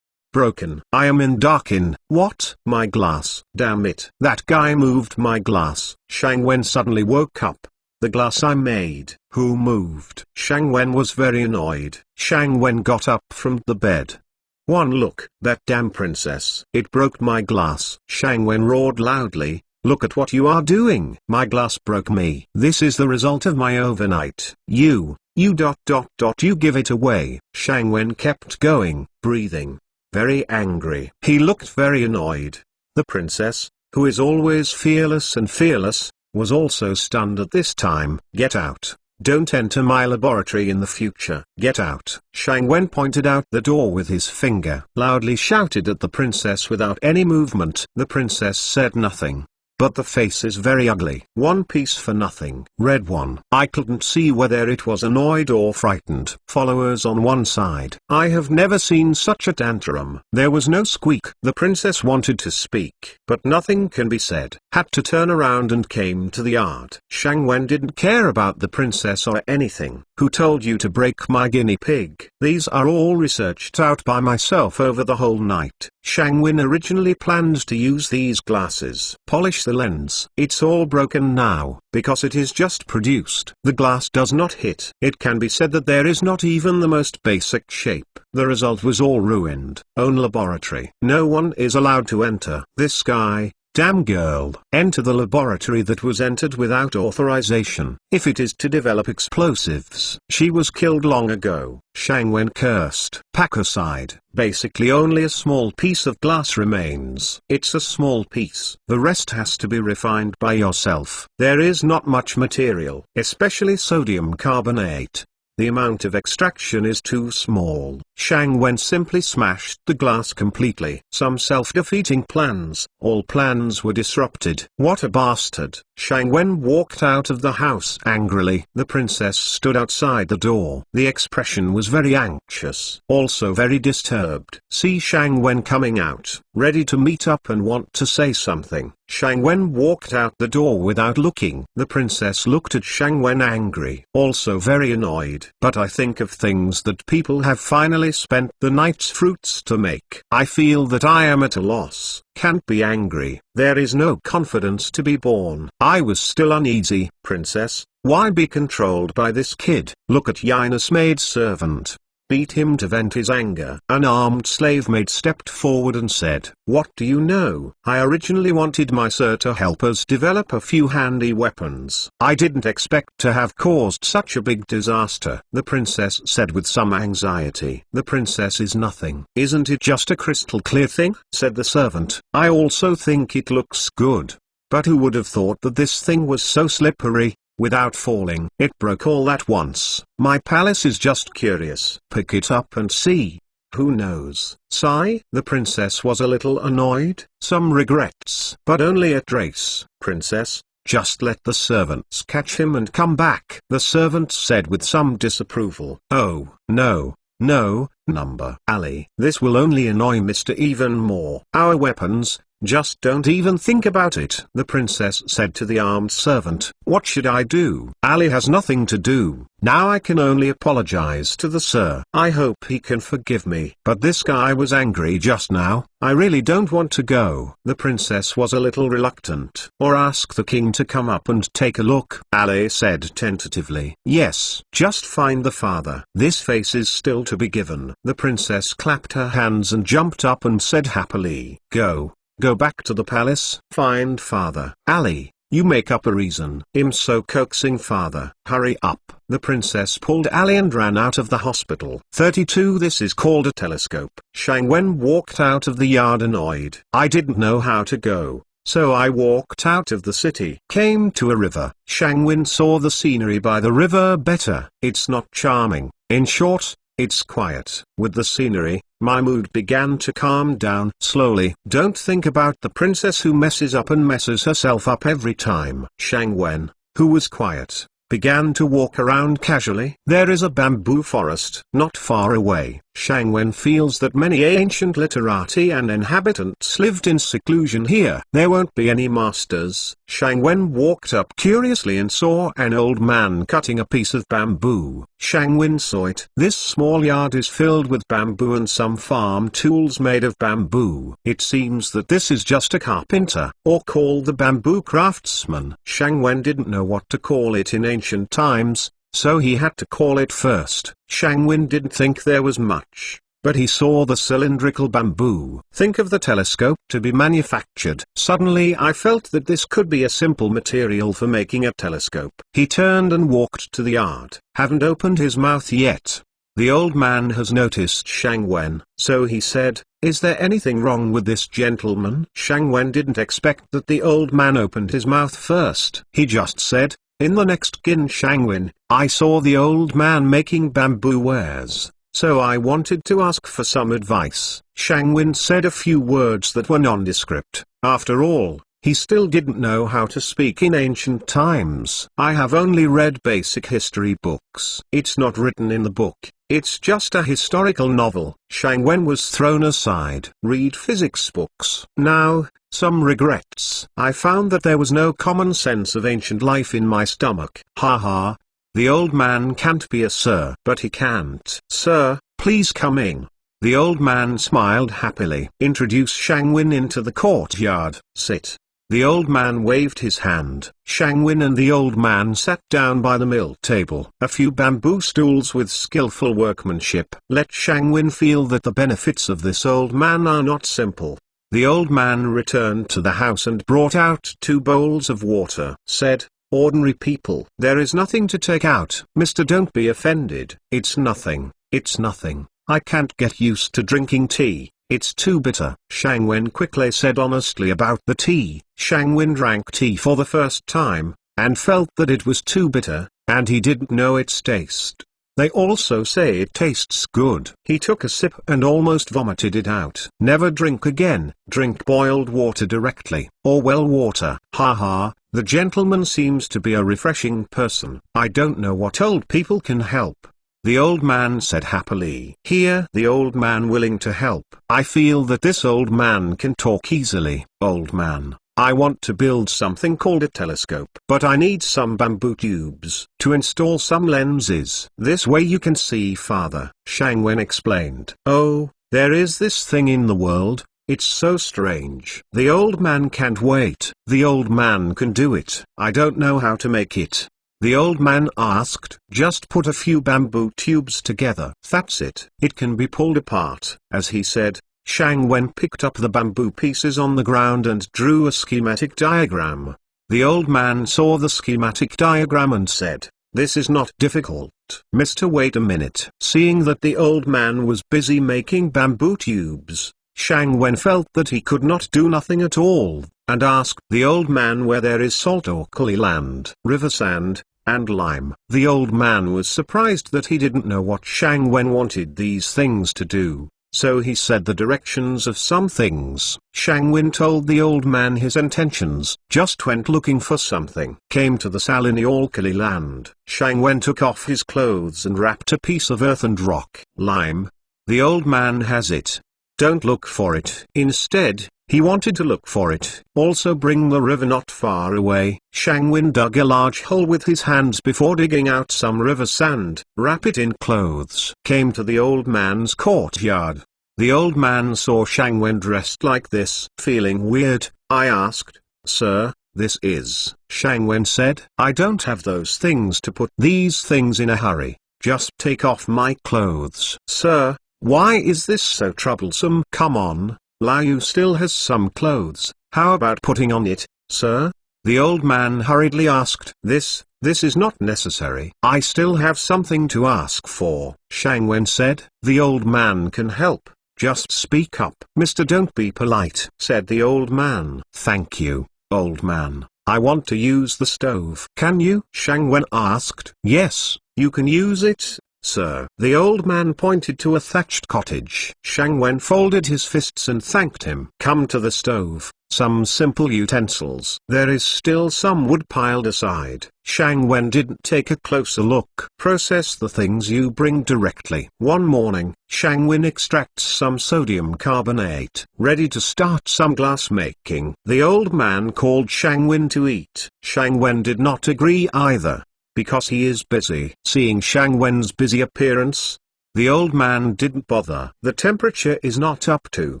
Broken. I am in Darkin. What? My glass. Damn it. That guy moved my glass. Shang Wen suddenly woke up. The glass I made. Who moved? Shang Wen was very annoyed. Shang Wen got up from the bed. One look. That damn princess. It broke my glass. Shang Wen roared loudly. Look at what you are doing. My glass broke me. This is the result of my overnight. You give it away. Shang Wen kept going, breathing. Very angry. He looked very annoyed. The princess, who is always fearless and fearless, was also stunned at this time. Get out. Don't enter my laboratory in the future. Get out. Shang Wen pointed out the door with his finger. Loudly shouted at the princess without any movement. The princess said nothing. But the face is very ugly. One piece for nothing. Red one. I couldn't see whether it was annoyed or frightened. Followers on one side. I have never seen such a tantrum. There was no squeak. The princess wanted to speak, but nothing can be said. Had to turn around and came to the yard. Shang Wen didn't care about the princess or anything. Who told you to break my guinea pig? These are all researched out by myself over the whole night. Shang Wen originally planned to use these glasses. Polish the lens. It's all broken now, because it is just produced. The glass does not hit. It can be said that there is not even the most basic shape. The result was all ruined. Own laboratory. No one is allowed to enter. This guy, damn girl, enter the laboratory that was entered without authorization. If it is to develop explosives, she was killed long ago. Shang Wen cursed. Pack aside. Basically only a small piece of glass remains. It's a small piece. The rest has to be refined by yourself. There is not much material, especially sodium carbonate. The amount of extraction is too small. Shang Wen simply smashed the glass completely. Some self-defeating plans. All plans were disrupted. What a bastard. Shang Wen walked out of the house angrily. The princess stood outside the door. The expression was very anxious. Also very disturbed. See Shang Wen coming out, ready to meet up and want to say something. Shang Wen walked out the door without looking. The princess looked at Shang Wen angry, also very annoyed. But I think of things that people have finally spent the night's fruits to make. I feel that I am at a loss, can't be angry. There is no confidence to be born. I was still uneasy. Princess, why be controlled by this kid? Look at Yina's maidservant. Beat him to vent his anger. An armed slave maid stepped forward and said, "What do you know? I originally wanted my sir to help us develop a few handy weapons. I didn't expect to have caused such a big disaster," the princess said with some anxiety. "The princess is nothing. Isn't it just a crystal clear thing?" said the servant. "I also think it looks good. But who would have thought that this thing was so slippery? Without falling, it broke all at once. My palace is just curious. Pick it up and see. Who knows?" Sigh. The princess was a little annoyed. Some regrets. But only at Drace. "Princess, just let the servants catch him and come back," the servant said with some disapproval. "Oh, no. No, Number Ali. This will only annoy Mr. even more. Our weapons, just don't even think about it," the princess said to the armed servant. "What should I do?" "Ali has nothing to do. Now I can only apologize to the sir. I hope he can forgive me. But this guy was angry just now. I really don't want to go." The princess was a little reluctant. "Or ask the king to come up and take a look," Ali said tentatively. "Yes, just find the father. This face is still to be given." The princess clapped her hands and jumped up and said happily, Go back to the palace. Find father. Ali, you make up a reason. I'm so coaxing father. Hurry up." The princess pulled Ali and ran out of the hospital. 32 This is called a telescope. Shang Wen walked out of the yard annoyed. "I didn't know how to go, so I walked out of the city. Came to a river. Shang Wen saw the scenery by the river better. It's not charming. In short, it's quiet. With the scenery, my mood began to calm down slowly. Don't think about the princess who messes up and messes herself up every time." Shang Wen, who was quiet, began to walk around casually. There is a bamboo forest not far away. Shang Wen feels that many ancient literati and inhabitants lived in seclusion here. There won't be any masters. Shang Wen walked up curiously and saw an old man cutting a piece of bamboo. Shang Wen saw it. This small yard is filled with bamboo and some farm tools made of bamboo. It seems that this is just a carpenter, or call the bamboo craftsman. Shang Wen didn't know what to call it in ancient times, so he had to call it first. Shang Wen didn't think there was much, but he saw the cylindrical bamboo. Think of the telescope to be manufactured. Suddenly I felt that this could be a simple material for making a telescope. He turned and walked to the yard. Haven't opened his mouth yet. The old man has noticed Shang Wen, so he said, "Is there anything wrong with this gentleman?" Shang Wen didn't expect that the old man opened his mouth first. He just said, "In the next Gin Shang Wen, I saw the old man making bamboo wares, so I wanted to ask for some advice." Shang Wen said a few words that were nondescript. After all, he still didn't know how to speak in ancient times. "I have only read basic history books." "It's not written in the book. It's just a historical novel." Shang Wen was thrown aside. "Read physics books." "Now, some regrets. I found that there was no common sense of ancient life in my stomach." "Ha ha. The old man can't be a sir." "But he can't." "Sir, please come in." The old man smiled happily. "Introduce Shang Wen into the courtyard. Sit." The old man waved his hand. Shang Wen and the old man sat down by the mill table. A few bamboo stools with skillful workmanship. Let Shang Wen feel that the benefits of this old man are not simple. The old man returned to the house and brought out 2 bowls of water. Said, "Ordinary people. There is nothing to take out." "Mister, don't be offended. It's nothing. It's nothing. I can't get used to drinking tea. It's too bitter." Shang Wen quickly said honestly about the tea. Shang Wen drank tea for the first time, and felt that it was too bitter, and he didn't know its taste. They also say it tastes good. He took a sip and almost vomited it out. "Never drink again. Drink boiled water directly, or well water." "Ha ha, the gentleman seems to be a refreshing person. I don't know what old people can help." The old man said happily. Here the old man willing to help. "I feel that this old man can talk easily." "Old man, I want to build something called a telescope. But I need some bamboo tubes to install some lenses. This way you can see farther, Shang Wen explained. Oh, there is this thing in the world. It's so strange. The old man can't wait. The old man can do it. I don't know how to make it. The old man asked. Just put a few bamboo tubes together. That's it. It can be pulled apart. As he said, Shang Wen picked up the bamboo pieces on the ground and drew a schematic diagram. The old man saw the schematic diagram and said, "This is not difficult, Mister. Wait a minute." Seeing that the old man was busy making bamboo tubes, Shang Wen felt that he could not do nothing at all, and asked the old man where there is salt or clay land, river sand, and lime. The old man was surprised that he didn't know what Shang Wen wanted these things to do, so he said the directions of some things. Shang Wen told the old man his intentions, just went looking for something. Came to the Salini Alkali land. Shang Wen took off his clothes and wrapped a piece of earth and rock. Lime. The old man has it. Don't look for it. Instead, he wanted to look for it. Also bring the river not far away. Shang Wen dug a large hole with his hands before digging out some river sand. Wrap it in clothes. Came to the old man's courtyard. The old man saw Shang Wen dressed like this. Feeling weird, I asked, "Sir, this is?" Shang Wen said, "I don't have those things to put these things in a hurry. Just take off my clothes." "Sir, why is this so troublesome?" "Come on, Liu still has some clothes. How about putting on it, sir?" The old man hurriedly asked. This is not necessary. I still have something to ask for," Shang Wen said. "The old man can help. Just speak up." "Mister, don't be polite," said the old man. "Thank you, old man. I want to use the stove." "Can you?" Shang Wen asked. "Yes, you can use it, sir." The old man pointed to a thatched cottage. Shang Wen folded his fists and thanked him. "Come to the stove, some simple utensils." There is still some wood piled aside. Shang Wen didn't take a closer look. "Process the things you bring directly." One morning, Shang Wen extracts some sodium carbonate. Ready to start some glass making. The old man called Shang Wen to eat. Shang Wen did not agree either, because he is busy. Seeing Shang Wen's busy appearance, the old man didn't bother. The temperature is not up to.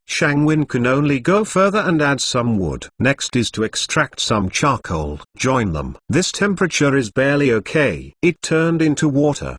Shang Wen can only go further and add some wood. Next is to extract some charcoal. Join them. This temperature is barely okay. It turned into water.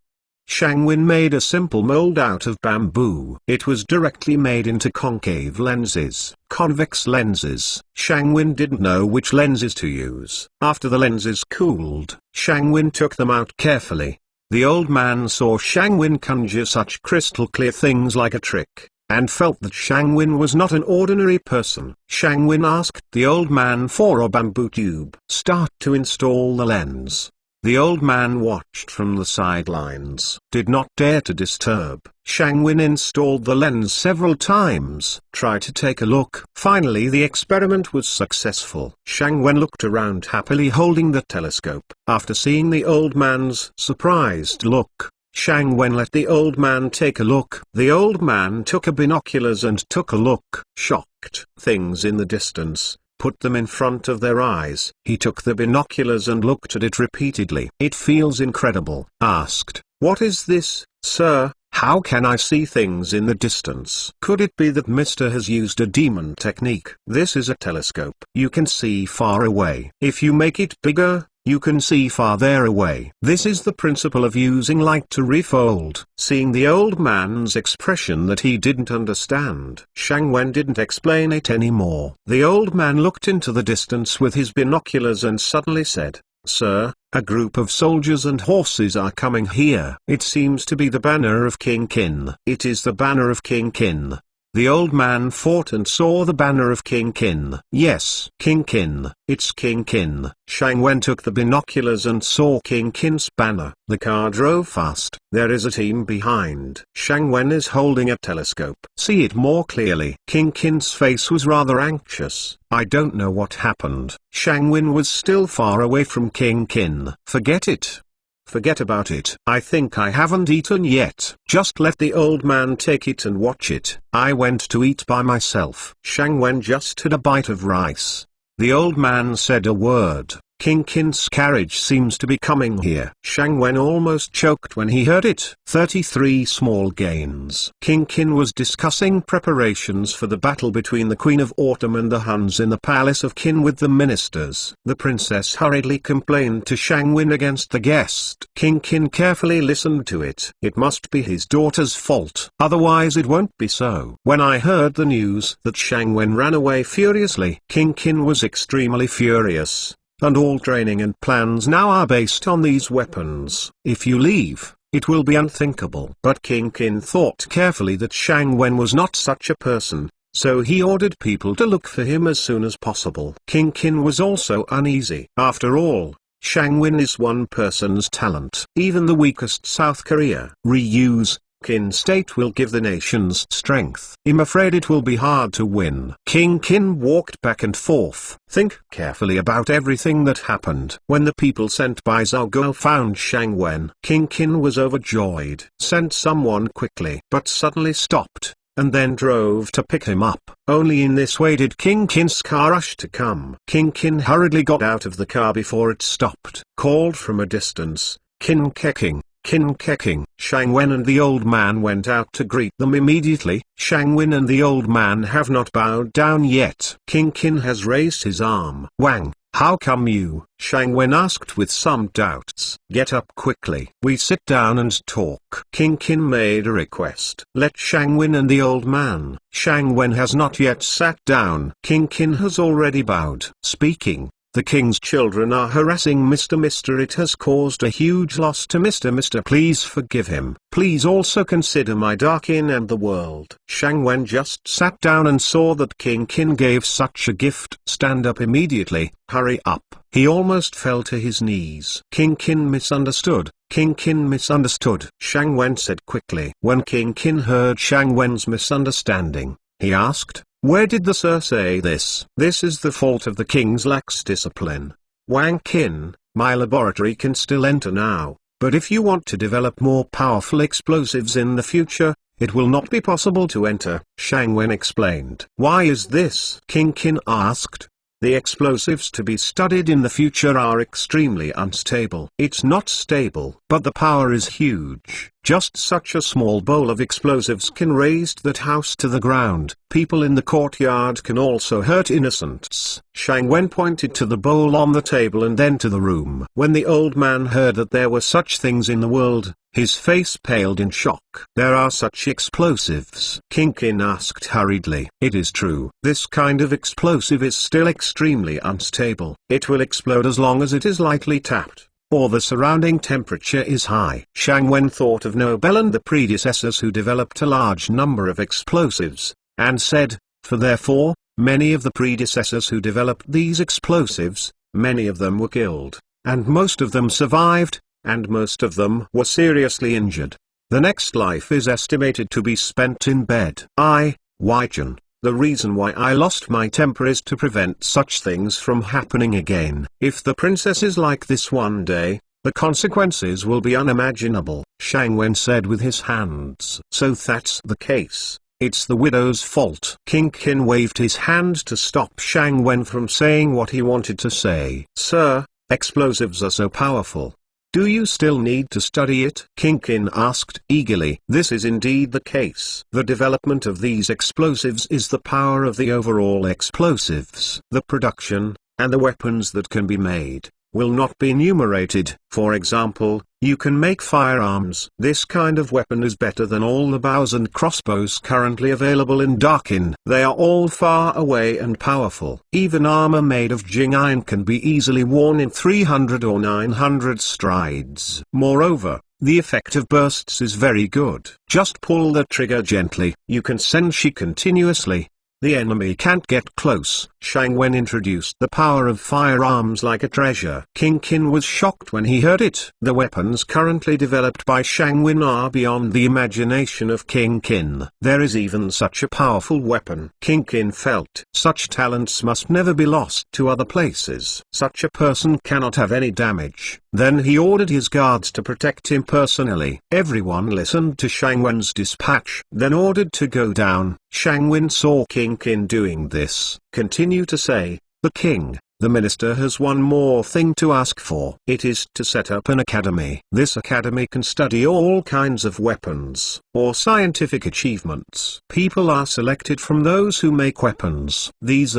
Shang Wen made a simple mold out of bamboo. It was directly made into concave lenses, convex lenses. Shang Wen didn't know which lenses to use. After the lenses cooled, Shang Wen took them out carefully. The old man saw Shang Wen conjure such crystal clear things like a trick, and felt that Shang Wen was not an ordinary person. Shang Wen asked the old man for a bamboo tube. Start to install the lens. The old man watched from the sidelines, did not dare to disturb. Shang Wen installed the lens several times. Try to take a look. Finally the experiment was successful. Shang Wen looked around happily holding the telescope. After seeing the old man's surprised look, Shang Wen let the old man take a look. The old man took a binoculars and took a look. Shocked. Things in the distance. Put them in front of their eyes. He took the binoculars and looked at it repeatedly. "It feels incredible." Asked, "What is this, sir? How can I see things in the distance?" "Could it be that Mister has used a demon technique?" "This is a telescope. You can see far away. If you make it bigger, you can see farther away. This is the principle of using light to refold." Seeing the old man's expression that he didn't understand, Shang Wen didn't explain it anymore. The old man looked into the distance with his binoculars and suddenly said, "Sir, a group of soldiers and horses are coming here. It seems to be the banner of King Qin." "It is the banner of King Qin." The old man fought and saw the banner of King Qin. "Yes, King Qin, it's King Qin." Shang Wen took the binoculars and saw King Qin's banner. The car drove fast. There is a team behind. Shang Wen is holding a telescope. See it more clearly. King Qin's face was rather anxious. "I don't know what happened." Shang Wen was still far away from King Qin. "Forget it. Forget about it. I think I haven't eaten yet. Just let the old man take it and watch it. I went to eat by myself." Shang Wen just had a bite of rice. The old man said a word. King Qin's carriage seems to be coming here. Shang Wen almost choked when he heard it. 33 small gains. King Qin was discussing preparations for the battle between the Queen of Autumn and the Huns in the palace of Qin with the ministers. The princess hurriedly complained to Shang Wen against the guest. King Qin carefully listened to it. It must be his daughter's fault, otherwise it won't be so. When I heard the news that Shang Wen ran away furiously, King Qin was extremely furious. And all training and plans now are based on these weapons. If you leave, it will be unthinkable. But King Qin thought carefully that Shang Wen was not such a person, so he ordered people to look for him as soon as possible. King Qin was also uneasy. After all, Shang Wen is one person's talent. Even the weakest South Korea reuse Qin state will give the nations strength. I'm afraid it will be hard to win. King Qin walked back and forth. Think carefully about everything that happened. When the people sent by Zhao Guo found Shang Wen, King Qin was overjoyed. Sent someone quickly, but suddenly stopped, and then drove to pick him up. Only in this way did King Qin's car rush to come. King Qin hurriedly got out of the car before it stopped. Called from a distance, Qin Keking. Qin Keking. Shang Wen and the old man went out to greet them immediately. Shang Wen and the old man have not bowed down yet. King Qin has raised his arm. Wang, how come you? Shang Wen asked with some doubts. Get up quickly. We sit down and talk. King Qin made a request. Let Shang Wen and the old man. Shang Wen has not yet sat down. King Qin has already bowed. Speaking. The king's children are harassing Mr. It has caused a huge loss to Mr. Please forgive him. Please also consider my Darkin and the world. Shang Wen just sat down and saw that King Qin gave such a gift. Stand up immediately. Hurry up. He almost fell to his knees. King Qin misunderstood. King Qin misunderstood. Shang Wen said quickly. When King Qin heard Shang Wen's misunderstanding, he asked, where did the sir say this? This is the fault of the king's lax discipline. Wang Qin, my laboratory can still enter now, but if you want to develop more powerful explosives in the future, it will not be possible to enter. Shang Wen explained. Why is this? King Qin asked. The explosives to be studied in the future are extremely unstable. It's not stable, but the power is huge. Just such a small bowl of explosives can raise that house to the ground. People in the courtyard can also hurt innocents. Shang Wen pointed to the bowl on the table and then to the room. When the old man heard that there were such things in the world, his face paled in shock. There are such explosives? King Qin asked hurriedly. It is true. This kind of explosive is still extremely unstable. It will explode as long as it is lightly tapped, or the surrounding temperature is high. Shang Wen thought of Nobel and the predecessors who developed a large number of explosives, and said, for therefore, many of the predecessors who developed these explosives, many of them were killed, and most of them survived, and most of them were seriously injured. The next life is estimated to be spent in bed. Weichen. The reason why I lost my temper is to prevent such things from happening again. If the princess is like this one day, the consequences will be unimaginable, Shang Wen said with his hands. So that's the case. It's the widow's fault. King Qin waved his hand to stop Shang Wen from saying what he wanted to say. Sir, explosives are so powerful. Do you still need to study it? King Qin asked eagerly. This is indeed the case. The development of these explosives is the power of the overall explosives. The production, and the weapons that can be made, will not be enumerated. For example, you can make firearms. This kind of weapon is better than all the bows and crossbows currently available in Darkin. They are all far away and powerful. Even armor made of Jing iron can be easily worn in 300 or 900 strides. Moreover, the effect of bursts is very good. Just pull the trigger gently. You can send shi continuously. The enemy can't get close. Shang Wen introduced the power of firearms like a treasure. King Qin was shocked when he heard it. The weapons currently developed by Shang Wen are beyond the imagination of King Qin. There is even such a powerful weapon. King Qin felt such talents must never be lost to other places. Such a person cannot have any damage. Then he ordered his guards to protect him personally. Everyone listened to Shang Wen's dispatch, then ordered to go down. Shang Wen saw King Qin doing this. Continue to say, The king, the minister, has one more thing to ask for. It is to set up an academy. This academy can study all kinds of weapons, or scientific achievements. People are selected from those who make weapons. These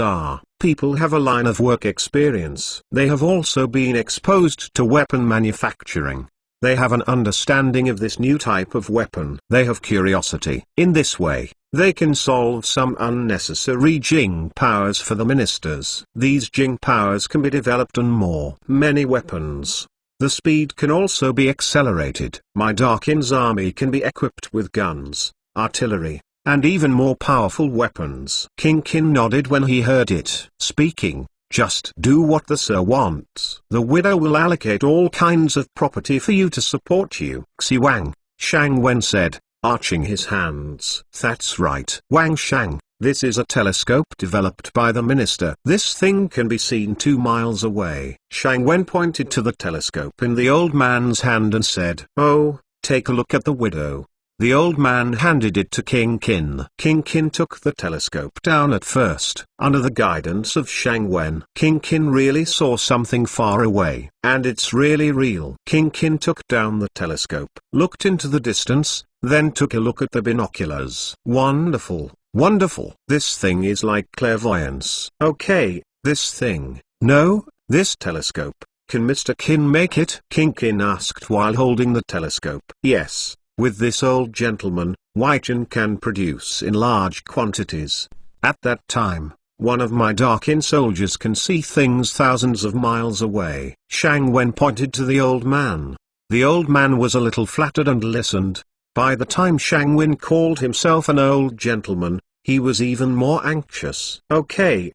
people have a line of work experience. They have also been exposed to weapon manufacturing. They have an understanding of this new type of weapon. They have curiosity. In this way, they can solve some unnecessary Jing powers for the ministers. These Jing powers can be developed on many weapons. The speed can also be accelerated. My Darkin's army can be equipped with guns, artillery, and even more powerful weapons. King Qin nodded when he heard it. Speaking, just do what the sir wants. The widow will allocate all kinds of property for you to support you. Xi Wang, Shang Wen said, arching his hands. That's right. Wang Shang, this is a telescope developed by the minister. This thing can be seen 2 miles away. Shang Wen pointed to the telescope in the old man's hand and said, "Oh, take a look at the widow." The old man handed it to King Qin. King Qin took the telescope down at first. Under the guidance of Shang Wen, King Qin really saw something far away, and it's really real. King Qin took down the telescope, looked into the distance, then took a look at the binoculars. Wonderful, wonderful. This thing is like clairvoyance. Okay, this thing. No, this telescope. Can Mr. Qin make it? King Qin asked while holding the telescope. Yes. With this old gentleman, Weijin can produce in large quantities. At that time, one of my Darkin soldiers can see things thousands of miles away. Shang Wen pointed to the old man. The old man was a little flattered and listened. By the time Shang Wen called himself an old gentleman, he was even more anxious. Okay.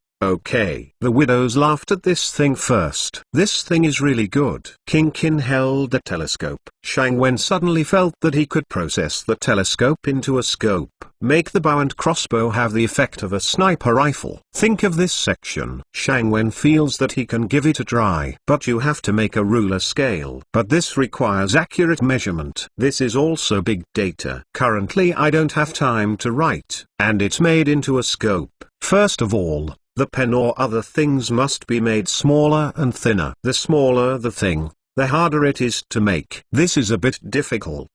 The widows laughed at this thing first. This thing is really good. King Qin held the telescope. Shang Wen suddenly felt that he could process the telescope into a scope. Make the bow and crossbow have the effect of a sniper rifle. Think of this section. Shang Wen feels that he can give it a try. But you have to make a ruler scale. But this requires accurate measurement. This is also big data. Currently I don't have time to write. And it's made into a scope. First of all, the pen or other things must be made smaller and thinner. The smaller the thing, the harder it is to make. This is a bit difficult.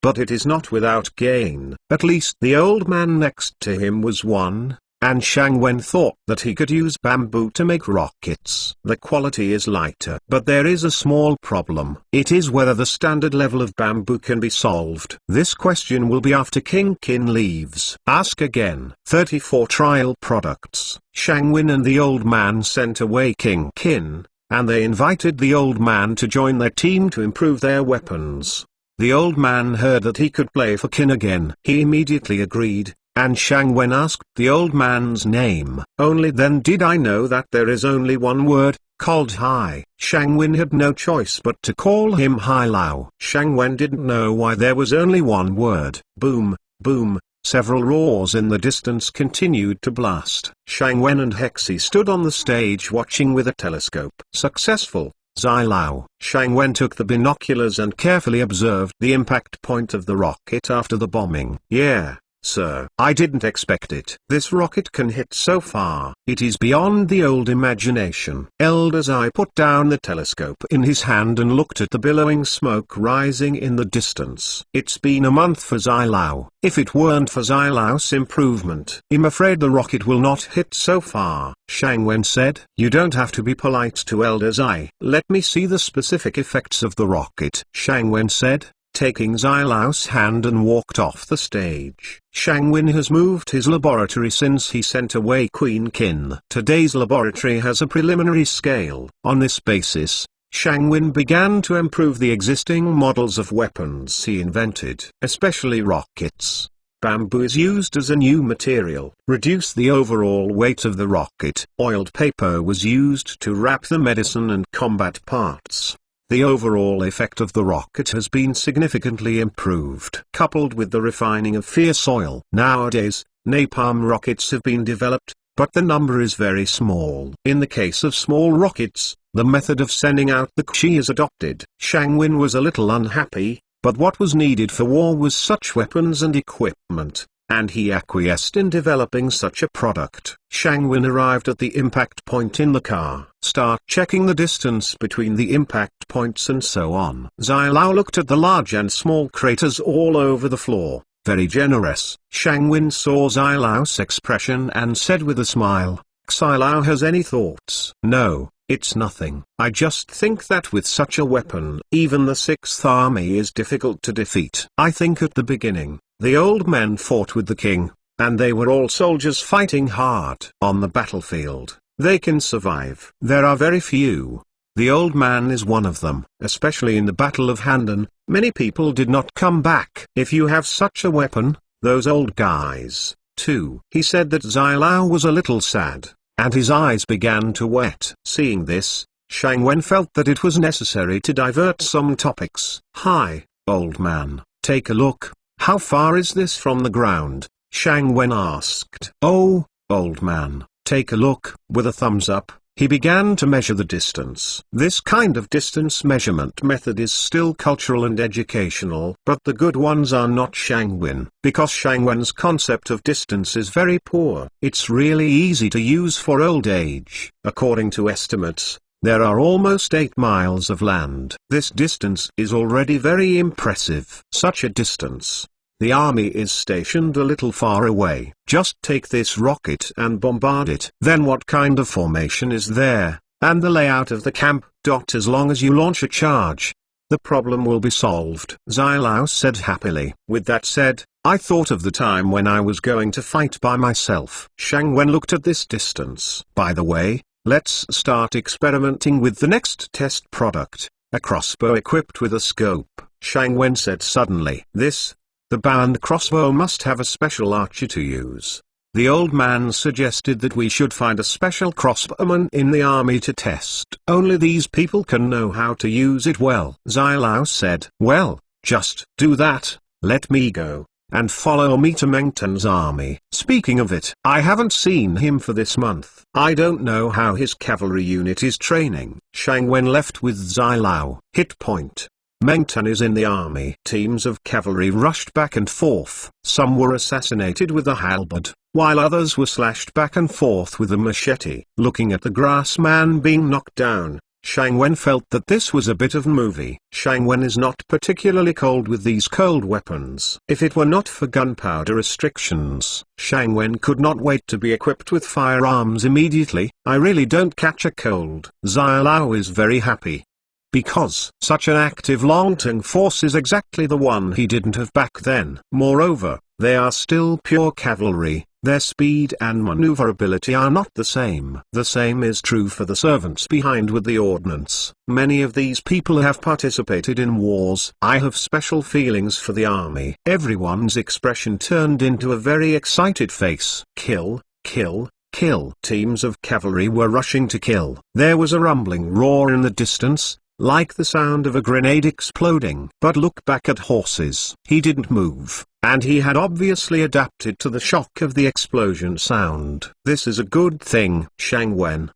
But it is not without gain. At least the old man next to him was one, and Shang Wen thought that he could use bamboo to make rockets. The quality is lighter. But there is a small problem. It is whether the standard level of bamboo can be solved. This question will be after King Qin leaves. Ask again. 34 trial products. Shang Wen and the old man sent away King Qin, and they invited the old man to join their team to improve their weapons. The old man heard that he could play for Qin again. He immediately agreed, and Shang Wen asked the old man's name. Only then did I know that there is only one word, called Hai. Shang Wen had no choice but to call him Hai Lao. Shang Wen didn't know why there was only one word. Boom, boom. Several roars in the distance continued to blast. Shang Wen and Hexi stood on the stage watching with a telescope. Successful, Zai Lao. Shang Wen took the binoculars and carefully observed the impact point of the rocket after the bombing. Yeah, sir. I didn't expect it. This rocket can hit so far. It is beyond the old imagination. Elder Zai put down the telescope in his hand and looked at the billowing smoke rising in the distance. It's been a month for Zai Lao. If it weren't for Zai Lao's improvement, I'm afraid the rocket will not hit so far. Shang Wen said. You don't have to be polite to Elder Zai. Let me see the specific effects of the rocket. Shang Wen said, taking Zai Lao's hand, and walked off the stage. Shang Wen has moved his laboratory since he sent away Queen Qin. Today's laboratory has a preliminary scale. On this basis, Shang Wen began to improve the existing models of weapons he invented, especially rockets. Bamboo is used as a new material. Reduce the overall weight of the rocket. Oiled paper was used to wrap the medicine and combat parts. The overall effect of the rocket has been significantly improved. Coupled with the refining of fierce oil. Nowadays, napalm rockets have been developed, but the number is very small. In the case of small rockets, the method of sending out the Qi is adopted. Shang Wen was a little unhappy, but what was needed for war was such weapons and equipment. and he acquiesced in developing such a product. Shang Wen arrived at the impact point in the car. Start checking the distance between the impact points and so on. Zai Lao looked at the large and small craters all over the floor. Very generous. Shang Wen saw Zai Lao's expression and said with a smile, "Zai Lao has any thoughts?" "No, it's nothing. I just think that with such a weapon, even the Sixth Army is difficult to defeat." I think at the beginning, the old men fought with the king, and they were all soldiers fighting hard on the battlefield. They can survive. There are very few. The old man is one of them. Especially in the Battle of Handan, many people did not come back. If you have such a weapon, those old guys, too. He said that Zai Lao was a little sad, and his eyes began to wet. Seeing this, Shang Wen felt that it was necessary to divert some topics. "Hi, old man, take a look. How far is this from the ground?" Shang Wen asked. "Oh, old man, take a look." With a thumbs up, he began to measure the distance. This kind of distance measurement method is still cultural and educational, but the good ones are not Shang Wen, because Shang Wen's concept of distance is very poor. It's really easy to use for old age. According to estimates, there are almost 8 miles of land. This distance is already very impressive. Such a distance. The army is stationed a little far away. Just take this rocket and bombard it. Then what kind of formation is there, and the layout of the camp. As long as you launch a charge, the problem will be solved. Zai Lao said happily. With that said, I thought of the time when I was going to fight by myself. Shang Wen looked at this distance. By the way, let's start experimenting with the next test product, a crossbow equipped with a scope. Shang Wen said suddenly. The band crossbow must have a special archer to use. The old man suggested that we should find a special crossbowman in the army to test. Only these people can know how to use it well. Zai Lao said. Well, just do that. Let me go, and follow me to Meng Tan's army. Speaking of it, I haven't seen him for this month. I don't know how his cavalry unit is training. Shang Wen left with Zai Lao. Hit point. Meng Tan is in the army. Teams of cavalry rushed back and forth. Some were assassinated with a halberd, while others were slashed back and forth with a machete. Looking at the grass man being knocked down, Shang Wen felt that this was a bit of movie. Shang Wen is not particularly cold with these cold weapons. If it were not for gunpowder restrictions, Shang Wen could not wait to be equipped with firearms immediately. I really don't catch a cold. Zai Lao is very happy, because such an active long-term force is exactly the one he didn't have back then. Moreover, they are still pure cavalry. Their speed and maneuverability are not the same. The same is true for the servants behind with the ordnance. Many of these people have participated in wars. I have special feelings for the army. Everyone's expression turned into a very excited face. Kill, kill, kill. Teams of cavalry were rushing to kill. There was a rumbling roar in the distance, like the sound of a grenade exploding. But look back at horses. He didn't move, and he had obviously adapted to the shock of the explosion sound. This is a good thing. Shang Wen,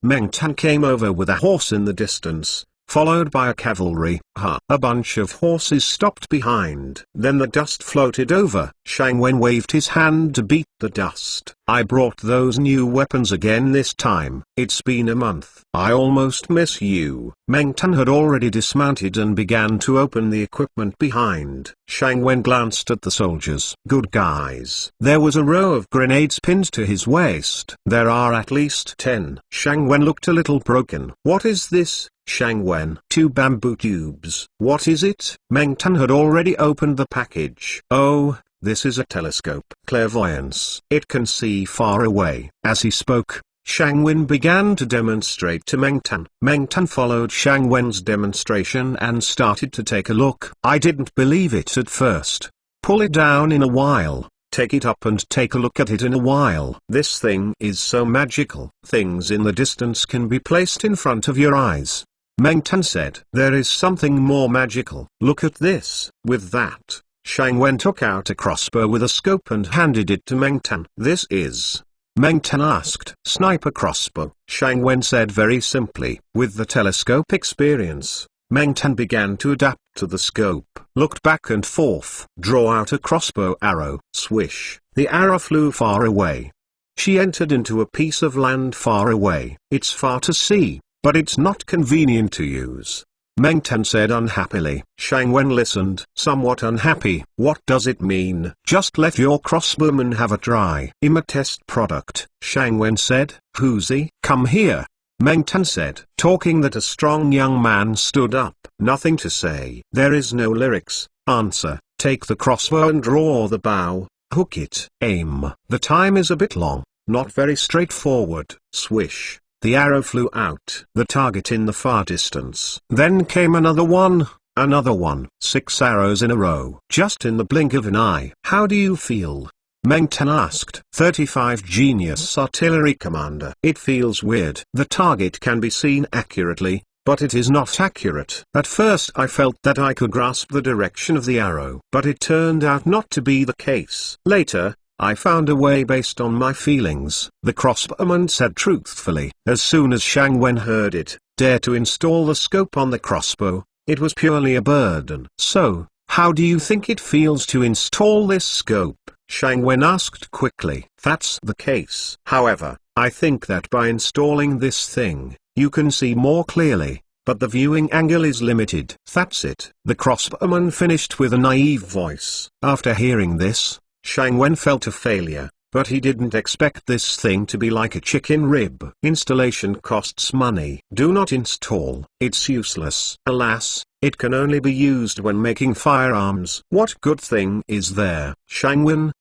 Meng Tan came over with a horse in the distance, followed by a cavalry. A bunch of horses stopped behind. Then the dust floated over. Shang Wen waved his hand to beat the dust. I brought those new weapons again this time. It's been a month. I almost miss you. Meng Tan had already dismounted and began to open the equipment behind. Shang Wen glanced at the soldiers. Good guys. There was a row of grenades pinned to his waist. There are at least 10. Shang Wen looked a little broken. What is this? Shang Wen. 2 bamboo tubes. What is it? Meng Tan had already opened the package. Oh, this is a telescope. Clairvoyance. It can see far away. As he spoke, Shang Wen began to demonstrate to Meng Tan. Meng Tan followed Shang Wen's demonstration and started to take a look. I didn't believe it at first. Pull it down in a while. Take it up and take a look at it in a while. This thing is so magical. Things in the distance can be placed in front of your eyes. Meng Tan said. There is something more magical. Look at this. With that, Shang Wen took out a crossbow with a scope and handed it to Meng Tan. This is? Meng Tan asked. Sniper crossbow. Shang Wen said very simply. With the telescope experience, Meng Tan began to adapt to the scope, looked back and forth, draw out a crossbow arrow, swish, the arrow flew far away. She entered into a piece of land far away. It's far to see, but it's not convenient to use. Meng Tan said unhappily. Shang Wen listened, somewhat unhappy. What does it mean? Just let your crossbowman have a try. I'm a test product, Shang Wen said. Huzi, come here. Meng Tan said, talking that a strong young man stood up. Nothing to say. There is no lyrics. Answer, take the crossbow and draw the bow, hook it, aim. The time is a bit long, not very straightforward. Swish. The arrow flew out. The target in the far distance. Then came another one. 6 arrows in a row. Just in the blink of an eye. How do you feel? Meng Tan asked. 35 Genius Artillery Commander. It feels weird. The target can be seen accurately, but it is not accurate. At first I felt that I could grasp the direction of the arrow, but it turned out not to be the case. Later, I found a way based on my feelings, the crossbowman said truthfully. As soon as Shang Wen heard it, dare to install the scope on the crossbow, it was purely a burden. So, how do you think it feels to install this scope? Shang Wen asked quickly. That's the case. However, I think that by installing this thing, you can see more clearly, but the viewing angle is limited. That's it. The crossbowman finished with a naive voice. After hearing this, Shang Wen felt a failure, but he didn't expect this thing to be like a chicken rib. Installation costs money. Do not install. It's useless. Alas, it can only be used when making firearms. What good thing is there? Shang Wen.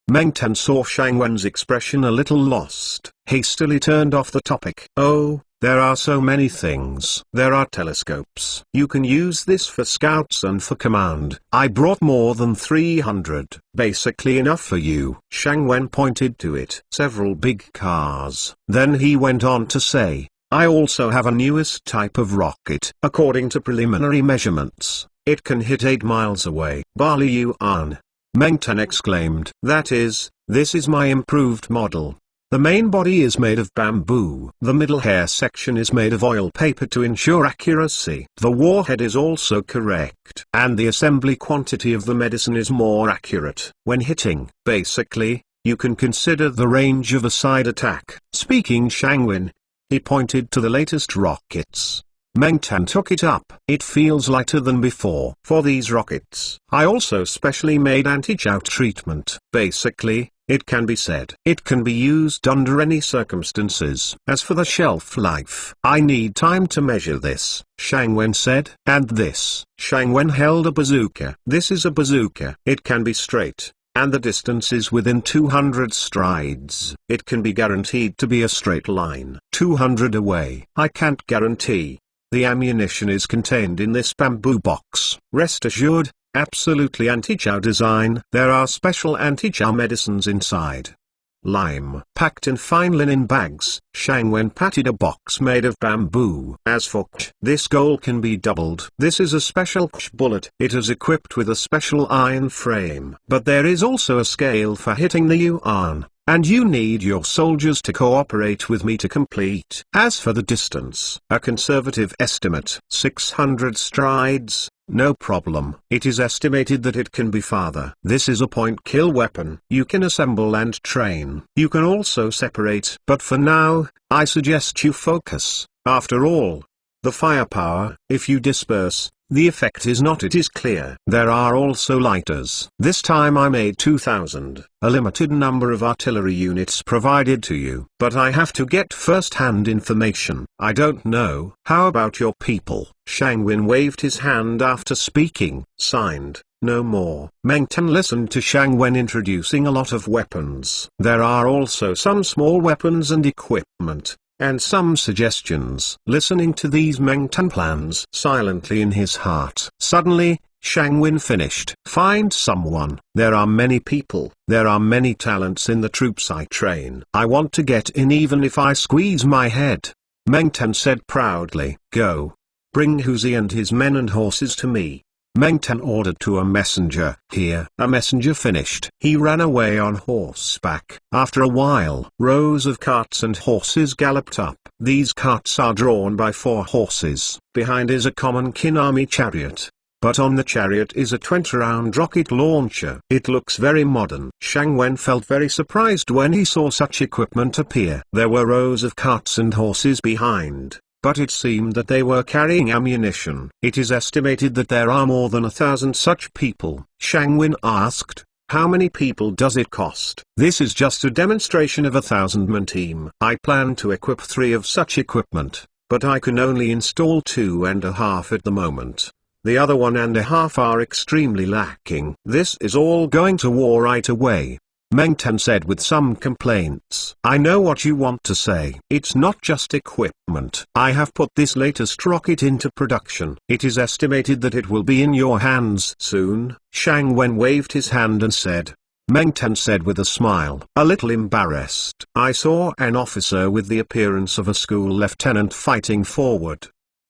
Meng Tan saw Shang Wen's expression a little lost. Hastily turned off the topic. Oh, there are so many things. There are telescopes. You can use this for scouts and for command. I brought more than 300. Basically enough for you. Shang Wen pointed to it. Several big cars. Then he went on to say, I also have a newest type of rocket. According to preliminary measurements, it can hit 8 miles away. Barley Yuan. Meng Tan exclaimed. That is, this is my improved model. The main body is made of bamboo. The middle hair section is made of oil paper to ensure accuracy. The warhead is also correct. And the assembly quantity of the medicine is more accurate. When hitting, basically, you can consider the range of a side attack. Speaking Shang Wen, he pointed to the latest rockets. Meng Tan took it up. It feels lighter than before. For these rockets, I also specially made anti-chow treatment. Basically, it can be said it can be used under any circumstances. As for the shelf life, I need time to measure this, Shang Wen said. And this, Shang Wen held a bazooka. This is a bazooka. It can be straight, and the distance is within 200 strides. It can be guaranteed to be a straight line. 200 away. I can't guarantee. The ammunition is contained in this bamboo box. Rest assured, absolutely anti-chow design. There are special anti-chow medicines inside. Lime. Packed in fine linen bags, Shang Wen patted a box made of bamboo. As for KH, this goal can be doubled. This is a special KH bullet. It is equipped with a special iron frame. But there is also a scale for hitting the yuan. And you need your soldiers to cooperate with me to complete. As for the distance, a conservative estimate, 600 strides, no problem. It is estimated that it can be farther. This is a point-kill weapon. You can assemble and train. You can also separate. But for now, I suggest you focus. After all, the firepower, if you disperse, the effect is not. It is clear. There are also lighters. This time I made 2,000, a limited number of artillery units provided to you. But I have to get first-hand information. I don't know. How about your people? Shang Wen waved his hand after speaking. Signed, no more. Meng Tan listened to Shang Wen introducing a lot of weapons. There are also some small weapons and equipment, and some suggestions. Listening to these Meng Tan plans silently in his heart. Suddenly, Shang Wen finished. Find someone. There are many people. There are many talents in the troops I train. I want to get in even if I squeeze my head. Meng Tan said proudly. Go. Bring Huzi and his men and horses to me. Meng Tan ordered to a messenger. Here, a messenger finished. He ran away on horseback. After a while, rows of carts and horses galloped up. These carts are drawn by 4 horses. Behind is a common Qin army chariot. But on the chariot is a 20-round rocket launcher. It looks very modern. Shang Wen felt very surprised when he saw such equipment appear. There were rows of carts and horses behind, but it seemed that they were carrying ammunition. It is estimated that there are more than 1,000 such people. Shang Wen asked, "How many people does it cost?" "This is just a demonstration of 1,000-man team. I plan to equip 3 of such equipment, but I can only install 2.5 at the moment. The other 1.5 are extremely lacking. This is all going to war right away." Meng Tan said with some complaints. "I know what you want to say. It's not just equipment. I have put this latest rocket into production. It is estimated that it will be in your hands soon." Shang Wen waved his hand and said. Meng Tan said with a smile, a little embarrassed, "I saw an officer with the appearance of a school lieutenant fighting forward.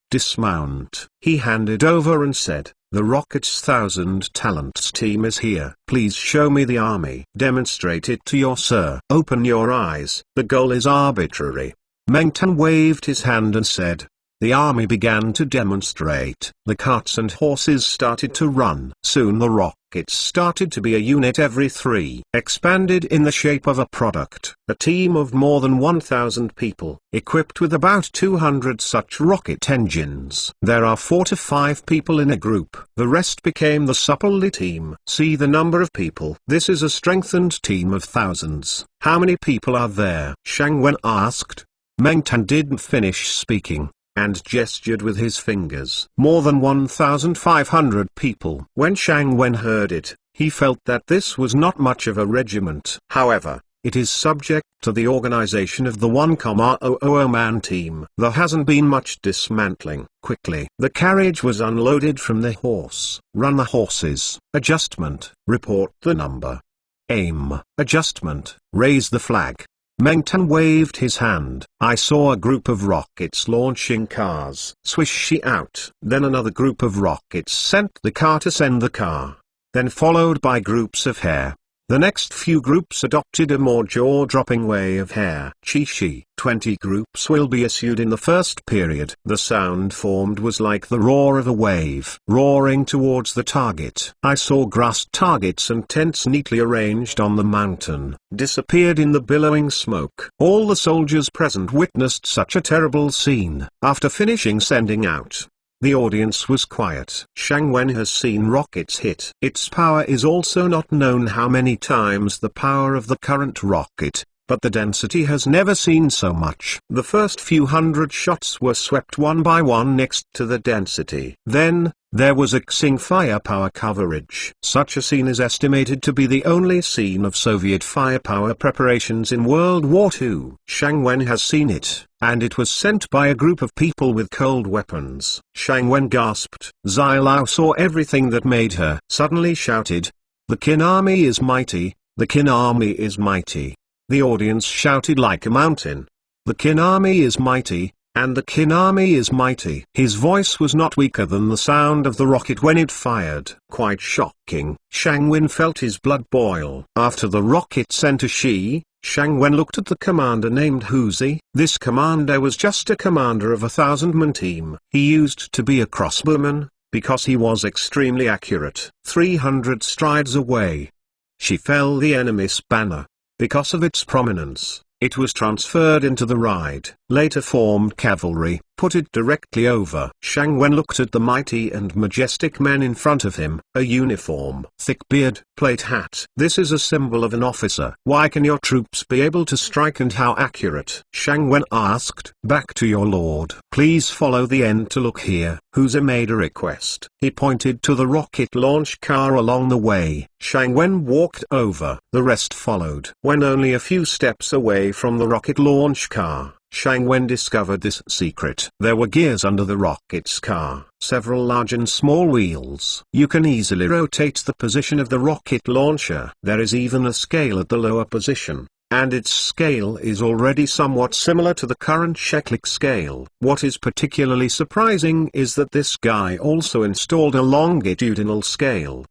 Dismount." He handed over and said, "The Rocket's 1,000 talents team is here. Please show me the army. Demonstrate it to your sir. Open your eyes. The goal is arbitrary." Meng Tan waved his hand and said. The army began to demonstrate. The carts and horses started to run. Soon the rockets started to be a unit every 3, expanded in the shape of a product. A team of more than 1,000 people, equipped with about 200 such rocket engines. There are 4 to 5 people in a group. The rest became the supple team. See the number of people. This is a strengthened team of thousands. How many people are there? Shang Wen asked. Meng Tan didn't finish speaking, and gestured with his fingers. More than 1,500 people. When Shang Wen heard it, he felt that this was not much of a regiment. However, it is subject to the organization of the 1,000-man team. There hasn't been much dismantling. Quickly, the carriage was unloaded from the horse. Run the horses. Adjustment. Report the number. Aim. Adjustment. Raise the flag. Meng Tan waved his hand. I saw a group of rockets launching cars. Swish out. Then another group of rockets sent the car to send the car. Then followed by groups of hair. The next few groups adopted a more jaw-dropping way of hair. Chi-shi. 20 groups will be issued in the first period. The sound formed was like the roar of a wave, roaring towards the target. I saw grass targets and tents neatly arranged on the mountain, disappeared in the billowing smoke. All the soldiers present witnessed such a terrible scene. After finishing sending out, the audience was quiet. Shang Wen has seen rockets hit. Its power is also not known how many times the power of the current rocket, but the density has never seen so much. The first few hundred shots were swept one by one next to the density. Then, there was Xing firepower coverage. Such a scene is estimated to be the only scene of Soviet firepower preparations in World War II. Shang Wen has seen it, and it was sent by a group of people with cold weapons. Shang Wen gasped. Zai Lao saw everything that made her suddenly shouted, "The Qin army is mighty, the Qin army is mighty." The audience shouted like a mountain. The Qin army is mighty, and the Qin army is mighty. His voice was not weaker than the sound of the rocket when it fired. Quite shocking. Shang Wen felt his blood boil. After the rocket sent a Shi, Shang Wen looked at the commander named Huzi. This commander was just a commander of a 1,000-man team. He used to be a crossbowman, because he was extremely accurate. 300 strides away, she fell the enemy's banner. Because of its prominence, it was transferred into the right, later formed cavalry, put it directly over. Shang Wen looked at the mighty and majestic men in front of him, a uniform, thick beard, plate hat. This is a symbol of an officer. Why can your troops be able to strike and how accurate? Shang Wen asked. Back to your lord. Please follow the end to look here. Huzi made a request. He pointed to the rocket launch car along the way. Shang Wen walked over. The rest followed. When only a few steps away from the rocket launch car, Shang Wen discovered this secret. There were gears under the rocket's car, several large and small wheels. You can easily rotate the position of the rocket launcher. There is even a scale at the lower position, and its scale is already somewhat similar to the current Sheklik scale. What is particularly surprising is that this guy also installed a longitudinal scale.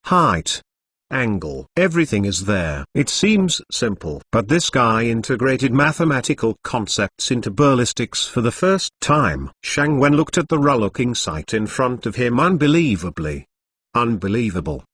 Height, angle, everything is there. It seems simple, but this guy integrated mathematical concepts into ballistics for the first time. Shang Wen looked at the raw-looking sight in front of him unbelievably. Unbelievable.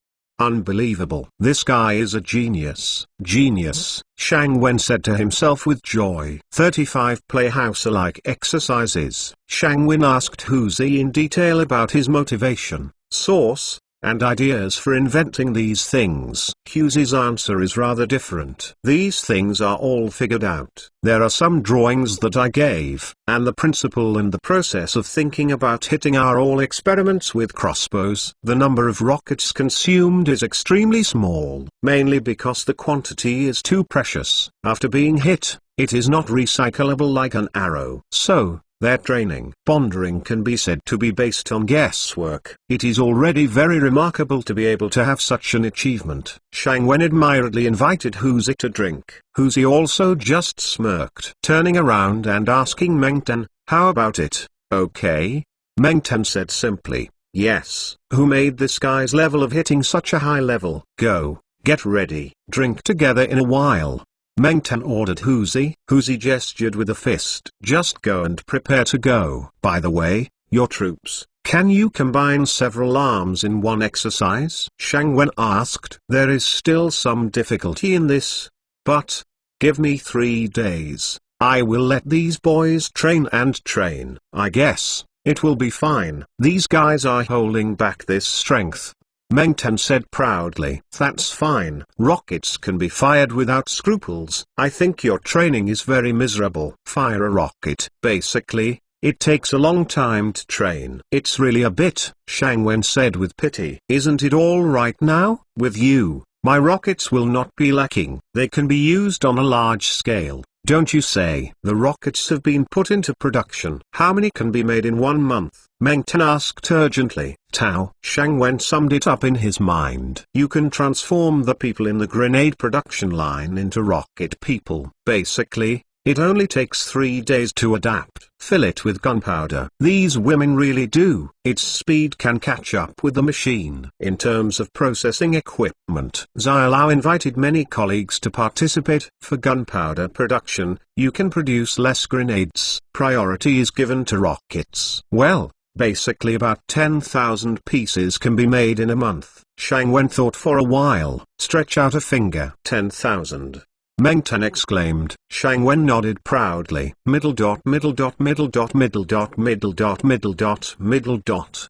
Unbelievable. This guy is a genius. Genius, Shang Wen said to himself with joy. 35 playhouse-alike exercises. Shang Wen asked Huzi in detail about his motivation, source, and ideas for inventing these things. Huzi's answer is rather different. These things are all figured out. There are some drawings that I gave, and the principle and the process of thinking about hitting are all experiments with crossbows. The number of rockets consumed is extremely small, mainly because the quantity is too precious. After being hit, it is not recyclable like an arrow. So, their training pondering can be said to be based on guesswork. It is already very remarkable to be able to have such an achievement. Shang Wen admiredly invited Huzi to drink. Huzi also just smirked, turning around and asking Meng Tan, "How about it, okay?" Meng Tan said simply, "Yes." Who made this guy's level of hitting such a high level? Go, get ready, drink together in a while. Meng Tan ordered Huzi. Huzi gestured with a fist. Just go and prepare to go. By the way, your troops, can you combine several arms in one exercise? Shang Wen asked. There is still some difficulty in this, but give me 3 days. I will let these boys train and train. I guess it will be fine. These guys are holding back this strength. Meng Tan said proudly. That's fine. Rockets can be fired without scruples. I think your training is very miserable. Fire a rocket. Basically, it takes a long time to train. It's really a bit, Shang Wen said with pity. Isn't it all right now? With you, my rockets will not be lacking. They can be used on a large scale, don't you say? The rockets have been put into production. How many can be made in 1 month? Meng Tan asked urgently. Tao. Shang Wen summed it up in his mind. You can transform the people in the grenade production line into rocket people. Basically, it only takes 3 days to adapt. Fill it with gunpowder. These women really do. Its speed can catch up with the machine. In terms of processing equipment, Xiaolao invited many colleagues to participate. For gunpowder production, you can produce less grenades. Priority is given to rockets. Well, basically about 10,000 pieces can be made in a month. Shang Wen thought for a while. Stretch out a finger. 10,000. Meng Tan exclaimed. Shang Wen nodded proudly. Middle dot middle dot middle dot middle dot middle dot middle dot middle dot.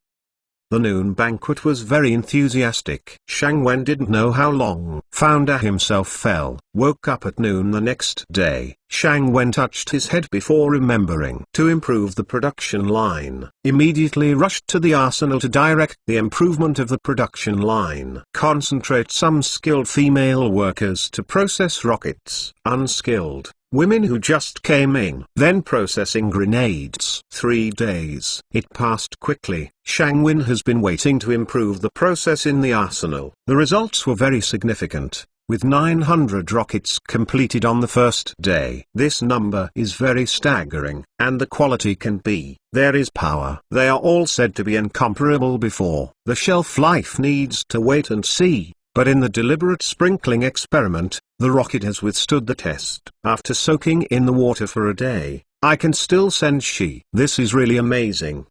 The noon banquet was very enthusiastic. Shang Wen didn't know how long. Founder himself woke up at noon the next day. Shang Wen touched his head before remembering to improve the production line. Immediately rushed to the arsenal to direct the improvement of the production line. Concentrate some skilled female workers to process rockets. Unskilled women who just came in. Then processing grenades. 3 days. It passed quickly. Shang Wen has been waiting to improve the process in the arsenal. The results were very significant, with 900 rockets completed on the first day. This number is very staggering, and the quality can be. There is power. They are all said to be incomparable before. The shelf life needs to wait and see. But in the deliberate sprinkling experiment, the rocket has withstood the test. After soaking in the water for a day, I can still send Shi. This is really amazing.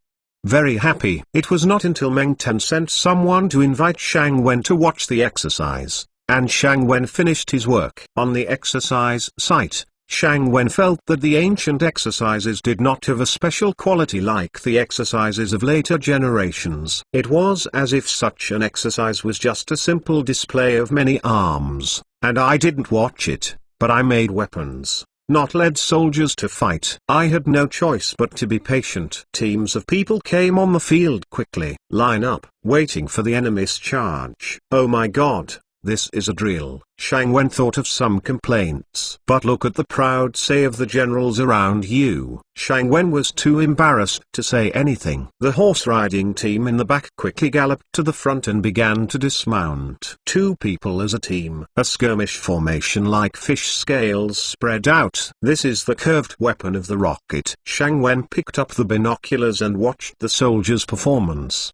Very happy. It was not until Meng Tan sent someone to invite Shang Wen to watch the exercise, and Shang Wen finished his work. On the exercise site, Shang Wen felt that the ancient exercises did not have a special quality like the exercises of later generations. It was as if such an exercise was just a simple display of many arms, and I didn't watch it, but I made weapons, not led soldiers to fight. I had no choice but to be patient. Teams of people came on the field quickly. Line up, waiting for the enemy's charge. Oh my god, This is a drill. Shang Wen thought of some complaints. But look at the proud say of the generals around you. Shang Wen was too embarrassed to say anything. The horse-riding team in the back quickly galloped to the front and began to dismount. 2 people as a team. A skirmish formation like fish scales spread out. This is the curved weapon of the rocket. Shang Wen picked up the binoculars and watched the soldiers' performance.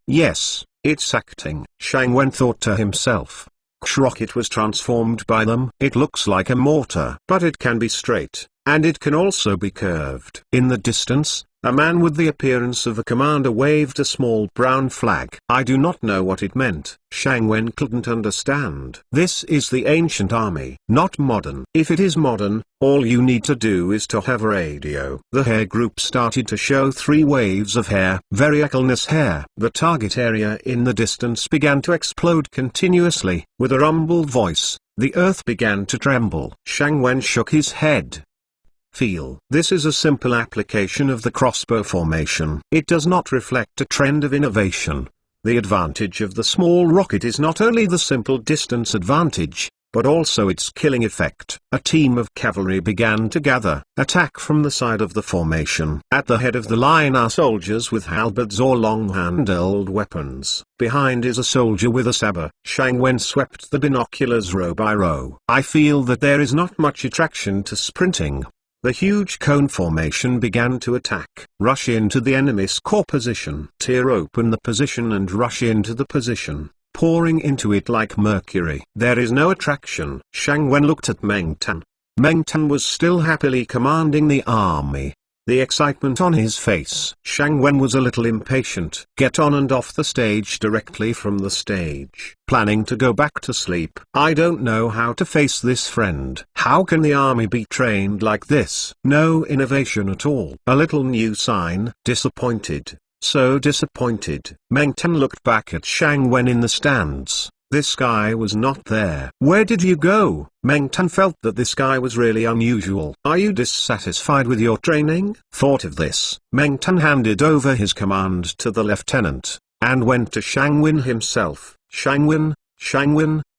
Yes. It's acting. Shang Wen thought to himself. Rocket was transformed by them. It looks like a mortar. But it can be straight, and it can also be curved. In the distance, a man with the appearance of a commander waved a small brown flag. I do not know what it meant. Shang Wen couldn't understand. This is the ancient army, not modern. If it is modern, all you need to do is to have a radio. The hair group started to show 3 waves of hair. Variegalness hair. The target area in the distance began to explode continuously. With a rumbled voice, the earth began to tremble. Shang Wen shook his head. Feel. This is a simple application of the crossbow formation. It does not reflect a trend of innovation. The advantage of the small rocket is not only the simple distance advantage, but also its killing effect. A team of cavalry began to gather, attack from the side of the formation. At the head of the line are soldiers with halberds or long-handled weapons. Behind is a soldier with a saber. Shang Wen swept the binoculars row by row. I feel that there is not much attraction to sprinting. The huge cone formation began to attack. Rush into the enemy's core position. Tear open the position and rush into the position, pouring into it like mercury. There is no attraction. Shang Wen looked at Meng Tan. Meng Tan was still happily commanding the army. The excitement on his face. Shang Wen was a little impatient. Get on and off the stage directly from the stage. Planning to go back to sleep. I don't know how to face this friend. How can the army be trained like this? No innovation at all. A little new sign. Disappointed. So disappointed. Meng Tan looked back at Shang Wen in the stands. This guy was not there. Where did you go? Meng Tan felt that this guy was really unusual. Are you dissatisfied with your training? Thought of this, Meng Tan handed over his command to the lieutenant, and went to Shang Wen himself. Shang Wen,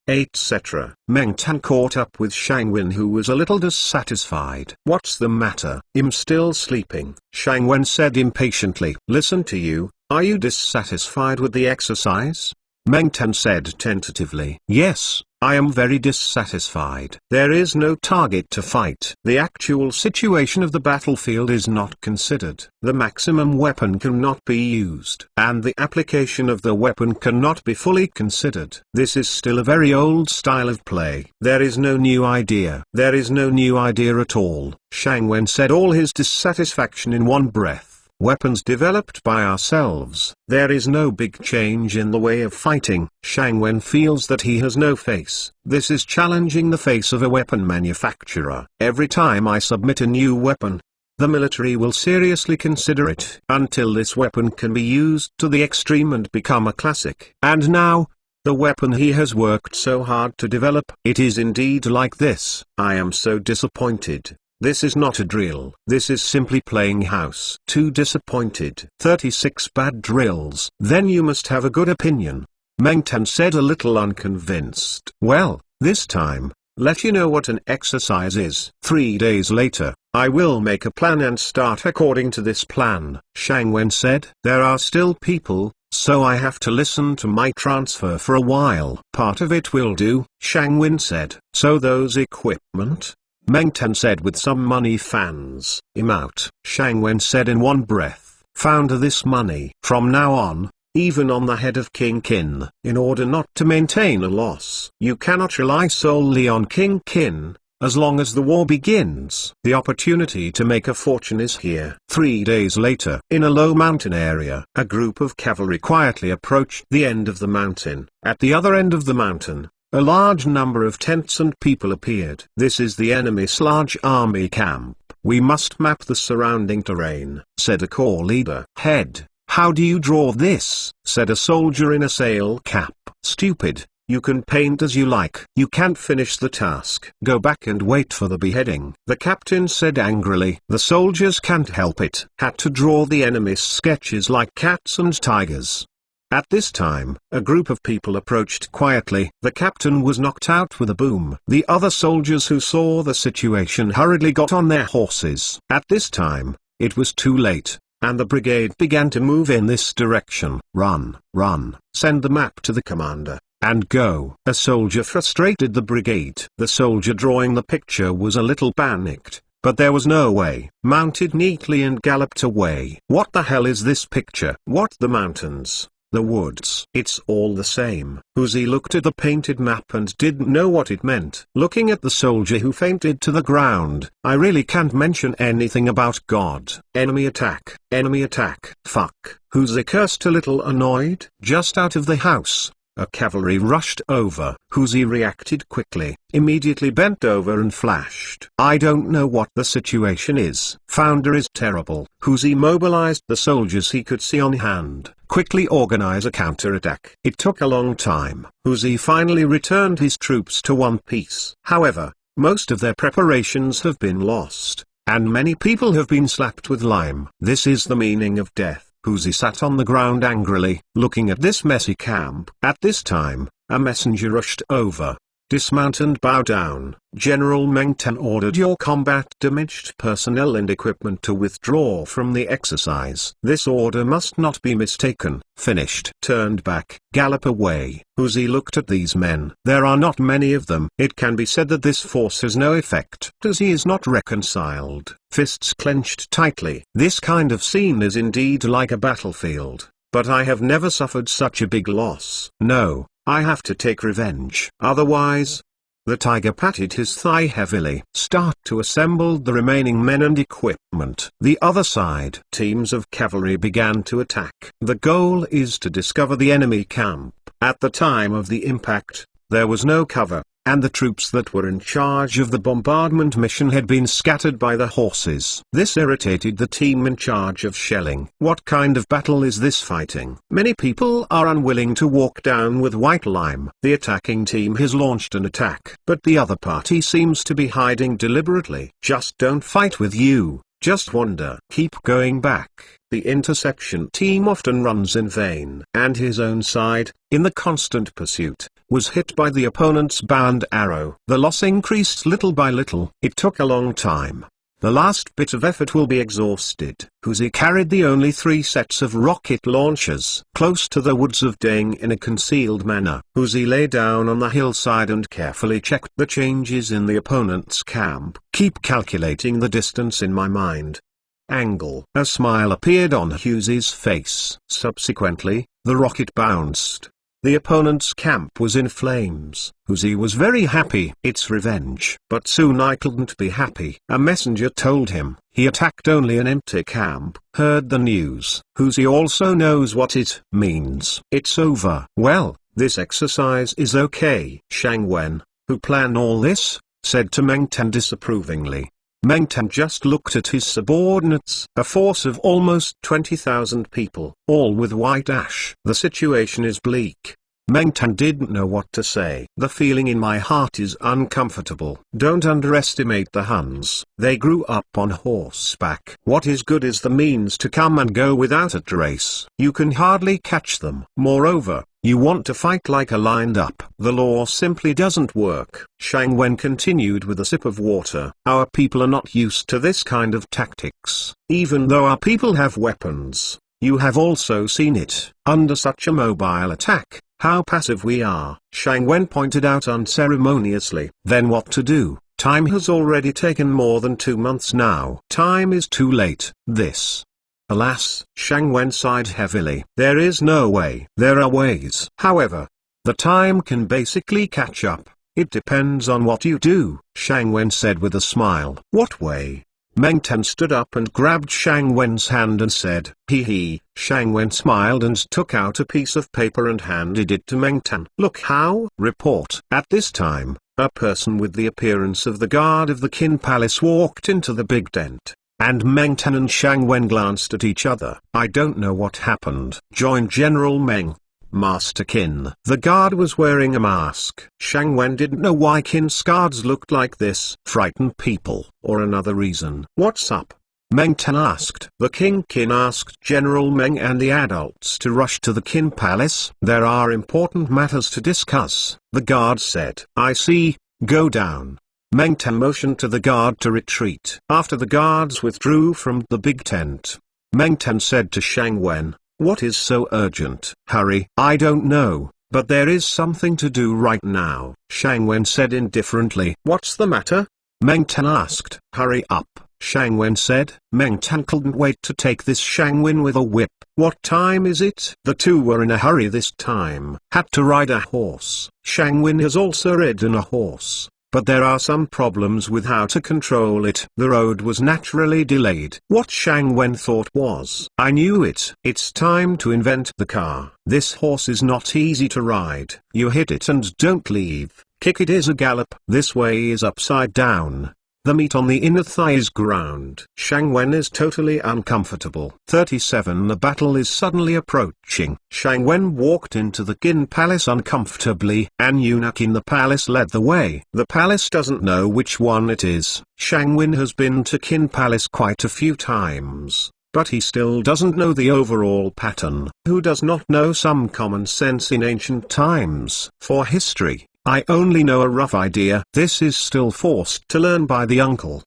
etc. Meng Tan caught up with Shang Wen, who was a little dissatisfied. What's the matter? I'm still sleeping, Shang Wen said impatiently. Listen to you, are you dissatisfied with the exercise? Meng Tan said tentatively. Yes, I am very dissatisfied. There is no target to fight. The actual situation of the battlefield is not considered. The maximum weapon cannot be used, and the application of the weapon cannot be fully considered. This is still a very old style of play. There is no new idea. There is no new idea at all. Shang Wen said all his dissatisfaction in one breath. Weapons developed by ourselves. There is no big change in the way of fighting. Shang Wen feels that he has no face. This is challenging the face of a weapon manufacturer. Every time I submit a new weapon, the military will seriously consider it until this weapon can be used to the extreme and become a classic. And now, the weapon he has worked so hard to develop. It is indeed like this. I am so disappointed. This is not a drill. This is simply playing house. Too disappointed. 36 bad drills. Then you must have a good opinion, Meng Tan said, a little unconvinced. Well, this time, let you know what an exercise is. 3 days later, I will make a plan and start according to this plan, Shang Wen said. There are still people, so I have to listen to my transfer for a while. Part of it will do, Shang Wen said. So those equipment? Meng Tan said with some money. Fans. I'm out, Shang Wen said in one breath. Found this money. From now on, even on the head of King Qin. In order not to maintain a loss, you cannot rely solely on King Qin. As long as the war begins, the opportunity to make a fortune is here. 3 days later, in a low mountain area, a group of cavalry quietly approached the end of the mountain. At the other end of the mountain, a large number of tents and people appeared. This is the enemy's large army camp. We must map the surrounding terrain, said a corps leader. Head, how do you draw this? Said a soldier in a sail cap. Stupid, you can paint as you like. You can't finish the task. Go back and wait for the beheading, the captain said angrily. The soldiers can't help it. Had to draw the enemy's sketches like cats and tigers. At this time, a group of people approached quietly. The captain was knocked out with a boom. The other soldiers who saw the situation hurriedly got on their horses. At this time, it was too late, and the brigade began to move in this direction. Run, run, send the map to the commander, and go. A soldier frustrated the brigade. The soldier drawing the picture was a little panicked, but there was no way. Mounted neatly and galloped away. What the hell is this picture? What, the mountains? The woods? It's all the same. Uzi looked at the painted map and didn't know what it meant. Looking at the soldier who fainted to the ground, I really can't mention anything about God. Enemy attack. Enemy attack. Fuck. Uzi cursed a little annoyed. Just out of the house, a cavalry rushed over. Uzi reacted quickly, immediately bent over and flashed. I don't know what the situation is. Founder is terrible. Uzi mobilized the soldiers he could see on hand. Quickly organize a counterattack. It took a long time. Uzi finally returned his troops to one piece. However, most of their preparations have been lost, and many people have been slapped with lime. This is the meaning of death. Uzi sat on the ground angrily, looking at this messy camp. At this time, a messenger rushed over. Dismount and bow down. General Meng Tan ordered your combat-damaged personnel and equipment to withdraw from the exercise. This order must not be mistaken. Finished. Turned back. Gallop away. Uzi looked at these men. There are not many of them. It can be said that this force has no effect. Uzi is not reconciled. Fists clenched tightly. This kind of scene is indeed like a battlefield, but I have never suffered such a big loss. No. I have to take revenge. Otherwise. The tiger patted his thigh heavily. Start to assemble the remaining men and equipment. The other side. Teams of cavalry began to attack. The goal is to discover the enemy camp. At the time of the impact, there was no cover, and the troops that were in charge of the bombardment mission had been scattered by the horses. This irritated the team in charge of shelling. What kind of battle is this fighting? Many people are unwilling to walk down with white lime. The attacking team has launched an attack, but the other party seems to be hiding deliberately. Just don't fight with you, just wander. Keep going back. The intersection team often runs in vain. And his own side, in the constant pursuit, was hit by the opponent's bound arrow. The loss increased little by little. It took a long time. The last bit of effort will be exhausted. Uzi carried the only 3 sets of rocket launchers close to the woods of Deng in a concealed manner. Uzi lay down on the hillside and carefully checked the changes in the opponent's camp. Keep calculating the distance in my mind. Angle. A smile appeared on Uzi's face. Subsequently, the rocket bounced. The opponent's camp was in flames. Uzi was very happy. It's revenge. But soon I couldn't be happy. A messenger told him, he attacked only an empty camp. Heard the news. Uzi also knows what it means. It's over. Well, this exercise is okay. Shang Wen, who planned all this, said to Meng Tan disapprovingly. Meng Tan just looked at his subordinates. A force of almost 20,000 people, all with white ash. The situation is bleak. Meng Tan didn't know what to say. The feeling in my heart is uncomfortable. Don't underestimate the Huns. They grew up on horseback. What is good is the means to come and go without a trace. You can hardly catch them. Moreover, you want to fight like a lined up. The law simply doesn't work. Shang Wen continued with a sip of water. Our people are not used to this kind of tactics. Even though our people have weapons, you have also seen it. Under such a mobile attack, how passive we are. Shang Wen pointed out unceremoniously. Then what to do? Time has already taken more than 2 months now. Time is too late. This. Alas, Shang Wen sighed heavily. There is no way. There are ways. However, the time can basically catch up. It depends on what you do, Shang Wen said with a smile. What way? Meng Tan stood up and grabbed Shang Wen's hand and said, hee hee. Shang Wen smiled and took out a piece of paper and handed it to Meng Tan. Look how. Report. At this time, a person with the appearance of the guard of the Qin Palace walked into the big tent. And Meng Tan and Shang Wen glanced at each other. I don't know what happened. Joined General Meng. Master Qin. The guard was wearing a mask. Shang Wen didn't know why Qin's guards looked like this. Frightened people, or another reason. What's up? Meng Tan asked. The King Qin asked General Meng and the adults to rush to the Qin Palace. There are important matters to discuss, the guard said. I see, go down. Meng Tan motioned to the guard to retreat. After the guards withdrew from the big tent, Meng Tan said to Shang Wen, what is so urgent? Hurry. I don't know, but there is something to do right now. Shang Wen said indifferently. What's the matter? Meng Tan asked. Hurry up, Shang Wen said. Meng Tan couldn't wait to take this Shang Wen with a whip. What time is it? The two were in a hurry this time. Had to ride a horse. Shang Wen has also ridden a horse, but there are some problems with how to control it. The road was naturally delayed. What Shang Wen thought was, I knew it. It's time to invent the car. This horse is not easy to ride. You hit it and don't leave. Kick it is a gallop. This way is upside down. The meat on the inner thigh is ground. Shang Wen is totally uncomfortable. 37 The battle is suddenly approaching. Shang Wen walked into the Qin Palace uncomfortably. An eunuch in the palace led the way. The palace doesn't know which one it is. Shang Wen has been to Qin Palace quite a few times, but he still doesn't know the overall pattern. Who does not know some common sense in ancient times? For history, I only know a rough idea. This is still forced to learn by the uncle.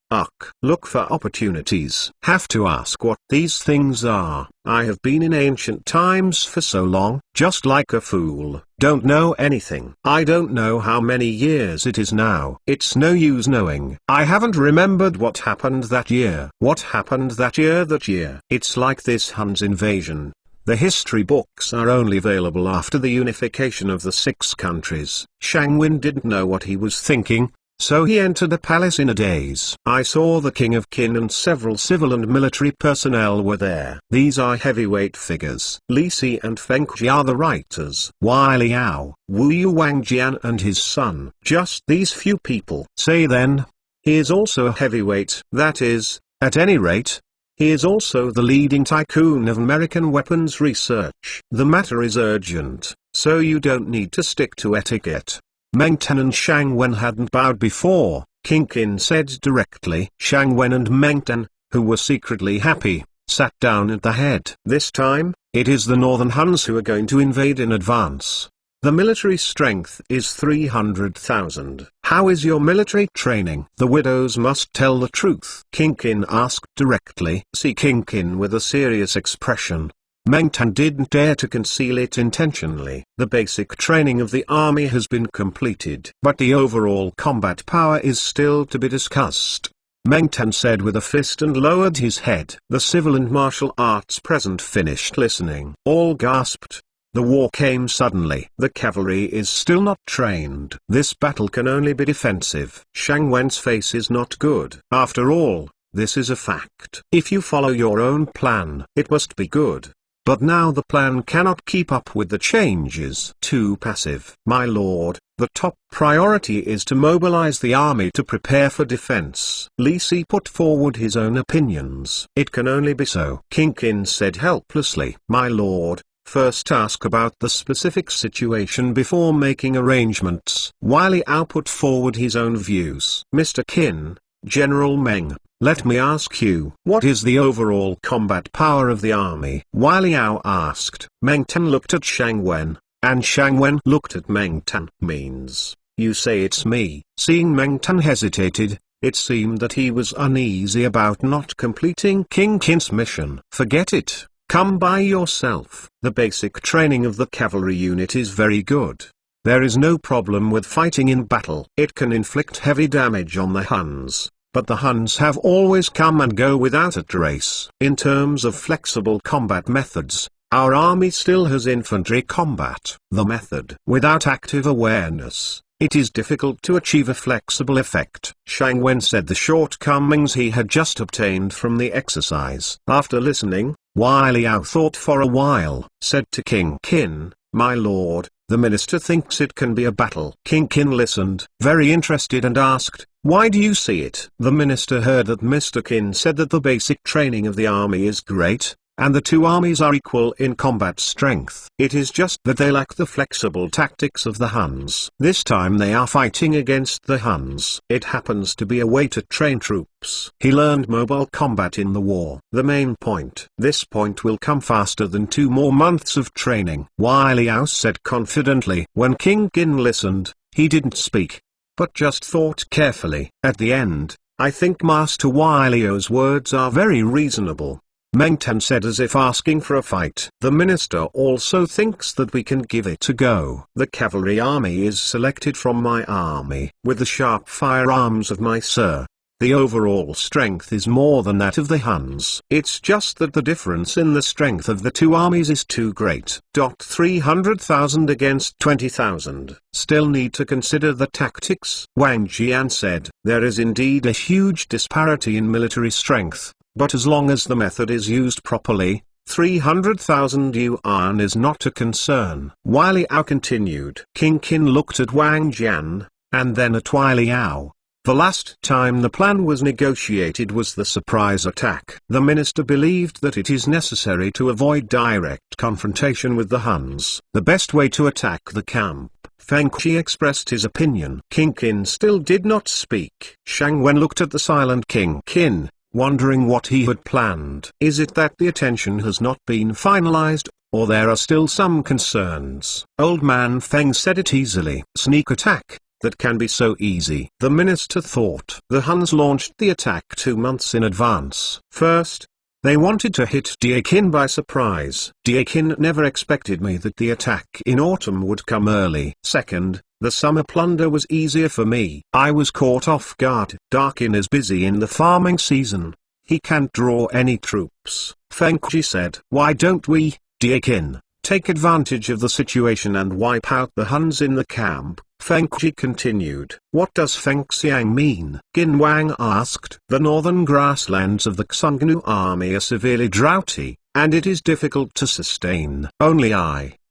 Look for opportunities. Have to ask what these things are. I have been in ancient times for so long, just like a fool. Don't know anything. I don't know how many years it is now. It's no use knowing. I haven't remembered what happened that year. What happened that year? It's like this Hun's invasion. The history books are only available after the unification of the 6 countries. Shang Wen didn't know what he was thinking, so he entered the palace in a daze. I saw the King of Qin and several civil and military personnel were there. These are heavyweight figures. Li Si and Feng Ji are the writers. Wei Liao, Wu Yu Wang Jian and his son. Just these few people. Say then, he is also a heavyweight. That is, at any rate, he is also the leading tycoon of American weapons research. The matter is urgent, so you don't need to stick to etiquette. Meng Tan and Shang Wen hadn't bowed before. King Qin said directly. Shang Wen and Meng Tan, who were secretly happy, sat down at the head. This time, it is the northern Huns who are going to invade in advance. The military strength is 300,000. How is your military training? The widows must tell the truth. King Qin asked directly. See King Qin with a serious expression. Meng Tan didn't dare to conceal it intentionally. The basic training of the army has been completed, but the overall combat power is still to be discussed. Meng Tan said with a fist and lowered his head. The civil and martial arts present finished listening. All gasped. The war came suddenly. The cavalry is still not trained. This battle can only be defensive. Shang Wen's face is not good. After all, this is a fact. If you follow your own plan, it must be good. But now the plan cannot keep up with the changes. Too passive. My lord, the top priority is to mobilize the army to prepare for defense. Li Si put forward his own opinions. It can only be so. King Qin said helplessly. My lord, first ask about the specific situation before making arrangements. Wei Liao put forward his own views. Mr. Qin, General Meng, let me ask you, what is the overall combat power of the army? Wei Liao asked. Meng Tan looked at Shang Wen, and Shang Wen looked at Meng Tan. Means, you say it's me. Seeing Meng Tan hesitated, it seemed that he was uneasy about not completing King Qin's mission. Forget it. Come by yourself. The basic training of the cavalry unit is very good. There is no problem with fighting in battle. It can inflict heavy damage on the Huns, but the Huns have always come and go without a trace. In terms of flexible combat methods, our army still has infantry combat. The method. Without active awareness, it is difficult to achieve a flexible effect. Shang Wen said the shortcomings he had just obtained from the exercise. After listening, Wei Liao thought for a while, said to King Qin, my lord, the minister thinks it can be a battle. King Qin listened, very interested and asked, why do you see it? The minister heard that Mr. Qin said that the basic training of the army is great, and the two armies are equal in combat strength. It is just that they lack the flexible tactics of the Huns. This time they are fighting against the Huns. It happens to be a way to train troops. He learned mobile combat in the war. The main point. This point will come faster than 2 more months of training. Wily Liao said confidently. When King Qin listened, he didn't speak, but just thought carefully. At the end, I think Master Wily Liao's words are very reasonable. Meng Tan said as if asking for a fight. The minister also thinks that we can give it a go. The cavalry army is selected from my army. With the sharp firearms of my sir, the overall strength is more than that of the Huns. It's just that the difference in the strength of the two armies is too great. 300,000 against 20,000. Still need to consider the tactics. Wang Jian said, there is indeed a huge disparity in military strength, but as long as the method is used properly, 300,000 yuan is not a concern. Wily Liao continued. King Qin looked at Wang Jian, and then at Wily Liao. The last time the plan was negotiated was the surprise attack. The minister believed that it is necessary to avoid direct confrontation with the Huns. The best way to attack the camp. Feng Qi expressed his opinion. King Qin still did not speak. Shang Wen looked at the silent King Qin, wondering what he had planned. Is it that the attention has not been finalized, or there are still some concerns? Old man Feng said it easily. Sneak attack. That can be so easy. The minister thought. The Huns launched the attack 2 months in advance. First, they wanted to hit Daekin by surprise. Daekin never expected me that the attack in autumn would come early. Second, the summer plunder was easier for me. I was caught off guard. Daekin is busy in the farming season. He can't draw any troops. Feng Qi said. Why don't we, Daekin, take advantage of the situation and wipe out the Huns in the camp? Feng Qi continued. What does Feng Xiang mean? Qin Wang asked. The northern grasslands of the Xiongnu army are severely droughty, and it is difficult to sustain. Only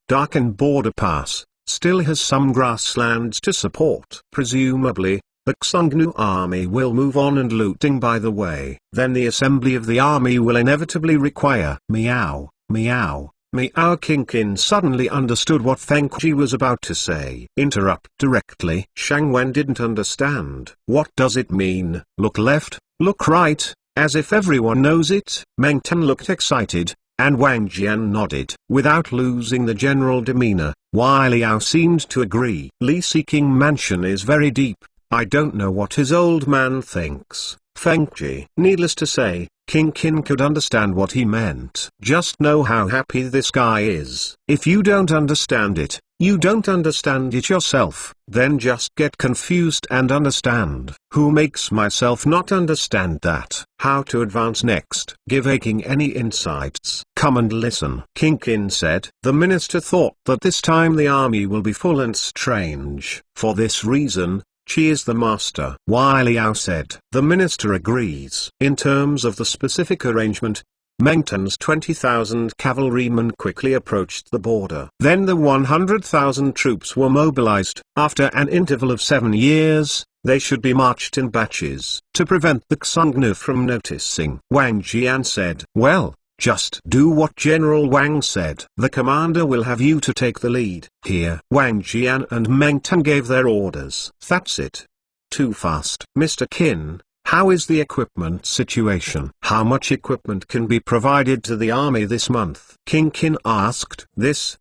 Dakin border pass, still has some grasslands to support. Presumably, the Xiongnu army will move on and looting by the way. Then the assembly of the army will inevitably require meow, meow. Meow. King Qin suddenly understood what Feng Qi was about to say. Interrupt directly. Shang Wen didn't understand. What does it mean? Look left, look right, as if everyone knows it. Meng Tan looked excited, and Wang Jian nodded. Without losing the general demeanor, Wily Liao seemed to agree. Li Seeking Mansion is very deep. I don't know what his old man thinks. Feng Qi. Needless to say, King Qin could understand what he meant. Just know how happy this guy is. If you don't understand it, you don't understand it yourself. Then just get confused and understand. Who makes myself not understand that? How to advance next? Give Aking any insights? Come and listen. King Qin said. The minister thought that this time the army will be full and strange. For this reason, Qi is the master. Wily Liao said. The minister agrees. In terms of the specific arrangement, Meng Tan's 20,000 cavalrymen quickly approached the border. Then the 100,000 troops were mobilized. After an interval of 7 years, they should be marched in batches, to prevent the Xiongnu from noticing. Wang Jian said. Well, just do what General Wang said. The commander will have you to take the lead. Here. Wang Jian and Meng Tan gave their orders. That's it. Too fast. Mr. Qin, how is the equipment situation? How much equipment can be provided to the army this month? King Qin asked. This.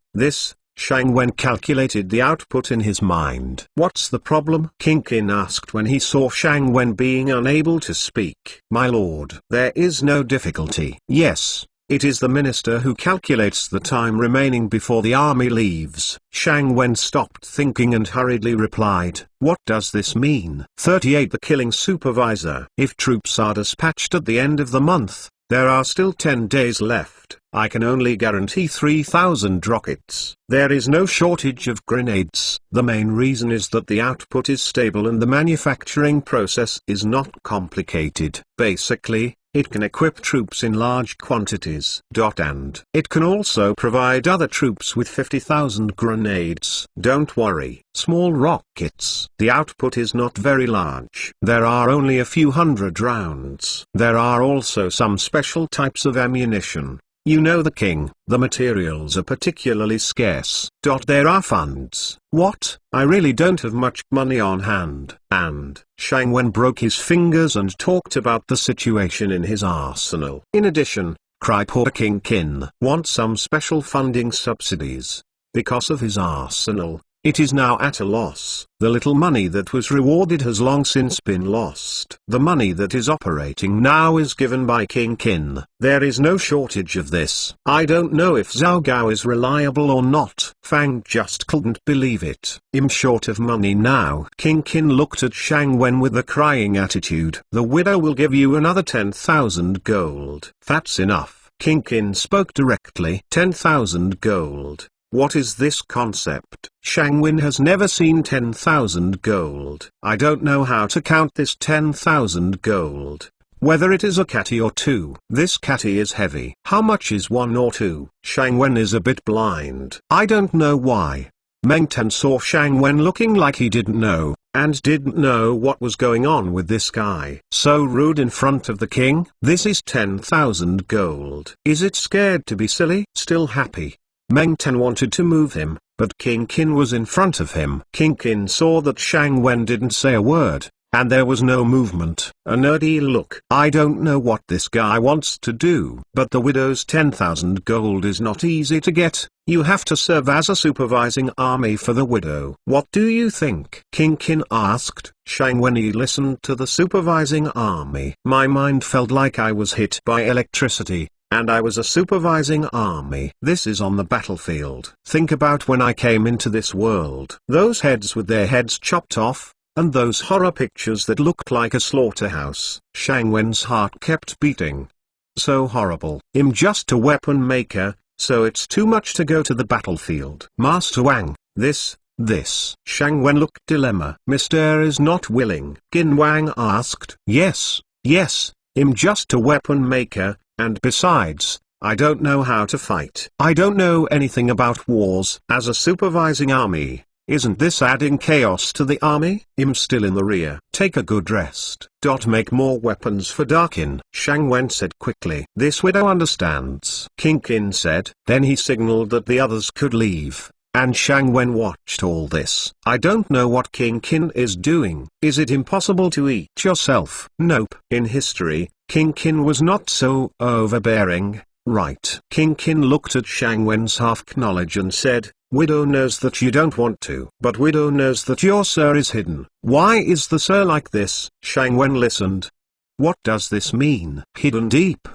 Shang Wen calculated the output in his mind. What's the problem? King Qin asked when he saw Shang Wen being unable to speak. My lord, there is no difficulty. Yes, it is the minister who calculates the time remaining before the army leaves. Shang Wen stopped thinking and hurriedly replied. What does this mean? 38. The killing supervisor. If troops are dispatched at the end of the month, there are still 10 days left. I can only guarantee 3,000 rockets. There is no shortage of grenades. The main reason is that the output is stable and the manufacturing process is not complicated. Basically, it can equip troops in large quantities. And it can also provide other troops with 50,000 grenades. Don't worry. Small rockets. The output is not very large. There are only a few hundred rounds. There are also some special types of ammunition, You know the king, the materials are particularly scarce. There are funds. What? I really don't have much money on hand. And Shang Wen broke his fingers and talked about the situation in his arsenal. In addition, cry poor King Qin wants some special funding subsidies. Because of his arsenal, it is now at a loss. The little money that was rewarded has long since been lost. The money that is operating now is given by King Qin. There is no shortage of this. I don't know if Zhao Gao is reliable or not. Fang just couldn't believe it. I'm short of money now. King Qin looked at Shang Wen with a crying attitude. The widow will give you another 10,000 gold. That's enough. King Qin spoke directly. 10,000 gold. What is this concept? Shang Wen has never seen 10,000 gold. I don't know how to count this 10,000 gold. Whether it is a catty or two. This catty is heavy. How much is one or two? Shang Wen is a bit blind. I don't know why. Meng Tan saw Shang Wen looking like he didn't know, and didn't know what was going on with this guy. So rude in front of the king. This is 10,000 gold. Is it scared to be silly? Still happy. Meng Tan wanted to move him, but King Qin was in front of him. King Qin saw that Shang Wen didn't say a word, and there was no movement. A nerdy look. I don't know what this guy wants to do. But the widow's 10,000 gold is not easy to get. You have to serve as a supervising army for the widow. What do you think? King Qin asked. Shang Wen listened to the supervising army. My mind felt like I was hit by electricity. And I was a supervising army. This is on the battlefield. Think about when I came into this world. Those heads with their heads chopped off, and those horror pictures that looked like a slaughterhouse. Shang Wen's heart kept beating. So horrible. I'm just a weapon maker, so it's too much to go to the battlefield. Master Wang, this. Shang Wen looked dilemma. Mr. is not willing. Qin Wang asked. Yes, I'm just a weapon maker. And besides, I don't know how to fight. I don't know anything about wars. As a supervising army, isn't this adding chaos to the army? I'm still in the rear. Take a good rest. Make more weapons for Darkin. Shang Wen said quickly. This widow understands. King Qin said. Then he signaled that the others could leave. And Shang Wen watched all this. I don't know what King Qin is doing. Is it impossible to eat yourself? Nope. In history, King Qin was not so overbearing, right? King Qin looked at Shang Wen's half-knowledge and said, Widow knows that you don't want to. But Widow knows that your sir is hidden. Why is the sir like this? Shang Wen listened. What does this mean? Hidden deep?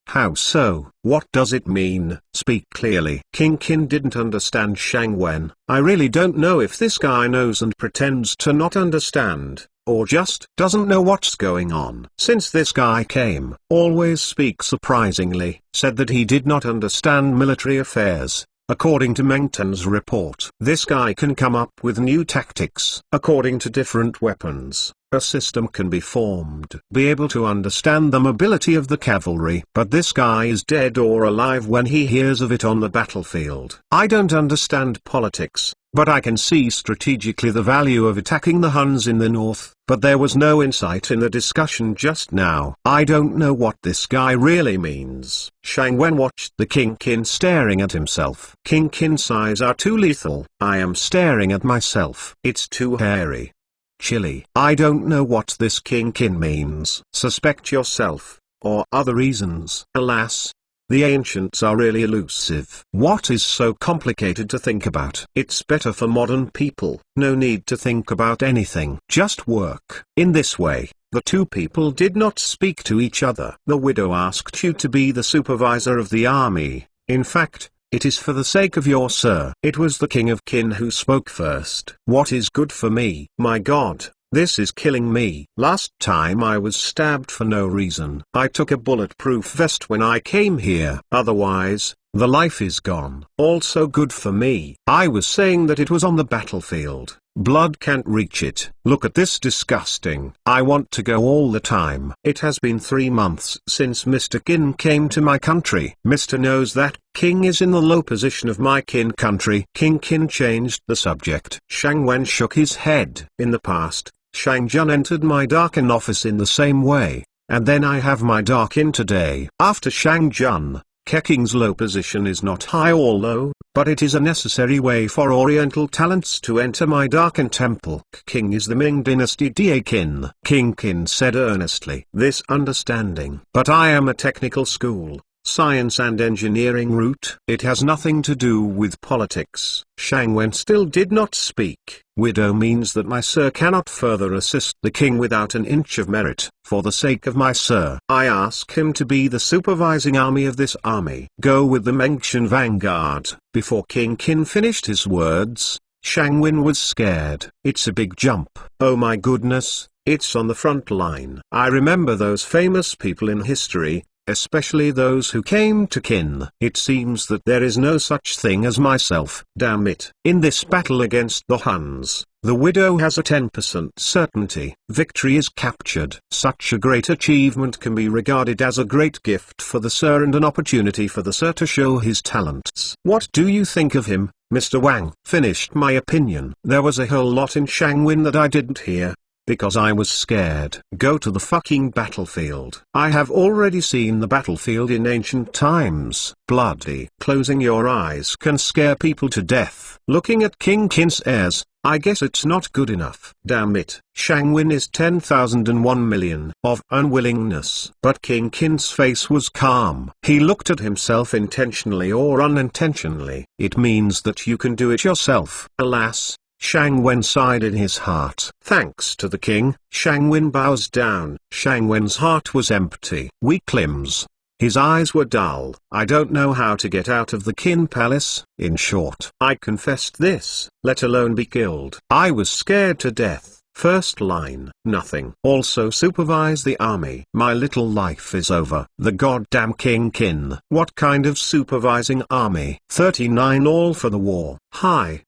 How so? What does it mean? Speak clearly. King Qin didn't understand Shang Wen. I really don't know if this guy knows and pretends to not understand, or just doesn't know what's going on. Since this guy came, always speaks surprisingly, said that he did not understand military affairs. According to Meng Tan's report, this guy can come up with new tactics. According to different weapons, a system can be formed. Be able to understand the mobility of the cavalry. But this guy is dead or alive when he hears of it on the battlefield. I don't understand politics, but I can see strategically the value of attacking the Huns in the north. But there was no insight in the discussion just now. I don't know what this guy really means. Shang Wen watched the King Qin staring at himself. King Qin's eyes are too lethal. I am staring at myself. It's too hairy. Chilly. I don't know what this King Qin means. Suspect yourself, or other reasons. Alas, the ancients are really elusive. What is so complicated to think about? It's better for modern people. No need to think about anything. Just work. In this way, the two people did not speak to each other. The widow asked you to be the supervisor of the army. In fact, it is for the sake of your sir. It was the king of Qin who spoke first. What is good for me? My God, this is killing me. Last time I was stabbed for no reason. I took a bulletproof vest when I came here. Otherwise, the life is gone. Also good for me. I was saying that it was on the battlefield. Blood can't reach it. Look at this disgusting. I want to go all the time. It has been 3 months since Mr. Qin came to my country. Mr. knows that King is in the low position of my Qin country. King Qin changed the subject. Shang Wen shook his head. In the past, Shang Jun entered my Darkin office in the same way, and then I have my Darkin today. After Shang Jun, Keking's low position is not high or low, but it is a necessary way for Oriental talents to enter my darkened temple. King is the Ming dynasty Dakin. King Qin said earnestly. This understanding. But I am a technical school. Science and engineering route. It has nothing to do with politics. Shang Wen still did not speak. Widow means that my sir cannot further assist the king without an inch of merit. For the sake of my sir, I ask him to be the supervising army of this army. Go with the Mengshan vanguard. Before King Qin finished his words, Shang Wen was scared. It's a big jump. Oh my goodness, it's on the front line. I remember those famous people in history, especially those who came to Qin. It seems that there is no such thing as myself. Damn it. In this battle against the Huns, the widow has a 10% certainty. Victory is captured. Such a great achievement can be regarded as a great gift for the sir and an opportunity for the sir to show his talents. What do you think of him, Mr. Wang? Finished my opinion. There was a whole lot in Shang Wen that I didn't hear, because I was scared. Go to the fucking battlefield. I have already seen the battlefield in ancient times. Bloody. Closing your eyes can scare people to death. Looking at King Qin's airs, I guess it's not good enough. Damn it. Shang Wen is 10,001 million of unwillingness. But King Qin's face was calm. He looked at himself intentionally or unintentionally. It means that you can do it yourself. Alas, Shang Wen sighed in his heart. Thanks to the king. Shang Wen bows down. Shang Wen's heart was empty. Weak limbs. His eyes were dull. I don't know how to get out of the Qin palace. In short, I confessed this, let alone be killed. I was scared to death. First line. Nothing. Also supervise the army. My little life is over. The goddamn King Qin. What kind of supervising army? 39 all for the war. Hi.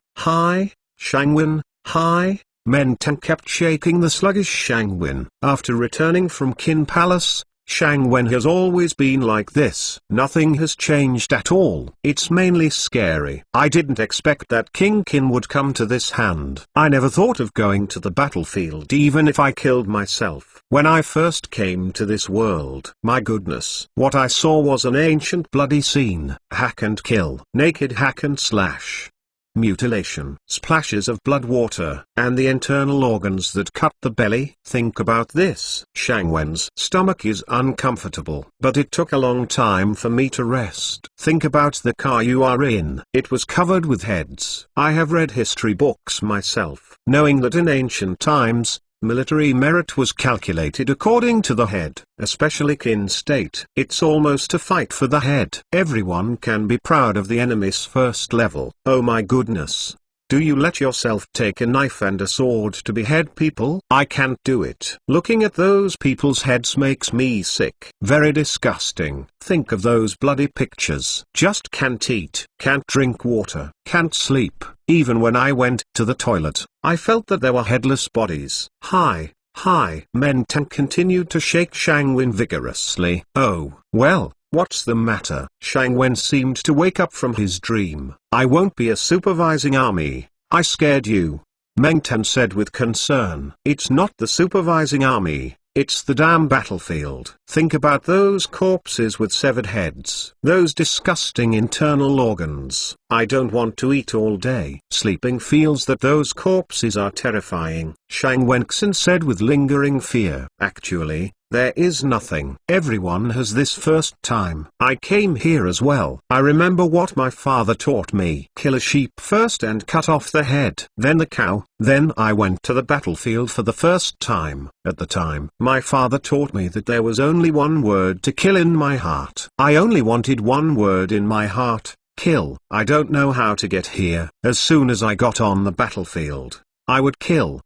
Shang Wen, hi. Men Tang kept shaking the sluggish Shang Wen. After returning from Qin Palace, Shang Wen has always been like this. Nothing has changed at all. It's mainly scary. I didn't expect that King Qin would come to this hand. I never thought of going to the battlefield even if I killed myself. When I first came to this world, my goodness, what I saw was an ancient bloody scene. Hack and kill. Naked hack and slash. Mutilation, splashes of blood water, and the internal organs that cut the belly. Think about this. Shang Wen's stomach is uncomfortable, but it took a long time for me to rest. Think about the car you are in. It was covered with heads. I have read history books myself, knowing that in ancient times, military merit was calculated according to the head, especially Qin state. It's almost a fight for the head. Everyone can be proud of the enemy's first level. Oh my goodness. Do you let yourself take a knife and a sword to behead people? I can't do it. Looking at those people's heads makes me sick. Very disgusting. Think of those bloody pictures. Just can't eat, can't drink water, can't sleep. Even when I went to the toilet, I felt that there were headless bodies. Hi. Men Tang continued to shake Shang Wen vigorously. Oh, well. What's the matter? Shang Wen seemed to wake up from his dream. I won't be a supervising army. I scared you. Meng Tan said with concern. It's not the supervising army, it's the damn battlefield. Think about those corpses with severed heads. Those disgusting internal organs. I don't want to eat all day. Sleeping feels that those corpses are terrifying. Shang Wenxin said with lingering fear. Actually, there is nothing. Everyone has this first time. I came here as well. I remember what my father taught me. Kill a sheep first and cut off the head. Then the cow. Then I went to the battlefield for the first time. At the time, my father taught me that there was only one word to kill in my heart. I only wanted one word in my heart. Kill. I don't know how to get here. As soon as I got on the battlefield, I would kill.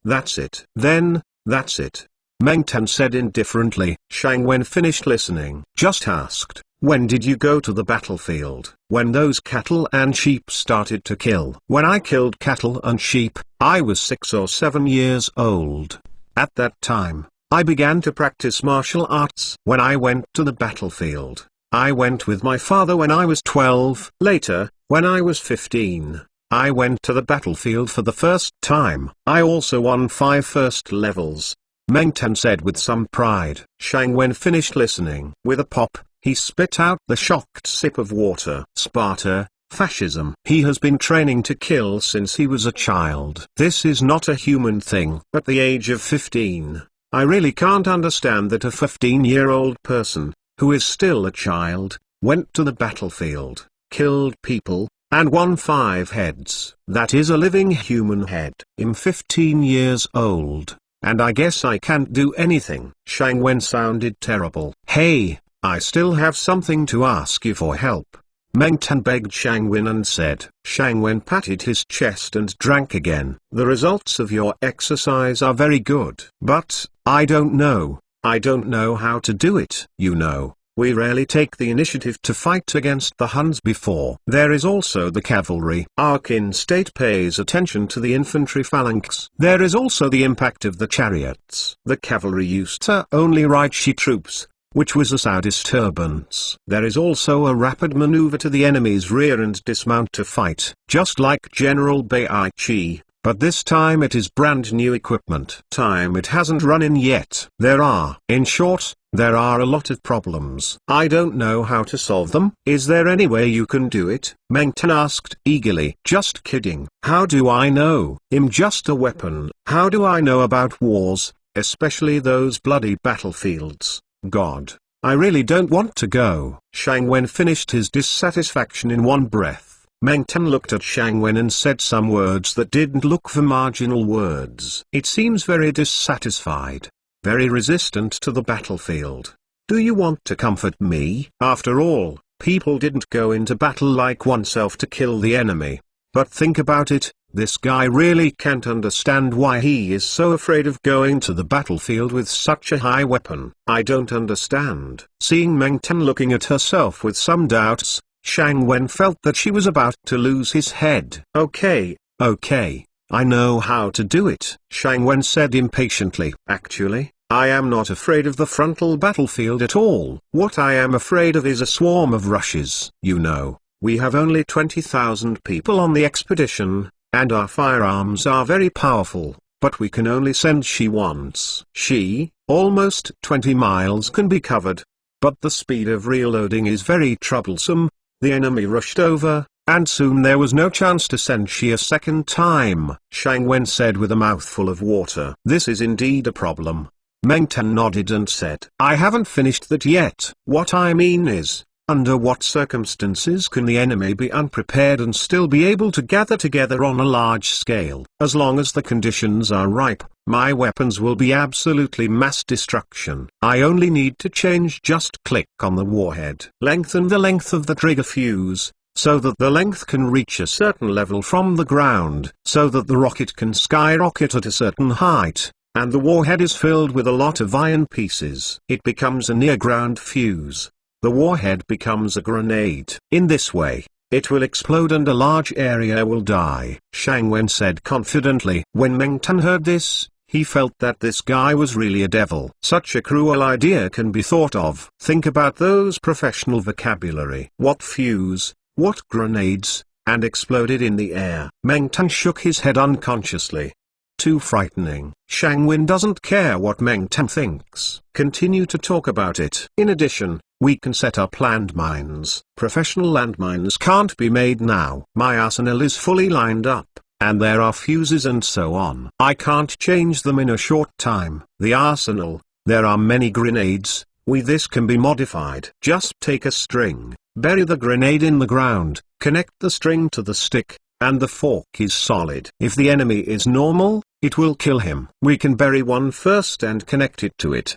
That's it. Then, that's it. Meng Tan said indifferently. Shang Wen finished listening. Just asked, when did you go to the battlefield? When those cattle and sheep started to kill. When I killed cattle and sheep, I was 6 or 7 years old. At that time, I began to practice martial arts. When I went to the battlefield, I went with my father when I was 12. Later, when I was 15, I went to the battlefield for the first time. I also won 5 first levels. Meng Tan said with some pride. Shang Wen finished listening. With a pop, He spit out the shocked sip of water. Sparta, fascism. He has been training to kill since he was a child. This is not a human thing. At the age of 15, I really can't understand that a 15-year-old person, who is still a child, went to the battlefield, killed people, and won 5 heads. That is a living human head. I'm 15 years old, and I guess I can't do anything. Shang Wen sounded terrible. Hey, I still have something to ask you for help. Meng Tan begged Shang Wen and said. Shang Wen patted his chest and drank again. The results of your exercise are very good. But, I don't know how to do it. You know, we rarely take the initiative to fight against the Huns before. There is also the cavalry. Our kin state pays attention to the infantry phalanx. There is also the impact of the chariots. The cavalry used to only ride she troops, which was a sad disturbance. There is also a rapid maneuver to the enemy's rear and dismount to fight, just like General Bai Chi, but this time it is brand new equipment. It hasn't run in yet. In short, there are a lot of problems. I don't know how to solve them. Is there any way you can do it? Meng Tan asked eagerly. Just kidding. How do I know? I'm just a weapon. How do I know about wars, especially those bloody battlefields? God, I really don't want to go. Shang Wen finished his dissatisfaction in one breath. Meng Tan looked at Shang Wen and said some words that didn't look for marginal words. It seems very dissatisfied, very resistant to the battlefield. Do you want to comfort me? After all, people didn't go into battle like oneself to kill the enemy. But think about it. This guy really can't understand why he is so afraid of going to the battlefield with such a high weapon. I don't understand. Seeing Meng Tan looking at herself with some doubts, Shang Wen felt that she was about to lose his head. Okay, I know how to do it, Shang Wen said impatiently. Actually, I am not afraid of the frontal battlefield at all. What I am afraid of is a swarm of rushes. You know, we have only 20,000 people on the expedition, and our firearms are very powerful, but we can only send she once. Almost 20 miles can be covered, but the speed of reloading is very troublesome. The enemy rushed over, and soon there was no chance to send she a second time, Shang Wen said with a mouthful of water. This is indeed a problem. Meng Tan nodded and said, I haven't finished that yet. What I mean is, under what circumstances can the enemy be unprepared and still be able to gather together on a large scale? As long as the conditions are ripe, my weapons will be absolutely mass destruction. I only need to just click on the warhead. Lengthen the length of the trigger fuse, so that the length can reach a certain level from the ground, so that the rocket can skyrocket at a certain height, and the warhead is filled with a lot of iron pieces. It becomes a near-ground fuse. The warhead becomes a grenade. In this way, it will explode and a large area will die, Shang Wen said confidently. When Meng Tan heard this, he felt that this guy was really a devil. Such a cruel idea can be thought of. Think about those professional vocabulary. What fuse, what grenades, and exploded in the air. Meng Tan shook his head unconsciously. Too frightening. Shang Wen doesn't care what Meng Tan thinks. Continue to talk about it. In addition, we can set up landmines. Professional landmines can't be made now. My arsenal is fully lined up, and there are fuses and so on. I can't change them in a short time. The arsenal, there are many grenades. This can be modified. Just take a string, bury the grenade in the ground, connect the string to the stick, and the fork is solid. If the enemy is normal, it will kill him. We can bury one first and connect it to it.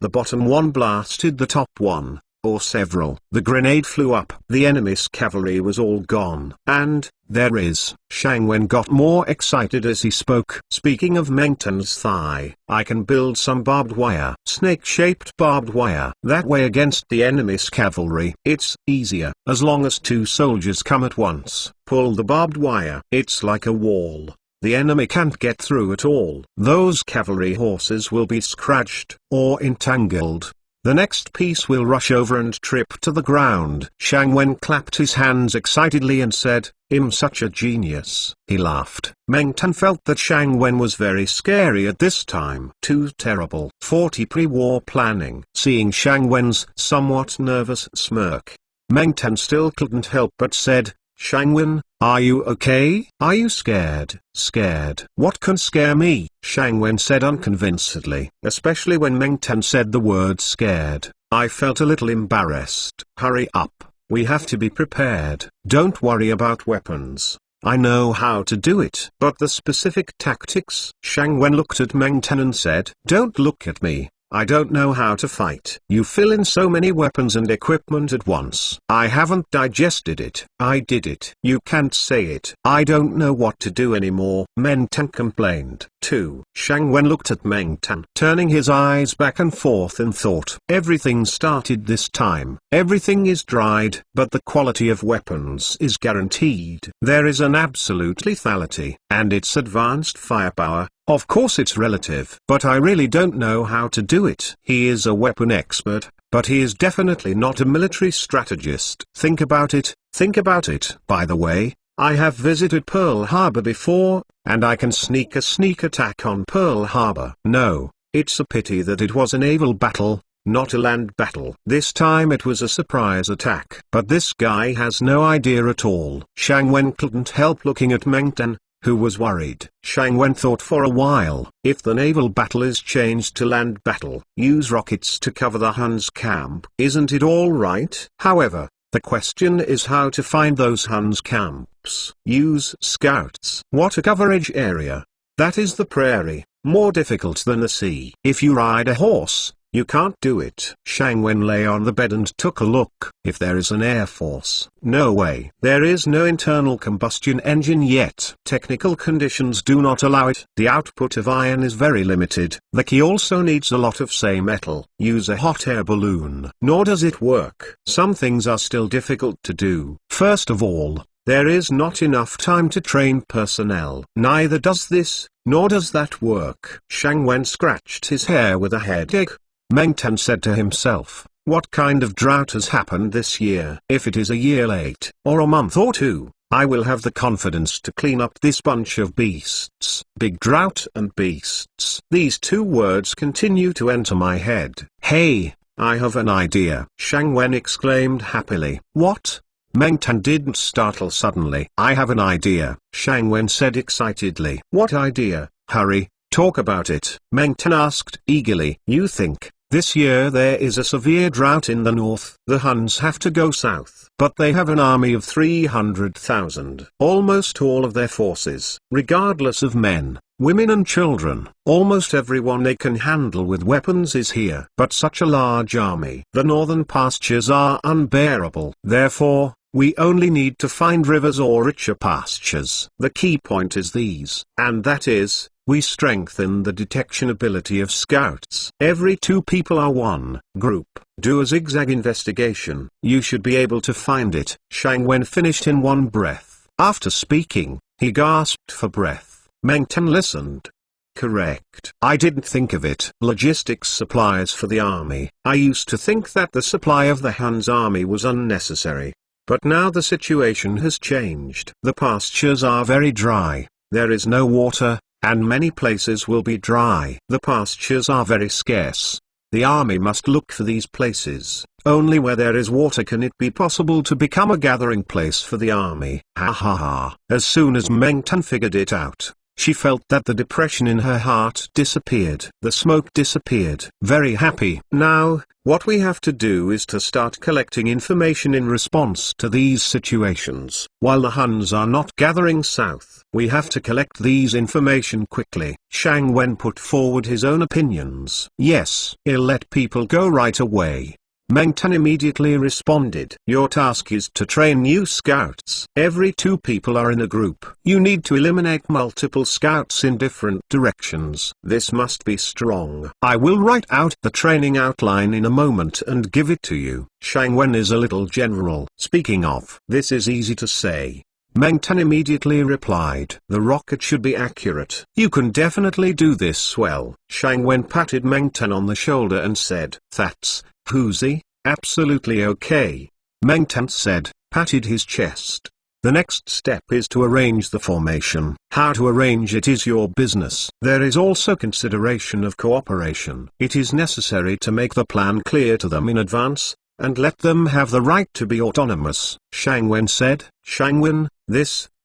The bottom one blasted the top one, or several. The grenade flew up. The enemy's cavalry was all gone. And, there is. Shang Wen got more excited as he spoke. Speaking of Meng Tan's thigh, I can build some barbed wire. Snake-shaped barbed wire. That way against the enemy's cavalry. It's easier. As long as 2 soldiers come at once, pull the barbed wire. It's like a wall. The enemy can't get through at all. Those cavalry horses will be scratched, or entangled. The next piece will rush over and trip to the ground. Shang Wen clapped his hands excitedly and said, "I'm such a genius." He laughed. Meng Tan felt that Shang Wen was very scary at this time. Too terrible. 40 pre-war planning. Seeing Shang Wen's somewhat nervous smirk, Meng Tan still couldn't help but said, "Shang Wen, are you okay? Are you scared?" "Scared? What can scare me?" Shang Wen said unconvincedly. Especially when Meng Tan said the word scared, I felt a little embarrassed. "Hurry up, we have to be prepared." "Don't worry about weapons. I know how to do it." "But the specific tactics?" Shang Wen looked at Meng Tan and said, "Don't look at me. I don't know how to fight." "You fill in so many weapons and equipment at once. I haven't digested it." "I did it." "You can't say it." "I don't know what to do anymore," Meng Tan complained. 2. Shang Wen looked at Meng Tan, turning his eyes back and forth in thought. Everything started this time. Everything is dried, but the quality of weapons is guaranteed. There is an absolute lethality, and its advanced firepower. Of course it's relative, but I really don't know how to do it. He is a weapon expert, but he is definitely not a military strategist. Think about it, think about it. By the way, I have visited Pearl Harbor before, and I can sneak attack on Pearl Harbor. No, it's a pity that it was a naval battle, not a land battle. This time it was a surprise attack. But this guy has no idea at all. Shang Wen couldn't help looking at Meng Tan, who was worried. Shang Wen thought for a while. If the naval battle is changed to land battle, use rockets to cover the Huns' camp. Isn't it all right? However, the question is how to find those Huns' camps. Use scouts. What a coverage area. That is the prairie, more difficult than the sea. If you ride a horse, you can't do it. Shang Wen lay on the bed and took a look. If there is an air force, no way. There is no internal combustion engine yet. Technical conditions do not allow it. The output of iron is very limited. The key also needs a lot of say metal. Use a hot air balloon. Nor does it work. Some things are still difficult to do. First of all, there is not enough time to train personnel. Neither does this, nor does that work. Shang Wen scratched his hair with a headache. Meng Tan said to himself, what kind of drought has happened this year? If it is a year late, or a month or two, I will have the confidence to clean up this bunch of beasts. Big drought and beasts. These two words continue to enter my head. Hey, I have an idea. Shang Wen exclaimed happily. What? Meng Tan didn't startle suddenly. I have an idea, Shang Wen said excitedly. What idea? Hurry, talk about it. Meng Tan asked eagerly. You think, this year there is a severe drought in the north. The Huns have to go south. But they have an army of 300,000. Almost all of their forces, regardless of men, women and children, almost everyone they can handle with weapons is here. But such a large army. The northern pastures are unbearable. Therefore, we only need to find rivers or richer pastures. The key point is these, and that is, we strengthen the detection ability of scouts. Every 2 people are one group. Do a zigzag investigation. You should be able to find it. Shang Wen finished in one breath. After speaking, he gasped for breath. Meng Tan listened. Correct. I didn't think of it. Logistics supplies for the army. I used to think that the supply of the Huns army was unnecessary. But now the situation has changed. The pastures are very dry. There is no water, and many places will be dry. The pastures are very scarce. The army must look for these places. Only where there is water can it be possible to become a gathering place for the army. Ha ha ha. As soon as Meng Tan figured it out, she felt that the depression in her heart disappeared. The smoke disappeared. Very happy. Now, what we have to do is to start collecting information in response to these situations. While the Huns are not gathering south, we have to collect these information quickly. Shang Wen put forward his own opinions. Yes, he'll let people go right away. Meng Tan immediately responded. Your task is to train new scouts. Every 2 people are in a group. You need to eliminate multiple scouts in different directions. This must be strong. I will write out the training outline in a moment and give it to you. Shang Wen is a little general. Speaking of, this is easy to say. Meng Tan immediately replied, "The rocket should be accurate." "You can definitely do this well." Shang Wen patted Meng Tan on the shoulder and said, "That's, whoozy, absolutely okay." Meng Tan said, patted his chest. "The next step is to arrange the formation. How to arrange it is your business. There is also consideration of cooperation. It is necessary to make the plan clear to them in advance, and let them have the right to be autonomous." Shang Wen said. "Shang Wen,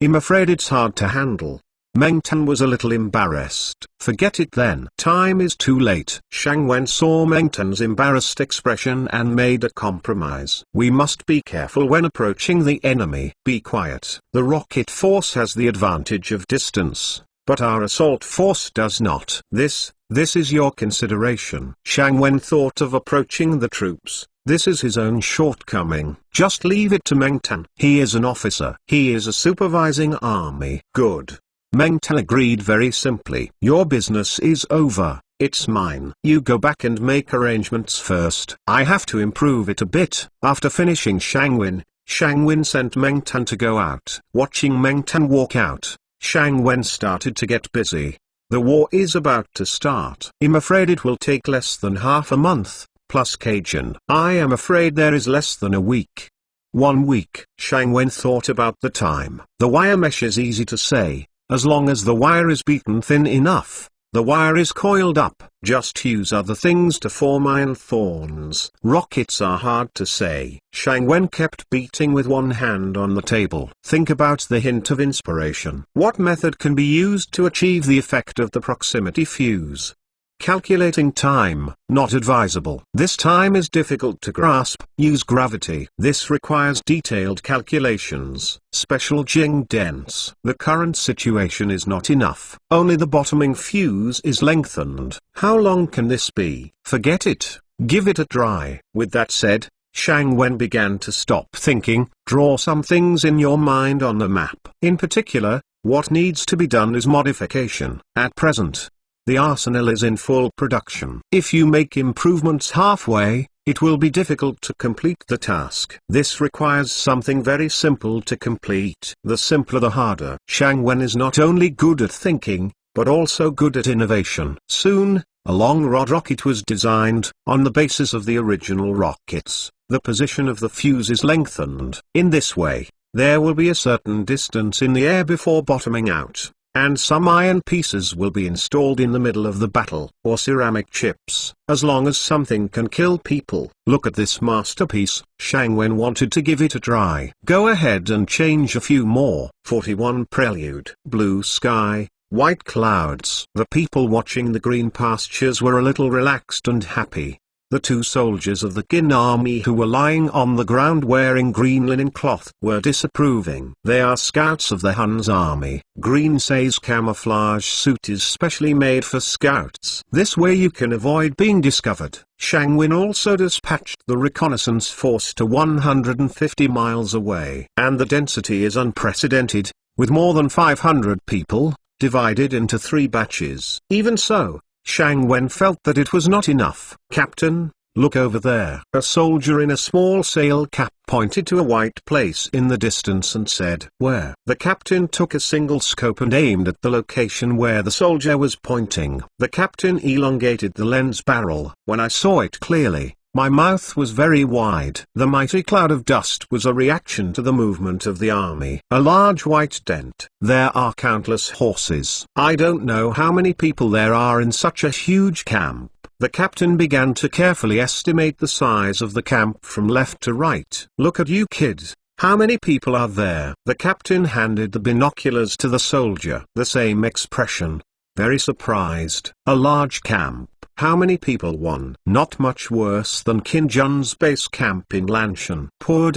I'm afraid it's hard to handle." Meng Tan was a little embarrassed. "Forget it then. Time is too late." Shang Wen saw Meng Tan's embarrassed expression and made a compromise. "We must be careful when approaching the enemy. Be quiet. The rocket force has the advantage of distance, but our assault force does not. This is your consideration." Shang Wen thought of approaching the troops. This is his own shortcoming. Just leave it to Meng Tan. He is an officer. He is a supervising army. Good. Meng Tan agreed very simply. "Your business is over, it's mine. You go back and make arrangements first. I have to improve it a bit." After finishing Shang Wen sent Meng Tan to go out. Watching Meng Tan walk out, Shang Wen started to get busy. The war is about to start. "I'm afraid it will take less than half a month, plus Cajun. I am afraid there is less than a week." 1 week. Shang Wen thought about the time. The wire mesh is easy to say. As long as the wire is beaten thin enough, the wire is coiled up. Just use other things to form iron thorns. Rockets are hard to say. Shang Wen kept beating with one hand on the table. Think about the hint of inspiration. What method can be used to achieve the effect of the proximity fuse? Calculating time, not advisable. This time is difficult to grasp. Use gravity. This requires detailed calculations. Special Jing dents. The current situation is not enough. Only the bottoming fuse is lengthened. How long can this be? Forget it. Give it a try. With that said, Shang Wen began to stop thinking. Draw some things in your mind on the map. In particular, what needs to be done is modification. At present, the arsenal is in full production. If you make improvements halfway, it will be difficult to complete the task. This requires something very simple to complete. The simpler the harder. Shang Wen is not only good at thinking, but also good at innovation. Soon, a long rod rocket was designed. On the basis of the original rockets, the position of the fuse is lengthened. In this way, there will be a certain distance in the air before bottoming out, and some iron pieces will be installed in the middle of the battle, or ceramic chips. As long as something can kill people. Look at this masterpiece. Shang Wen wanted to give it a try. Go ahead and change a few more. 41 Prelude. Blue sky, white clouds. The people watching the green pastures were a little relaxed and happy. The 2 soldiers of the Qin army who were lying on the ground wearing green linen cloth were disapproving. They are scouts of the Hun's army. Green says camouflage suit is specially made for scouts. This way you can avoid being discovered. Shang Wen also dispatched the reconnaissance force to 150 miles away. And the density is unprecedented, with more than 500 people, divided into 3 batches. Even so, Shang Wen felt that it was not enough. "Captain, look over there." A soldier in a small sail cap pointed to a white place in the distance and said, "Where?" The captain took a single scope and aimed at the location where the soldier was pointing. The captain elongated the lens barrel. "When I saw it clearly, my mouth was very wide." The mighty cloud of dust was a reaction to the movement of the army. A large white dent. There are countless horses. I don't know how many people there are in such a huge camp. The captain began to carefully estimate the size of the camp from left to right. "Look at you, kid. How many people are there?" The captain handed the binoculars to the soldier. The same expression. Very surprised. "A large camp. How many people?" "1. Not much worse than Qin Jun's base camp in Lanshan. Poor ...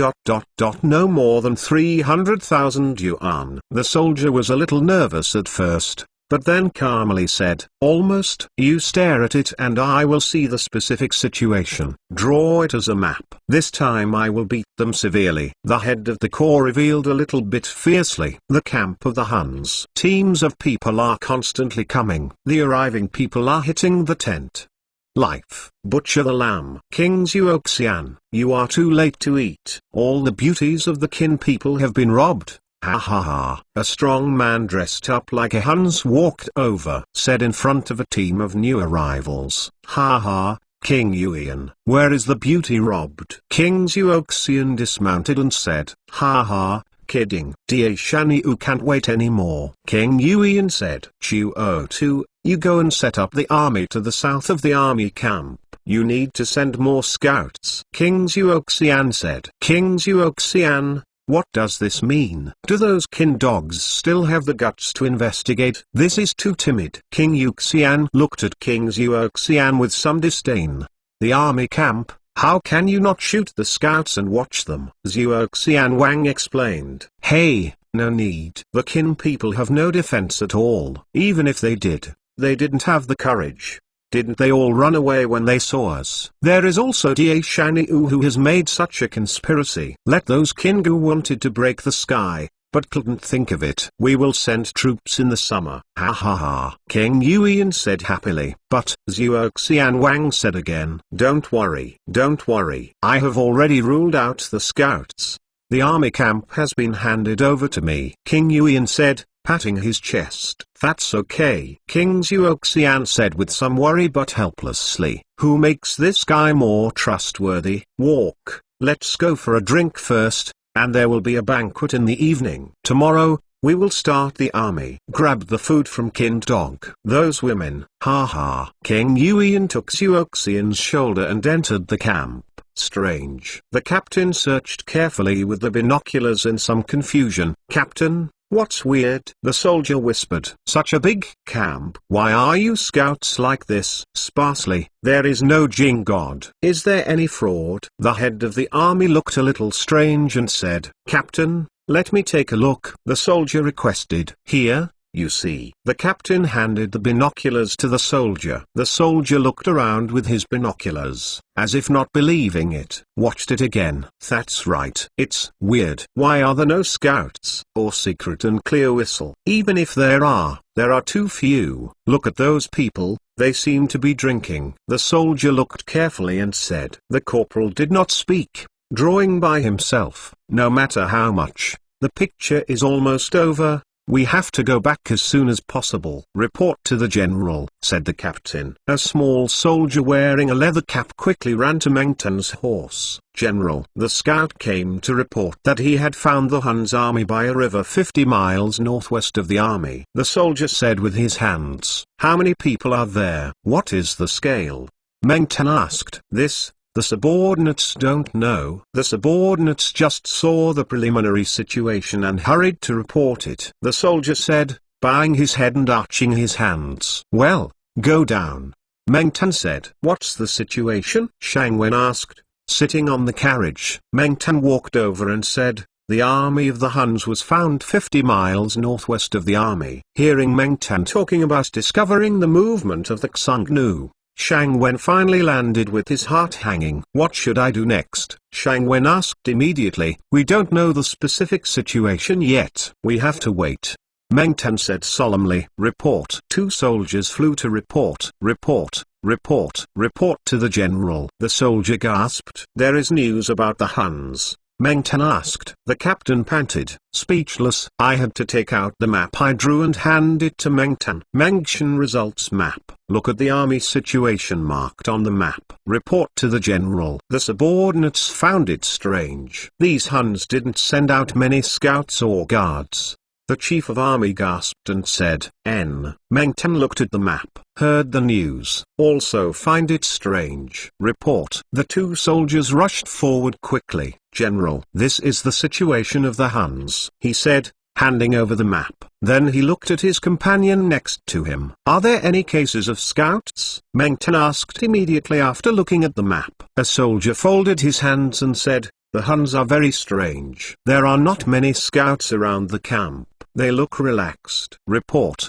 No more than 300,000 yuan." The soldier was a little nervous at first, but then calmly said, "Almost." "You stare at it and I will see the specific situation. Draw it as a map. This time I will beat them severely." The head of the corps revealed a little bit fiercely. "The camp of the Huns. Teams of people are constantly coming. The arriving people are hitting the tent. Life. Butcher the lamb." "Kings Yuoxian, you are too late to eat. All the beauties of the Qin people have been robbed. Ha ha ha. A strong man dressed up like a Huns walked over, said in front of a team of new arrivals, ha ha, King Yuan. Where is the beauty robbed? King Xuoxian dismounted and said, ha ha, kidding. Da Shaniu can't wait anymore. King Yuan said, Chuo, you go and set up the army to the south of the army camp. You need to send more scouts. King Xuoxian said. King Xuoxian, what does this mean? Do those kin dogs still have the guts to investigate? This is too timid. King Yuxian looked at King Xuoxian with some disdain. The army camp? How can you not shoot the scouts and watch them? Xuoxian Wang explained. Hey, no need. The kin people have no defense at all. Even if they did, they didn't have the courage. Didn't they all run away when they saw us? There is also Da Shaniu who has made such a conspiracy. Let those kin who wanted to break the sky, but couldn't think of it. We will send troops in the summer. Ha ha ha. King Yuan said happily. But, Xuoxian Wang said again. Don't worry. Don't worry. I have already ruled out the scouts. The army camp has been handed over to me. King Yuan said, patting his chest. That's okay. King Xuoxian said with some worry but helplessly. Who makes this guy more trustworthy? Walk. Let's go for a drink first, and there will be a banquet in the evening. Tomorrow, we will start the army. Grab the food from kin dog. Those women, ha ha. King Yuan took Xuoxian's shoulder and entered the camp. Strange. The captain searched carefully with the binoculars in some confusion. Captain, what's weird? The soldier whispered. Such a big camp. Why are you scouts like this? Sparsely. There is no Jing god. Is there any fraud? The head of the army looked a little strange and said, Captain, let me take a look. The soldier requested. Here, you see. The captain handed the binoculars to the soldier. The soldier looked around with his binoculars, as if not believing it. Watched it again. That's right. It's weird. Why are there no scouts? Or secret and clear whistle? Even if there are too few. Look at those people, they seem to be drinking. The soldier looked carefully and said. The corporal did not speak, drawing by himself. No matter how much, the picture is almost over. We have to go back as soon as possible. Report to the general, said the captain. A small soldier wearing a leather cap quickly ran to Meng Tan's horse. General, the scout came to report that he had found the Hun's army by a river 50 miles northwest of the army. The soldier said with his hands, how many people are there? What is the scale? Meng Tan asked. The subordinates don't know. The subordinates just saw the preliminary situation and hurried to report it. The soldier said, bowing his head and arching his hands. Well, go down. Meng Tan said. What's the situation? Shang Wen asked, sitting on the carriage. Meng Tan walked over and said, the army of the Huns was found 50 miles northwest of the army. Hearing Meng Tan talking about discovering the movement of the Xiongnu, Shang Wen finally landed with his heart hanging. What should I do next? Shang Wen asked immediately. We don't know the specific situation yet. We have to wait. Meng Tan said solemnly. Report. 2 soldiers flew to report. Report to the general. The soldier gasped. There is news about the Huns. Meng Tan asked. The captain panted, speechless. I had to take out the map I drew and hand it to Meng Tan. Mengshan results map. Look at the army situation marked on the map. Report to the general. The subordinates found it strange. These Huns didn't send out many scouts or guards. The chief of army gasped and said, N. Meng Tan looked at the map, heard the news, also find it strange. Report. The 2 soldiers rushed forward quickly. General, this is the situation of the Huns, he said, handing over the map. Then he looked at his companion next to him. Are there any cases of scouts? Meng Tan asked immediately after looking at the map. A soldier folded his hands and said, the Huns are very strange. There are not many scouts around the camp. They look relaxed. Report.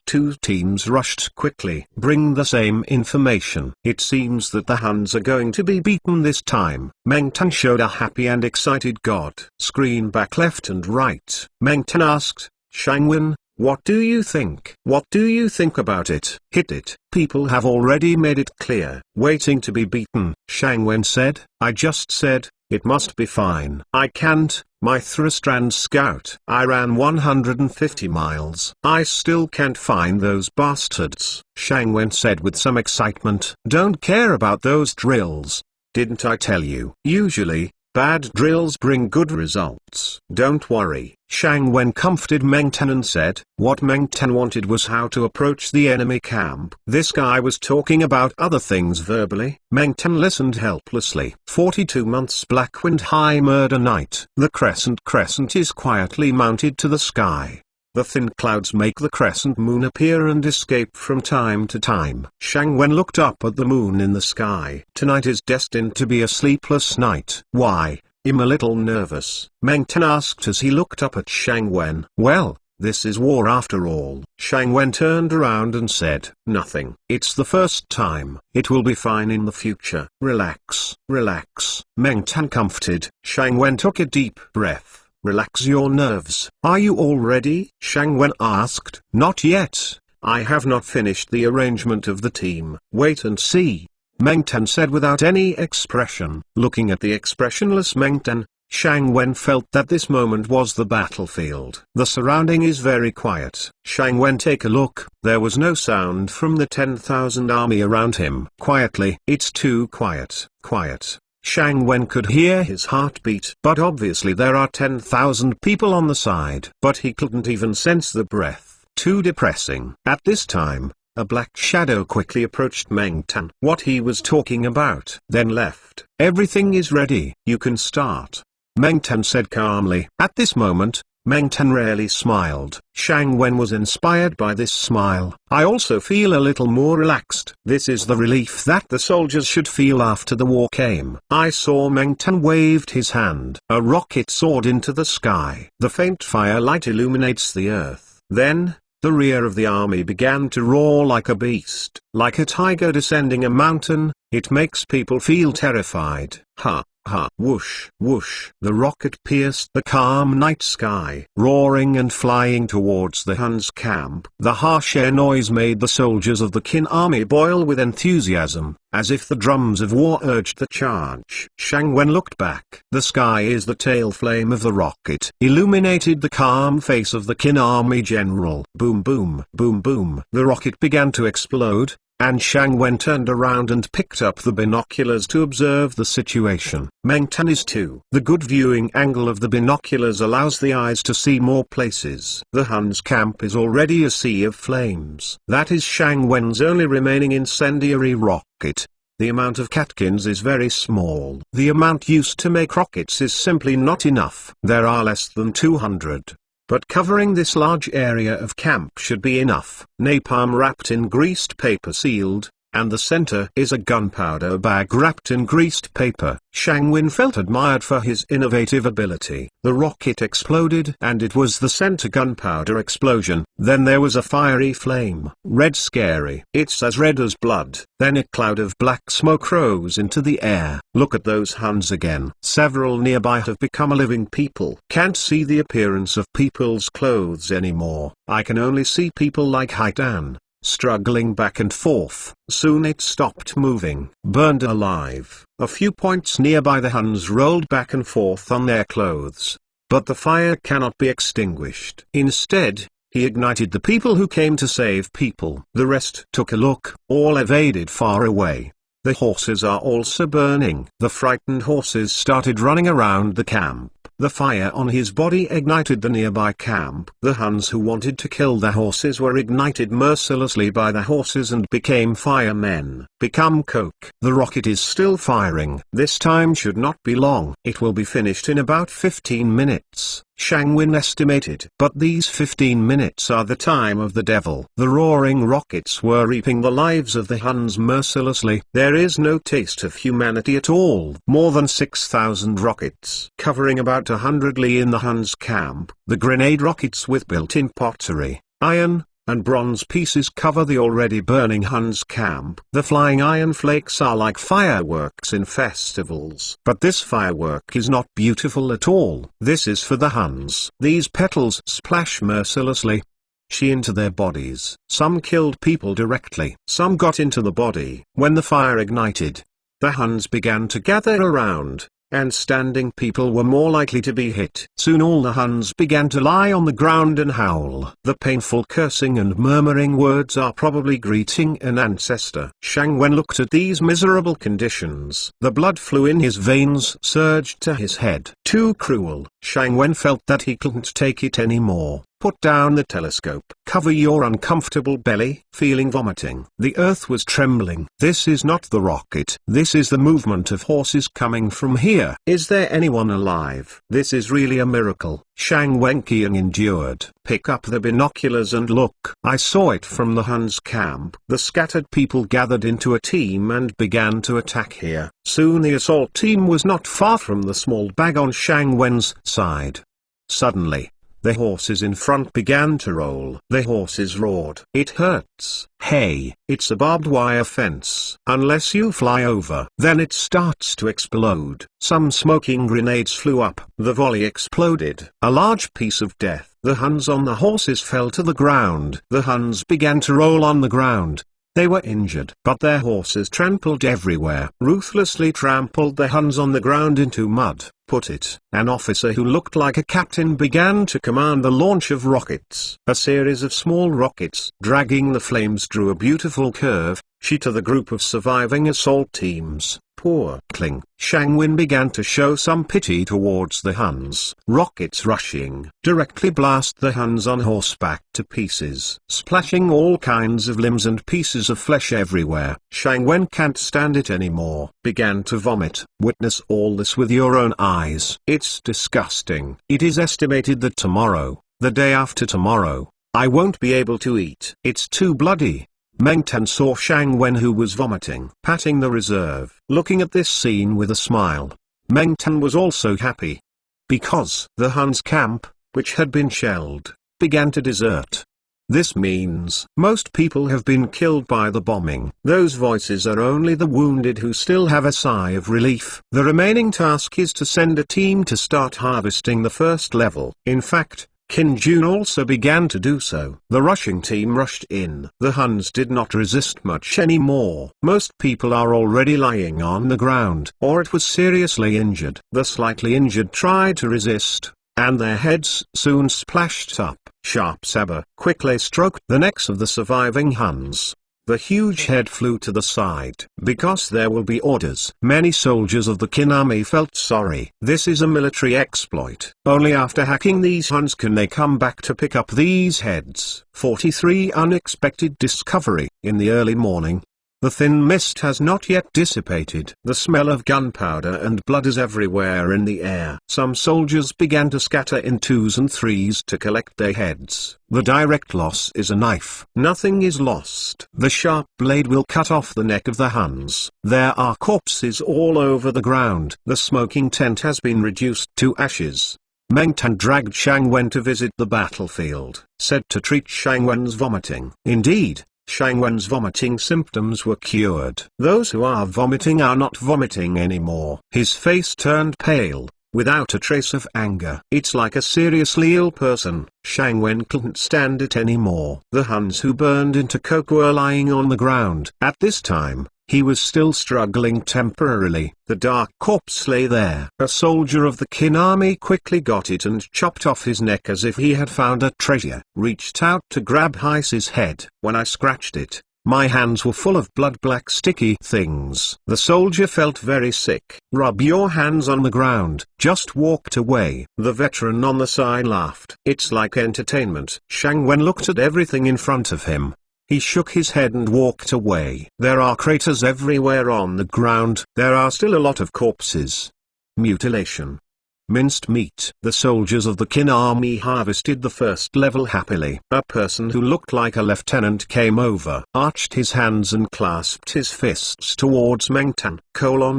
2 teams rushed quickly. Bring the same information. It seems that the Huns are going to be beaten this time. Meng Tan showed a happy and excited god. Screen back left and right. Meng Tan asked, Shang Wen, What do you think? What do you think about it? Hit it. People have already made it clear. Waiting to be beaten, Shang Wen said. I just said, it must be fine. I can't, my Thrustrand scout. I ran 150 miles. I still can't find those bastards, Shang Wen said with some excitement. Don't care about those drills. Didn't I tell you? Usually, bad drills bring good results. Don't worry. Shang Wen comforted Meng Tan and said, what Meng Tan wanted was how to approach the enemy camp. This guy was talking about other things verbally. Meng Tan listened helplessly. 42 months Blackwind High Murder Night. The crescent is quietly mounted to the sky. The thin clouds make the crescent moon appear and escape from time to time. Shang Wen looked up at the moon in the sky. Tonight is destined to be a sleepless night. Why? I'm a little nervous, Meng Tan asked as he looked up at Shang Wen. Well, this is war after all. Shang Wen turned around and said, nothing. It's the first time. It will be fine in the future. Relax, relax. Meng Tan comforted. Shang Wen took a deep breath. Relax your nerves. Are you all ready? Shang Wen asked. Not yet. I have not finished the arrangement of the team. Wait and see, Meng Tan said without any expression. Looking at the expressionless Meng Tan, Shang Wen felt that this moment was the battlefield. The surrounding is very quiet. Shang Wen, take a look. There was no sound from the 10,000 army around him. Quietly. It's too quiet. Quiet. Shang Wen could hear his heartbeat. But obviously there are 10,000 people on the side. But he couldn't even sense the breath. Too depressing. At this time, a black shadow quickly approached Meng Tan. What he was talking about. Then left. Everything is ready. You can start, Meng Tan said calmly. At this moment, Meng Tan rarely smiled. Shang Wen was inspired by this smile. I also feel a little more relaxed. This is the relief that the soldiers should feel after the war came. I saw Meng Tan waved his hand. A rocket soared into the sky. The faint firelight illuminates the earth. Then, the rear of the army began to roar like a beast, like a tiger descending a mountain. It makes people feel terrified. Ha. Ha! Whoosh! Whoosh! The rocket pierced the calm night sky, roaring and flying towards the Huns' camp. The harsh air noise made the soldiers of the Qin army boil with enthusiasm, as if the drums of war urged the charge. Shang Wen looked back. The sky is the tail flame of the rocket, illuminated the calm face of the Qin army general. Boom boom, boom boom. The rocket began to explode, and Shang Wen turned around and picked up the binoculars to observe the situation. Meng Tan is too. The good viewing angle of the binoculars allows the eyes to see more places. The Huns' camp is already a sea of flames. That is Shang Wen's only remaining incendiary rocket. The amount of catkins is very small. The amount used to make rockets is simply not enough. There are less than 200. But covering this large area of camp should be enough. Napalm wrapped in greased paper sealed, and the center is a gunpowder bag wrapped in greased paper. Shang Wen felt admired for his innovative ability. The rocket exploded, and it was the center gunpowder explosion. Then there was a fiery flame. Red, scary. It's as red as blood. Then a cloud of black smoke rose into the air. Look at those Huns again. Several nearby have become a living people. Can't see the appearance of people's clothes anymore. I can only see people like Haitan, struggling back and forth. Soon it stopped moving. Burned alive. A few points nearby the Huns rolled back and forth on their clothes. But the fire cannot be extinguished. Instead, he ignited the people who came to save people. The rest took a look. All evaded far away. The horses are also burning. The frightened horses started running around the camp. The fire on his body ignited the nearby camp. The Huns who wanted to kill the horses were ignited mercilessly by the horses and became firemen. Become coke. The rocket is still firing. This time should not be long. It will be finished in about 15 minutes. Shang Wen estimated. But these 15 minutes are the time of the devil. The roaring rockets were reaping the lives of the Huns mercilessly. There is no taste of humanity at all. More than 6,000 rockets, covering about 100 li in the Huns' camp. The grenade rockets with built-in pottery, iron, and bronze pieces cover the already burning Huns' camp. The flying iron flakes are like fireworks in festivals. But this firework is not beautiful at all. This is for the Huns. These petals splash mercilessly. She into their bodies. Some killed people directly. Some got into the body. When the fire ignited, the Huns began to gather around, and standing people were more likely to be hit. Soon all the Huns began to lie on the ground and howl. The painful cursing and murmuring words are probably greeting an ancestor. Shang Wen looked at these miserable conditions. The blood flew in his veins, surged to his head. Too cruel. Shang Wen felt that he couldn't take it anymore. Put down the telescope. Cover your uncomfortable belly. Feeling vomiting. The earth was trembling. This is not the rocket. This is the movement of horses coming from here. Is there anyone alive? This is really a miracle. Shang Wenqiang endured. Pick up the binoculars and look. I saw it from the Huns camp. The scattered people gathered into a team and began to attack here. Soon the assault team was not far from the small bag on Shang Wen's side. Suddenly, the horses in front began to roll. The horses roared. It hurts. Hey, it's a barbed wire fence. Unless you fly over, then it starts to explode. Some smoking grenades flew up. The volley exploded. A large piece of death. The Huns on the horses fell to the ground. The Huns began to roll on the ground. They were injured, but their horses trampled everywhere. Ruthlessly trampled the Huns on the ground into mud. Put it. An officer who looked like a captain began to command the launch of rockets. A series of small rockets, dragging the flames, drew a beautiful curve, to the group of surviving assault teams. Poor Kling. Shang Wen began to show some pity towards the Huns. Rockets rushing directly blast the Huns on horseback to pieces, splashing all kinds of limbs and pieces of flesh everywhere. Shang Wen can't stand it anymore. Began to vomit. Witness all this with your own eyes. It's disgusting. It is estimated that tomorrow, the day after tomorrow, I won't be able to eat. It's too bloody. Meng Tan saw Shang Wen, who was vomiting, patting the reserve. Looking at this scene with a smile, Meng Tan was also happy. Because the Huns' camp, which had been shelled, began to desert. This means most people have been killed by the bombing. Those voices are only the wounded who still have a sigh of relief. The remaining task is to send a team to start harvesting the first level. In fact, Qin Jun also began to do so. The rushing team rushed in. The Huns did not resist much anymore. Most people are already lying on the ground, or it was seriously injured. The slightly injured tried to resist, and their heads soon splashed up. Sharp saber quickly stroked the necks of the surviving Huns. The huge head flew to the side. Because there will be orders. Many soldiers of the Qin army felt sorry. This is a military exploit. Only after hacking these Huns can they come back to pick up these heads. 43 Unexpected discovery. In the early morning, the thin mist has not yet dissipated. The smell of gunpowder and blood is everywhere in the air. Some soldiers began to scatter in twos and threes to collect their heads. The direct loss is a knife. Nothing is lost. The sharp blade will cut off the neck of the Huns. There are corpses all over the ground. The smoking tent has been reduced to ashes. Meng Tan dragged Shang Wen to visit the battlefield, said to treat Shang Wen's vomiting. Indeed, Shang Wen's vomiting symptoms were cured. Those who are vomiting are not vomiting anymore. His face turned pale, without a trace of anger. It's like a seriously ill person. Shang Wen couldn't stand it anymore. The Huns who burned into coke were lying on the ground. At this time, he was still struggling temporarily. The dark corpse lay there. A soldier of the Qin army quickly got it and chopped off his neck as if he had found a treasure. Reached out to grab Heis's head. When I scratched it, my hands were full of blood-black sticky things. The soldier felt very sick. Rub your hands on the ground. Just walked away. The veteran on the side laughed. It's like entertainment. Shang Wen looked at everything in front of him. He shook his head and walked away. There are craters everywhere on the ground. There are still a lot of corpses. Mutilation. Minced meat. The soldiers of the Qin army harvested the first level happily. A person who looked like a lieutenant came over, arched his hands and clasped his fists towards Meng Tan.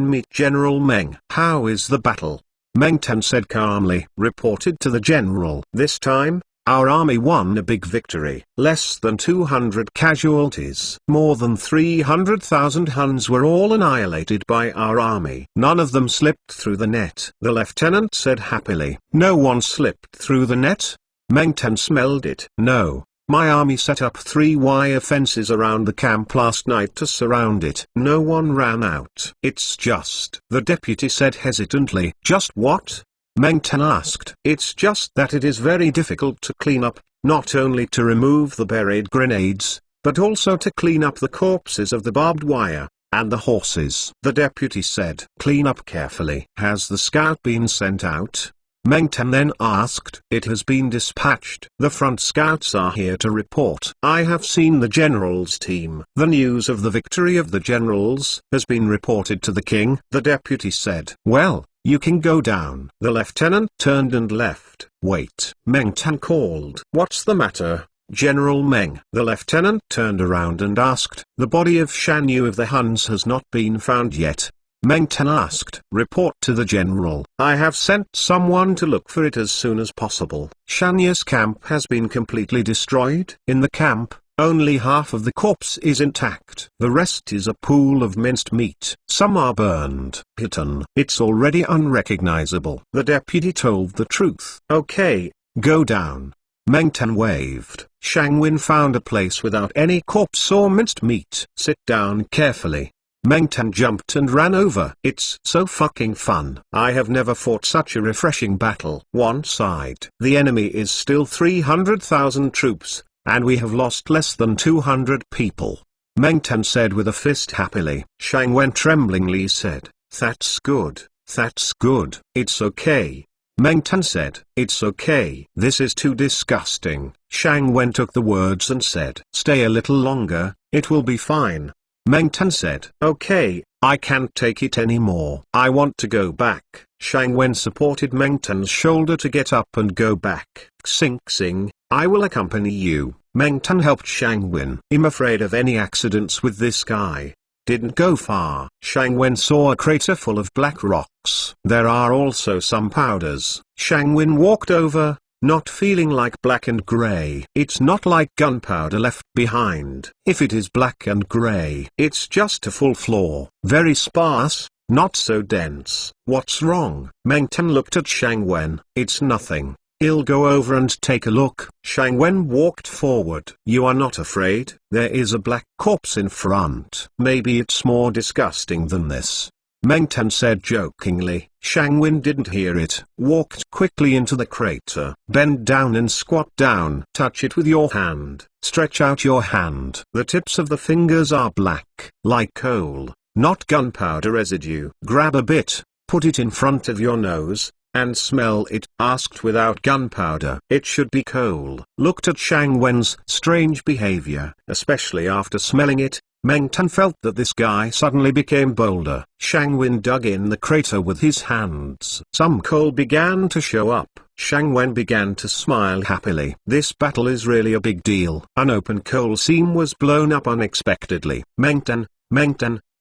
Meet General Meng. How is the battle? Meng Tan said calmly. Reported to the general. This time, our army won a big victory. Less than 200 casualties. More than 300,000 Huns were all annihilated by our army. None of them slipped through the net. The lieutenant said happily. No one slipped through the net? Meng Tan smelled it. No. My army set up 3 wire fences around the camp last night to surround it. No one ran out. It's just, the deputy said hesitantly. Just what? Meng Tan asked. It's just that it is very difficult to clean up, not only to remove the buried grenades, but also to clean up the corpses of the barbed wire, and the horses. The deputy said. Clean up carefully. Has the scout been sent out? Meng Tan then asked. It has been dispatched. The front scouts are here to report. I have seen the general's team. The news of the victory of the generals has been reported to the king, the deputy said. Well, you can go down. The lieutenant turned and left. Wait. Meng Tan called. What's the matter, General Meng? The lieutenant turned around and asked. The body of Shan Yu of the Huns has not been found yet. Meng Tan asked. Report to the general. I have sent someone to look for it as soon as possible. Shan Yu's camp has been completely destroyed. In the camp, only half of the corpse is intact. The rest is a pool of minced meat. Some are burned. Hidden. It's already unrecognizable. The deputy told the truth. Okay, go down. Meng Tan waved. Shang Wen found a place without any corpse or minced meat. Sit down carefully. Meng Tan jumped and ran over. It's so fucking fun. I have never fought such a refreshing battle. One side. The enemy is still 300,000 troops, and we have lost less than 200 people. Meng Tan said with a fist happily. Shang Wen tremblingly said, That's good, that's good. It's okay. Meng Tan said, It's okay. This is too disgusting. Shang Wen took the words and said, Stay a little longer, it will be fine. Meng Tan said, Okay, I can't take it anymore. I want to go back. Shang Wen supported Meng Tan's shoulder to get up and go back. Xing, I will accompany you. Meng Tan helped Shang Wen. I'm afraid of any accidents with this guy. Didn't go far. Shang Wen saw a crater full of black rocks. There are also some powders. Shang Wen walked over, not feeling like black and grey. It's not like gunpowder left behind. If it is black and grey, it's just a full floor. Very sparse, not so dense. What's wrong? Meng Tan looked at Shang Wen. It's nothing. I'll go over and take a look. Shang Wen walked forward. You are not afraid? There is a black corpse in front. Maybe it's more disgusting than this. Meng Tan said jokingly. Shang Wen didn't hear it. Walked quickly into the crater. Bend down and squat down. Touch it with your hand. Stretch out your hand. The tips of the fingers are black, like coal, not gunpowder residue. Grab a bit, put it in front of your nose, and smell it. Asked without gunpowder. It should be coal. Looked at Shang Wen's strange behavior, especially after smelling it. Meng Tan felt that this guy suddenly became bolder. Shang Wen dug in the crater with his hands. Some coal began to show up. Shang Wen began to smile happily. This battle is really a big deal. An open coal seam was blown up unexpectedly. Meng Tan,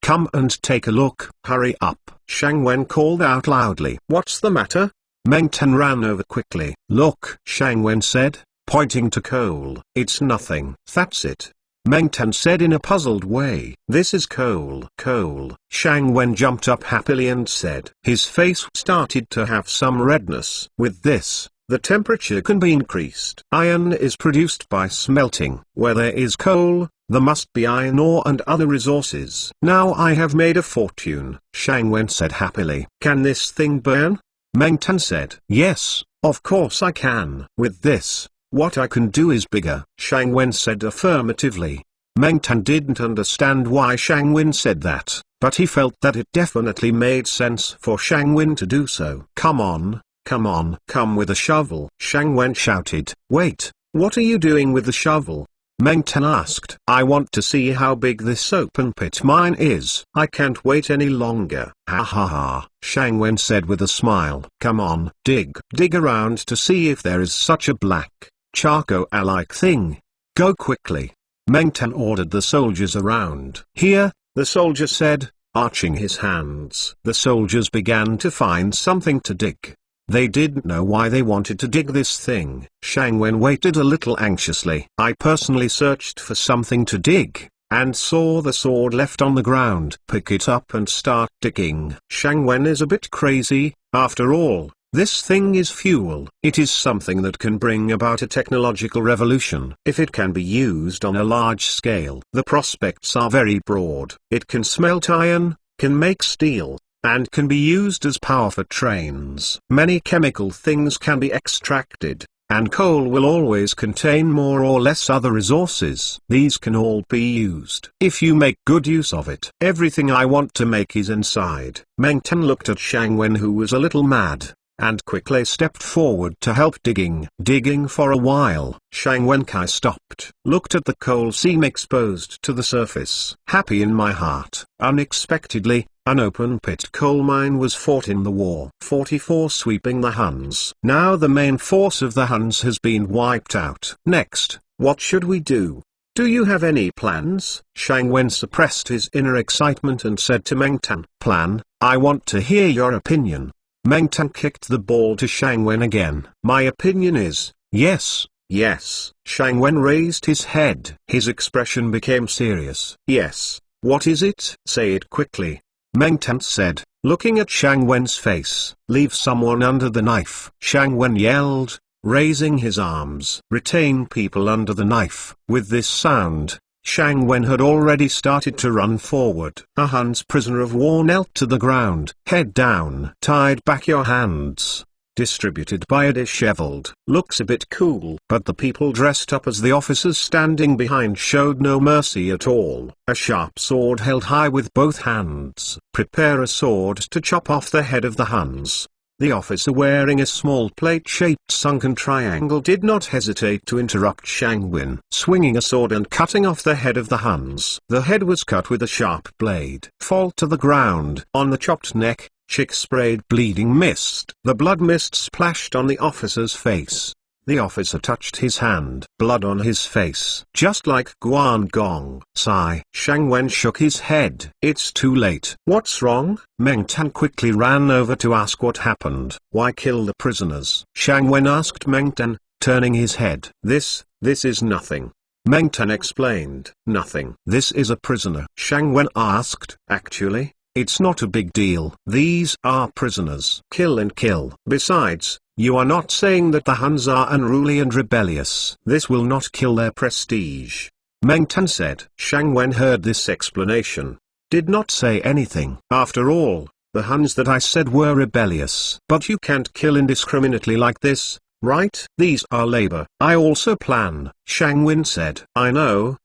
come and take a look. Hurry up. Shang Wen called out loudly. What's the matter? Meng Tan ran over quickly. Look, Shang Wen said, pointing to coal. It's nothing. That's it. Meng Tan said in a puzzled way. This is coal. Coal. Shang Wen jumped up happily and said. His face started to have some redness. With this, the temperature can be increased. Iron is produced by smelting. Where there is coal, there must be iron ore and other resources. Now I have made a fortune, Shang Wen said happily. Can this thing burn? Meng Tan said. Yes, of course I can. With this, what I can do is bigger, Shang Wen said affirmatively. Meng Tan didn't understand why Shang Wen said that, but he felt that it definitely made sense for Shang Wen to do so. Come on, come with a shovel, Shang Wen shouted. Wait, what are you doing with the shovel? Meng Tan asked. I want to see how big this open pit mine is. I can't wait any longer. Ha ha ha, Shang Wen said with a smile. Come on, dig around to see if there is such a black, charcoal-like thing. Go quickly. Meng Tan ordered the soldiers around. Here, the soldier said, arching his hands. The soldiers began to find something to dig. They didn't know why they wanted to dig this thing. Shang Wen waited a little anxiously. I personally searched for something to dig, and saw the sword left on the ground. Pick it up and start digging. Shang Wen is a bit crazy, after all. This thing is fuel. It is something that can bring about a technological revolution. If it can be used on a large scale, the prospects are very broad. It can smelt iron, can make steel, and can be used as power for trains. Many chemical things can be extracted, and coal will always contain more or less other resources. These can all be used if you make good use of it. Everything I want to make is inside. Meng Tan looked at Shang Wen, who was a little mad, and quickly stepped forward to help digging. Digging for a while, Shang Wenkai stopped, looked at the coal seam exposed to the surface. Happy in my heart. Unexpectedly, an open pit coal mine was fought in the war. 44 sweeping the Huns. Now the main force of the Huns has been wiped out. Next, what should we do? Do you have any plans? Shang Wen suppressed his inner excitement and said to Meng Tan, Plan? I want to hear your opinion. Meng Tan kicked the ball to Shang Wen again. My opinion is, yes, yes. Shang Wen raised his head. His expression became serious. Yes, what is it? Say it quickly. Meng Tan said, looking at Shang Wen's face. Leave someone under the knife. Shang Wen yelled, raising his arms. Retain people under the knife. With this sound, Shang Wen had already started to run forward. A Hun's prisoner of war knelt to the ground, head down. Tied back your hands. Distributed by a disheveled. Looks a bit cool. But the people dressed up as the officers standing behind showed no mercy at all. A sharp sword held high with both hands. Prepare a sword to chop off the head of the Huns. The officer wearing a small plate-shaped sunken triangle did not hesitate to interrupt Shang Wen, swinging a sword and cutting off the head of the Huns. The head was cut with a sharp blade. Fall to the ground. On the chopped neck, Chick sprayed bleeding mist. The blood mist splashed on the officer's face. The officer touched his hand. Blood on his face. Just like Guan Gong. Sigh. Shang Wen shook his head. It's too late. What's wrong? Meng Tan quickly ran over to ask what happened. Why kill the prisoners? Shang Wen asked Meng Tan, turning his head. This is nothing. Meng Tan explained. Nothing. This is a prisoner. Shang Wen asked. Actually, it's not a big deal. These are prisoners. Kill and kill. Besides, you are not saying that the Huns are unruly and rebellious. This will not kill their prestige. Meng Tan said. Shang Wen heard this explanation. Did not say anything. After all, the Huns that I said were rebellious. But you can't kill indiscriminately like this, right? These are labor. I also plan, Shang Wen said. I know.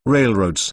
Railroads.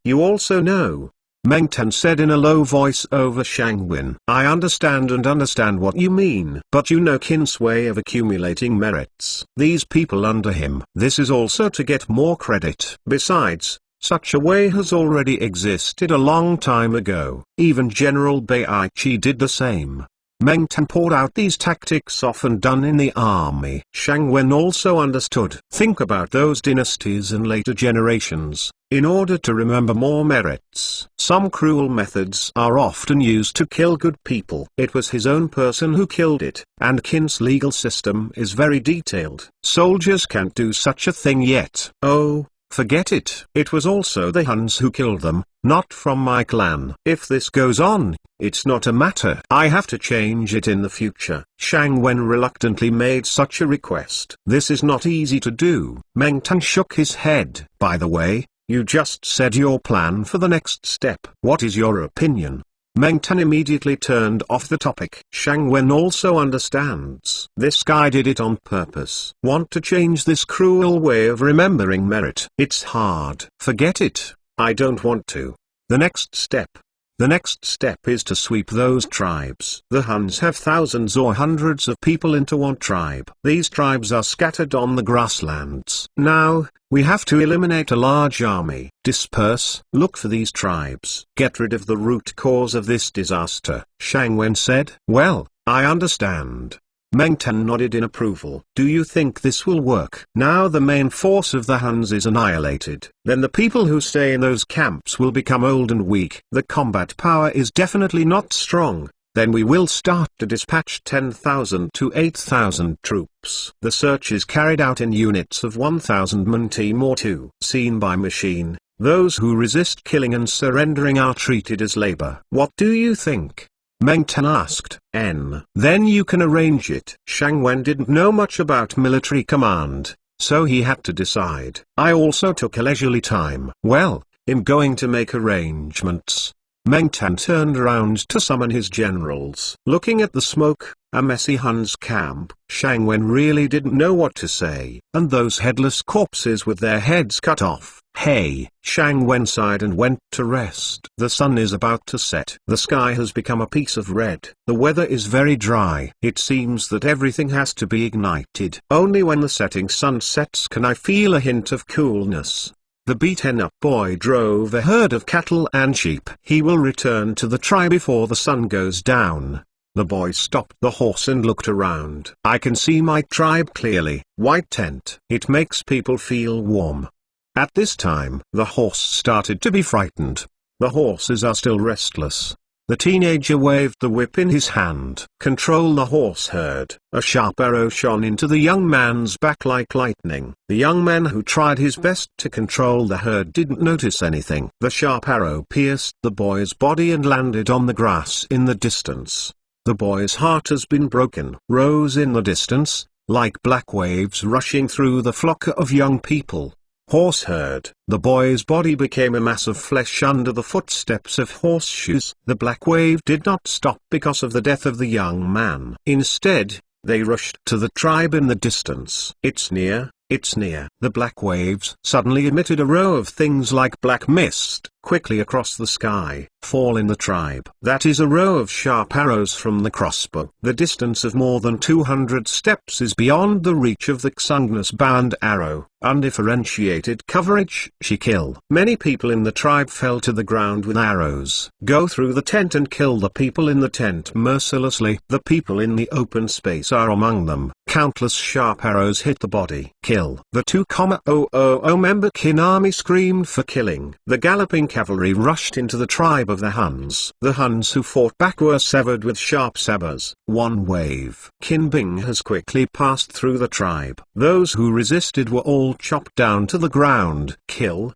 You also know. Meng Tan said in a low voice over Shang Wen. I understand what you mean. But you know Qin's way of accumulating merits. These people under him. This is also to get more credit. Besides, such a way has already existed a long time ago. Even General Baichi did the same. Meng Tan poured out these tactics often done in the army. Shang Wen also understood. Think about those dynasties and later generations, in order to remember more merits. Some cruel methods are often used to kill good people. It was his own person who killed it, and Qin's legal system is very detailed. Soldiers can't do such a thing yet. Oh, forget it. It was also the Huns who killed them, not from my clan. If this goes on, it's not a matter. I have to change it in the future. Shang Wen reluctantly made such a request. This is not easy to do. Meng Tan shook his head. By the way, you just said your plan for the next step. What is your opinion? Meng Tan immediately turned off the topic. Shang Wen also understands. This guy did it on purpose. Want to change this cruel way of remembering merit. It's hard. Forget it. I don't want to. The next step is to sweep those tribes. The Huns have thousands or hundreds of people into one tribe. These tribes are scattered on the grasslands. Now, we have to eliminate a large army. Disperse. Look for these tribes. Get rid of the root cause of this disaster. Shang Wen said. Well, I understand. Meng Tan nodded in approval. Do you think this will work? Now the main force of the Huns is annihilated. Then the people who stay in those camps will become old and weak. The combat power is definitely not strong. Then we will start to dispatch 10,000 to 8,000 troops. The search is carried out in units of 1,000 men team or two. Seen by machine, those who resist killing and surrendering are treated as labor. What do you think? Meng Tan asked. Then you can arrange it. Shang Wen didn't know much about military command, so he had to decide. I also took a leisurely time. Well, I'm going to make arrangements. Meng Tan turned around to summon his generals. Looking at the smoke, a messy Hun's camp, Shang Wen really didn't know what to say. And those headless corpses with their heads cut off. Hey, Shang Wen sighed and went to rest. The sun is about to set. The sky has become a piece of red. The weather is very dry. It seems that everything has to be ignited. Only when the setting sun sets can I feel a hint of coolness. The beaten-up boy drove a herd of cattle and sheep. He will return to the tribe before the sun goes down. The boy stopped the horse and looked around. I can see my tribe clearly. White tent. It makes people feel warm. At this time, the horse started to be frightened. The horses are still restless. The teenager waved the whip in his hand. Control the horse herd. A sharp arrow shone into the young man's back like lightning. The young man who tried his best to control the herd didn't notice anything. The sharp arrow pierced the boy's body and landed on the grass in the distance. The boy's heart has been broken. Rose in the distance, like black waves rushing through the flock of young people. Horse herd. The boy's body became a mass of flesh under the footsteps of horseshoes. The black wave did not stop because of the death of the young man. Instead, they rushed to the tribe in the distance. It's near, it's near. The black waves suddenly emitted a row of things like black mist, quickly across the sky. Fall in the tribe. That is a row of sharp arrows from the crossbow. The distance of more than 200 steps is beyond the reach of the Xungnas bound arrow. Undifferentiated coverage. She kill. Many people in the tribe fell to the ground with arrows. Go through the tent and kill the people in the tent mercilessly. The people in the open space are among them. Countless sharp arrows hit the body. Kill. The 2,000 member Kin army screamed for killing. The galloping cavalry rushed into the tribe of the Huns. The Huns who fought back were severed with sharp sabers. One wave. Qin Bing has quickly passed through the tribe. Those who resisted were all chopped down to the ground. Kill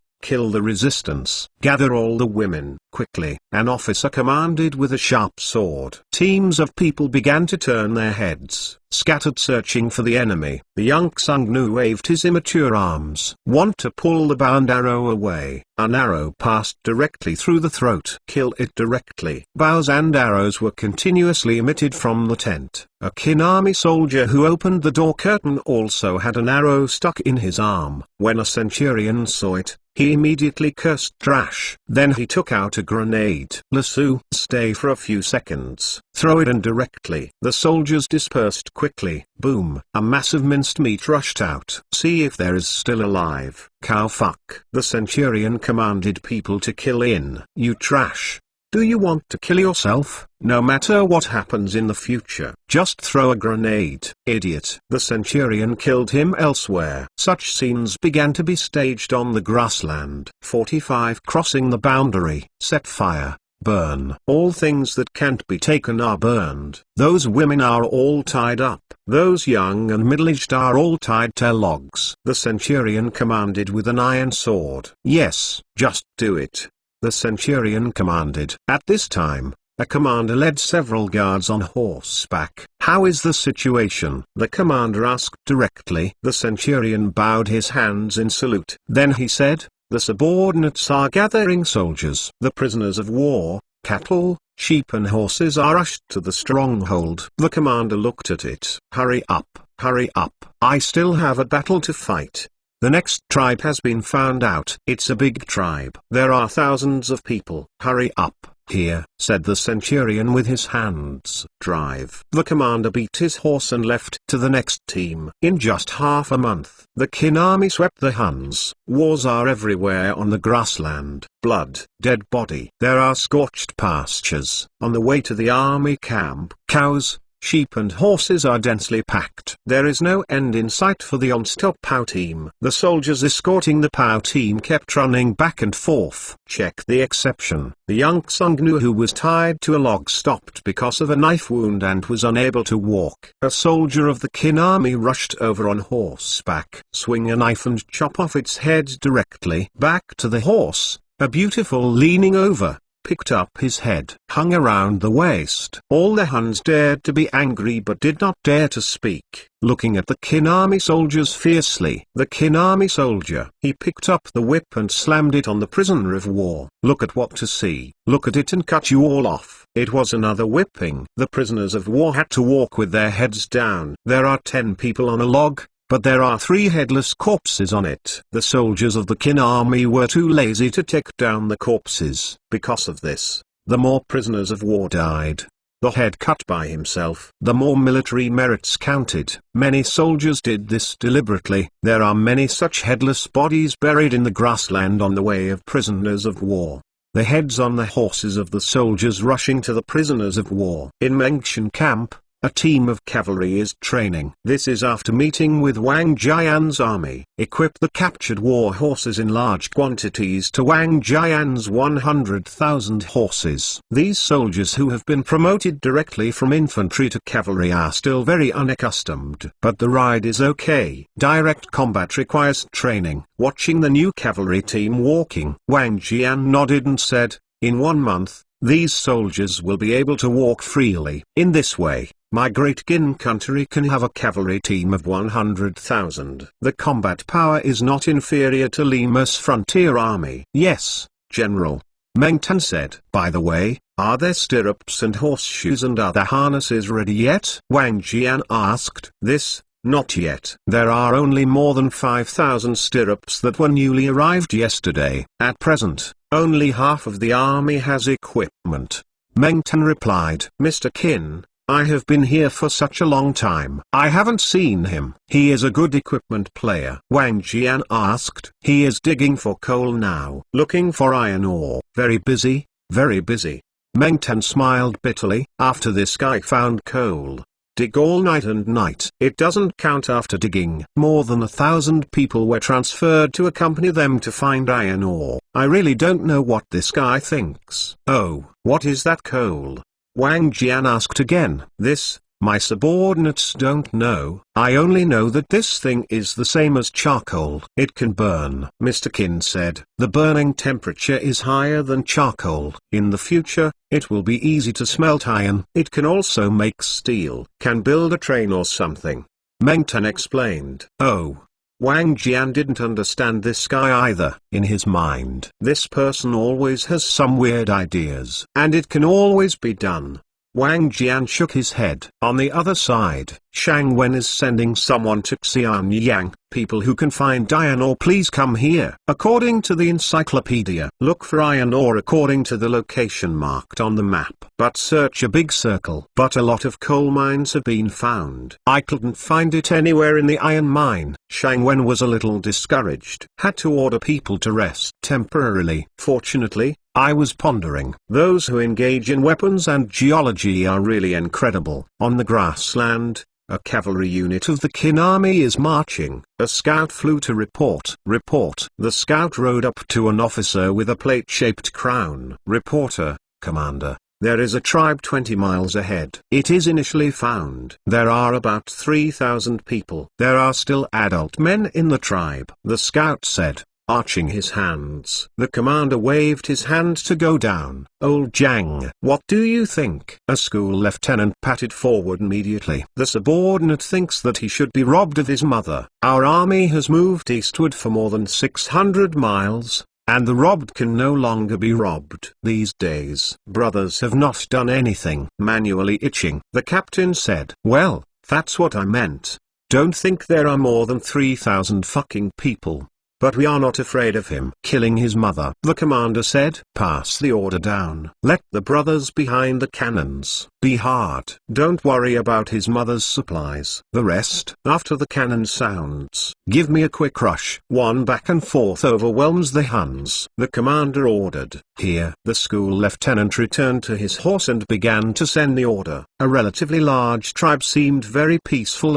the resistance. Gather all the women, quickly. An officer commanded with a sharp sword. Teams of people began to turn their heads, scattered searching for the enemy. The young Xungnu waved his immature arms. Want to pull the bound arrow away. An arrow passed directly through the throat. Kill it directly. Bows and arrows were continuously emitted from the tent. A Qin army soldier who opened the door curtain also had an arrow stuck in his arm. When a centurion saw it, he immediately cursed trash. Then he took out a grenade. Lasso, stay for a few seconds. Throw it and directly. The soldiers dispersed quickly. Boom. A mass of minced meat rushed out. See if there is still alive. Cow fuck. The centurion commanded people to kill in. You trash. Do you want to kill yourself? No matter what happens in the future, just throw a grenade. Idiot. The centurion killed him elsewhere. Such scenes began to be staged on the grassland. 45 Crossing the boundary. Set fire. Burn. All things that can't be taken are burned. Those women are all tied up. Those young and middle-aged are all tied to logs. The centurion commanded with an iron sword. Yes, just do it. The centurion commanded. At this time, a commander led several guards on horseback. How is the situation? The commander asked directly. The centurion bowed his hands in salute. Then he said, the subordinates are gathering soldiers. The prisoners of war, cattle, sheep and horses are rushed to the stronghold. The commander looked at it. Hurry up, hurry up. I still have a battle to fight. The next tribe has been found out. It's a big tribe. There are thousands of people. Hurry up. Here, said the centurion with his hands. Drive. The commander beat his horse and left to the next team. In just half a month, the Qin army swept the Huns. Wars are everywhere on the grassland. Blood, dead body. There are scorched pastures. On the way to the army camp, cows, sheep and horses are densely packed. There is no end in sight for the on-stop POW team. The soldiers escorting the POW team kept running back and forth. Check the exception. The young Xungnu who was tied to a log stopped because of a knife wound and was unable to walk. A soldier of the Qin army rushed over on horseback. Swing a knife and chop off its head directly. Back to the horse, a beautiful leaning over. picked up his head, hung around the waist. All the Huns dared to be angry but did not dare to speak, looking at the Kin army soldiers fiercely. The Kin army soldier. He picked up the whip and slammed it on the prisoner of war. Look at what to see. Look at it and cut you all off. It was another whipping. The prisoners of war had to walk with their heads down. There are 10 people on a log, but there are 3 headless corpses on it. The soldiers of the Kin army were too lazy to take down the corpses. Because of this, the more prisoners of war died. The head cut by himself, the more military merits counted. Many soldiers did this deliberately. There are many such headless bodies buried in the grassland on the way of prisoners of war. The heads on the horses of the soldiers rushing to the prisoners of war. In Mengtian camp, a team of cavalry is training. This is after meeting with Wang Jian's army. Equip the captured war horses in large quantities to Wang Jian's 100,000 horses. These soldiers who have been promoted directly from infantry to cavalry are still very unaccustomed. But the ride is okay. Direct combat requires training. Watching the new cavalry team walking, Wang Jian nodded and said, "In 1 month, these soldiers will be able to walk freely. In this way, my great Qin country can have a cavalry team of 100,000. The combat power is not inferior to Lima's frontier army." "Yes, General," Meng Tan said. "By the way, are there stirrups and horseshoes and other harnesses ready yet?" Wang Jian asked. "This, not yet. There are only more than 5,000 stirrups that were newly arrived yesterday. At present, only half of the army has equipment." Meng Tan replied. "Mr. Qin, I have been here for such a long time. I haven't seen him." "He is a good equipment player," Wang Jian asked. "He is digging for coal now. Looking for iron ore. Very busy, very busy." Meng Tan smiled bitterly. "After this guy found coal, dig all night and night. It doesn't count after digging." More than 1,000 people were transferred to accompany them to find iron ore. "I really don't know what this guy thinks." "Oh, what is that coal?" Wang Jian asked again. "This, my subordinates don't know. I only know that this thing is the same as charcoal. It can burn." Mr. Qin said. "The burning temperature is higher than charcoal. In the future, it will be easy to smelt iron. It can also make steel. Can build a train or something." Meng Tan explained. "Oh." Wang Jian didn't understand this guy either. In his mind, this person always has some weird ideas. And it can always be done. Wang Jian shook his head. On the other side, Shang Wen is sending someone to Xianyang. "People who can find iron ore, please come here." According to the encyclopedia, look for iron ore according to the location marked on the map. But search a big circle. But a lot of coal mines have been found. I couldn't find it anywhere in the iron mine. Shang Wen was a little discouraged. Had to order people to rest temporarily. Fortunately, I was pondering. Those who engage in weapons and geology are really incredible. On the grassland, a cavalry unit of the Qin army is marching. A scout flew to report. The scout rode up to an officer with a plate-shaped crown. "Reporter, Commander, there is a tribe 20 miles ahead. It is initially found. There are about 3,000 people. There are still adult men in the tribe," the scout said, arching his hands. The commander waved his hand to go down. "Old Jiang, what do you think?" A school lieutenant patted forward immediately. "The subordinate thinks that he should be robbed of his mother. Our army has moved eastward for more than 600 miles. And the robbed can no longer be robbed. These days, brothers have not done anything." Manually itching, the captain said. "Well, that's what I meant. Don't think there are more than 3,000 fucking people. But we are not afraid of him killing his mother." The commander said. "Pass the order down. Let the brothers behind the cannons be hard. Don't worry about his mother's supplies. The rest, after the cannon sounds, give me a quick rush. One back and forth overwhelms the Huns." The commander ordered. Here, the school lieutenant returned to his horse and began to send the order. A relatively large tribe seemed very peaceful.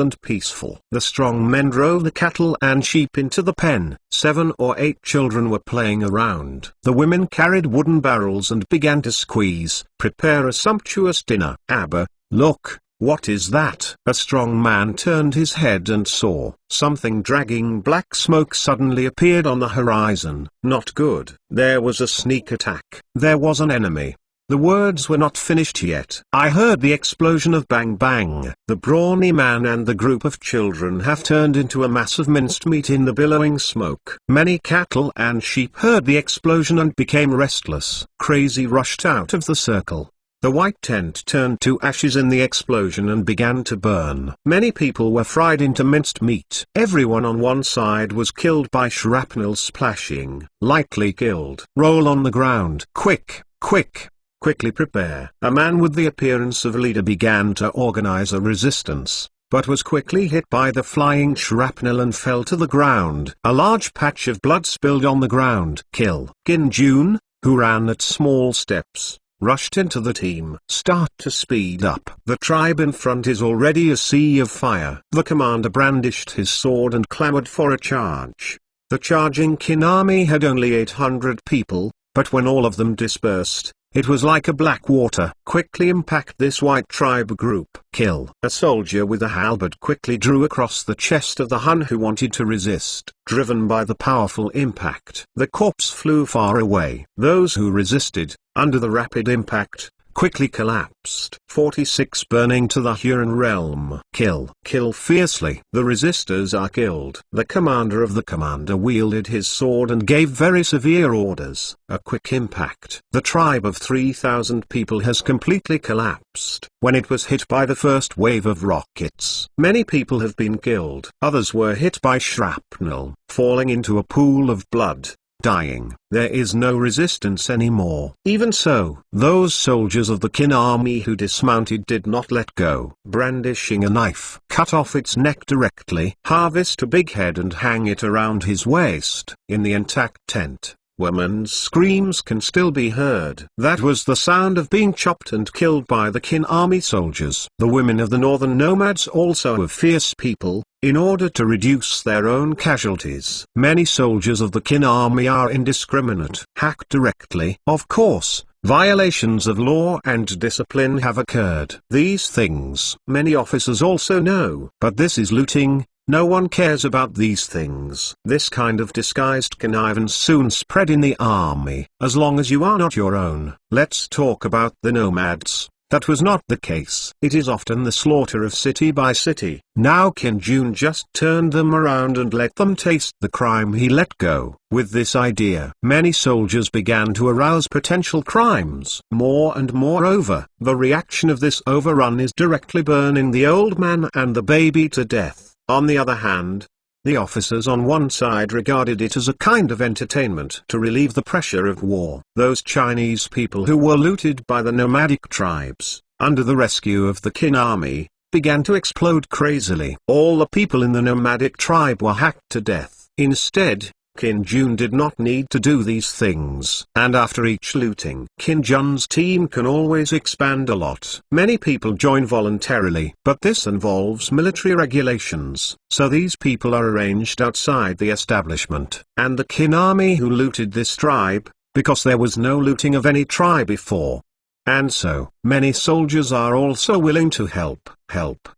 The strong men drove the cattle and sheep into the pen. 7 or 8 children were playing around. The women carried wooden barrels and began to prepare a sumptuous dinner. "Abba, look, "What is that?" A strong man turned his head and saw something dragging black smoke suddenly appeared on the horizon. Not good. There was a sneak attack. There was an enemy. The words were not finished yet. I heard the explosion of bang bang. The brawny man and the group of children have turned into a mass of minced meat in the billowing smoke. Many cattle and sheep heard the explosion and became restless. Crazy rushed out of the circle. The white tent turned to ashes in the explosion and began to burn. Many people were fried into minced meat. Everyone on one side was killed by shrapnel splashing. Lightly killed. Roll on the ground. Quick, quick. Quickly prepare. A man with the appearance of a leader began to organize a resistance, but was quickly hit by the flying shrapnel and fell to the ground. A large patch of blood spilled on the ground. Kill. Kim Jun, who ran at small steps, rushed into the team. Start to speed up. The tribe in front is already a sea of fire. The commander brandished his sword and clamored for a charge. The charging Qin army had only 800 people, but when all of them dispersed, it was like a black water. Quickly impact this white tribe group. Kill. A soldier with a halberd quickly drew across the chest of the Hun who wanted to resist. Driven by the powerful impact, the corpse flew far away. Those who resisted, under the rapid impact, quickly collapsed. 46 Burning to the Huron realm. Kill. Kill fiercely. The resistors are killed. The commander of the commander wielded his sword and gave very severe orders. A quick impact. The tribe of 3,000 people has completely collapsed. When it was hit by the first wave of rockets, many people have been killed. Others were hit by shrapnel, falling into a pool of blood, dying. There is no resistance anymore. Even so, those soldiers of the Qin army who dismounted did not let go. Brandishing a knife, cut off its neck directly. Harvest a big head and hang it around his waist. In the intact tent, women's screams can still be heard. That was the sound of being chopped and killed by the Qin army soldiers. The women of the northern nomads also were fierce people. In order to reduce their own casualties, many soldiers of the Qin army are indiscriminate. Hack directly. Of course, violations of law and discipline have occurred. These things many officers also know. But this is looting. No one cares about these things. This kind of disguised connivance soon spread in the army. As long as you are not your own. Let's talk about the nomads. That was not the case. It is often the slaughter of city by city. Now Qin Jun just turned them around and let them taste the crime he let go. With this idea, many soldiers began to arouse potential crimes. More and moreover, the reaction of this overrun is directly burning the old man and the baby to death. On the other hand, the officers on one side regarded it as a kind of entertainment to relieve the pressure of war. Those Chinese people who were looted by the nomadic tribes, under the rescue of the Qin army, began to explode crazily. All the people in the nomadic tribe were hacked to death. Instead, Qin Jun did not need to do these things. And after each looting, Qin Jun's team can always expand a lot. Many people join voluntarily, but this involves military regulations. So these people are arranged outside the establishment. And the Qin army who looted this tribe, because there was no looting of any tribe before. And so, many soldiers are also willing to help.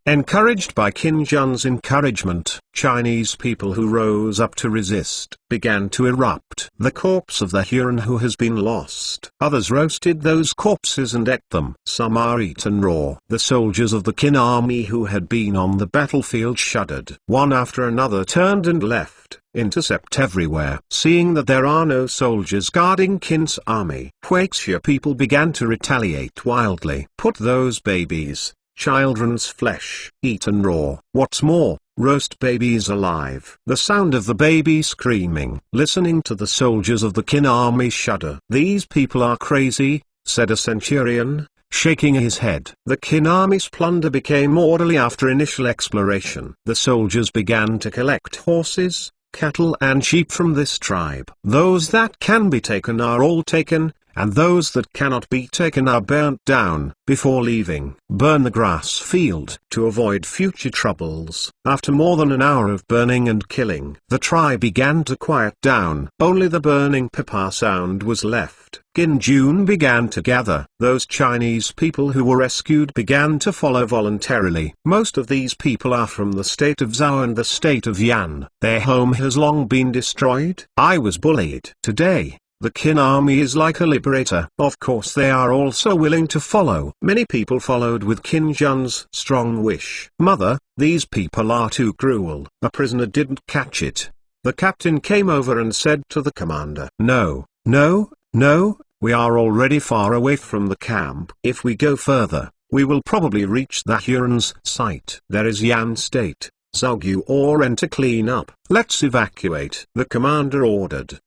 Encouraged by Qin Jun's encouragement, Chinese people who rose up to resist began to erupt. The corpse of the Huron who has been lost. Others roasted those corpses and ate them. Some are eaten raw. The soldiers of the Qin army who had been on the battlefield shuddered. One after another turned and left. Intercept everywhere. Seeing that there are no soldiers guarding Qin's army, Huaxia people began to retaliate wildly. Put those babies, children's flesh, eaten raw. What's more, roast babies alive. The sound of the baby screaming. Listening to the soldiers of the Qin army shudder. These people are crazy, said a centurion, shaking his head. The Qin army's plunder became orderly after initial exploration. The soldiers began to collect horses, cattle and sheep from this tribe. Those that can be taken are all taken, and those that cannot be taken are burnt down. Before leaving, burn the grass field to avoid future troubles. After more than an hour of burning and killing, the tribe began to quiet down. Only the burning papa sound was left. In June began to gather. Those Chinese people who were rescued began to follow voluntarily. Most of these people are from the state of Zhou and the state of Yan. Their home has long been destroyed. I was bullied. Today, the Qin army is like a liberator. Of course they are also willing to follow. Many people followed with Qin Jun's strong wish. Mother, these people are too cruel. A prisoner didn't catch it. The captain came over and said to the commander, "No, no, no, we are already far away from the camp. If we go further, we will probably reach the Huron's site. There is Yan State, Zhou or enter clean up. Let's evacuate," the commander ordered.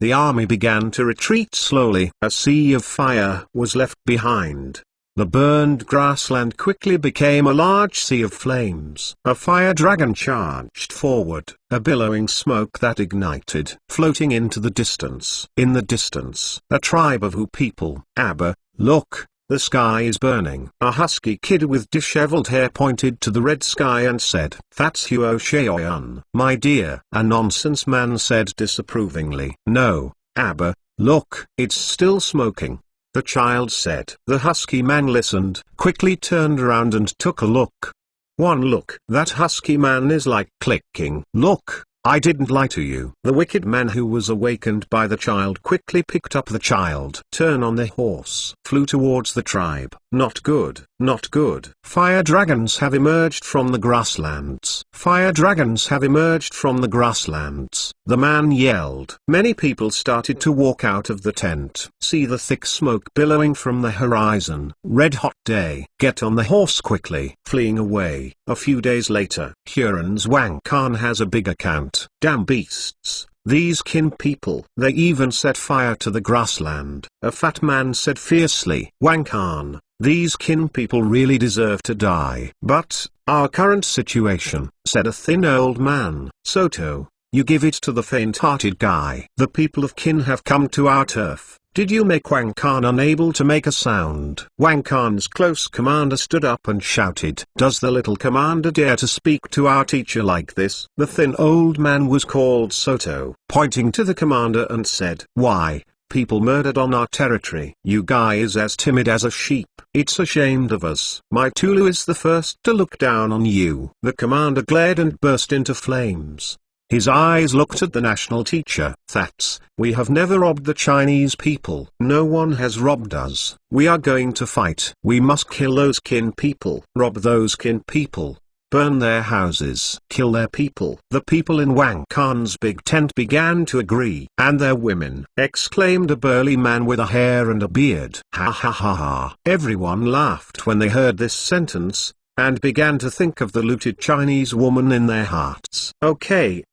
The army began to retreat slowly. A sea of fire was left behind. The burned grassland quickly became a large sea of flames. A fire dragon charged forward, a billowing smoke that ignited, floating into the distance. In the distance, a tribe of Hu people. Abba, look, the sky is burning. A husky kid with disheveled hair pointed to the red sky and said, "That's Huo Shaoyun." "My dear," a nonsense man said disapprovingly. "No, Abba, look, it's still smoking," the child said. The husky man listened, quickly turned around and took a look. One look. That husky man is like clicking. "Look, I didn't lie to you." The wicked man who was awakened by the child quickly picked up the child. Turn on the horse. Flew towards the tribe. Not good, not good. Fire dragons have emerged from the grasslands. Fire dragons have emerged from the grasslands. The man yelled. Many people started to walk out of the tent. See the thick smoke billowing from the horizon. Red hot day. Get on the horse quickly. Fleeing away. A few days later, Huron's Wang Khan has a big account. Damn beasts. These Qin people. They even set fire to the grassland. A fat man said fiercely. Wang Khan, these Qin people really deserve to die. But, our current situation, said a thin old man. Soto, you give it to the faint-hearted guy. The people of Qin have come to our turf. Did you make Wang Khan unable to make a sound? Wang Khan's close commander stood up and shouted. Does the little commander dare to speak to our teacher like this? The thin old man was called Soto, pointing to the commander and said, "Why, people murdered on our territory. You guy is as timid as a sheep. It's ashamed of us. My Tulu is the first to look down on you." The commander glared and burst into flames. His eyes looked at the national teacher. "That's, we have never robbed the Chinese people. No one has robbed us. We are going to fight. We must kill those Qin people. Rob those Qin people. Burn their houses. Kill their people." The people in Wang Khan's big tent began to agree. "And their women," exclaimed a burly man with a hair and a beard. Ha ha ha ha. Everyone laughed when they heard this sentence, and began to think of the looted Chinese woman in their hearts. Okay,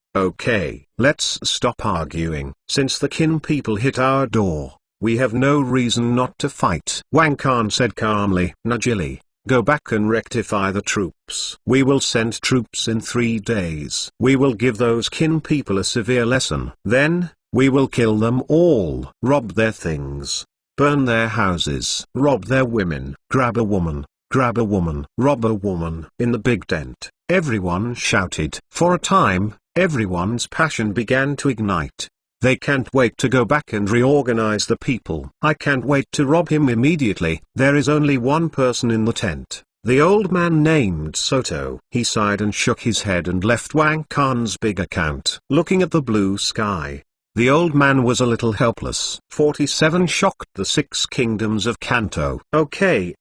let's stop arguing. Since the Qin people hit our door, we have no reason not to fight. Wang Khan said calmly. "Najili, go back and rectify the troops. We will send troops in 3 days. We will give those Qin people a severe lesson. Then, we will kill them all. Rob their things. Burn their houses. Rob their women. Grab a woman. Rob a woman." In the big tent, everyone shouted. For a time, everyone's passion began to ignite. They can't wait to go back and reorganize the people. I can't wait to rob him immediately. There is only one person in the tent. The old man named Soto. He sighed and shook his head and left Wang Khan's big account. Looking at the blue sky, the old man was a little helpless. 47 shocked the 6 kingdoms of Kanto. Okay.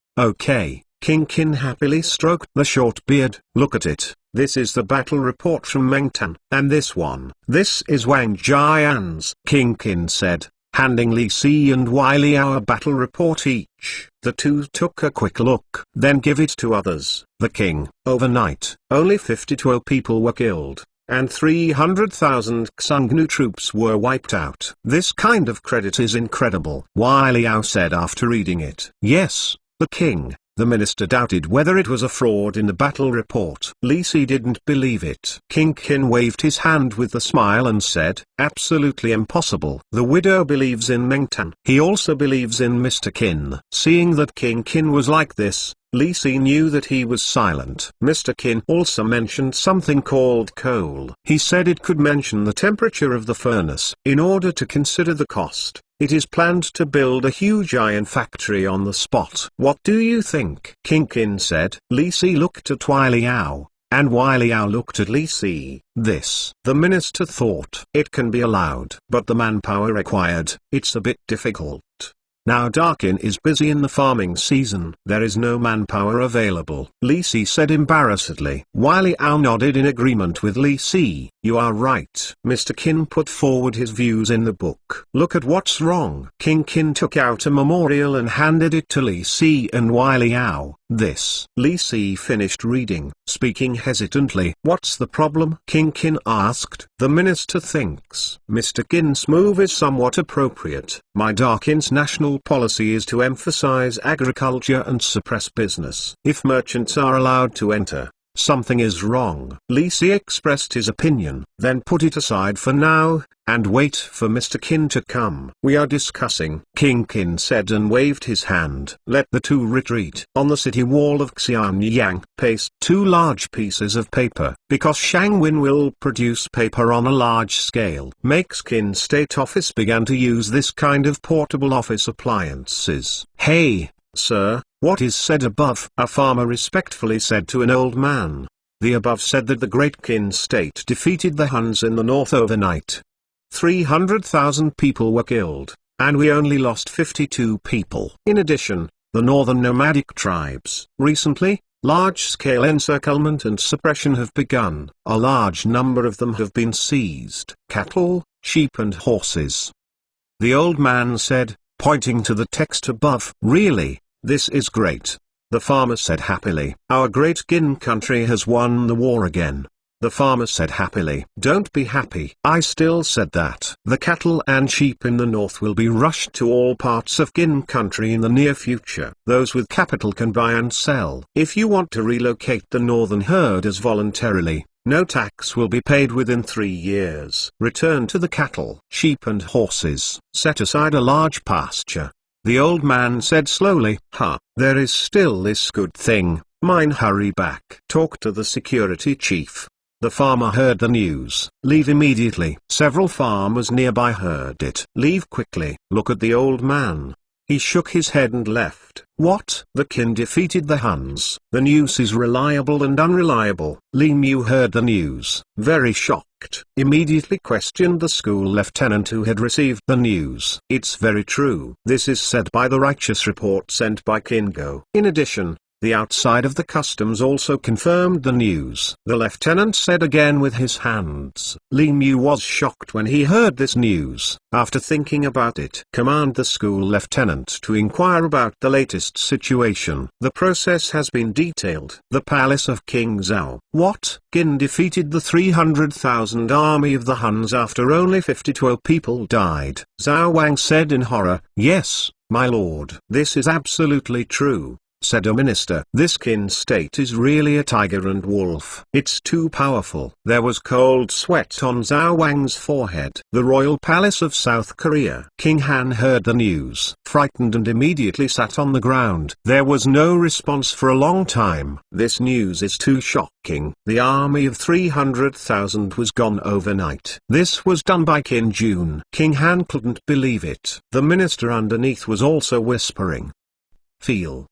King Qin happily stroked the short beard. Look at it. This is the battle report from Mengtan. And this one. This is Wang Jian's. King Qin said, handing Li Si and Wiley our battle report each. The two took a quick look. Then give it to others. The king. Overnight, only 52 people were killed, and 300,000 Xiongnu troops were wiped out. This kind of credit is incredible. Wiley Liao said after reading it. Yes, the king. The minister doubted whether it was a fraud in the battle report. Li Si didn't believe it. King Qin waved his hand with a smile and said, "Absolutely impossible. The widow believes in Meng Tan. He also believes in Mr. Qin." Seeing that King Qin was like this, Li Si knew that he was silent. Mr. Qin also mentioned something called coal. He said it could mention the temperature of the furnace. In order to consider the cost, it is planned to build a huge iron factory on the spot. What do you think? King Qin said. Li Si looked at Wai Liao, and Wai Liao looked at Li Si. This, the minister thought, it can be allowed. But the manpower required, it's a bit difficult. Now Darkin is busy in the farming season. There is no manpower available. Li Si said embarrassedly. Wai Liao nodded in agreement with Li Si. You are right. Mr. Qin put forward his views in the book. Look at what's wrong. King Qin took out a memorial and handed it to Li Si and Wai Liao. This. Li Si finished reading, speaking hesitantly. What's the problem? King Qin asked. The minister thinks Mr. Qin's move is somewhat appropriate. My Darkin's national policy is to emphasize agriculture and suppress business. If merchants are allowed to enter, something is wrong. Li Si expressed his opinion, then put it aside for now, and wait for Mr. Qin to come. We are discussing, King Qin said and waved his hand. Let the two retreat. On the city wall of Xianyang, paste 2 large pieces of paper, because Shangwin will produce paper on a large scale. Makes Qin State Office began to use this kind of portable office appliances. Hey, sir, what is said above? A farmer respectfully said to an old man. The above said that the great Qin state defeated the Huns in the north overnight. 300,000 people were killed, and we only lost 52 people. In addition, the northern nomadic tribes. Recently, large-scale encirclement and suppression have begun. A large number of them have been seized. Cattle, sheep and horses. The old man said, pointing to the text above. Really? This is great. The farmer said happily. Our great Qin country has won the war again. The farmer said happily. Don't be happy. I still said that. The cattle and sheep in the north will be rushed to all parts of Qin country in the near future. Those with capital can buy and sell. If you want to relocate the northern herders voluntarily, no tax will be paid within 3 years. Return to the cattle, sheep and horses. Set aside a large pasture. The old man said slowly. There is still this good thing. Mine, hurry back. Talk to the security chief. The farmer heard the news. Leave immediately. Several farmers nearby heard it. Leave quickly. Look at the old man. He shook his head and left. What? The Qin defeated the Huns. The news is reliable and unreliable. Li Mu heard the news, very shocked. Immediately questioned the school lieutenant who had received the news. It's very true. This is said by the righteous report sent by Qin Go. In addition, the outside of the customs also confirmed the news. The lieutenant said again with his hands. Li Mu was shocked when he heard this news. After thinking about it, command the school lieutenant to inquire about the latest situation. The process has been detailed. The palace of King Zhao. What? Qin defeated the 300,000 army of the Huns after only 52 people died. Zhao Wang said in horror. Yes, my lord. This is absolutely true, said a minister. This Qin state is really a tiger and wolf. It's too powerful. There was cold sweat on Zhao Wang's forehead. The royal palace of South Korea. King Han heard the news, frightened and immediately sat on the ground. There was no response for a long time. This news is too shocking. The army of 300,000 was gone overnight. This was done by Qin Jun. King Han couldn't believe it. The minister underneath was also whispering.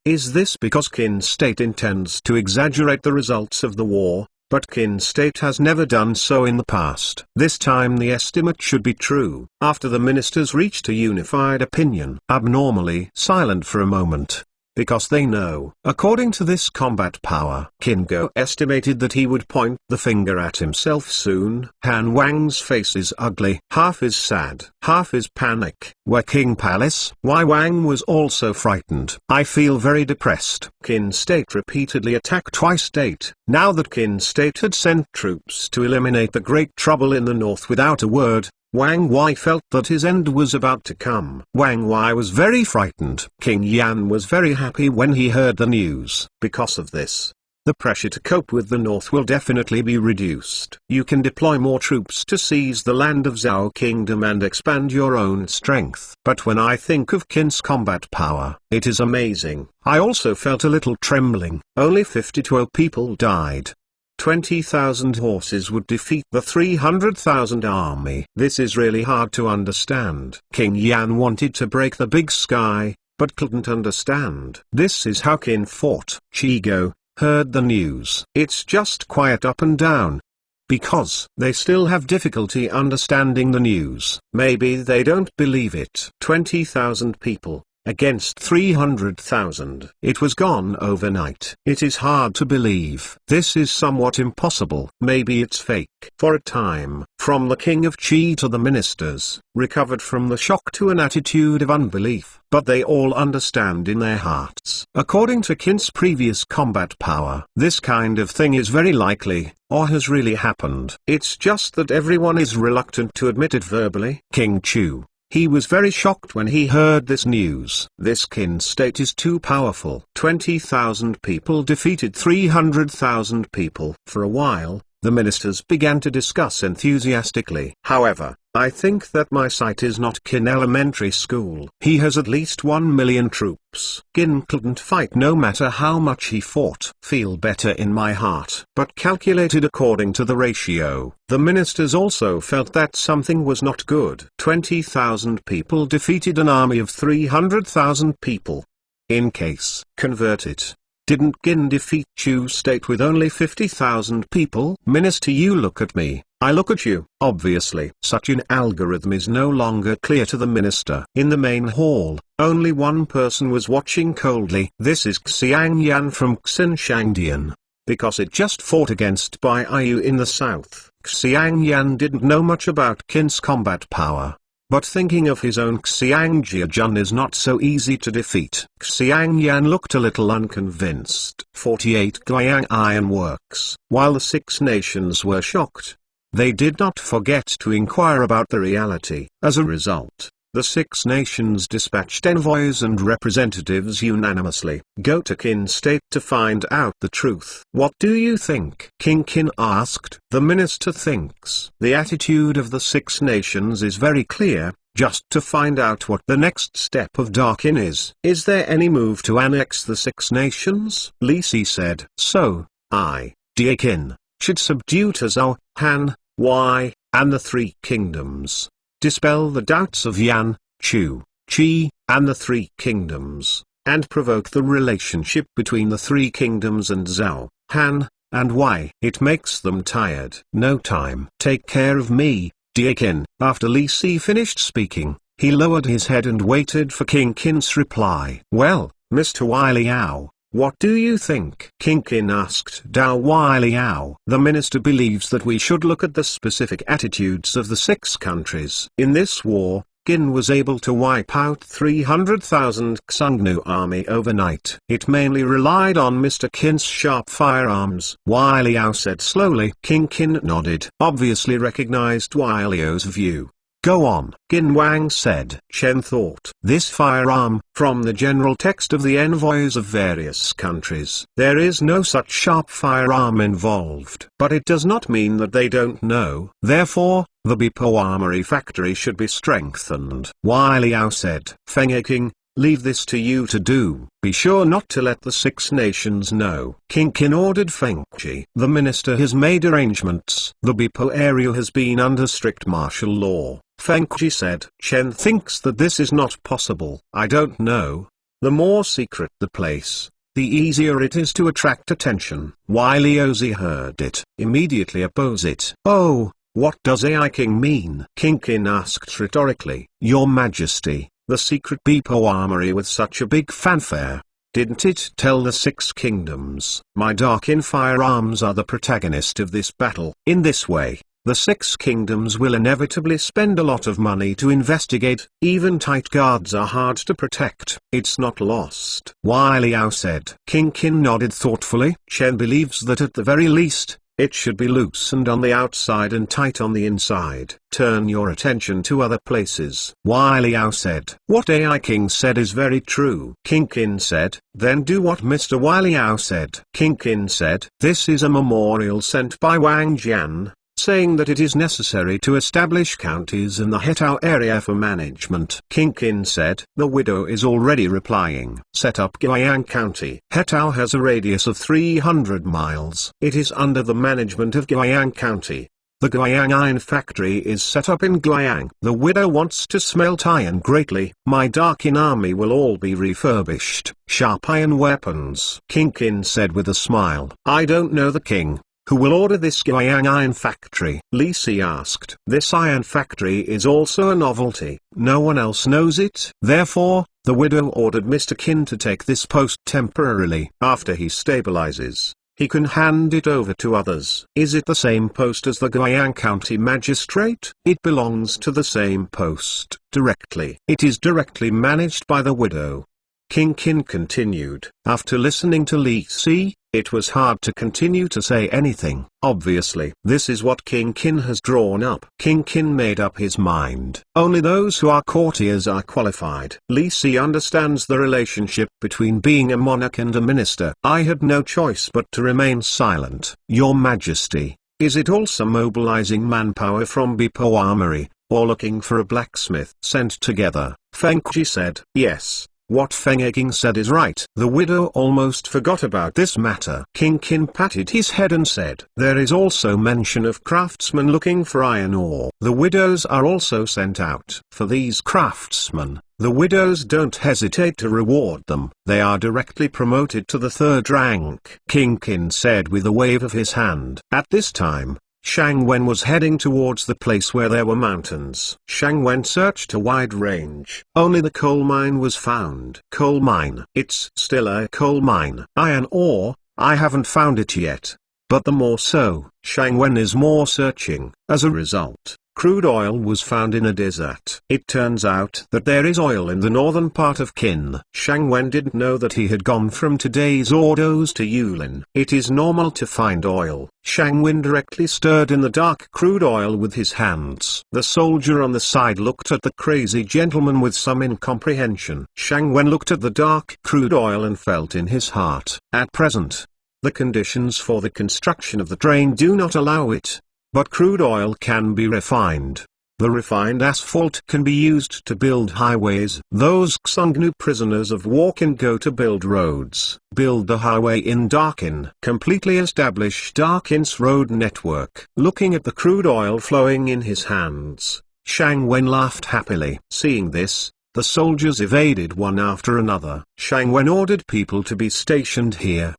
Is this because Qin state intends to exaggerate the results of the war? But Qin state has never done so in the past. This time the estimate should be true. After the ministers reached a unified opinion, abnormally silent for a moment, because they know. According to this combat power, Qin Go estimated that he would point the finger at himself soon. Han Wang's face is ugly. Half is sad, half is panic. Where King Palace? Wai Wang was also frightened. I feel very depressed. Qin state repeatedly attacked Twice state. Now that Qin state had sent troops to eliminate the great trouble in the north without a word, Wang Wei felt that his end was about to come. Wang Wei was very frightened. King Yan was very happy when he heard the news. Because of this, the pressure to cope with the north will definitely be reduced. You can deploy more troops to seize the land of Zhao Kingdom and expand your own strength. But when I think of Qin's combat power, it is amazing. I also felt a little trembling. Only 52 people died. 20,000 horses would defeat the 300,000 army. This is really hard to understand. King Yan wanted to break the big sky, but couldn't understand. This is how Qin fought. Chigo heard the news. It's just quiet up and down. Because they still have difficulty understanding the news. Maybe they don't believe it. 20,000 people against 300,000. It was gone overnight. It is hard to believe. This is somewhat impossible. Maybe it's fake. For a time, from the king of Qi to the ministers, recovered from the shock to an attitude of unbelief. But they all understand in their hearts. According to Qin's previous combat power, this kind of thing is very likely, or has really happened. It's just that everyone is reluctant to admit it verbally. King Chu. He was very shocked when he heard this news. This Qin state is too powerful. 20,000 people defeated 300,000 people. For a while, the ministers began to discuss enthusiastically. However, I think that my site is not Qin Elementary School. He has at least 1 million troops. Qin couldn't fight no matter how much he fought. Feel better in my heart. But calculated according to the ratio. The ministers also felt that something was not good. 20,000 people defeated an army of 300,000 people. In case, convert it. Didn't Qin defeat Chu state with only 50,000 people? Minister, you look at me, I look at you. Obviously, such an algorithm is no longer clear to the minister. In the main hall, only one person was watching coldly. This is Xiang Yan from Xinshangdian. Because it just fought against Bai Yu in the south. Xiang Yan didn't know much about Qin's combat power. But thinking of his own Xiang Jiajun is not so easy to defeat. Xiang Yan looked a little unconvinced. 48 Guiyang ironworks. While the 6 nations were shocked, they did not forget to inquire about the reality. As a result, the 6 nations dispatched envoys and representatives unanimously. Go to Qin state to find out the truth. What do you think? King Qin asked. The minister thinks the attitude of the 6 nations is very clear, just to find out what the next step of Darkin is. Is there any move to annex the 6 nations? Li Si said. So, dear Qin, should subdue to Zhao, Han, Wei, and the 3 kingdoms. Dispel the doubts of Yan, Chu, Qi, and the 3 kingdoms, and provoke the relationship between the 3 kingdoms and Zhao, Han, and Wei. It makes them tired. No time. Take care of me, dear Qin. After Li Si finished speaking, he lowered his head and waited for King Qin's reply. Well, Mr. Wei Liao, what do you think? King Qin asked Dao Wei Liao. The minister believes that we should look at the specific attitudes of the 6 countries. In this war, Qin was able to wipe out 300,000 Xiongnu army overnight. It mainly relied on Mr. Qin's sharp firearms. Wei Liao said slowly. King Qin nodded. Obviously recognized Wei Liao's view. Go on, Qin Wang said. Chen thought. This firearm, from the general text of the envoys of various countries, there is no such sharp firearm involved. But it does not mean that they don't know. Therefore, the Bipo Armory factory should be strengthened. Wei Liao said. Feng King, leave this to you to do. Be sure not to let the 6 nations know. King Qin ordered Feng Ji. The minister has made arrangements. The Bipo area has been under strict martial law. Feng Ji said. Chen thinks that this is not possible. I don't know. The more secret the place, the easier it is to attract attention. Wei Liaozi heard it. Immediately oppose it. Oh, what does AI King mean? King Qin asked rhetorically. Your Majesty, the secret Bipo Armory with such a big fanfare. Didn't it tell the 6 kingdoms? My Darkin firearms are the protagonist of this battle. In this way, the 6 kingdoms will inevitably spend a lot of money to investigate. Even tight guards are hard to protect. It's not lost. Wei Liao said. King Qin nodded thoughtfully. Chen believes that at the very least, It should be loosened on the outside and tight on the inside. Turn your attention to other places. Wai Liao said. What AI King said is very true. King Qin said, then do what Mr. Wai Liao said. King Qin said, this is a memorial sent by Wang Jian, saying that it is necessary to establish counties in the Hetao area for management. King Qin said, the widow is already replying. Set up Guiyang County. Hetao has a radius of 300 miles. It is under the management of Guiyang County. The Guiyang Iron Factory is set up in Guiyang. The widow wants to smelt iron greatly. My Darkin army will all be refurbished. Sharp iron weapons. King Qin said with a smile. I don't know the king. Who will order this Guiyang Iron Factory? Li Si asked. This iron factory is also a novelty. No one else knows it. Therefore, the widow ordered Mr. Qin to take this post temporarily. After he stabilizes, he can hand it over to others. Is it the same post as the Guiyang County Magistrate? It belongs to the same post, directly. It is directly managed by the widow. King Qin continued. After listening to Li Si, it was hard to continue to say anything. Obviously, this is what King Qin has drawn up. King Qin made up his mind. Only those who are courtiers are qualified. Li Si understands the relationship between being a monarch and a minister. I had no choice but to remain silent. Your Majesty, is it also mobilizing manpower from Bipo Armory, or looking for a blacksmith? Sent together, Feng Ji said. Yes. What Feng King said is right. The widow almost forgot about this matter. King Qin patted his head and said, there is also mention of craftsmen looking for iron ore. The widows are also sent out. For these craftsmen, the widows don't hesitate to reward them. They are directly promoted to the 3rd rank. King Qin said with a wave of his hand. At this time, Shang Wen was heading towards the place where there were mountains. Shang Wen searched a wide range. Only the coal mine was found. Coal mine. It's still a coal mine. Iron ore, I haven't found it yet. But the more so, Shang Wen is more searching. As a result, crude oil was found in a desert. It turns out that there is oil in the northern part of Qin. Shang Wen didn't know that he had gone from today's Ordos to Yulin. It is normal to find oil. Shang Wen directly stirred in the dark crude oil with his hands. The soldier on the side looked at the crazy gentleman with some incomprehension. Shang Wen looked at the dark crude oil and felt in his heart. At present, the conditions for the construction of the train do not allow it. But crude oil can be refined. The refined asphalt can be used to build highways. Those Xiongnu prisoners of war can go to build roads. Build the highway in Darkin. Completely establish Darkin's road network. Looking at the crude oil flowing in his hands, Shang Wen laughed happily. Seeing this, the soldiers evaded one after another. Shang Wen ordered people to be stationed here.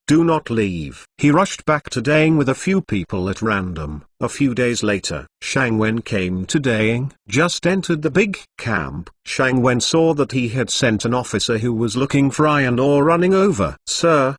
Do not leave. He rushed back to Dayang with a few people at random. A few days later, Shang Wen came to Dayang. Just entered the big camp. Shang Wen saw that he had sent an officer who was looking for iron ore running over. Sir,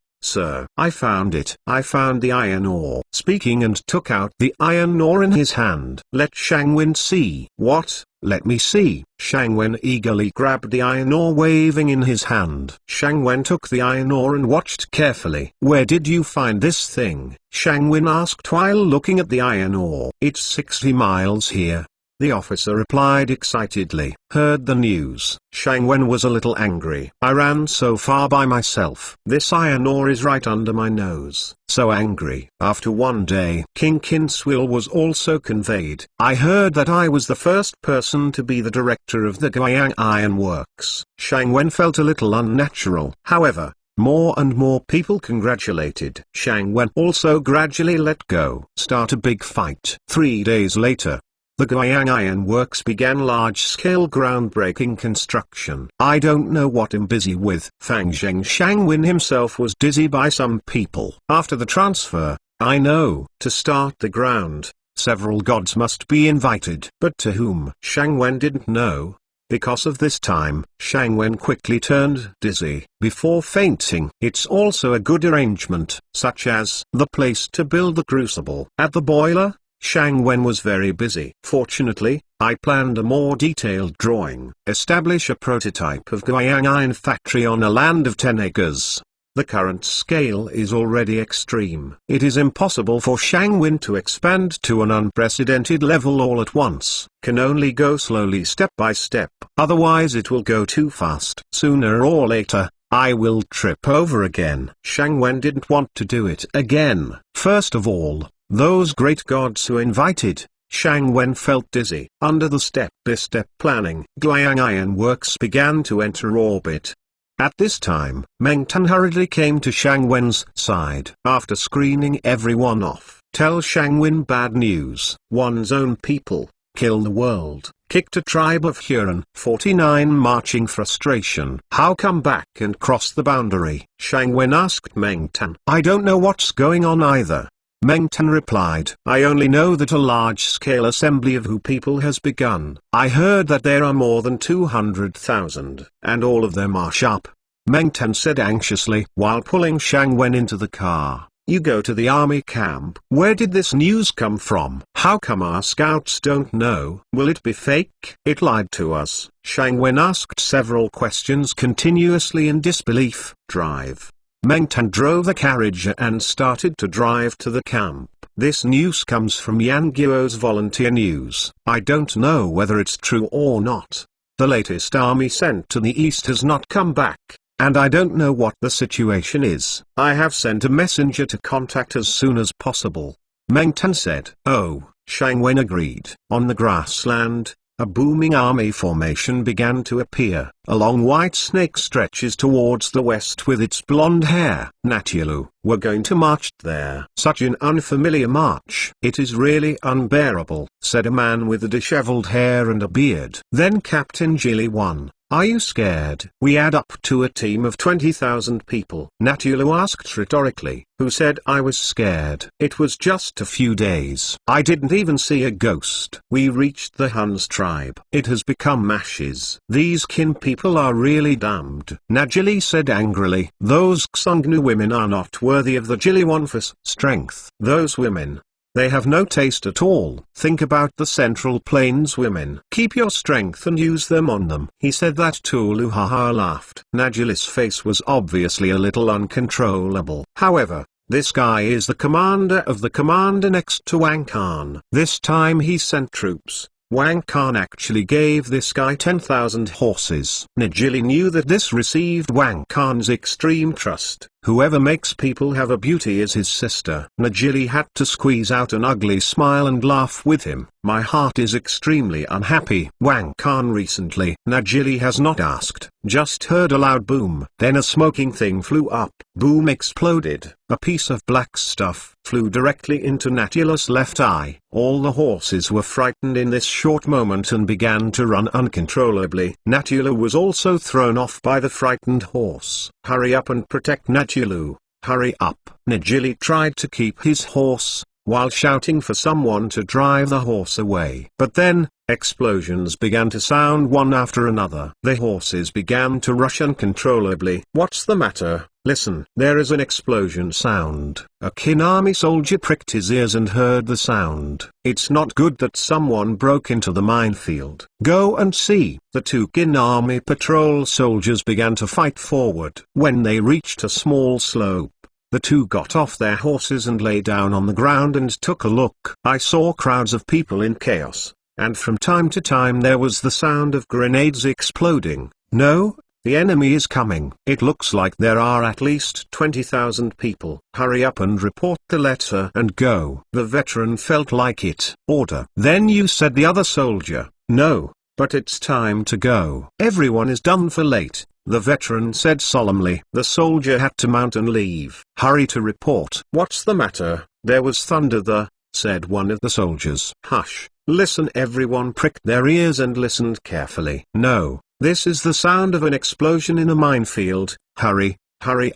I found it. I found the iron ore. Speaking and took out the iron ore in his hand. Let Shang Wen see. What? Let me see. Shang Wen eagerly grabbed the iron ore waving in his hand. Shang Wen took the iron ore and watched carefully. Where did you find this thing? Shang Wen asked while looking at the iron ore. It's 60 miles here. The officer replied excitedly. Heard the news. Shang Wen was a little angry. I ran so far by myself. This iron ore is right under my nose. So angry. After one day, King Qin's will was also conveyed. I heard that I was the first person to be the director of the Guiyang Iron Works. Shang Wen felt a little unnatural. However, more and more people congratulated. Shang Wen also gradually let go. Start a big fight. 3 days later, the Guiyang Iron Works began large-scale groundbreaking construction. I don't know what I'm busy with. Fang Zheng Shang Wen himself was dizzy by some people. After the transfer, I know. To start the ground, several gods must be invited. But to whom? Shang Wen didn't know. Because of this time, Shang Wen quickly turned dizzy. Before fainting, it's also a good arrangement, such as the place to build the crucible. At the boiler, Shang Wen was very busy. Fortunately, I planned a more detailed drawing. Establish a prototype of Guiyang Iron Factory on a land of 10 acres. The current scale is already extreme. It is impossible for Shang Wen to expand to an unprecedented level all at once. Can only go slowly, step by step, otherwise it will go too fast. Sooner or later, I will trip over again. Shang Wen didn't want to do it again. First of all, those great gods who invited Shang Wen felt dizzy. Under the step-by-step planning, Guanyin works began to enter orbit. At this time, Meng Tan hurriedly came to Shang Wen's side. After screening everyone off, tell Shang Wen bad news. One's own people, kill the world, kicked a tribe of Huron. 49 Marching frustration. How come back and cross the boundary? Shang Wen asked Meng Tan. I don't know what's going on either. Meng Tan replied, I only know that a large-scale assembly of Hu people has begun. I heard that there are more than 200,000, and all of them are sharp. Meng Tan said anxiously while pulling Shang Wen into the car, you go to the army camp. Where did this news come from? How come our scouts don't know? Will it be fake? It lied to us. Shang Wen asked several questions continuously in disbelief. Drive. Meng Tan drove the carriage and started to drive to the camp. This news comes from Yan Guo's volunteer news. I don't know whether it's true or not. The latest army sent to the east has not come back, and I don't know what the situation is. I have sent a messenger to contact as soon as possible. Meng Tan said. Oh, Shang Wen agreed. On the grassland, a booming army formation began to appear. A long white snake stretches towards the west with its blonde hair. Natyalu, we're going to march there. Such an unfamiliar march. It is really unbearable, said a man with a disheveled hair and a beard. Then Captain Jilly won. Are you scared? We add up to a team of 20,000 people. Natyalu asked rhetorically. Who said I was scared? It was just a few days. I didn't even see a ghost. We reached the Hun's tribe. It has become ashes. These kin people are really damned. Najili said angrily. Those Xungnu women are not worthy of the Jiliwan's strength. Those women. They have no taste at all. Think about the Central Plains women. Keep your strength and use them on them. He said that Tulu haha laughed. Najili's face was obviously a little uncontrollable. However, this guy is the commander of the commander next to Wang Khan. This time he sent troops. Wang Khan actually gave this guy 10,000 horses. Najili knew that this received Wang Khan's extreme trust. Whoever makes people have a beauty is his sister. Najili had to squeeze out an ugly smile and laugh with him. My heart is extremely unhappy. Wang Khan recently. Najili has not asked, just heard a loud boom. Then a smoking thing flew up. Boom exploded. A piece of black stuff flew directly into Natyalu's left eye. All the horses were frightened in this short moment and began to run uncontrollably. Natyalu was also thrown off by the frightened horse. Hurry up and protect Natyalu. Hurry up. Najili tried to keep his horse, while shouting for someone to drive the horse away. But then, explosions began to sound one after another. The horses began to rush uncontrollably. What's the matter? Listen. There is an explosion sound. A Kin army soldier pricked his ears and heard the sound. It's not good that someone broke into the minefield. Go and see. The two Kin army patrol soldiers began to fight forward. When they reached a small slope, the two got off their horses and lay down on the ground and took a look. I saw crowds of people in chaos, and from time to time there was the sound of grenades exploding. No, the enemy is coming. It looks like there are at least 20,000 people. Hurry up and report the letter and go. The veteran felt like it. Order. Then you said the other soldier. No, but it's time to go. Everyone is done for late. The veteran said solemnly. The soldier had to mount and leave. Hurry to report. What's the matter? There was thunder said one of the soldiers. Hush, listen. Everyone pricked their ears and listened carefully. No, this is the sound of an explosion in a minefield. Hurry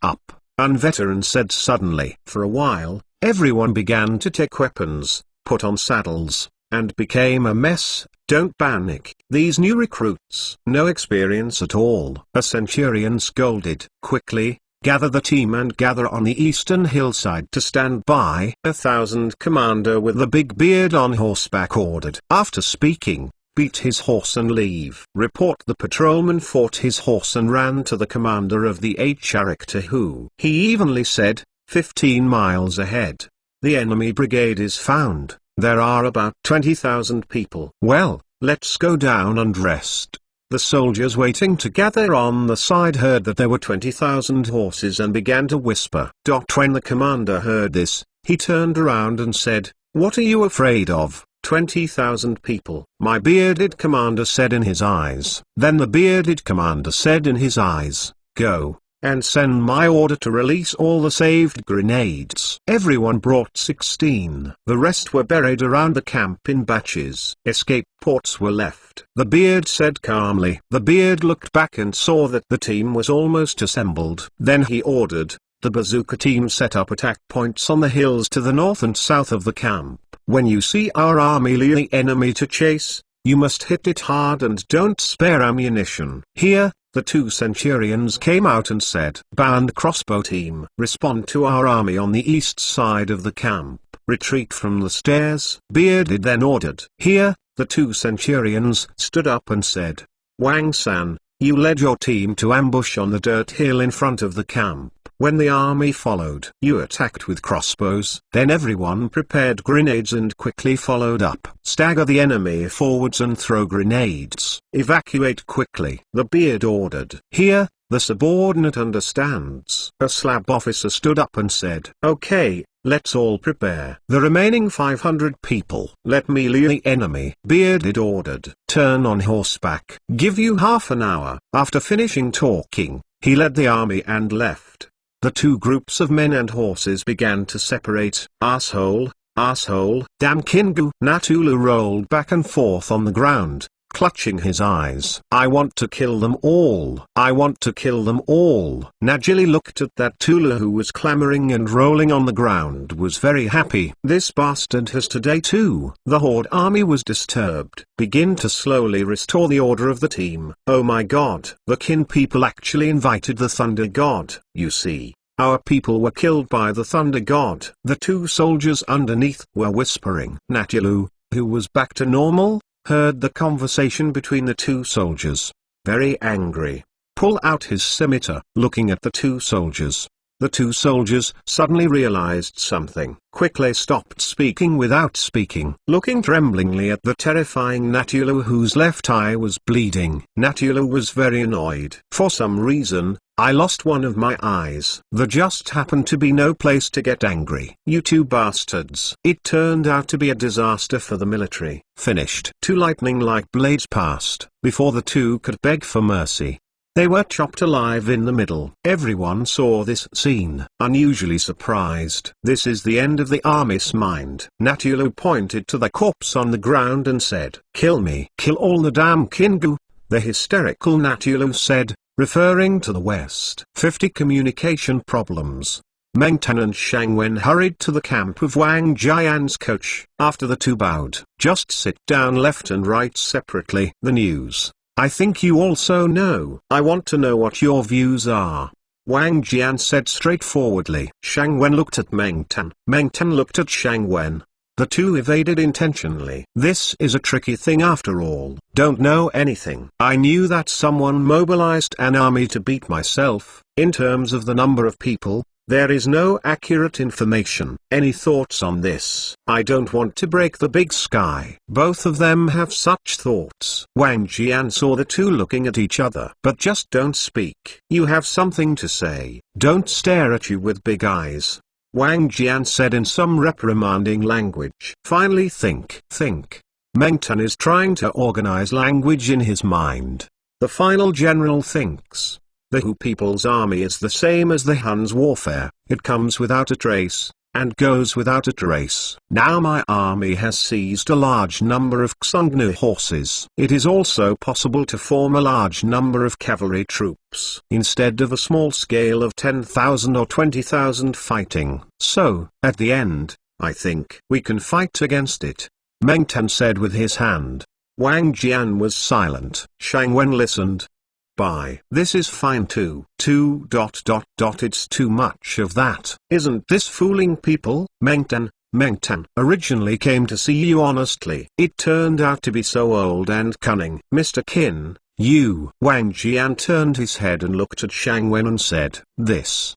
up, an veteran said suddenly. For a while, everyone began to take weapons, put on saddles, and became a mess. Don't panic. These new recruits, no experience at all. A centurion scolded. Quickly, gather the team and gather on the eastern hillside to stand by. 1,000 commander with the big beard on horseback ordered. After speaking, beat his horse and leave. Report. The patrolman fought his horse and ran to the commander of the 8th character, who he evenly said, 15 miles ahead. The enemy brigade is found. There are about 20,000 people. Well, let's go down and rest. The soldiers waiting together on the side heard that there were 20,000 horses and began to whisper. When the commander heard this, he turned around and said, "What are you afraid of? 20,000 people." My bearded commander said in his eyes. Then the bearded commander said in his eyes, "Go and send my order to release all the saved grenades." Everyone brought 16. The rest were buried around the camp in batches. Escape ports were left. The beard said calmly. The beard looked back and saw that the team was almost assembled. Then he ordered the bazooka team set up attack points on the hills to the north and south of the camp. When you see our army lead the enemy to chase, you must hit it hard and don't spare ammunition. Here, the 2 centurions came out and said, "Band crossbow team, respond to our army on the east side of the camp. Retreat from the stairs." Bearded then ordered. Here, the 2 centurions stood up and said, "Wang-san, you led your team to ambush on the dirt hill in front of the camp. When the army followed, you attacked with crossbows. Then everyone prepared grenades and quickly followed up. Stagger the enemy forwards and throw grenades. Evacuate quickly." The beard ordered. Here, the subordinate understands. A slab officer stood up and said, "Okay, let's all prepare. The remaining 500 people, let me lead the enemy." Bearded ordered. "Turn on horseback. Give you half an hour." After finishing talking, he led the army and left. The 2 groups of men and horses began to separate. "Asshole, asshole, damn Kingu." Natulu rolled back and forth on the ground, clutching his eyes. "I want to kill them all. I want to kill them all." Najili looked at that Tulu who was clamoring and rolling on the ground, was very happy. "This bastard has today too." The horde army was disturbed. Begin to slowly restore the order of the team. Oh my god. The Kin people actually invited the Thunder God. You see, our people were killed by the Thunder God. The 2 soldiers underneath were whispering. Natulu, who was back to normal, heard the conversation between the 2 soldiers. Very angry, pull out his scimitar. Looking at the 2 soldiers, the 2 soldiers suddenly realized something. Quickly stopped speaking without speaking. Looking tremblingly at the terrifying Natulu whose left eye was bleeding. Natulu was very annoyed. "For some reason, I lost one of my eyes. There just happened to be no place to get angry. You 2 bastards." It turned out to be a disaster for the military. Finished. 2 lightning-like blades passed, before the 2 could beg for mercy. They were chopped alive in the middle. Everyone saw this scene, unusually surprised. This is the end of the army's mind. Natulu pointed to the corpse on the ground and said, "Kill me. Kill all the damn Kingu." The hysterical Natulu said, referring to the west. 50 communication problems. Meng Tan and Shang Wen hurried to the camp of Wang Jian's coach. After the 2 bowed, "Just sit down left and right separately." The news. "I think you also know. I want to know what your views are," Wang Jian said straightforwardly. Shang Wen looked at Meng Tan. Meng Tan looked at Shang Wen. The 2 evaded intentionally. "This is a tricky thing after all. Don't know anything. I knew that someone mobilized an army to beat myself. In terms of the number of people, there is no accurate information. Any thoughts on this?" "I don't want to break the big sky." Both of them have such thoughts. Wang Jian saw the 2 looking at each other. "But just don't speak. You have something to say. Don't stare at you with big eyes," Wang Jian said in some reprimanding language. "Finally think. Think." Meng Tan is trying to organize language in his mind. The final general thinks. The Hu people's army is the same as the Hun's warfare. It comes without a trace, and goes without a trace. Now my army has seized a large number of Xungnu horses. It is also possible to form a large number of cavalry troops, instead of a small scale of 10,000 or 20,000 fighting. So, at the end, I think we can fight against it, Meng Tan said with his hand. Wang Jian was silent. Shang Wen listened. "Bye. This is fine too. It's too much of that. Isn't this fooling people?" Meng Tan, Meng Tan originally came to see you honestly. It turned out to be so old and cunning. Mr. Qin, you. Wang Jian turned his head and looked at Shang Wen and said, This,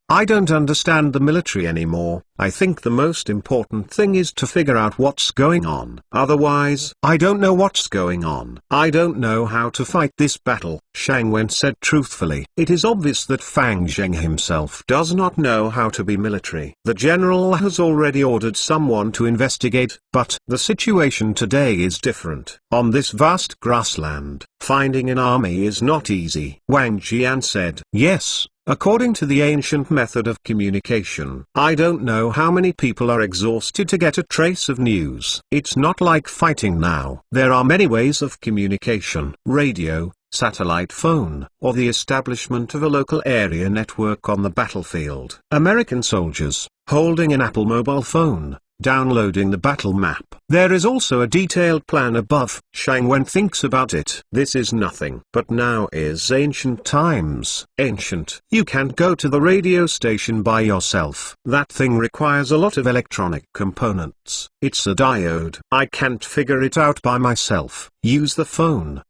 I don't understand the military anymore. I think the most important thing is to figure out what's going on. Otherwise, I don't know what's going on. I don't know how to fight this battle. Shang Wen said truthfully. It is obvious that Fang Zheng himself does not know how to be military. The general has already ordered someone to investigate, but the situation today is different. On this vast grassland, finding an army is not easy. Wang Jian said, Yes. According to the ancient method of communication, I don't know how many people are exhausted to get a trace of news. It's not like fighting now. There are many ways of communication: radio, satellite phone, or the establishment of a local area network on the battlefield. American soldiers, holding an Apple mobile phone, downloading the battle map. There is also a detailed plan above. Shang Wen thinks about it. This is nothing. But now is ancient times. Ancient. You can't go to the radio station by yourself. That thing requires a lot of electronic components. It's a diode. I can't figure it out by myself. Use the phone.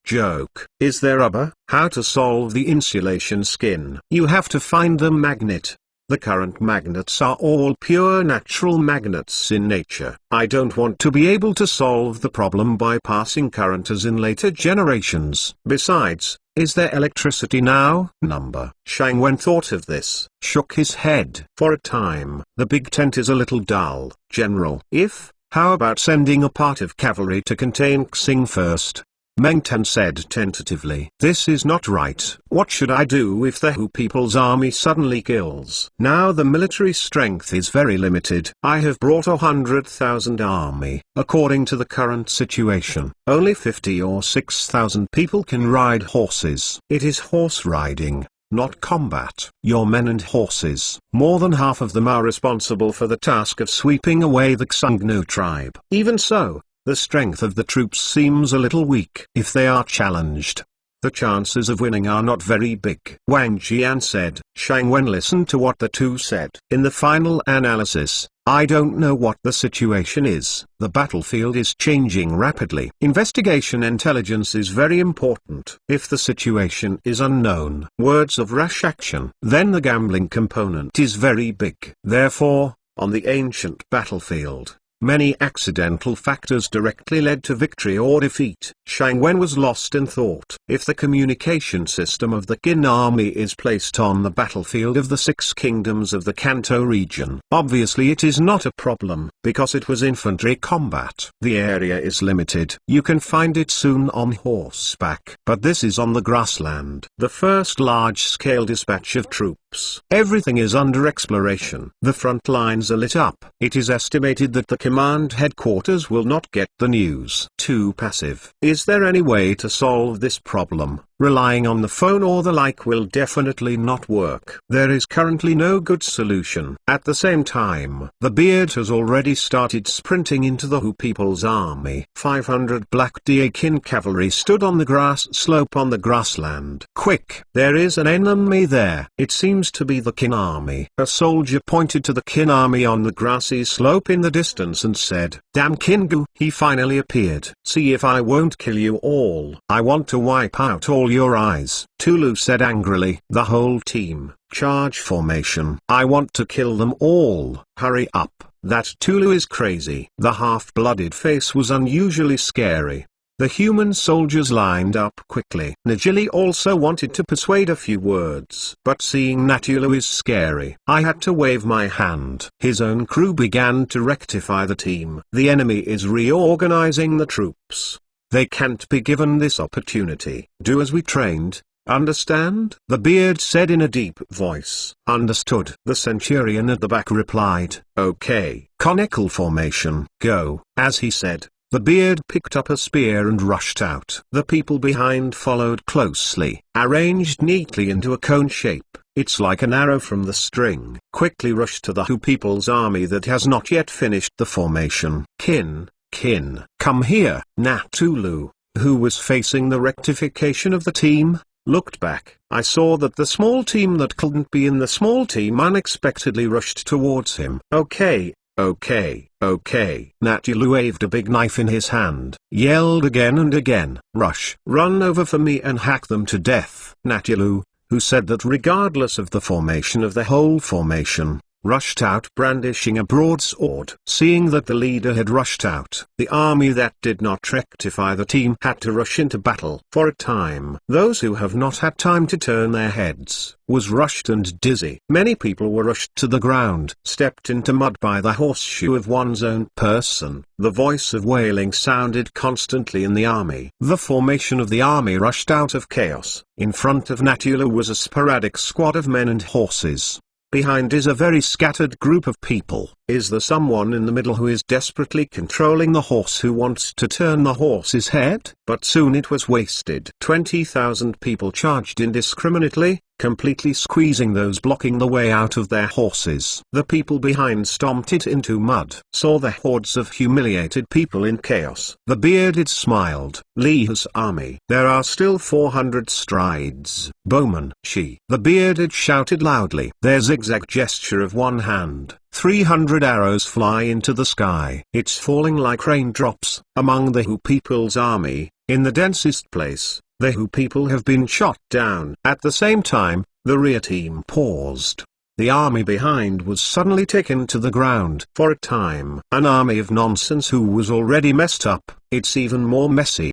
Joke. Is there rubber? How to solve the insulation skin? You have to find the magnet. The current magnets are all pure natural magnets in nature. I don't want to be able to solve the problem by passing current as in later generations. Besides, is there electricity now? Shang Wen thought of this, shook his head. For a time, the big tent is a little dull. General, how about sending a part of cavalry to contain Xing first? Meng Tan said tentatively. This is not right. What should I do if the Hu People's Army suddenly kills? Now the military strength is very limited. I have brought 100,000 army. According to the current situation, only 50 or 6,000 people can ride horses. It is horse riding, not combat. Your men and horses, more than half of them are responsible for the task of sweeping away the Xungnu tribe. Even so, the strength of the troops seems a little weak. If they are challenged, the chances of winning are not very big. Wang Jian said. Shang Wen listened to what the two said. In the final analysis, I don't know what the situation is. The battlefield is changing rapidly. Investigation intelligence is very important. If the situation is unknown, words of rash action, then the gambling component is very big. Therefore, on the ancient battlefield, many accidental factors directly led to victory or defeat. Shang Wen was lost in thought. If the communication system of the Qin army is placed on the battlefield of the 6 kingdoms of the Kanto region, obviously it is not a problem, because it was infantry combat. The area is limited. You can find it soon on horseback. But this is on the grassland. The first large-scale dispatch of troops. Everything is under exploration. The front lines are lit up. It is estimated that the command headquarters will not get the news. Too passive. Is there any way to solve this problem? Relying on the phone or the like will definitely not work. There is currently no good solution. At the same time, the beard has already started sprinting into the Hu People's Army. 500 black Qin cavalry stood on the grass slope on the grassland. Quick! There is an enemy there. It seems to be the Qin army. A soldier pointed to the Qin army on the grassy slope in the distance and said, Damn Qingu! He finally appeared. See if I won't kill you all. I want to wipe out all your eyes. Tulu said angrily. The whole team, charge formation. I want to kill them all. Hurry up. That Tulu is crazy. The half-blooded face was unusually scary. The human soldiers lined up quickly. Najili also wanted to persuade a few words. But seeing Natulu is scary, I had to wave my hand. His own crew began to rectify the team. The enemy is reorganizing the troops. They can't be given this opportunity. Do as we trained. Understand? The beard said in a deep voice. Understood. The centurion at the back replied, Okay. Conical formation. Go. As he said, the beard picked up a spear and rushed out. The people behind followed closely, arranged neatly into a cone shape. It's like an arrow from the string. Quickly rush to the Hu People's Army that has not yet finished the formation. Qin, come here. Natulu, who was facing the rectification of the team, looked back. I saw that the small team that couldn't be in the small team unexpectedly rushed towards him. Okay, okay, okay. Natulu waved a big knife in his hand, yelled again and again, "Rush! Run over for me and hack them to death." Natulu, who said that regardless of the formation of the whole formation, rushed out brandishing a broadsword. Seeing that the leader had rushed out, the army that did not rectify the team had to rush into battle. For a time, those who have not had time to turn their heads, was rushed and dizzy. Many people were rushed to the ground, stepped into mud by the horseshoe of one's own person. The voice of wailing sounded constantly in the army. The formation of the army rushed out of chaos. In front of Natula was a sporadic squad of men and horses. Behind is a very scattered group of people. Is there someone in the middle who is desperately controlling the horse, who wants to turn the horse's head? But soon it was wasted. 20,000 people charged indiscriminately, completely squeezing those blocking the way out of their horses. The people behind stomped it into mud. Saw the hordes of humiliated people in chaos. The bearded smiled. Lee's army. There are still 400 strides. Bowman, she. The bearded shouted loudly. Their zigzag gesture of one hand. 300 arrows fly into the sky. It's falling like raindrops. Among the Hu people's army, in the densest place, the Hu people have been shot down. At the same time, the rear team paused. The army behind was suddenly taken to the ground. For a time, an army of nonsense who was already messed up. It's even more messy.